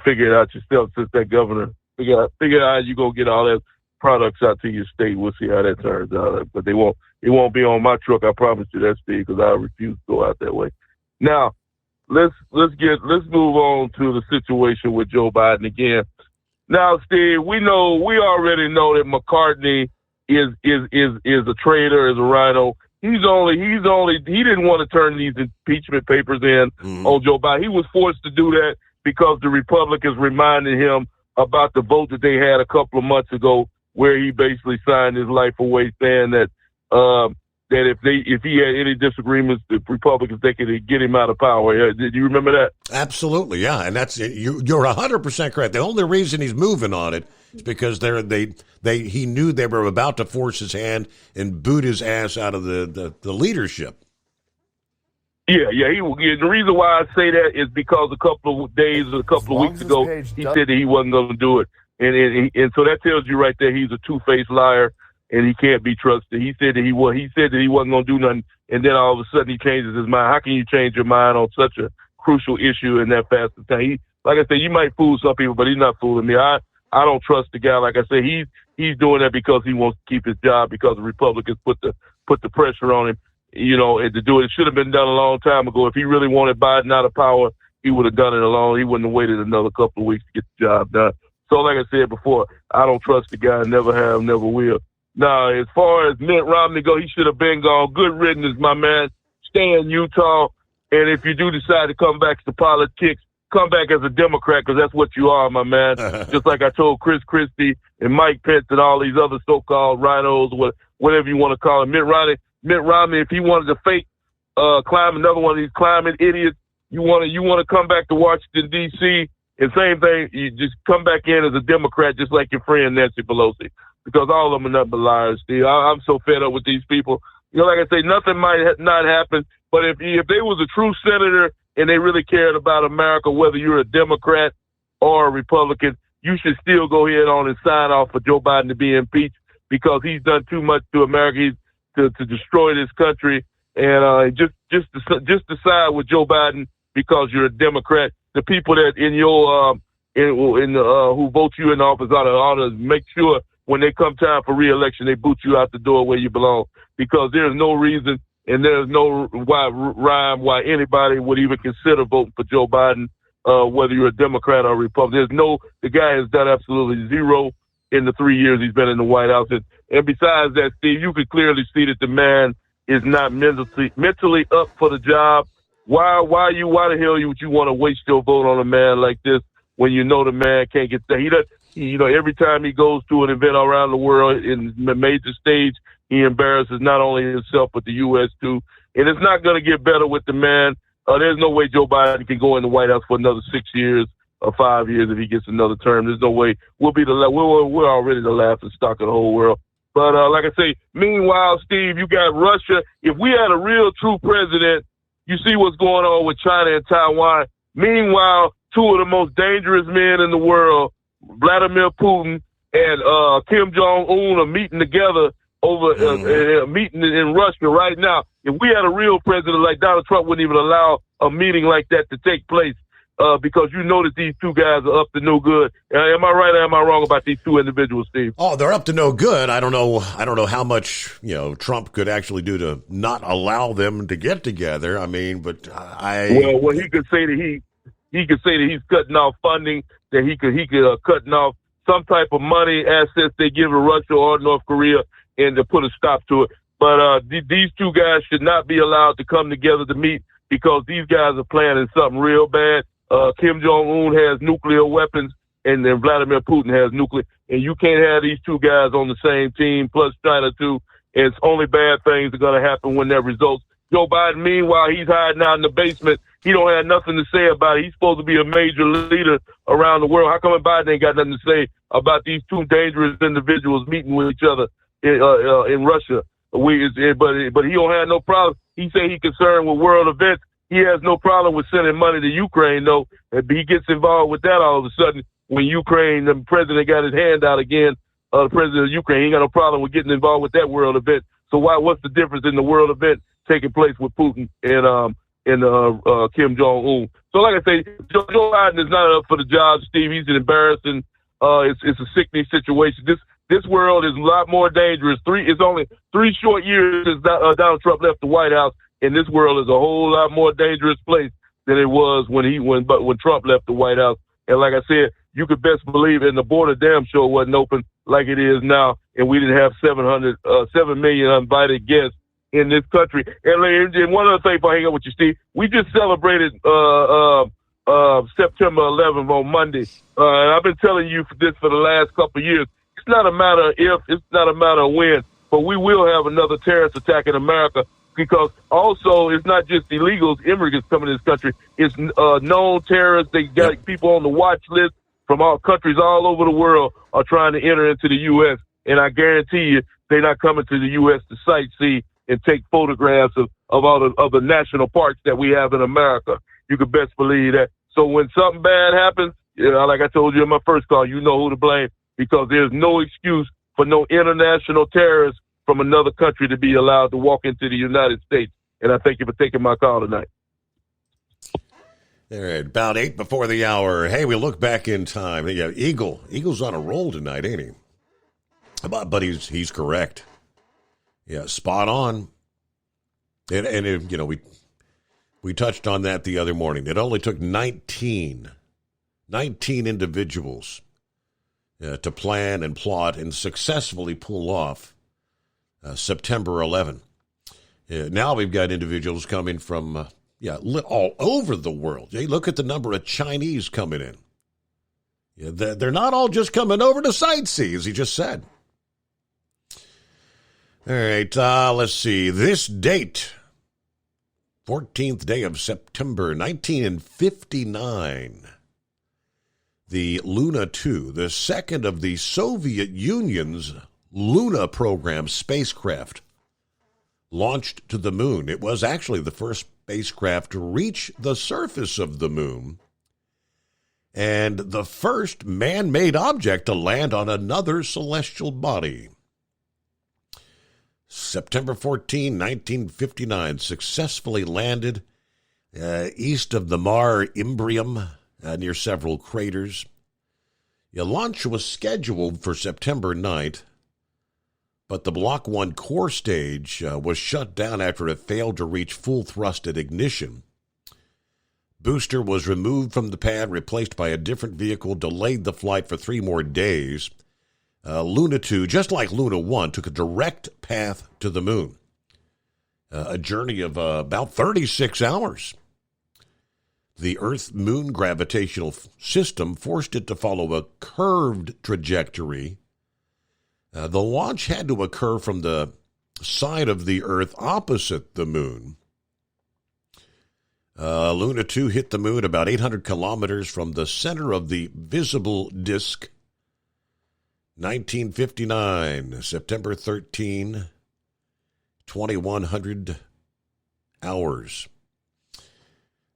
Figure it out yourself. Since that governor figure out how you gonna get all that products out to your state. We'll see how that turns out. But it won't be on my truck. I promise you that, Steve, because I refuse to go out that way. Now, let's move on to the situation with Joe Biden again. Now, Steve, we already know that McCartney is a traitor, is a rhino. He didn't want to turn these impeachment papers in on Joe Biden. He was forced to do that because the Republicans reminded him about the vote that they had a couple of months ago, where he basically signed his life away, saying that if he had any disagreements, the Republicans, they could get him out of power. Did you remember that? Absolutely, yeah, and that's you're 100% correct. The only reason he's moving on it is because he knew they were about to force his hand and boot his ass out of the leadership. Yeah. The reason why I say that is because a couple of weeks ago, he said that he wasn't going to do it, and so that tells you right there he's a two-faced liar and he can't be trusted. He said that he wasn't going to do nothing, and then all of a sudden he changes his mind. How can you change your mind on such a crucial issue in that fast of time? Like I said, you might fool some people, but he's not fooling me. I don't trust the guy. Like I said, he's doing that because he wants to keep his job, because the Republicans put the pressure on him. And to do it. It should have been done a long time ago. If he really wanted Biden out of power, he would have done it alone. He wouldn't have waited another couple of weeks to get the job done. So like I said before, I don't trust the guy. Never have, never will. Now, as far as Mitt Romney go, he should have been gone. Good riddance, my man. Stay in Utah. And if you do decide to come back to politics, come back as a Democrat, because that's what you are, my man. Just like I told Chris Christie and Mike Pence and all these other so-called rhinos, whatever you want to call it. Mitt Romney, if he wanted to fake climb another one of these climbing idiots, you want to come back to Washington, D.C., and same thing, you just come back in as a Democrat, just like your friend Nancy Pelosi, because all of them are nothing but liars, Steve. I'm so fed up with these people. Like I say, nothing might not happen, but if they was a true senator and they really cared about America, whether you're a Democrat or a Republican, you should still go ahead on and sign off for Joe Biden to be impeached, because he's done too much to America to destroy this country. And just decide with Joe Biden because you're a Democrat. The people that who vote you in office ought to make sure when they come time for re-election, they boot you out the door where you belong, because there's no reason and there's no rhyme why anybody would even consider voting for Joe Biden, whether you're a Democrat or Republican. The guy has done absolutely zero in the 3 years he's been in the White House. And besides that, Steve, you can clearly see that the man is not mentally up for the job. Why the hell would you want to waste your vote on a man like this when you know the man can't get there? Every time he goes to an event around the world in the major stage, he embarrasses not only himself but the U.S. too. And it's not going to get better with the man. There's no way Joe Biden can go in the White House for another 6 years or 5 years if he gets another term. There's no way. We're already the laughing stock of the whole world. But like I say, meanwhile, Steve, you got Russia. If we had a real true president, you see what's going on with China and Taiwan. Meanwhile, two of the most dangerous men in the world, Vladimir Putin and Kim Jong-un, are meeting together over meeting in Russia right now. If we had a real president like Donald Trump, wouldn't even allow a meeting like that to take place. Because you know that these two guys are up to no good. Am I right or am I wrong about these two individuals, Steve? Oh, they're up to no good. I don't know how much Trump could actually do to not allow them to get together. I mean, but well, he could say that he's cutting off funding, that he could cutting off some type of money, assets they give to Russia or North Korea, and to put a stop to it. But these two guys should not be allowed to come together to meet, because these guys are planning something real bad. Kim Jong-un has nuclear weapons, and then Vladimir Putin has nuclear. And you can't have these two guys on the same team, plus China too. And it's only bad things are going to happen when that results. Joe Biden, meanwhile, he's hiding out in the basement he don't have nothing to say about it? He's supposed to be a major leader around the world. How come Biden ain't got nothing to say about these two dangerous individuals meeting with each other in Russia? But he don't have no problem. He say he concerned with world events. He has no problem with sending money to Ukraine, though. If he gets involved with that all of a sudden, when Ukraine, the president got his hand out again, the president of Ukraine, he ain't got no problem with getting involved with that world event. So what's the difference in the world event taking place with Putin and Kim Jong-un? So like I say, Joe Biden is not up for the job, Steve. He's an embarrassing. It's a sickening situation. This world is a lot more dangerous. It's only 3 short years since Donald Trump left the White House, and this world is a whole lot more dangerous place than it was when Trump left the White House. And like I said, you could best believe it, and the border damn sure wasn't open like it is now, and we didn't have 7 million uninvited guests in this country. And one other thing, if I hang up with you, Steve, we just celebrated September 11th on Monday, and I've been telling you this for the last couple of years. It's not a matter of if, it's not a matter of when, but we will have another terrorist attack in America, because also it's not just illegals, immigrants coming to this country. It's known terrorists. They got people on the watch list from all countries all over the world are trying to enter into the U.S., and I guarantee you they're not coming to the U.S. to sightsee and take photographs of all of the national parks that we have in America. You can best believe that. So when something bad happens, like I told you in my first call, you know who to blame, because there's no excuse for no international terrorists from another country to be allowed to walk into the United States. And I thank you for taking my call tonight. All right, about 8 before the hour. Hey, we look back in time. Yeah, Eagle's on a roll tonight, ain't he? But he's correct. Yeah, spot on. And we touched on that the other morning. It only took 19 individuals to plan and plot and successfully pull off September 11. Now we've got individuals coming from all over the world. Hey, look at the number of Chinese coming in. Yeah, they're not all just coming over to sightsee, as he just said. All right, let's see. This date, 14th day of September, 1959. The Luna 2, the second of the Soviet Union's Luna program spacecraft, launched to the moon. It was actually the first spacecraft to reach the surface of the moon and the first man-made object to land on another celestial body. September 14, 1959, successfully landed east of the Mare Imbrium, near several craters. The launch was scheduled for September 9th, but the Block 1 core stage was shut down after it failed to reach full thrust at ignition. Booster was removed from the pad, replaced by a different vehicle, delayed the flight for 3 more days. Luna 2, just like Luna 1, took a direct path to the moon. A journey of about 36 hours. The Earth-Moon gravitational system forced it to follow a curved trajectory. The launch had to occur from the side of the Earth opposite the moon. Luna 2 hit the moon about 800 kilometers from the center of the visible disk. 1959, September 13, 2100 hours.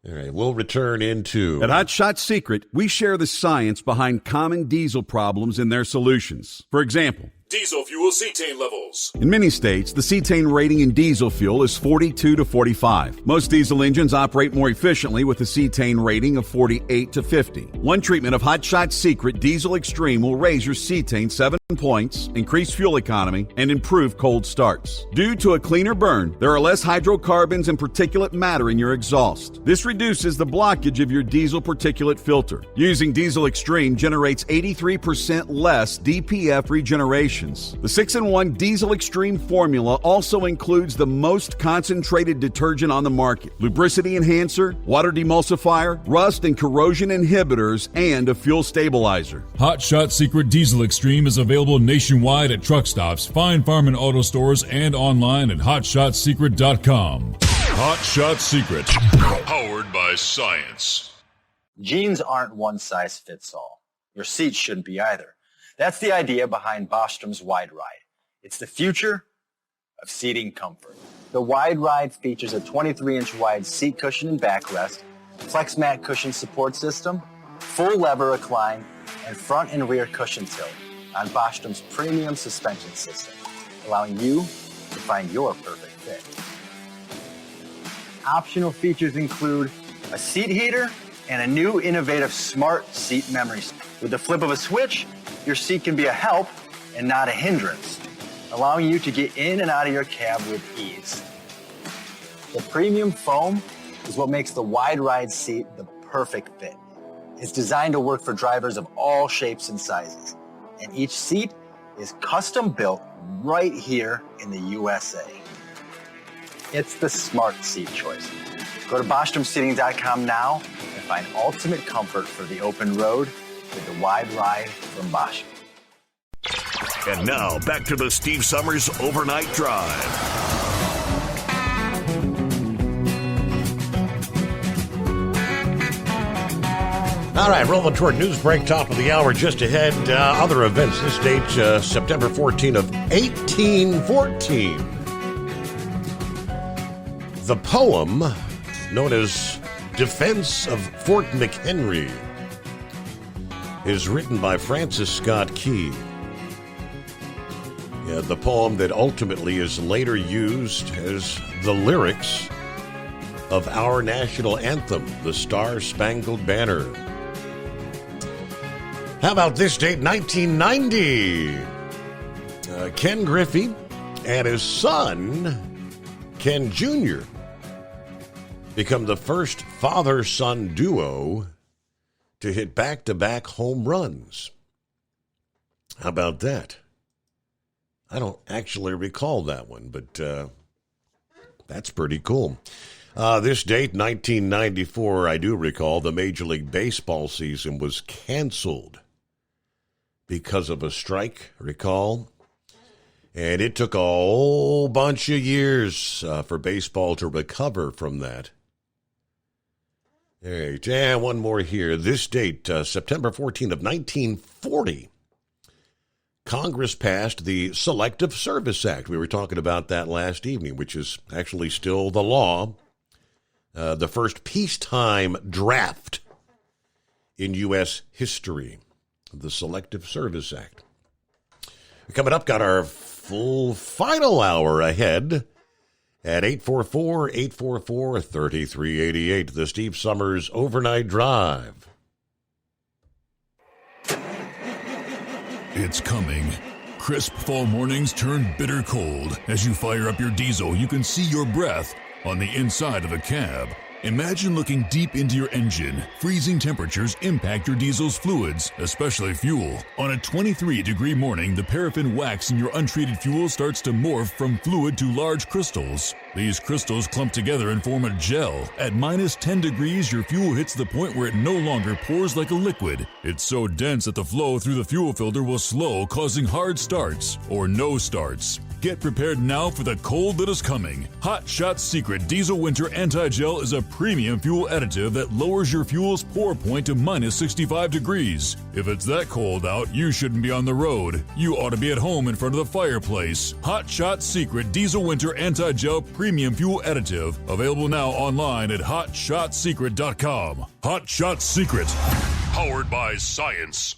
All right, we'll return into... At Hot Shot Secret, we share the science behind common diesel problems and their solutions. For example, diesel fuel cetane levels. in many states, the cetane rating in diesel fuel is 42 to 45. Most diesel engines operate more efficiently with a cetane rating of 48 to 50. One treatment of Hot Shot Secret Diesel Extreme will raise your cetane 7 points, increase fuel economy, and improve cold starts. Due to a cleaner burn, there are less hydrocarbons and particulate matter in your exhaust. This reduces the blockage of your diesel particulate filter. Using Diesel Extreme generates 83% less DPF regeneration. The 6-in-1 Diesel Extreme formula also includes the most concentrated detergent on the market, lubricity enhancer, water demulsifier, rust and corrosion inhibitors, and a fuel stabilizer. Hot Shot Secret Diesel Extreme is available nationwide at truck stops, Fine Farm and auto stores, and online at hotshotsecret.com. Hot Shot Secret, powered by science. Jeans aren't one size fits all. Your seats shouldn't be either. That's the idea behind Bostrom's Wide Ride. It's the future of seating comfort. The Wide Ride features a 23-inch wide seat cushion and backrest, flex mat cushion support system, full lever recline, and front and rear cushion tilt on Bostrom's premium suspension system, allowing you to find your perfect fit. Optional features include a seat heater and a new innovative smart seat memory. With the flip of a switch, your seat can be a help and not a hindrance, allowing you to get in and out of your cab with ease. The premium foam is what makes the Wide Ride seat the perfect fit. It's designed to work for drivers of all shapes and sizes, and each seat is custom built right here in the USA. It's the smart seat choice. Go to BostromSeating.com now and find ultimate comfort for the open road with the Wide Ride from Bostrom. And now, back to the Steve Summers Overnight Drive. All right, rolling toward news break, top of the hour, just ahead. Other events this date, September 14 of 1814. The poem known as Defense of Fort McHenry is written by Francis Scott Key. Yeah, the poem that ultimately is later used as the lyrics of our national anthem, the Star-Spangled Banner. How about this date, 1990? Ken Griffey and his son, Ken Jr., become the first father-son duo to hit back-to-back home runs. How about that? I don't actually recall that one, but that's pretty cool. This date, 1994, I do recall the Major League Baseball season was canceled because of a strike, recall? And it took a whole bunch of years for baseball to recover from that. All right, and one more here. This date, September 14th of 1940, Congress passed the Selective Service Act. We were talking about that last evening, which is actually still the law. The first peacetime draft in U.S. history, the Selective Service Act. Coming up, got our full final hour ahead at 844-844-3388, the Steve Summers Overnight Drive. It's coming. Crisp fall mornings turn bitter cold. As you fire up your diesel, you can see your breath on the inside of the cab. Imagine looking deep into your engine. Freezing temperatures impact your diesel's fluids, especially fuel. On a 23-degree morning, the paraffin wax in your untreated fuel starts to morph from fluid to large crystals. These crystals clump together and form a gel. At minus 10 degrees, your fuel hits the point where it no longer pours like a liquid. It's so dense that the flow through the fuel filter will slow, causing hard starts or no starts. Get prepared now for the cold that is coming. Hot Shot Secret Diesel Winter Anti-Gel is a premium fuel additive that lowers your fuel's pour point to minus 65 degrees. If it's that cold out, you shouldn't be on the road. You ought to be at home in front of the fireplace. Hot Shot Secret Diesel Winter Anti-Gel Premium Fuel Additive. Available now online at HotShotSecret.com. Hot Shot Secret. Powered by science.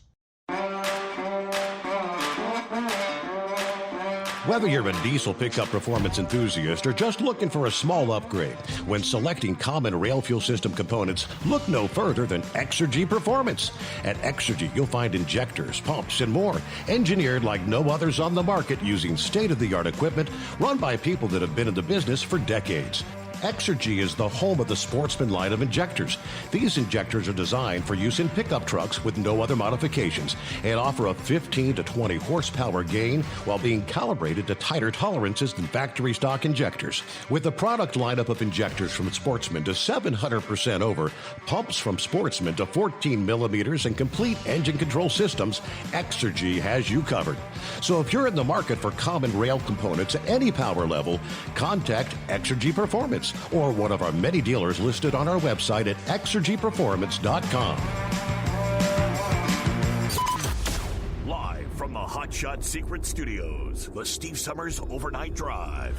Whether you're a diesel pickup performance enthusiast or just looking for a small upgrade, when selecting common rail fuel system components, look no further than Exergy Performance. At Exergy, you'll find injectors, pumps, and more, engineered like no others on the market using state-of-the-art equipment run by people that have been in the business for decades. Exergy is the home of the Sportsman line of injectors. These injectors are designed for use in pickup trucks with no other modifications and offer a 15 to 20 horsepower gain while being calibrated to tighter tolerances than factory stock injectors. With a product lineup of injectors from Sportsman to 700% over, pumps from Sportsman to 14 millimeters, and complete engine control systems, Exergy has you covered. So if you're in the market for common rail components at any power level, contact Exergy Performance. Texas, or one of our many dealers listed on our website at exergyperformance.com. Live from the Hot Shot Secret Studios, the Steve Summers Overnight Drive.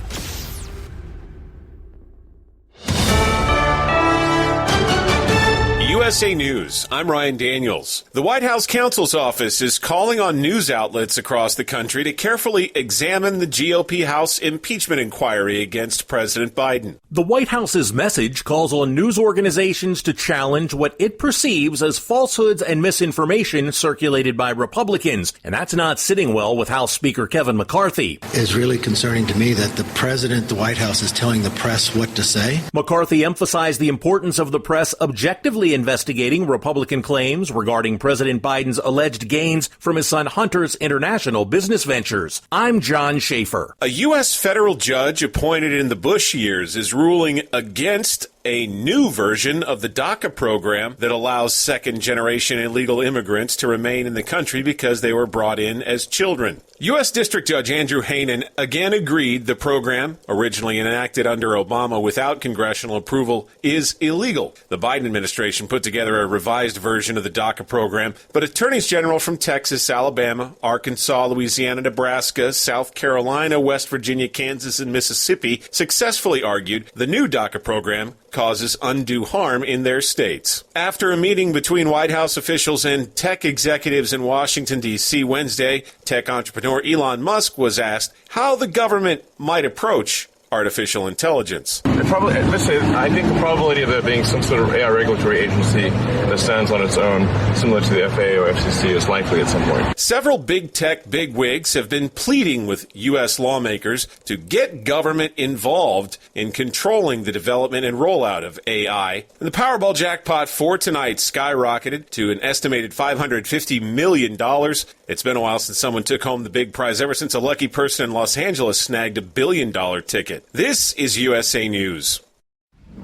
USA News, I'm Ryan Daniels. The White House counsel's office is calling on news outlets across the country to carefully examine the GOP House impeachment inquiry against President Biden. The White House's message calls on news organizations to challenge what it perceives as falsehoods and misinformation circulated by Republicans, and that's not sitting well with House Speaker Kevin McCarthy. It's really concerning to me that the president, the White House, is telling the press what to say. McCarthy emphasized the importance of the press objectively investigating Republican claims regarding President Biden's alleged gains from his son Hunter's international business ventures. I'm John Schaefer. A U.S. federal judge appointed in the Bush years is ruling against a new version of the DACA program that allows second-generation illegal immigrants to remain in the country because they were brought in as children. U.S. District Judge Andrew Hanen again agreed the program, originally enacted under Obama without congressional approval, is illegal. The Biden administration put together a revised version of the DACA program, but attorneys general from Texas, Alabama, Arkansas, Louisiana, Nebraska, South Carolina, West Virginia, Kansas, and Mississippi successfully argued the new DACA program causes undue harm in their states. After a meeting between White House officials and tech executives in Washington, D.C. Wednesday, tech entrepreneur Elon Musk was asked how the government might approach artificial intelligence. I think the probability of there being some sort of AI regulatory agency that stands on its own, similar to the FAA or FCC, is likely at some point. Several big tech bigwigs have been pleading with U.S. lawmakers to get government involved in controlling the development and rollout of AI. And the Powerball jackpot for tonight skyrocketed to an estimated $550 million. It's been a while since someone took home the big prize, ever since a lucky person in Los Angeles snagged a $1 billion ticket. This is USA News.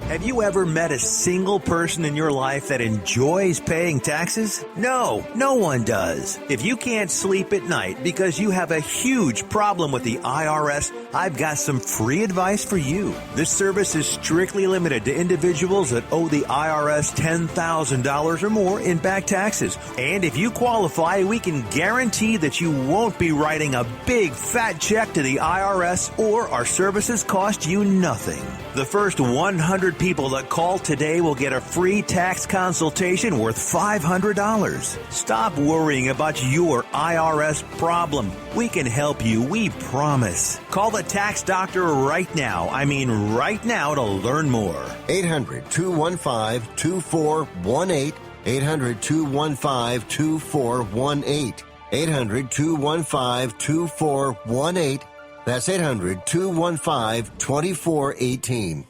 Have you ever met a single person in your life that enjoys paying taxes? No, no one does. If you can't sleep at night because you have a huge problem with the IRS, I've got some free advice for you. This service is strictly limited to individuals that owe the IRS $10,000 or more in back taxes. And if you qualify, we can guarantee that you won't be writing a big fat check to the IRS, or our services cost you nothing. The first 100 people that call today will get a free tax consultation worth $500. Stop worrying about your IRS problem. We can help you, we promise. Call the tax doctor right now. I mean right now, to learn more. 800-215-2418. 800-215-2418. 800-215-2418. That's 800-215-2418.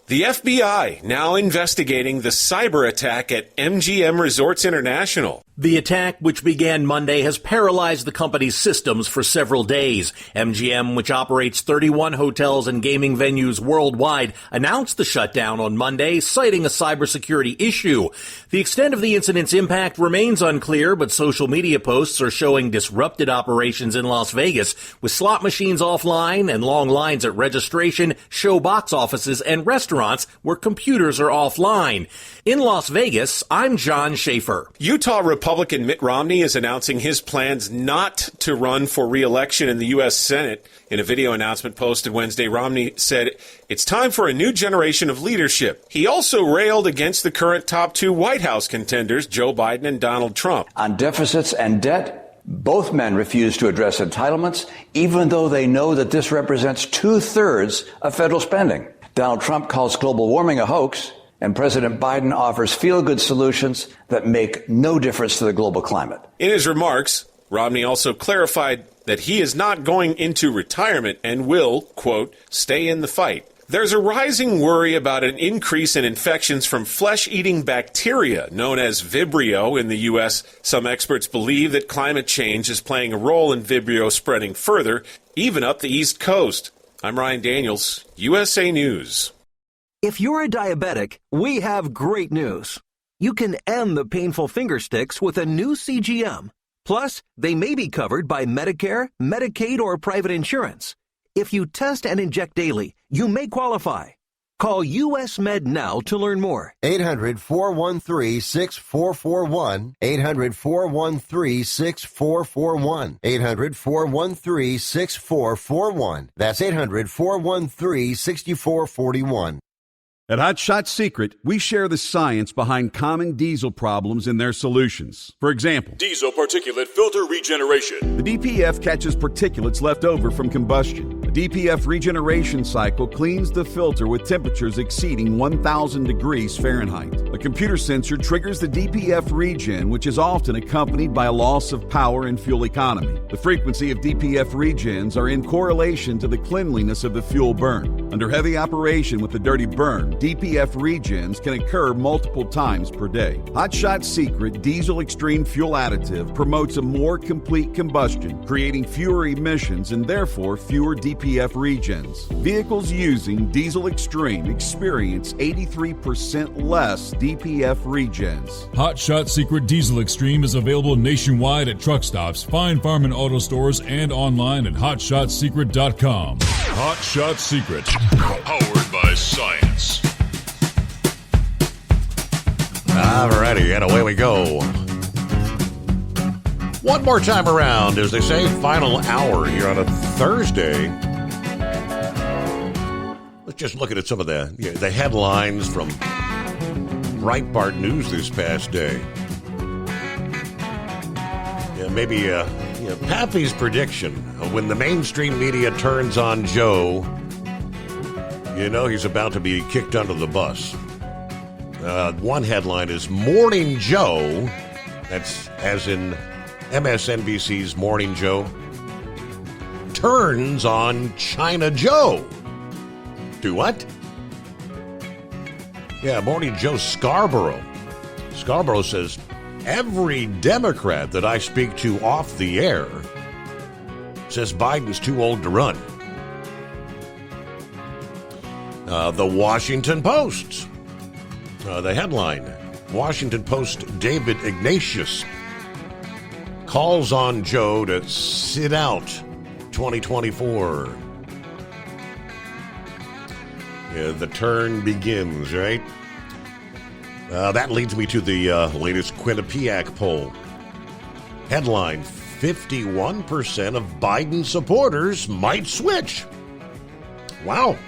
The FBI now investigating the cyber attack at MGM Resorts International. The attack, which began Monday, has paralyzed the company's systems for several days. MGM, which operates 31 hotels and gaming venues worldwide, announced the shutdown on Monday, citing a cybersecurity issue. The extent of the incident's impact remains unclear, but social media posts are showing disrupted operations in Las Vegas, with slot machines offline and long lines at registration, show box offices, and restaurants where computers are offline. In Las Vegas, I'm John Schaefer. Utah Republican Mitt Romney is announcing his plans not to run for re-election in the U.S. Senate. In a video announcement posted Wednesday, Romney said it's time for a new generation of leadership. He also railed against the current top two White House contenders, Joe Biden and Donald Trump. On deficits and debt, both men refuse to address entitlements, even though they know that this represents 2/3 of federal spending. Donald Trump calls global warming a hoax, and President Biden offers feel-good solutions that make no difference to the global climate. In his remarks, Romney also clarified that he is not going into retirement and will, quote, stay in the fight. There's a rising worry about an increase in infections from flesh-eating bacteria known as Vibrio in the U.S. Some experts believe that climate change is playing a role in Vibrio spreading further, even up the East Coast. I'm Ryan Daniels, USA News. If you're a diabetic, we have great news. You can end the painful finger sticks with a new CGM. Plus, they may be covered by Medicare, Medicaid, or private insurance. If you test and inject daily, you may qualify. Call US Med now to learn more. 800-413-6441. 800-413-6441. 800-413-6441. That's 800-413-6441. At Hot Shot Secret, we share the science behind common diesel problems and their solutions. For example, Diesel particulate filter regeneration. the DPF catches particulates left over from combustion. The DPF regeneration cycle cleans the filter with temperatures exceeding 1,000 degrees Fahrenheit. A computer sensor triggers the DPF regen, which is often accompanied by a loss of power and fuel economy. The frequency of DPF regens are in correlation to the cleanliness of the fuel burn. Under heavy operation with the dirty burn, DPF regens can occur multiple times per day. Hot Shot Secret Diesel Extreme Fuel Additive promotes a more complete combustion, creating fewer emissions and therefore fewer DPF regens. Vehicles using Diesel Extreme experience 83% less DPF regens. Hot Shot Secret Diesel Extreme is available nationwide at truck stops, Fine Farm and auto stores, and online at hotshotsecret.com. Hot Shot Secret, powered by science. Alrighty, and away we go. One more time around, as they say, final hour here on a Thursday. Let's just look at some of the headlines from Breitbart News this past day. Maybe Pappy's prediction when the mainstream media turns on Joe, he's about to be kicked under the bus. One headline is Morning Joe, that's as in MSNBC's Morning Joe, turns on China Joe. Do what? Yeah, Morning Joe Scarborough. Scarborough says, every Democrat that I speak to off the air says Biden's too old to run. The Washington Post. The headline, Washington Post David Ignatius calls on Joe to sit out 2024. The turn begins, right? That leads me to the latest Quinnipiac poll. Headline, 51% of Biden supporters might switch. Wow.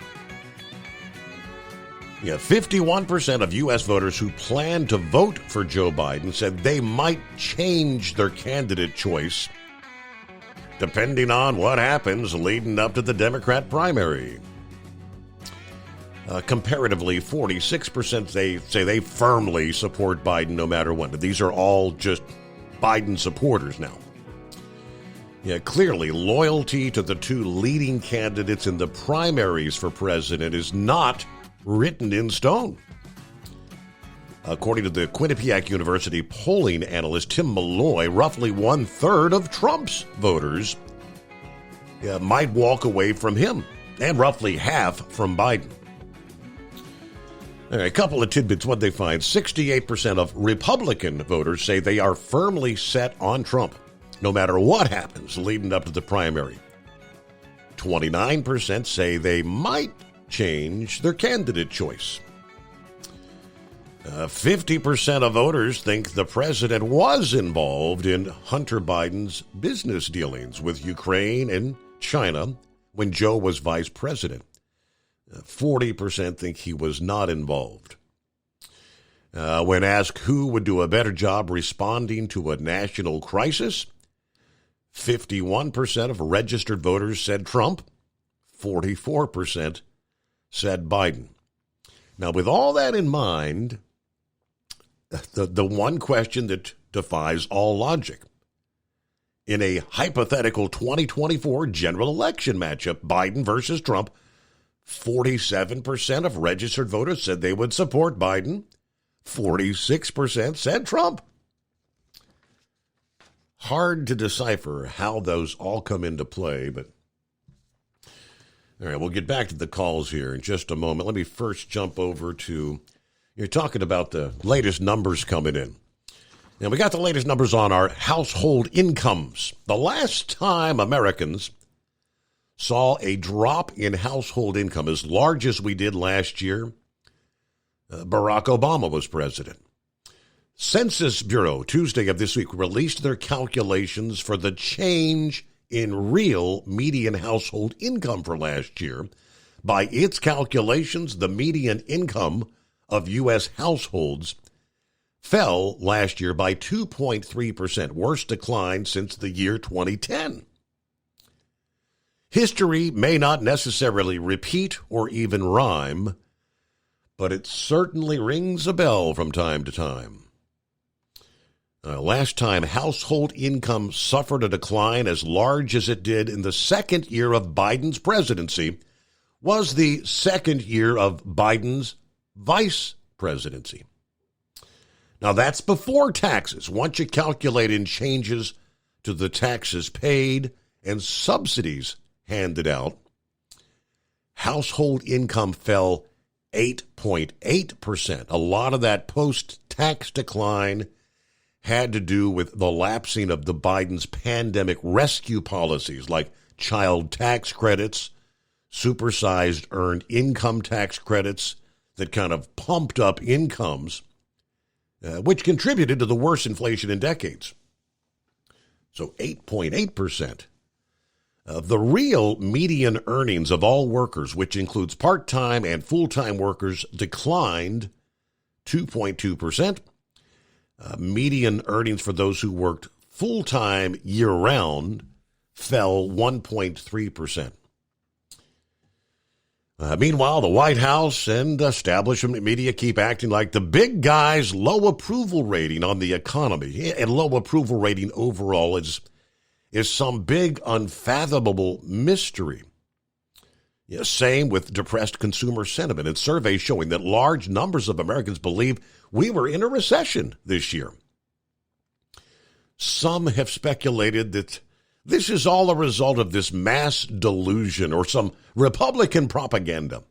51% of U.S. voters who plan to vote for Joe Biden said they might change their candidate choice depending on what happens leading up to the Democrat primary. Comparatively, 46% say they firmly support Biden no matter what. These are all just Biden supporters now. Clearly, loyalty to the two leading candidates in the primaries for president is not written in stone. According to the Quinnipiac University polling analyst Tim Malloy, roughly 1/3 of Trump's voters might walk away from him, and roughly half from Biden. A couple of tidbits, what they find. 68% of Republican voters say they are firmly set on Trump, no matter what happens leading up to the primary. 29% say they might change their candidate choice. 50% of voters think the president was involved in Hunter Biden's business dealings with Ukraine and China when Joe was vice president. 40% think he was not involved. When asked who would do a better job responding to a national crisis, 51% of registered voters said Trump, 44% said Biden. Now, with all that in mind, the one question that defies all logic. In a hypothetical 2024 general election matchup, Biden versus Trump, 47% of registered voters said they would support Biden. 46% said Trump. Hard to decipher how those all come into play, but all right, we'll get back to the calls here in just a moment. Let me first jump over to, you're talking about the latest numbers coming in. Now, we got the latest numbers on our household incomes. The last time Americans saw a drop in household income as large as we did last year. Barack Obama was president. Census Bureau, Tuesday of this week, released their calculations for the change in real median household income for last year. By its calculations, the median income of U.S. households fell last year by 2.3%, worst decline since the year 2010. History may not necessarily repeat or even rhyme, but it certainly rings a bell from time to time. Last time household income suffered a decline as large as it did in the second year of Biden's presidency was the second year of Biden's vice presidency. Now, that's before taxes. Once you calculate in changes to the taxes paid and subsidies handed out, household income fell 8.8%. A lot of that post-tax decline had to do with the lapsing of the Biden's pandemic rescue policies like child tax credits, supersized earned income tax credits that kind of pumped up incomes, which contributed to the worst inflation in decades. So 8.8%. The real median earnings of all workers, which includes part-time and full-time workers, declined 2.2%. Median earnings for those who worked full-time year-round fell 1.3%. Meanwhile, the White House and establishment media keep acting like the big guy's low approval rating on the economy and low approval rating overall is some big unfathomable mystery. Same with depressed consumer sentiment and surveys showing that large numbers of Americans believe we were in a recession this year. Some have speculated that this is all a result of this mass delusion or some Republican propaganda.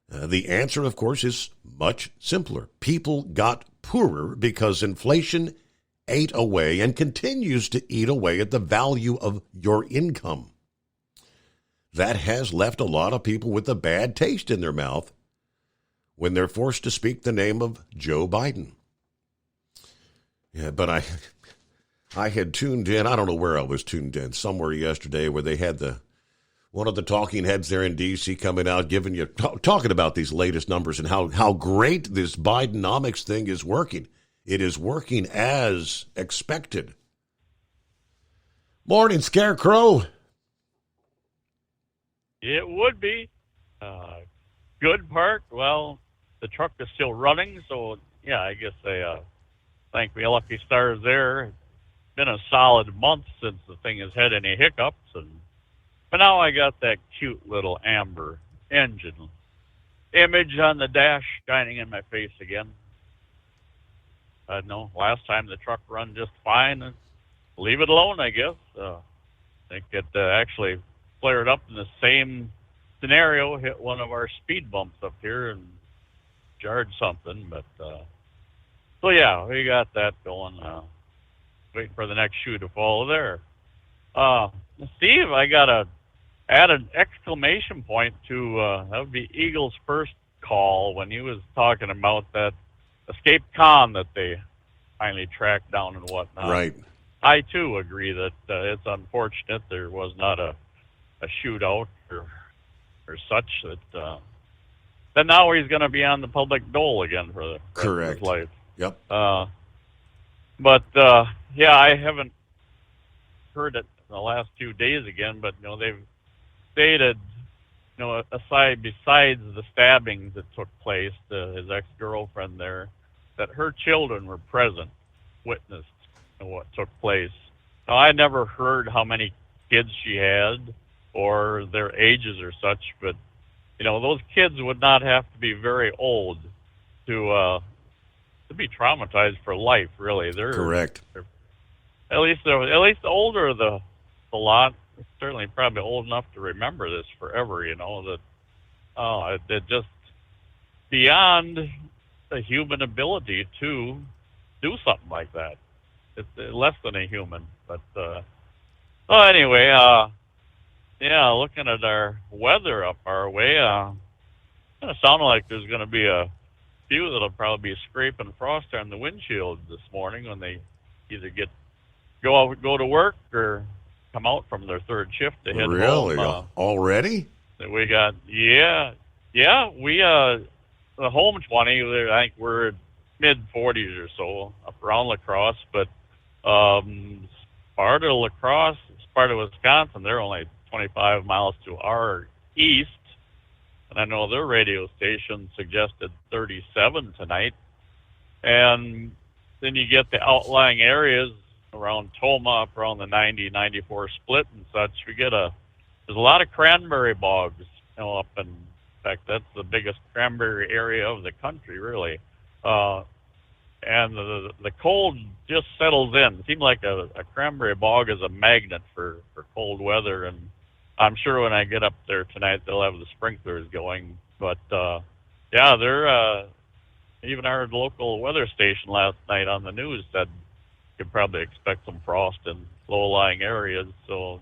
The answer, of course, is much simpler. People got poorer because inflation ate away and continues to eat away at the value of your income. That has left a lot of people with a bad taste in their mouth when they're forced to speak the name of Joe Biden. Yeah, but I had tuned in. I don't know where I was tuned in. Somewhere yesterday where they had one of the talking heads there in D.C. coming out, talking about these latest numbers and how great this Bidenomics thing is working. It is working as expected. Morning, Scarecrow. It would be. Good part, well, the truck is still running, so yeah, I guess I thank me lucky stars there. It's been a solid month since the thing has had any hiccups, but now I got that cute little amber engine image on the dash shining in my face again. I know last time the truck run just fine, and leave it alone, I guess. I think it actually flared up in the same scenario, hit one of our speed bumps up here and jarred something. But so yeah, we got that going. Waiting for the next shoe to fall there. Steve, I gotta add an exclamation point to that would be Eagle's first call when he was talking about that escape con that they finally tracked down and whatnot. Right. I too agree that it's unfortunate there was not a shootout or such that then now he's going to be on the public dole again for the rest of his life. Yep. But yeah, I haven't heard it in the last few days again, but they've stated besides the stabbings that took place to his ex-girlfriend there, that her children were present, witnessed what took place. Now, I never heard how many kids she had or their ages or such, but those kids would not have to be very old to be traumatized for life. Really, they're correct. They're, at least the older the lot, certainly probably old enough to remember this forever. It just beyond the human ability to do something like that. It's less than a human, but anyway. Yeah, looking at our weather up our way, kind of sounded like there's going to be a few that'll probably be scraping frost on the windshield this morning when they either go to work or come out from their third shift to head Really? home. Already? We got we the home 20. I think we're mid 40s or so up around La Crosse, but part of La Crosse, part of Wisconsin, they're only 25 miles to our east, and I know their radio station suggested 37 tonight. And then you get the outlying areas around Toma, up around the 90-94 split and such. There's a lot of cranberry bogs, up in fact, that's the biggest cranberry area of the country, really. And the cold just settles in. It seems like a cranberry bog is a magnet for cold weather, and I'm sure when I get up there tonight, they'll have the sprinklers going. But, they're even our local weather station last night on the news said you could probably expect some frost in low-lying areas. So,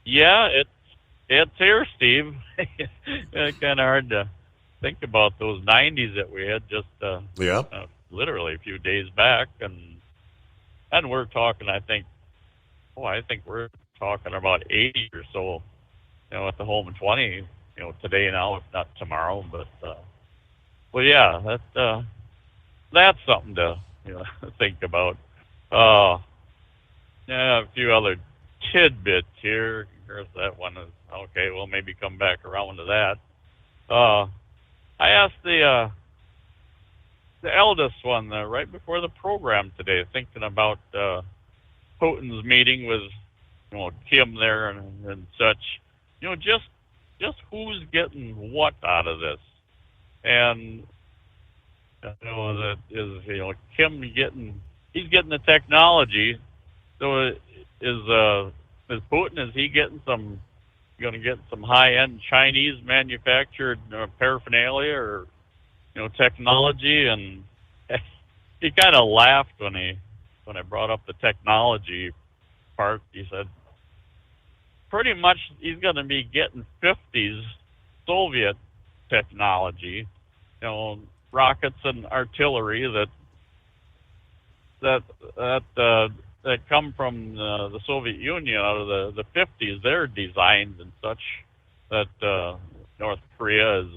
yeah, it's here, Steve. It's kind of hard to think about those 90s that we had just literally a few days back, and we're talking. I think we're talking about 80 or so. At the home 20. Today now, if not tomorrow. But that's something to think about. A few other tidbits here. Here's that one. Okay, we'll maybe come back around to that. I asked the eldest one right before the program today, thinking about Putin's meeting with Kim there and such. Just who's getting what out of this, and that is Kim he's getting the technology. So is Putin, is he going to get some high-end Chinese manufactured paraphernalia or technology? And he kind of laughed when I brought up the technology part. He said pretty much he's going to be getting 50s Soviet technology, rockets and artillery that come from the Soviet Union out of the 50s. They're designed and such that North Korea is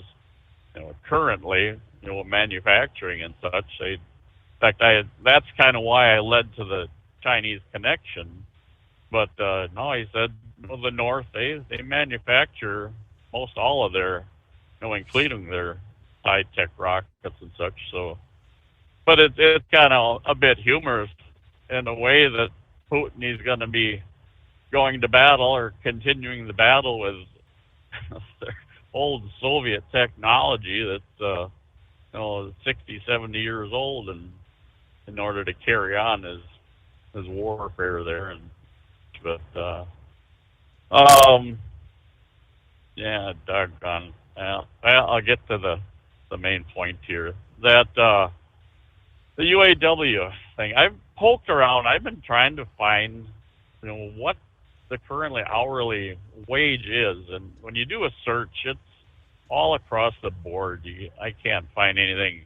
currently manufacturing and such. In fact, that's kind of why I led to the Chinese connection. But no, he said the North, they manufacture most all of their, including their high-tech rockets and such. So, but it's kind of a bit humorous in a way that Putin is going to be going to battle or continuing the battle with old Soviet technology that's 60, 70 years old, and in order to carry on his warfare there. Doggone. I'll get to the main point here. That the UAW thing, I've poked around. I've been trying to find, what the currently hourly wage is, and when you do a search, it's all across the board. I can't find anything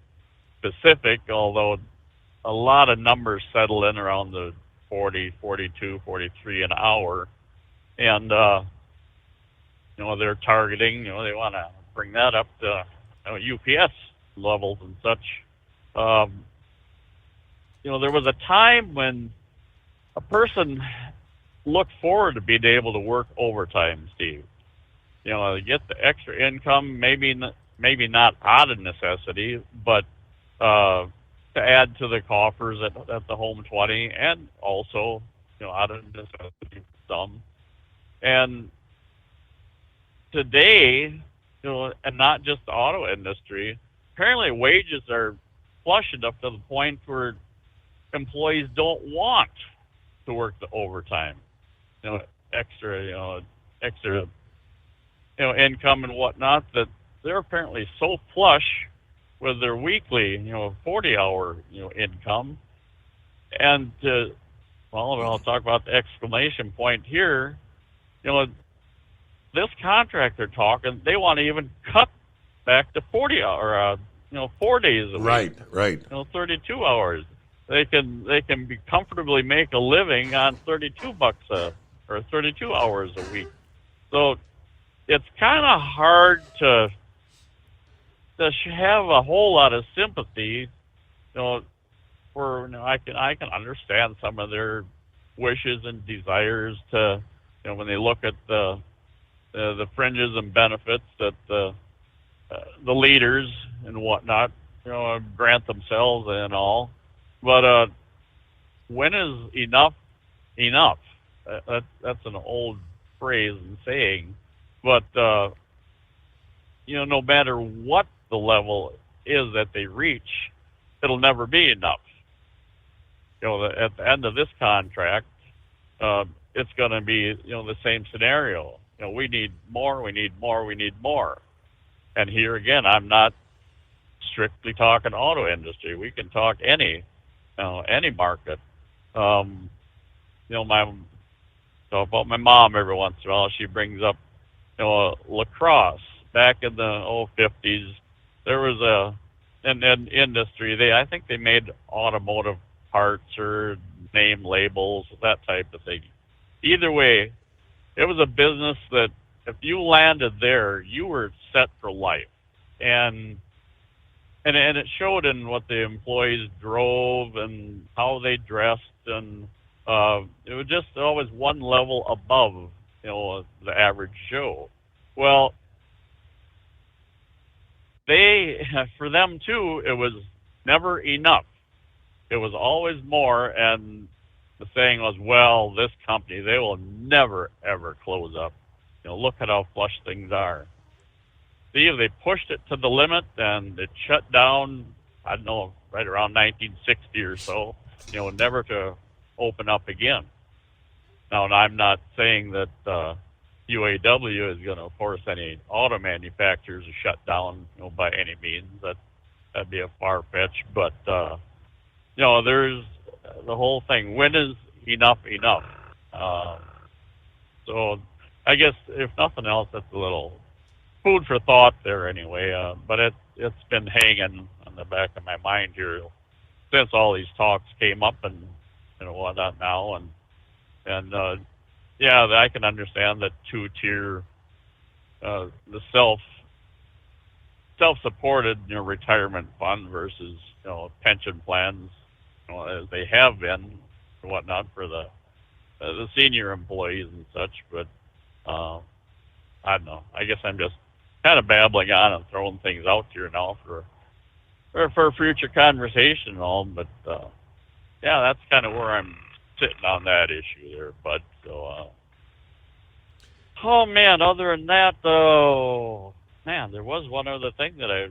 specific, although a lot of numbers settle in around the 40, 42, 43 an hour. And, they're targeting, they want to bring that up to UPS levels and such. There was a time when a person looked forward to being able to work overtime, Steve. To get the extra income, maybe not out of necessity, but to add to the coffers at the home 20, and also, out of necessity some. And today, and not just the auto industry, apparently wages are flush enough to the point where employees don't want to work the overtime, extra income and whatnot, that they're apparently so flush with their weekly, 40-hour, income. And I'll talk about the exclamation point here. this contract they're talking, they want to even cut back to 40 or 4 days a week. Right. 32 hours. They can be comfortably make a living on $32 or 32 hours a week. So it's kind of hard to have a whole lot of sympathy. I can understand some of their wishes and desires to, when they look at the fringes and benefits that the leaders and whatnot, grant themselves and all. But when is enough enough? That's an old phrase and saying. But no matter what the level is that they reach, it'll never be enough. At the end of this contract, it's going to be the same scenario. We need more, we need more, we need more. And here again, I'm not strictly talking auto industry. We can talk any market. About my mom every once in a while, she brings up, lacrosse. Back in the 50s, there was an industry. I think they made automotive parts or name labels, that type of thing. Either way, it was a business that if you landed there, you were set for life. And it showed in what the employees drove and how they dressed, and it was just always one level above, the average Joe. Well, for them too, it was never enough. It was always more, and the saying was, well, this company, they will never, ever close up. Look at how flush things are. See, if they pushed it to the limit and it shut down, I don't know, right around 1960 or so, never to open up again. Now, and I'm not saying that UAW is going to force any auto manufacturers to shut down, by any means. That'd be a far fetch. But there's the whole thing. When is enough enough? So I guess if nothing else, that's a little food for thought there anyway. But it's been hanging on the back of my mind here since all these talks came up and whatnot now, and yeah, I can understand that two-tier, the self-supported retirement fund versus pension plans, as they have been and whatnot for the senior employees and such. But I don't know. I guess I'm just kind of babbling on and throwing things out here now for future conversation and all. But yeah, that's kind of where I'm sitting on that issue there, Bud. So, oh man, other than that, though, man, there was one other thing that yeah.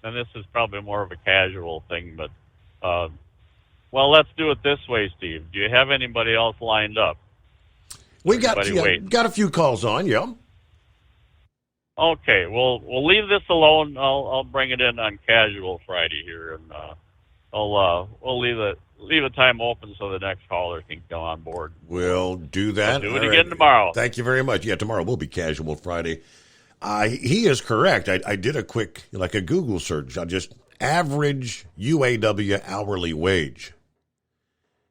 And this is probably more of a casual thing, but well, let's do it this way, Steve. Do you have anybody else lined up? We got a few calls on, yeah. Okay, we'll leave this alone. I'll bring it in on Casual Friday here, and we'll leave a time open so the next caller can come on board. We'll do that. We'll do it again tomorrow. Thank you very much. Yeah, tomorrow will be Casual Friday. He is correct. I did a quick, a Google search on just average UAW hourly wage.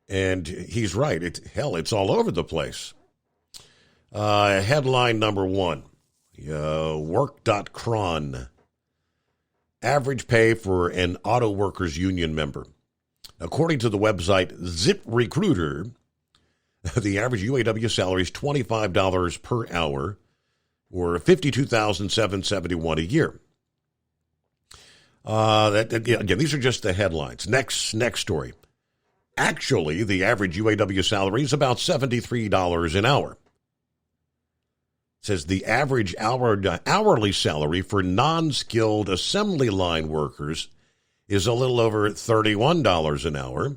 And he's right. It's all over the place. Headline number one, work.cron. Average pay for an auto workers union member. According to the website ZipRecruiter, the average UAW salary is $25 per hour, or $52,771 a year. Again, these are just the headlines. Next story. Actually, the average UAW salary is about $73 an hour. It says the average hourly salary for non-skilled assembly line workers is a little over $31 an hour.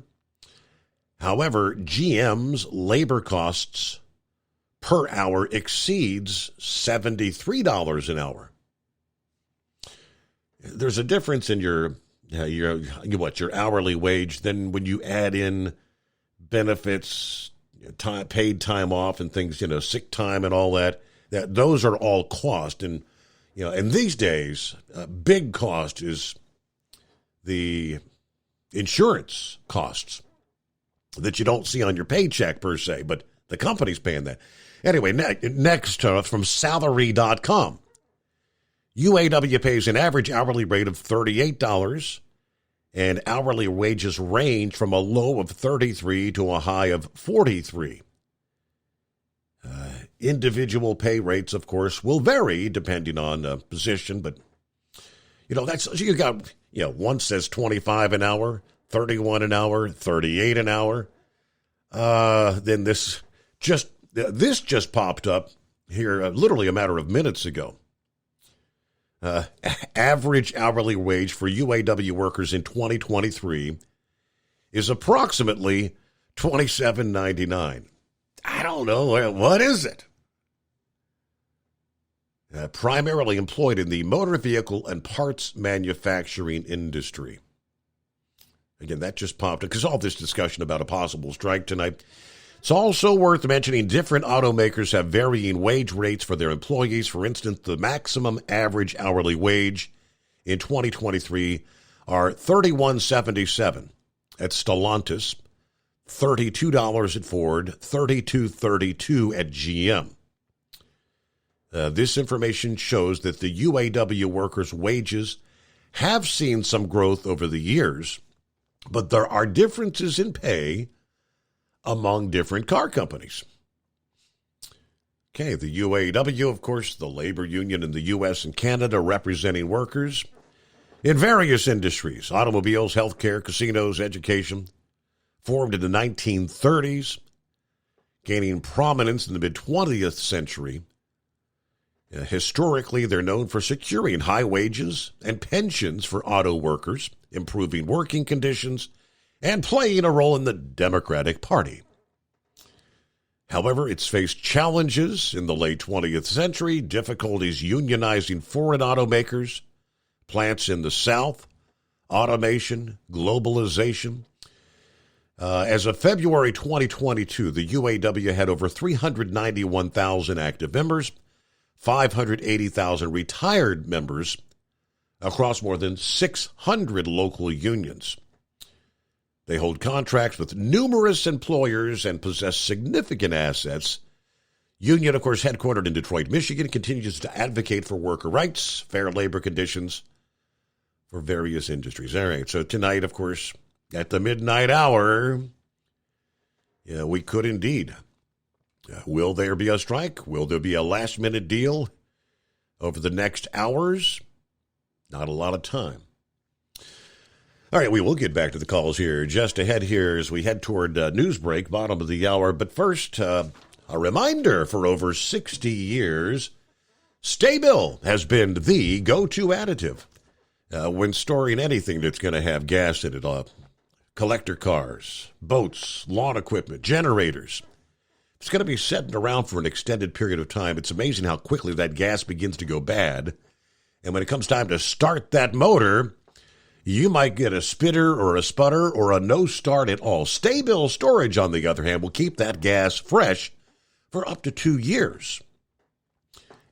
However, GM's labor costs per hour exceeds $73 an hour. There's a difference in your hourly wage than when you add in benefits, paid time off and things, sick time and all that. Those are all cost. And, and these days, big cost is the insurance costs that you don't see on your paycheck per se, but the company's paying that. Anyway, next from salary.com. UAW pays an average hourly rate of $38, and hourly wages range from a low of $33 to a high of $43. Individual pay rates, of course, will vary depending on position, but you got one says 25 an hour, 31 an hour, 38 an hour. Then this just popped up here literally a matter of minutes ago. Average hourly wage for UAW workers in 2023 is approximately $27.99. I don't know. What is it? Primarily employed in the motor vehicle and parts manufacturing industry. Again, that just popped up because all this discussion about a possible strike tonight. It's also worth mentioning different automakers have varying wage rates for their employees. For instance, the maximum average hourly wage in 2023 are $31.77 at Stellantis, $32 at Ford, $32.32 at GM. This information shows that the UAW workers' wages have seen some growth over the years, but there are differences in pay among different car companies. Okay, the UAW, of course, the labor union in the U.S. and Canada representing workers in various industries, automobiles, healthcare, casinos, education, formed in the 1930s, gaining prominence in the mid-20th century. Historically, they're known for securing high wages and pensions for auto workers, improving working conditions, and playing a role in the Democratic Party. However, it's faced challenges in the late 20th century, difficulties unionizing foreign automakers, plants in the South, automation, globalization. As of February 2022, the UAW had over 391,000 active members, 580,000 retired members across more than 600 local unions. They hold contracts with numerous employers and possess significant assets. Union, of course, headquartered in Detroit, Michigan, continues to advocate for worker rights, fair labor conditions for various industries. All right, so tonight, of course, at the midnight hour, we could indeed. Will there be a strike? Will there be a last-minute deal over the next hours? Not a lot of time. All right, we will get back to the calls here just ahead here as we head toward news break, bottom of the hour. But first, a reminder, for over 60 years, Sta-Bil has been the go-to additive when storing anything that's going to have gas in it. Collector cars, boats, lawn equipment, generators. It's going to be sitting around for an extended period of time. It's amazing how quickly that gas begins to go bad. And when it comes time to start that motor, you might get a spitter or a sputter or a no start at all. Sta-Bil storage, on the other hand, will keep that gas fresh for up to 2 years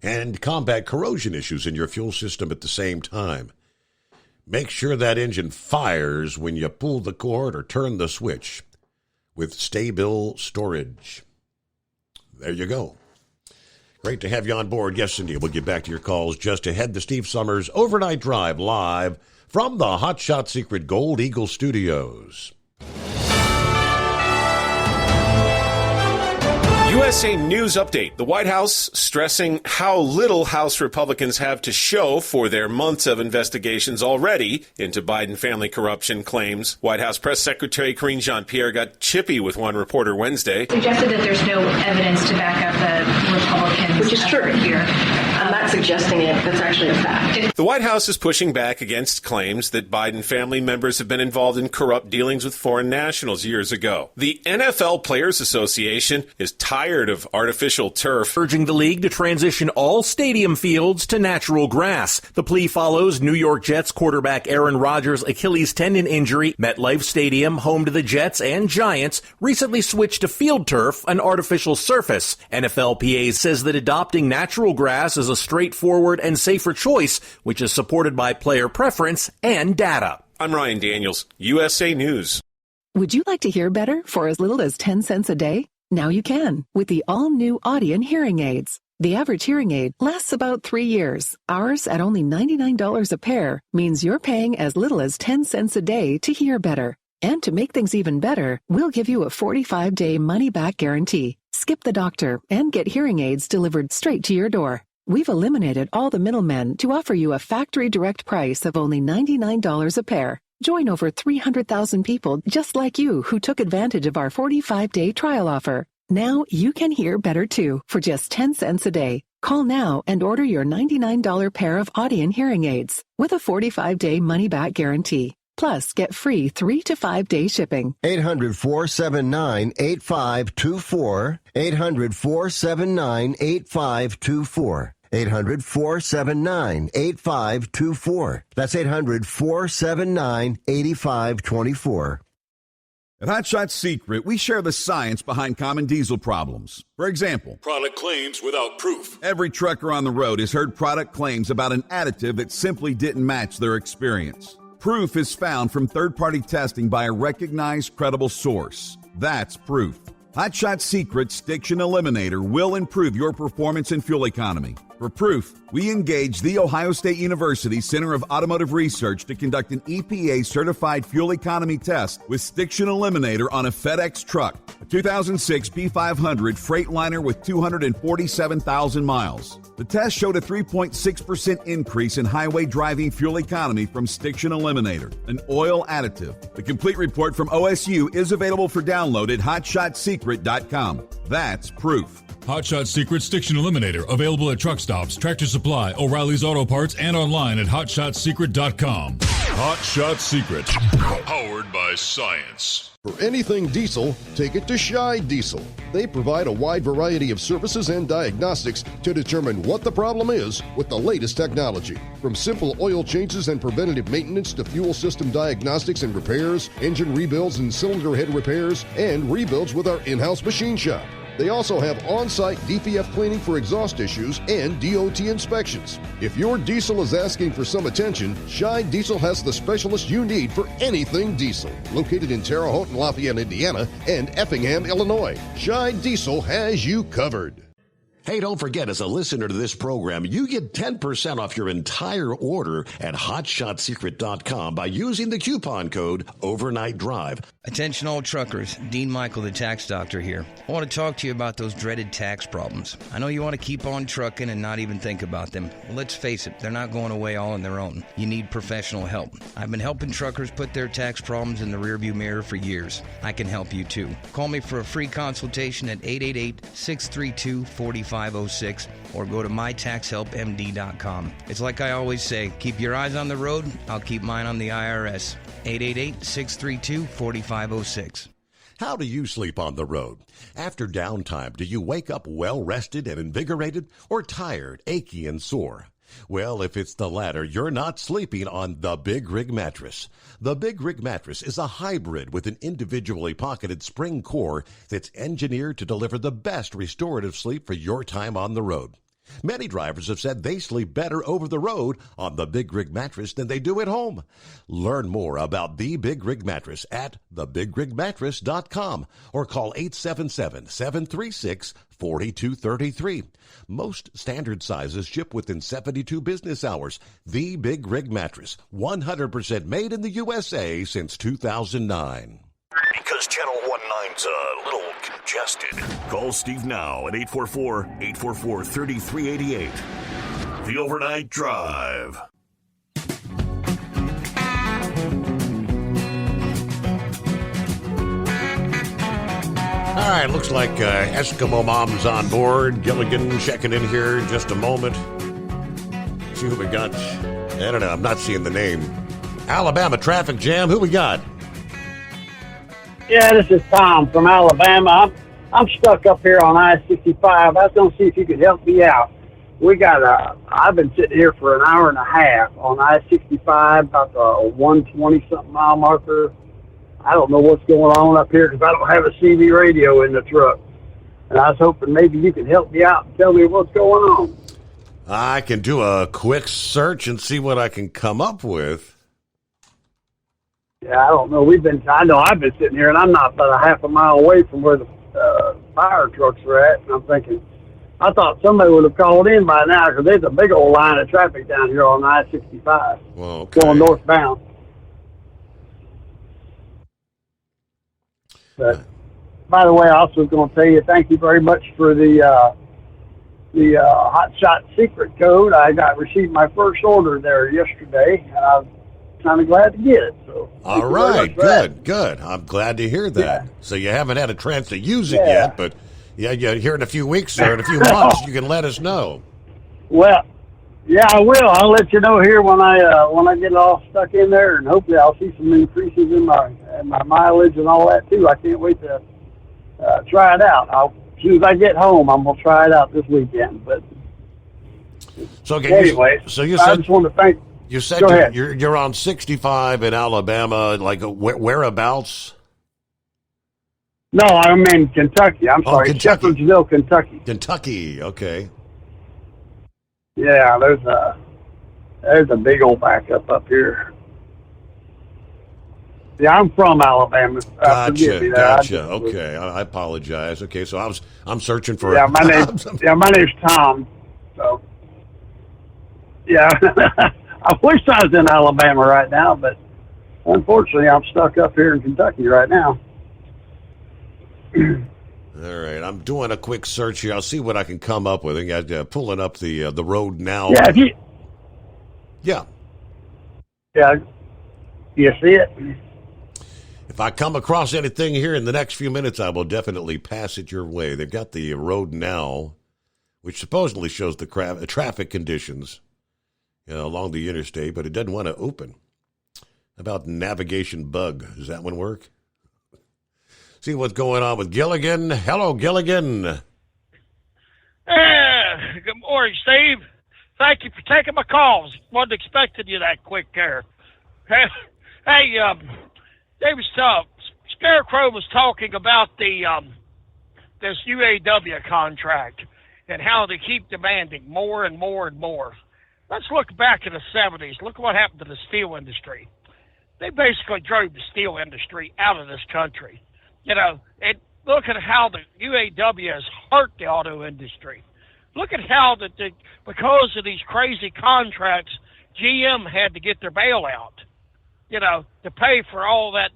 and combat corrosion issues in your fuel system at the same time. Make sure that engine fires when you pull the cord or turn the switch with Sta-Bil storage. There you go. Great to have you on board. Yes, indeed. We'll get back to your calls just ahead. The Steve Summers Overnight Drive live from the Hot Shot Secret Gold Eagle Studios. USA News Update. The White House stressing how little House Republicans have to show for their months of investigations already into Biden family corruption claims. White House Press Secretary Karine Jean-Pierre got chippy with one reporter Wednesday. Suggested that there's no evidence to back up the Republicans' which is true here. I'm not suggesting it. That's actually a fact. The White House is pushing back against claims that Biden family members have been involved in corrupt dealings with foreign nationals years ago. The NFL Players Association is tired of artificial turf, urging the league to transition all stadium fields to natural grass. The plea follows New York Jets quarterback Aaron Rodgers' Achilles tendon injury. MetLife Stadium, home to the Jets and Giants, recently switched to field turf, an artificial surface. NFLPA says that adopting natural grass is a straightforward and safer choice, which is supported by player preference and data. I'm Ryan Daniels, USA News. Would you like to hear better for as little as 10 cents a day? Now you can with the all-new Audion hearing aids. The average hearing aid lasts about 3 years. Ours, at only $99 a pair, means you're paying as little as 10 cents a day to hear better. And to make things even better, we'll give you a 45-day money-back guarantee. Skip the doctor and get hearing aids delivered straight to your door. We've eliminated all the middlemen to offer you a factory direct price of only $99 a pair. Join over 300,000 people just like you who took advantage of our 45-day trial offer. Now you can hear better too for just 10 cents a day. Call now and order your $99 pair of Audion hearing aids with a 45-day money-back guarantee. Plus, get free 3 to 5 day shipping. 800-479-8524. 800-479-8524. 800-479-8524. That's 800-479-8524. At Hot Shot Secret, we share the science behind common diesel problems. For example, product claims without proof. Every trucker on the road has heard product claims about an additive that simply didn't match their experience. Proof is found from third-party testing by a recognized, credible source. That's proof. Hot Shot Secret's Stiction Eliminator will improve your performance and fuel economy. For proof, we engaged the Ohio State University Center of Automotive Research to conduct an EPA-certified fuel economy test with Stiction Eliminator on a FedEx truck, a 2006 P500 Freightliner with 247,000 miles. The test showed a 3.6% increase in highway driving fuel economy from Stiction Eliminator, an oil additive. The complete report from OSU is available for download at hotshotsecret.com. That's proof. Hot Shot Secret Stiction Eliminator, available at truck stops, Tractor Supply, O'Reilly's Auto Parts, and online at hotshotsecret.com. Hot Shot Secret, powered by science. For anything diesel, take it to Scheid Diesel. They provide a wide variety of services and diagnostics to determine what the problem is with the latest technology. From simple oil changes and preventative maintenance to fuel system diagnostics and repairs, engine rebuilds and cylinder head repairs, and rebuilds with our in-house machine shop. They also have on-site DPF cleaning for exhaust issues and DOT inspections. If your diesel is asking for some attention, Scheid Diesel has the specialist you need for anything diesel. Located in Terre Haute and Lafayette, Indiana, and Effingham, Illinois, Scheid Diesel has you covered. Hey, don't forget, as a listener to this program, you get 10% off your entire order at hotshotsecret.com by using the coupon code Overnight Drive. Attention all truckers, Dean Michael, the tax doctor here. I want to talk to you about those dreaded tax problems. I know you want to keep on trucking and not even think about them. Well, let's face it, they're not going away all on their own. You need professional help. I've been helping truckers put their tax problems in the rearview mirror for years. I can help you too. Call me for a free consultation at 888-632-4506 or go to mytaxhelpmd.com. It's like I always say, keep your eyes on the road, I'll keep mine on the IRS. 888-632-4506. How do you sleep on the road? After downtime, do you wake up well-rested and invigorated or tired, achy, and sore? Well, if it's the latter, you're not sleeping on the Big Rig Mattress. The Big Rig Mattress is a hybrid with an individually pocketed spring core that's engineered to deliver the best restorative sleep for your time on the road. Many drivers have said they sleep better over the road on the Big Rig Mattress than they do at home. Learn more about the Big Rig Mattress at thebigrigmattress.com or call 877-736-4233. Most standard sizes ship within 72 business hours. The Big Rig Mattress, 100% made in the USA since 2009. Because Channel 19's a little congested. Call Steve now at 844-844-3388. The Overnight Drive. All right, looks like Eskimo Mom's on board. Gilligan checking in here in just a moment. see who we got. I don't know. I'm not seeing the name. Alabama traffic jam. Who we got? Yeah, this is Tom from Alabama. I'm stuck up here on I-65. I was going to see if you could help me out. I've been sitting here for an hour and a half on I-65, about the 120-something mile marker. I don't know what's going on up here because I don't have a CB radio in the truck. And I was hoping maybe you could help me out and tell me what's going on. I can do a quick search and see what I can come up with. Yeah, I don't know. I know I've been sitting here, and I'm not but a half a mile away from where the fire trucks are at. And I'm thinking, I thought somebody would have called in by now because there's a big old line of traffic down here on I-65 going northbound. But, by the way, I also was going to tell you thank you very much for the Hot Shot secret code. I received my first order there yesterday, and I'm kind of glad to get it. So all right, good. I'm glad to hear that. Yeah. So you haven't had a chance to use it yet, but here in a few weeks or in a few months, you can let us know. Well, yeah, I will. I'll let you know here when I get it all stuck in there, and hopefully I'll see some increases in my mileage and all that too. I can't wait to try it out. As soon as I get home, I'm gonna try it out this weekend. But so anyway, I just want to thank. You said you're on 65 in Alabama, like whereabouts? No, I'm in Kentucky. I'm sorry, Shepherdsville, Kentucky. Kentucky, okay. Yeah, there's a big old backup up here. Yeah, I'm from Alabama. Gotcha. Okay, I apologize. Okay, so I'm searching for. Yeah, my name's Tom. So, yeah. I wish I was in Alabama right now, but unfortunately, I'm stuck up here in Kentucky right now. All right, I'm doing a quick search here. I'll see what I can come up with. I'm pulling up the road now. Yeah. Yeah. You see it? If I come across anything here in the next few minutes, I will definitely pass it your way. They've got the road now, which supposedly shows the traffic conditions along the interstate, but it doesn't want to open. How about navigation bug? Does that one work? See what's going on with Gilligan. Hello, Gilligan. Good morning, Steve. Thank you for taking my calls. Wasn't expecting you that quick there. Hey, Scarecrow was talking about this UAW contract and how they keep demanding more and more and more. Let's look back in the 70s. Look what happened to the steel industry. They basically drove the steel industry out of this country. And look at how the UAW has hurt the auto industry. Look at how because of these crazy contracts, GM had to get their bailout, to pay for all that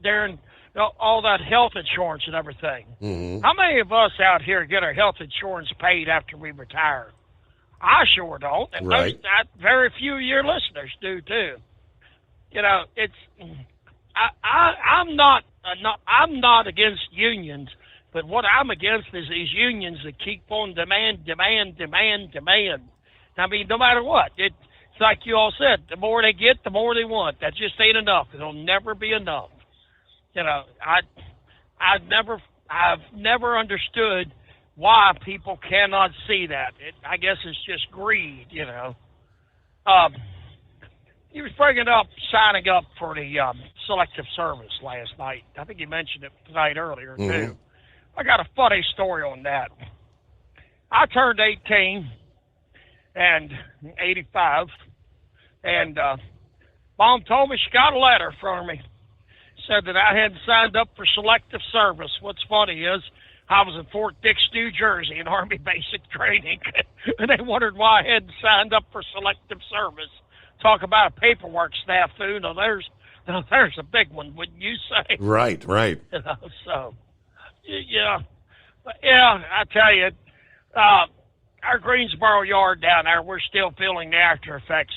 health insurance and everything. Mm-hmm. How many of us out here get our health insurance paid after we retire? I sure don't, and very few of your listeners do too. I'm not against unions, but what I'm against is these unions that keep on demand. I mean, no matter what, it's like you all said, the more they get, the more they want. That just ain't enough. It'll never be enough. I've never understood why people cannot see that. I guess it's just greed, He was bringing up signing up for the selective service last night. I think he mentioned it tonight earlier, too. I got a funny story on that. I turned 18 and 85, and Mom told me she got a letter from me. Said that I hadn't signed up for selective service. What's funny is I was in Fort Dix, New Jersey, in Army basic training, and they wondered why I hadn't signed up for selective service. Talk about a paperwork snafu. Now there's a big one, wouldn't you say? Right. So, yeah, I tell you, our Greensboro yard down there, we're still feeling the after effects.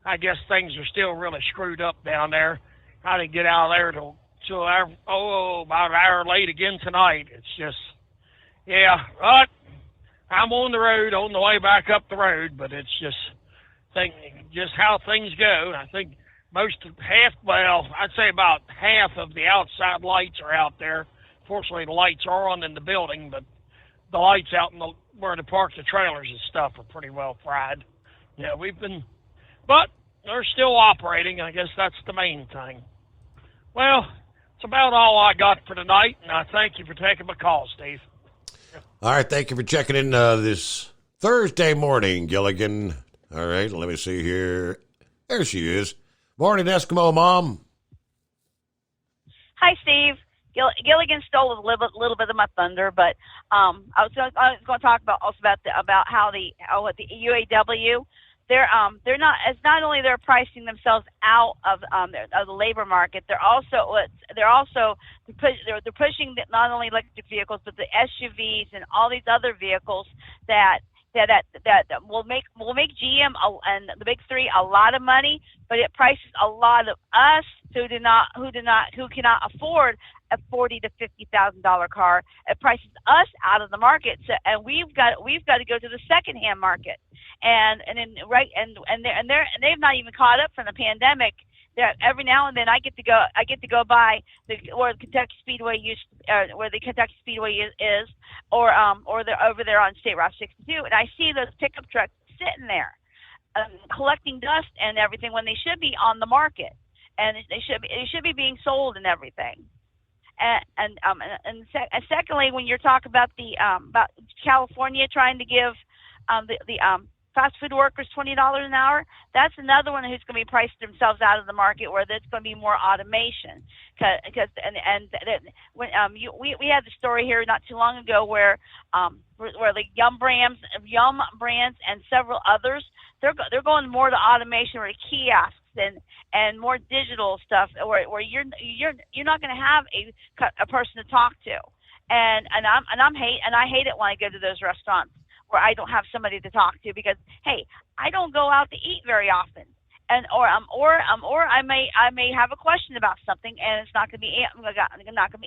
I guess things are still really screwed up down there. I didn't get out of there till about an hour late again tonight. It's just, but I'm on the road, on the way back up the road, but it's just, think just how things go. I think I'd say about half of the outside lights are out there. Fortunately, the lights are on in the building, but the lights out in where they park the trailers and stuff are pretty well fried. Yeah, but they're still operating. I guess that's the main thing. Well, it's about all I got for tonight, and I thank you for taking my call, Steve. All right, thank you for checking in this Thursday morning, Gilligan. All right, let me see here. There she is. Morning, Eskimo Mom. Hi, Steve. Gilligan stole a little bit of my thunder, but I was going to talk about how the UAW they're not. It's not only they're pricing themselves out of the labor market. They're pushing not only electric vehicles but the SUVs and all these other vehicles that will make GM and the big three a lot of money, but it prices a lot of us who cannot afford a $40,000 to $50,000 car. It prices us out of the market, and we've got to go to the secondhand market, and they've not even caught up from the pandemic. Every now and then I get to go by where the Kentucky Speedway is, or they're over there on State Route 62, and I see those pickup trucks sitting there, collecting dust and everything when they should be on the market, and they should be being sold and everything. And secondly, when you're talking about about California trying to give the fast food workers $20 an hour, that's another one who's going to be priced themselves out of the market, where there's going to be more automation. We had the story here not too long ago where the Yum Brands and several others, they're going more to automation or to kiosks and more digital stuff, where you're not going to have a person to talk to, and I hate it when I go to those restaurants where I don't have somebody to talk to, because hey, I don't go out to eat very often, or I may have a question about something and it's not going to be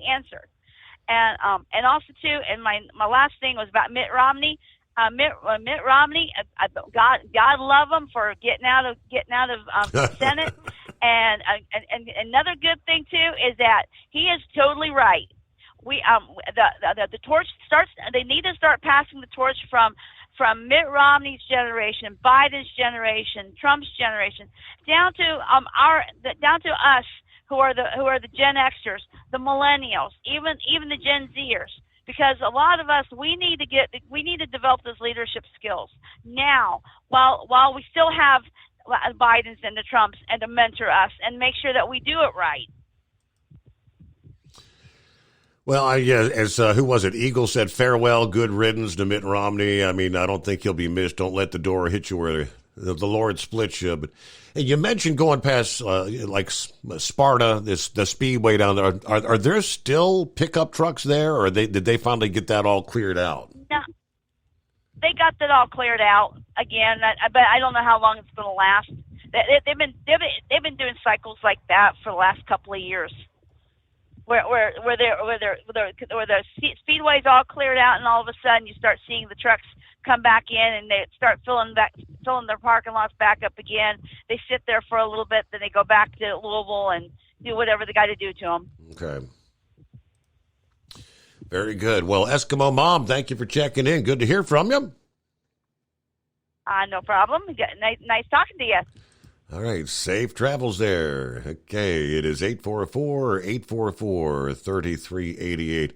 answered, and also too, and my last thing was about Mitt Romney. Mitt Romney, God love him for getting out of the Senate, and another good thing too is that he is totally right. The torch starts. They need to start passing the torch from Mitt Romney's generation, Biden's generation, Trump's generation, down to us who are the Gen Xers, the millennials, even the Gen Zers. Because a lot of us, we need to develop those leadership skills now, while we still have Bidens and the Trumps, and to mentor us and make sure that we do it right. Well, as who was it? Eagle said, farewell, good riddance to Mitt Romney. I mean, I don't think he'll be missed. Don't let the door hit you where the Lord splits you. But and you mentioned going past like Sparta, the speedway down there. Are there still pickup trucks there, or did they finally get that all cleared out? No, they got that all cleared out again. But I don't know how long it's going to last. They've been doing cycles like that for the last couple of years, where the speedway's all cleared out, and all of a sudden you start seeing the trucks come back in, and they start filling their parking lots back up again. They sit there for a little bit, then they go back to Louisville and do whatever they got to do to them. Okay. Very good. Well, Eskimo Mom, thank you for checking in. Good to hear from you. No problem. Nice talking to you. All right, safe travels there. Okay, it is 844-844-3388.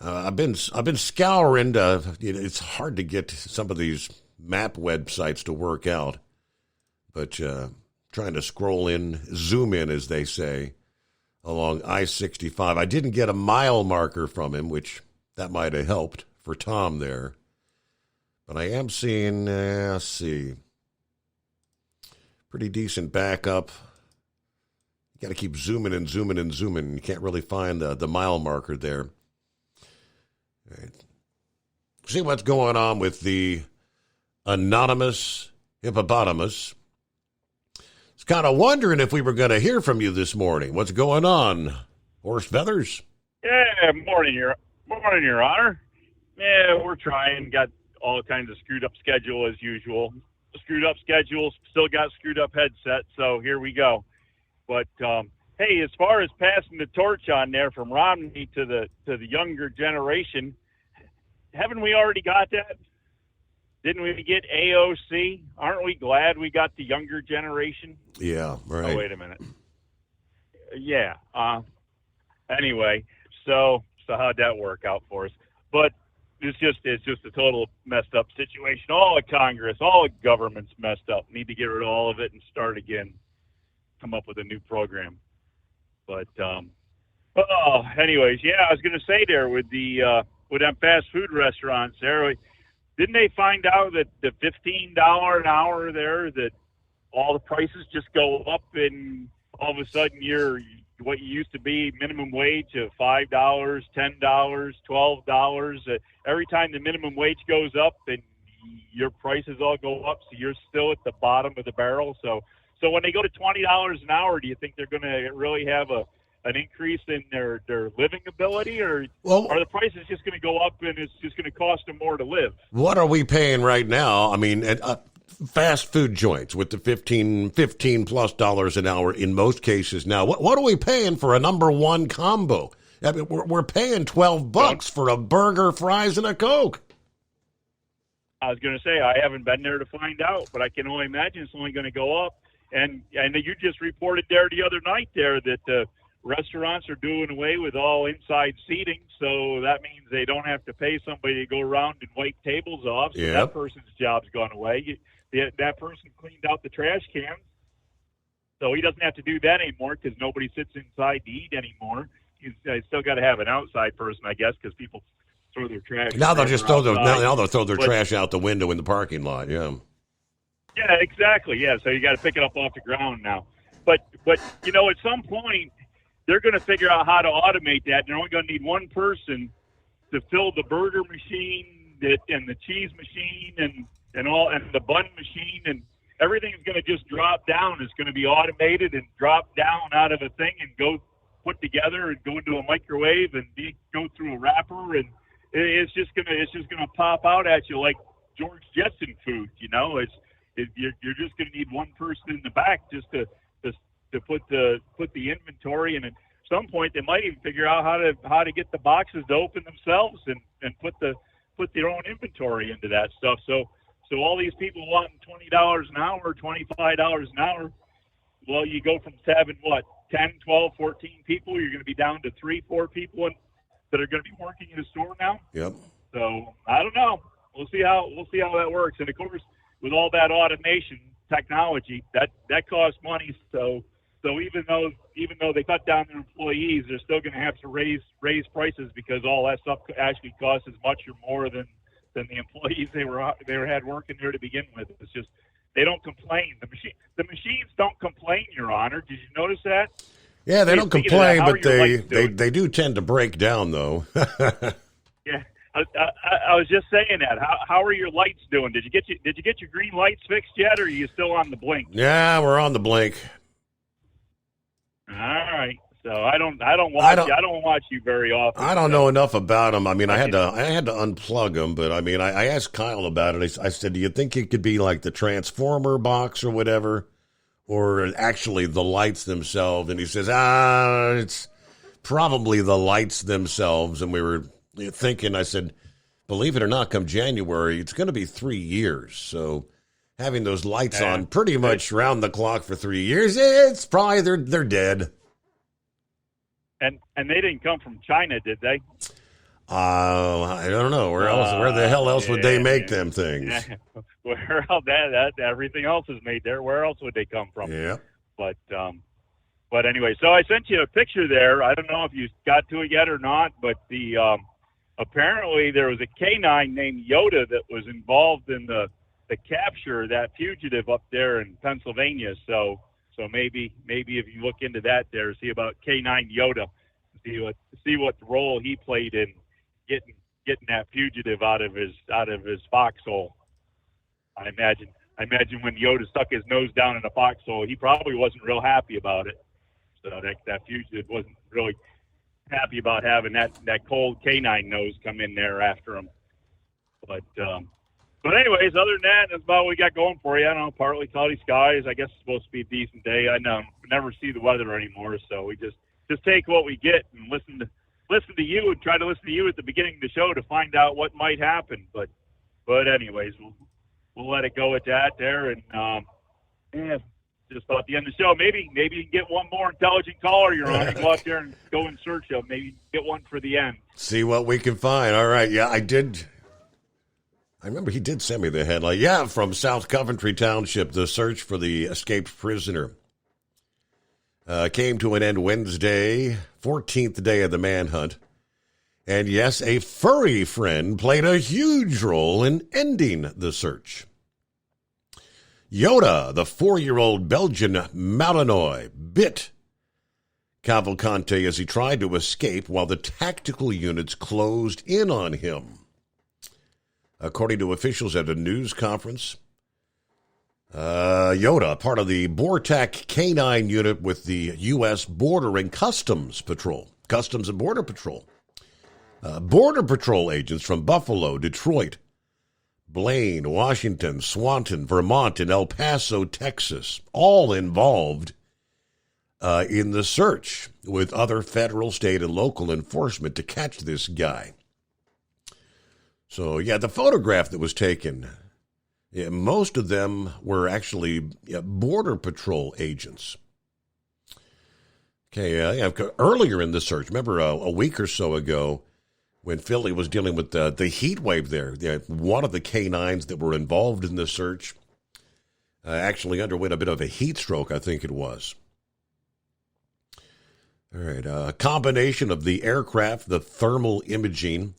I've been scouring. It's hard to get some of these map websites to work out, but trying to zoom in, as they say, along I-65. I didn't get a mile marker from him, which that might have helped for Tom there. But I am seeing, let's see, pretty decent backup. You got to keep zooming and zooming and zooming. You can't really find the mile marker there. All right. See what's going on with the anonymous hippopotamus. It's kind of wondering if we were going to hear from you this morning. What's going on, Horse Feathers? Yeah, morning, Your Honor. Yeah, we're trying. Got all kinds of screwed up schedule as usual. screwed up schedules, still got screwed up headsets. So here we go. But hey, as far as passing the torch on there from Romney to the younger generation, haven't we already got that? Didn't we get AOC? Aren't we glad we got the younger generation? Yeah, right. Oh, wait a minute. Yeah. Anyway, so how'd that work out for us? But it's just a total messed up situation. All of Congress, all of government's messed up. Need to get rid of all of it and start again. Come up with a new program. But anyways, yeah, I was going to say there with them fast food restaurants there, didn't they find out that the $15 an hour there, that all the prices just go up, and all of a sudden what you used to be minimum wage of $5, $10, $12. Every time the minimum wage goes up, and your prices all go up, so you're still at the bottom of the barrel. So when they go to $20 an hour, do you think they're going to really have an increase in their living ability, or are the prices just going to go up and it's just going to cost them more to live? What are we paying right now? I mean, at fast food joints with the $15+ an hour in most cases now. What are we paying for a number one combo? I mean, we're paying $12 for a burger, fries, and a Coke. I was going to say, I haven't been there to find out, but I can only imagine it's only going to go up. And you just reported there the other night there that the restaurants are doing away with all inside seating, so that means they don't have to pay somebody to go around and wipe tables off. So that person's job's gone away. That person cleaned out the trash cans, so he doesn't have to do that anymore because nobody sits inside to eat anymore. He's still got to have an outside person, I guess, because people throw their trash. Now they'll just throw their trash out the window in the parking lot. Yeah. Yeah, exactly. Yeah, so you got to pick it up off the ground now. But at some point they're going to figure out how to automate that. They're only going to need one person to fill the burger machine and the cheese machine and the bun machine, and everything's going to just drop down. It's going to be automated and drop down out of a thing and go put together and go into a microwave and go through a wrapper, and it's just gonna pop out at you like George Jetson food. You're just going to need one person in the back just to put the inventory, and at some point they might even figure out how to get the boxes to open themselves and put their own inventory into that stuff. So all these people wanting $20 an hour, $25 an hour, well, you go from having 10, 12, 14 people, you're going to be down to 3-4 people that are going to be working in the store now. Yep. So I don't know. We'll see how that works. And of course, with all that automation technology, that costs money. So even though they cut down their employees, they're still going to have to raise prices because all that stuff actually costs as much or more than the employees they had working there to begin with. It's just they don't complain. The machines don't complain, Your Honor. Did you notice that? Yeah, they don't complain, but they do tend to break down, though. Yeah. I was just saying that. How are your lights doing? Did you get your green lights fixed yet, or are you still on the blink? Yeah, we're on the blink. All right. So I don't watch you very often. I don't know enough about them. I mean, I had to unplug them, but I mean, I asked Kyle about it. I said, "Do you think it could be like the transformer box or whatever, or actually the lights themselves?" And he says, it's probably the lights themselves. And we were thinking, I said, believe it or not, come January, it's going to be 3 years. So having those lights on pretty much round the clock for 3 years, it's probably they're dead. And they didn't come from China, did they? I don't know. Where the hell else would they make them things? Where that everything else is made there. Where else would they come from? Yeah. But anyway, so I sent you a picture there. I don't know if you got to it yet or not, but apparently there was a canine named Yoda that was involved in the capture of that fugitive up there in Pennsylvania. So maybe if you look into that there, see about Canine Yoda, see what role he played in getting that fugitive out of his foxhole. I imagine when Yoda stuck his nose down in a foxhole, he probably wasn't real happy about it. So that fugitive wasn't really happy about having that cold canine nose come in there after him. But But anyways, other than that, that's about what we got going for you. I don't know, partly cloudy skies. I guess it's supposed to be a decent day. I know we never see the weather anymore, so we just take what we get and listen to you and try to listen to you at the beginning of the show to find out what might happen. But anyways, we'll let it go at that there, and just about the end of the show. Maybe you can get one more intelligent caller you're on. You go out there and go in search of. Maybe get one for the end. See what we can find. All right, yeah, I did. I remember he did send me the headline. Yeah, from South Coventry Township, the search for the escaped prisoner came to an end Wednesday, 14th day of the manhunt. And yes, a furry friend played a huge role in ending the search. Yoda, the 4-year-old Belgian Malinois, bit Cavalcante as he tried to escape while the tactical units closed in on him. According to officials at a news conference, Yoda, part of the BORTAC K-9 unit with the U.S. Border and Customs and Border Patrol. Border Patrol agents from Buffalo, Detroit, Blaine, Washington, Swanton, Vermont, and El Paso, Texas, all involved in the search with other federal, state, and local enforcement to catch this guy. So, yeah, the photograph that was taken, most of them were actually Border Patrol agents. Okay, earlier in the search, remember a week or so ago when Philly was dealing with the heat wave there, one of the K-9s that were involved in the search actually underwent a bit of a heat stroke, I think it was. All right, a combination of the aircraft, the thermal imaging,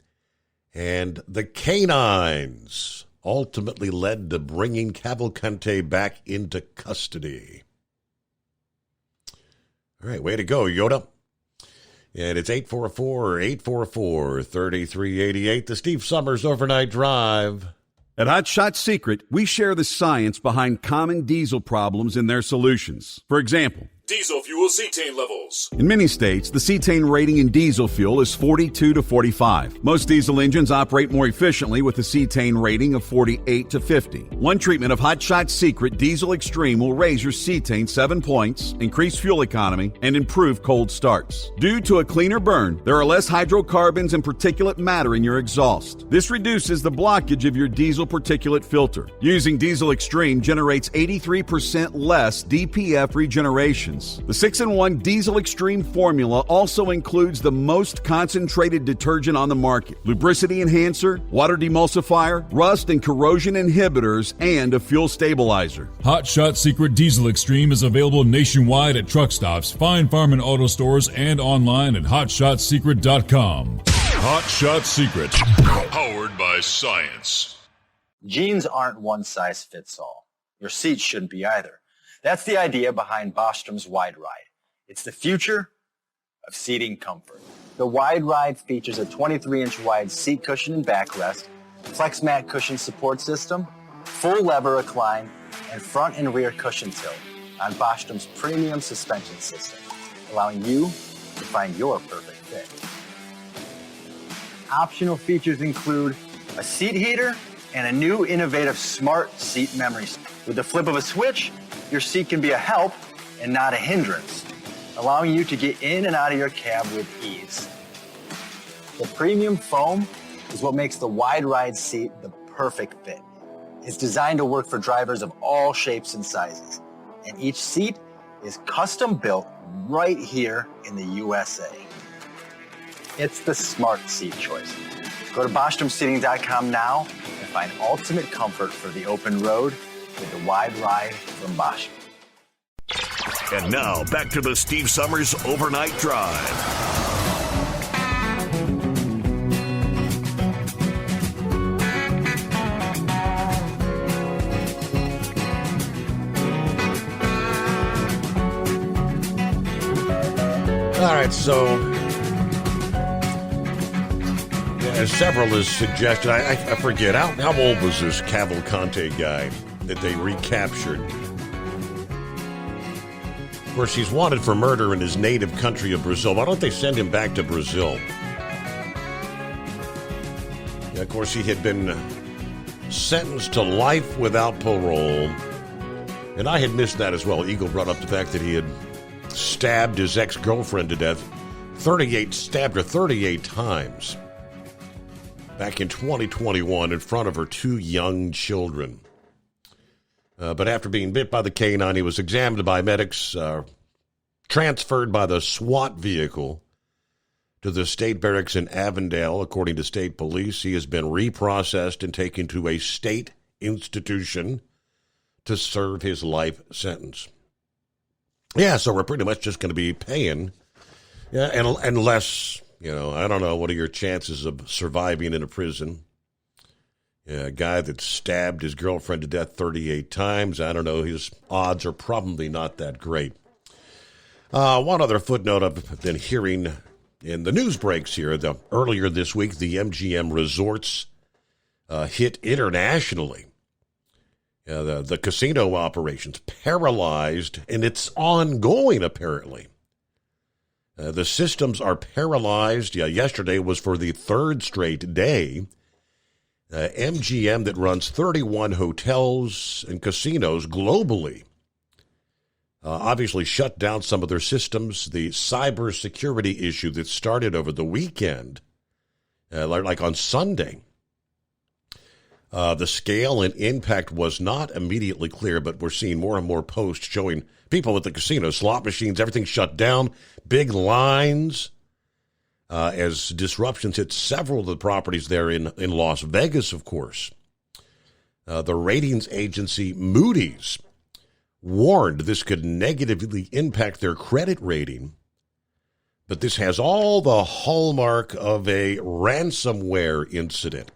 and the K-9s ultimately led to bringing Cavalcante back into custody. All right, way to go, Yoda. And it's 844-844-3388, the Steve Summers Overnight Drive. At Hot Shot Secret, we share the science behind common diesel problems and their solutions. For example, diesel fuel cetane levels. in many states, the cetane rating in diesel fuel is 42 to 45. Most diesel engines operate more efficiently with a cetane rating of 48 to 50. One treatment of Hot Shot Secret Diesel Extreme will raise your cetane 7 points, increase fuel economy, and improve cold starts. Due to a cleaner burn, there are less hydrocarbons and particulate matter in your exhaust. This reduces the blockage of your diesel particulate filter. Using Diesel Extreme generates 83% less DPF regeneration. The 6-in-1 Diesel Extreme formula also includes the most concentrated detergent on the market, lubricity enhancer, water demulsifier, rust and corrosion inhibitors, and a fuel stabilizer. Hot Shot Secret Diesel Extreme is available nationwide at truck stops, Fine Farm and auto stores, and online at hotshotsecret.com. Hot Shot Secret, powered by science. Jeans aren't one size fits all. Your seats shouldn't be either. That's the idea behind Bostrom's Wide Ride. It's the future of seating comfort. The Wide Ride features a 23-inch wide seat cushion and backrest, flex mat cushion support system, full lever recline, and front and rear cushion tilt on Bostrom's premium suspension system, allowing you to find your perfect fit. Optional features include a seat heater and a new innovative smart seat memory. With the flip of a switch, your seat can be a help and not a hindrance, allowing you to get in and out of your cab with ease. The premium foam is what makes the Wide Ride seat the perfect fit. It's designed to work for drivers of all shapes and sizes, and each seat is custom built right here in the USA. It's the smart seat choice. Go to BostromSeating.com now and find ultimate comfort for the open road with the Wide Ride from Bosch. And now, back to the Steve Summers Overnight Drive. All right, so several has suggested, I forget, how old was this Cavalcante guy that they recaptured? Of course, he's wanted for murder in his native country of Brazil. Why don't they send him back to Brazil? Yeah, of course, he had been sentenced to life without parole. And I had missed that as well. Eagle brought up the fact that he had stabbed his ex-girlfriend to death. Stabbed her 38 times. Back in 2021 in front of her 2 young children. But after being bit by the canine, he was examined by medics, transferred by the SWAT vehicle to the state barracks in Avondale. According to state police, he has been reprocessed and taken to a state institution to serve his life sentence. Yeah, so we're pretty much just going to be paying. Yeah, and unless, I don't know, what are your chances of surviving in a prison? Yeah, a guy that stabbed his girlfriend to death 38 times, I don't know, his odds are probably not that great. One other footnote I've been hearing in the news breaks here, earlier this week, the MGM Resorts hit internationally. The casino operations paralyzed, and it's ongoing, apparently. The systems are paralyzed. Yesterday was for the 3rd straight day. MGM, that runs 31 hotels and casinos globally, obviously shut down some of their systems. The cybersecurity issue that started over the weekend, like on Sunday, the scale and impact was not immediately clear, but we're seeing more and more posts showing people at the casino, slot machines, everything shut down, big lines, as disruptions hit several of the properties there in Las Vegas, of course. The ratings agency Moody's warned this could negatively impact their credit rating, but this has all the hallmark of a ransomware incident.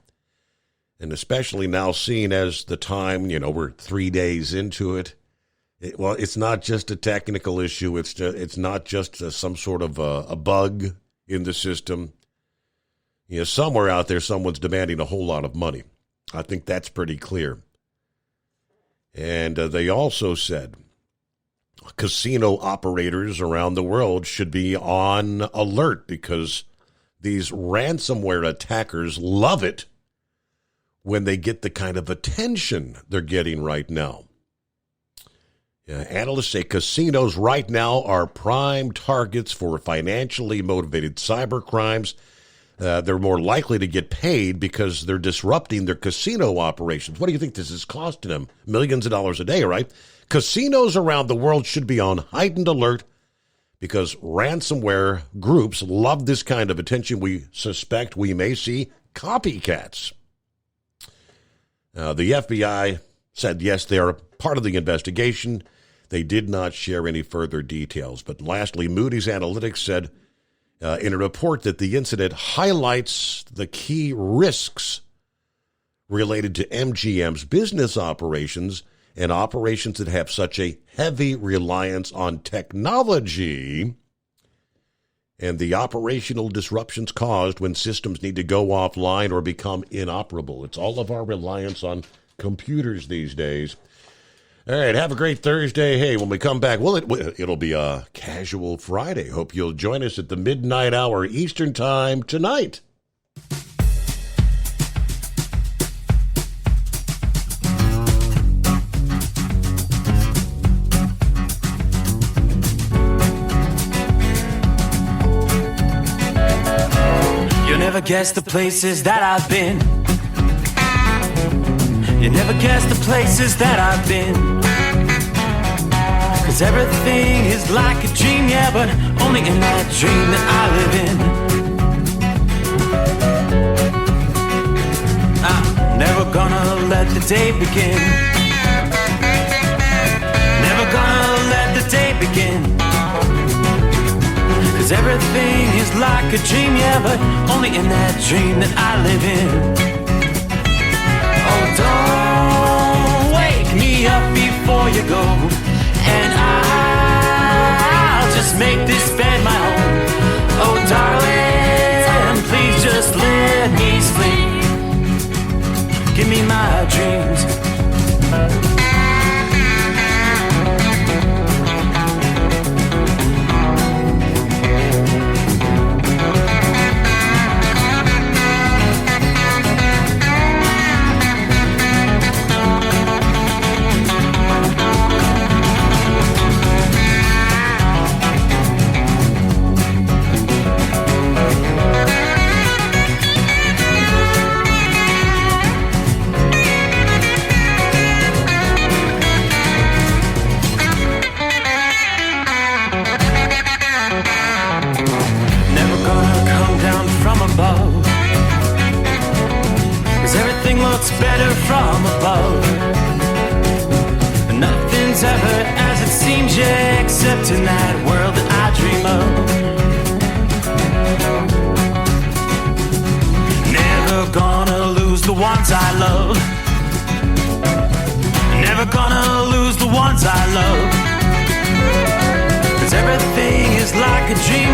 And especially now seen as the time, we're 3 days into it. It's not just a technical issue. It's not just some sort of a bug in the system. Somewhere out there, someone's demanding a whole lot of money. I think that's pretty clear. And they also said casino operators around the world should be on alert because these ransomware attackers love it when they get the kind of attention they're getting right now. Analysts say casinos right now are prime targets for financially motivated cyber crimes. They're more likely to get paid because they're disrupting their casino operations. What do you think this is costing them? Millions of dollars a day, right? Casinos around the world should be on heightened alert because ransomware groups love this kind of attention. We suspect we may see copycats. The FBI said, yes, they are part of the investigation. They did not share any further details. But lastly, Moody's Analytics said in a report that the incident highlights the key risks related to MGM's business operations and operations that have such a heavy reliance on technology and the operational disruptions caused when systems need to go offline or become inoperable. It's all of our reliance on computers these days. All right, have a great Thursday. Hey, when we come back, it'll be a casual Friday. Hope you'll join us at the midnight hour Eastern Time tonight. You'll never guess the places that I've been. You never guess the places that I've been. 'Cause everything is like a dream, yeah, but only in that dream that I live in. I'm never gonna let the day begin. Never gonna let the day begin. 'Cause everything is like a dream, yeah, but only in that dream that I live in. Oh, don't wake me up before you go, and I'll just make this bed my home. Oh, darling, please just let me sleep. Give me my dreams. better from above. Nothing's ever as it seems, yeah, except in that world that I dream of. Never gonna lose the ones I love. Never gonna lose the ones I love. 'Cause everything is like a dream,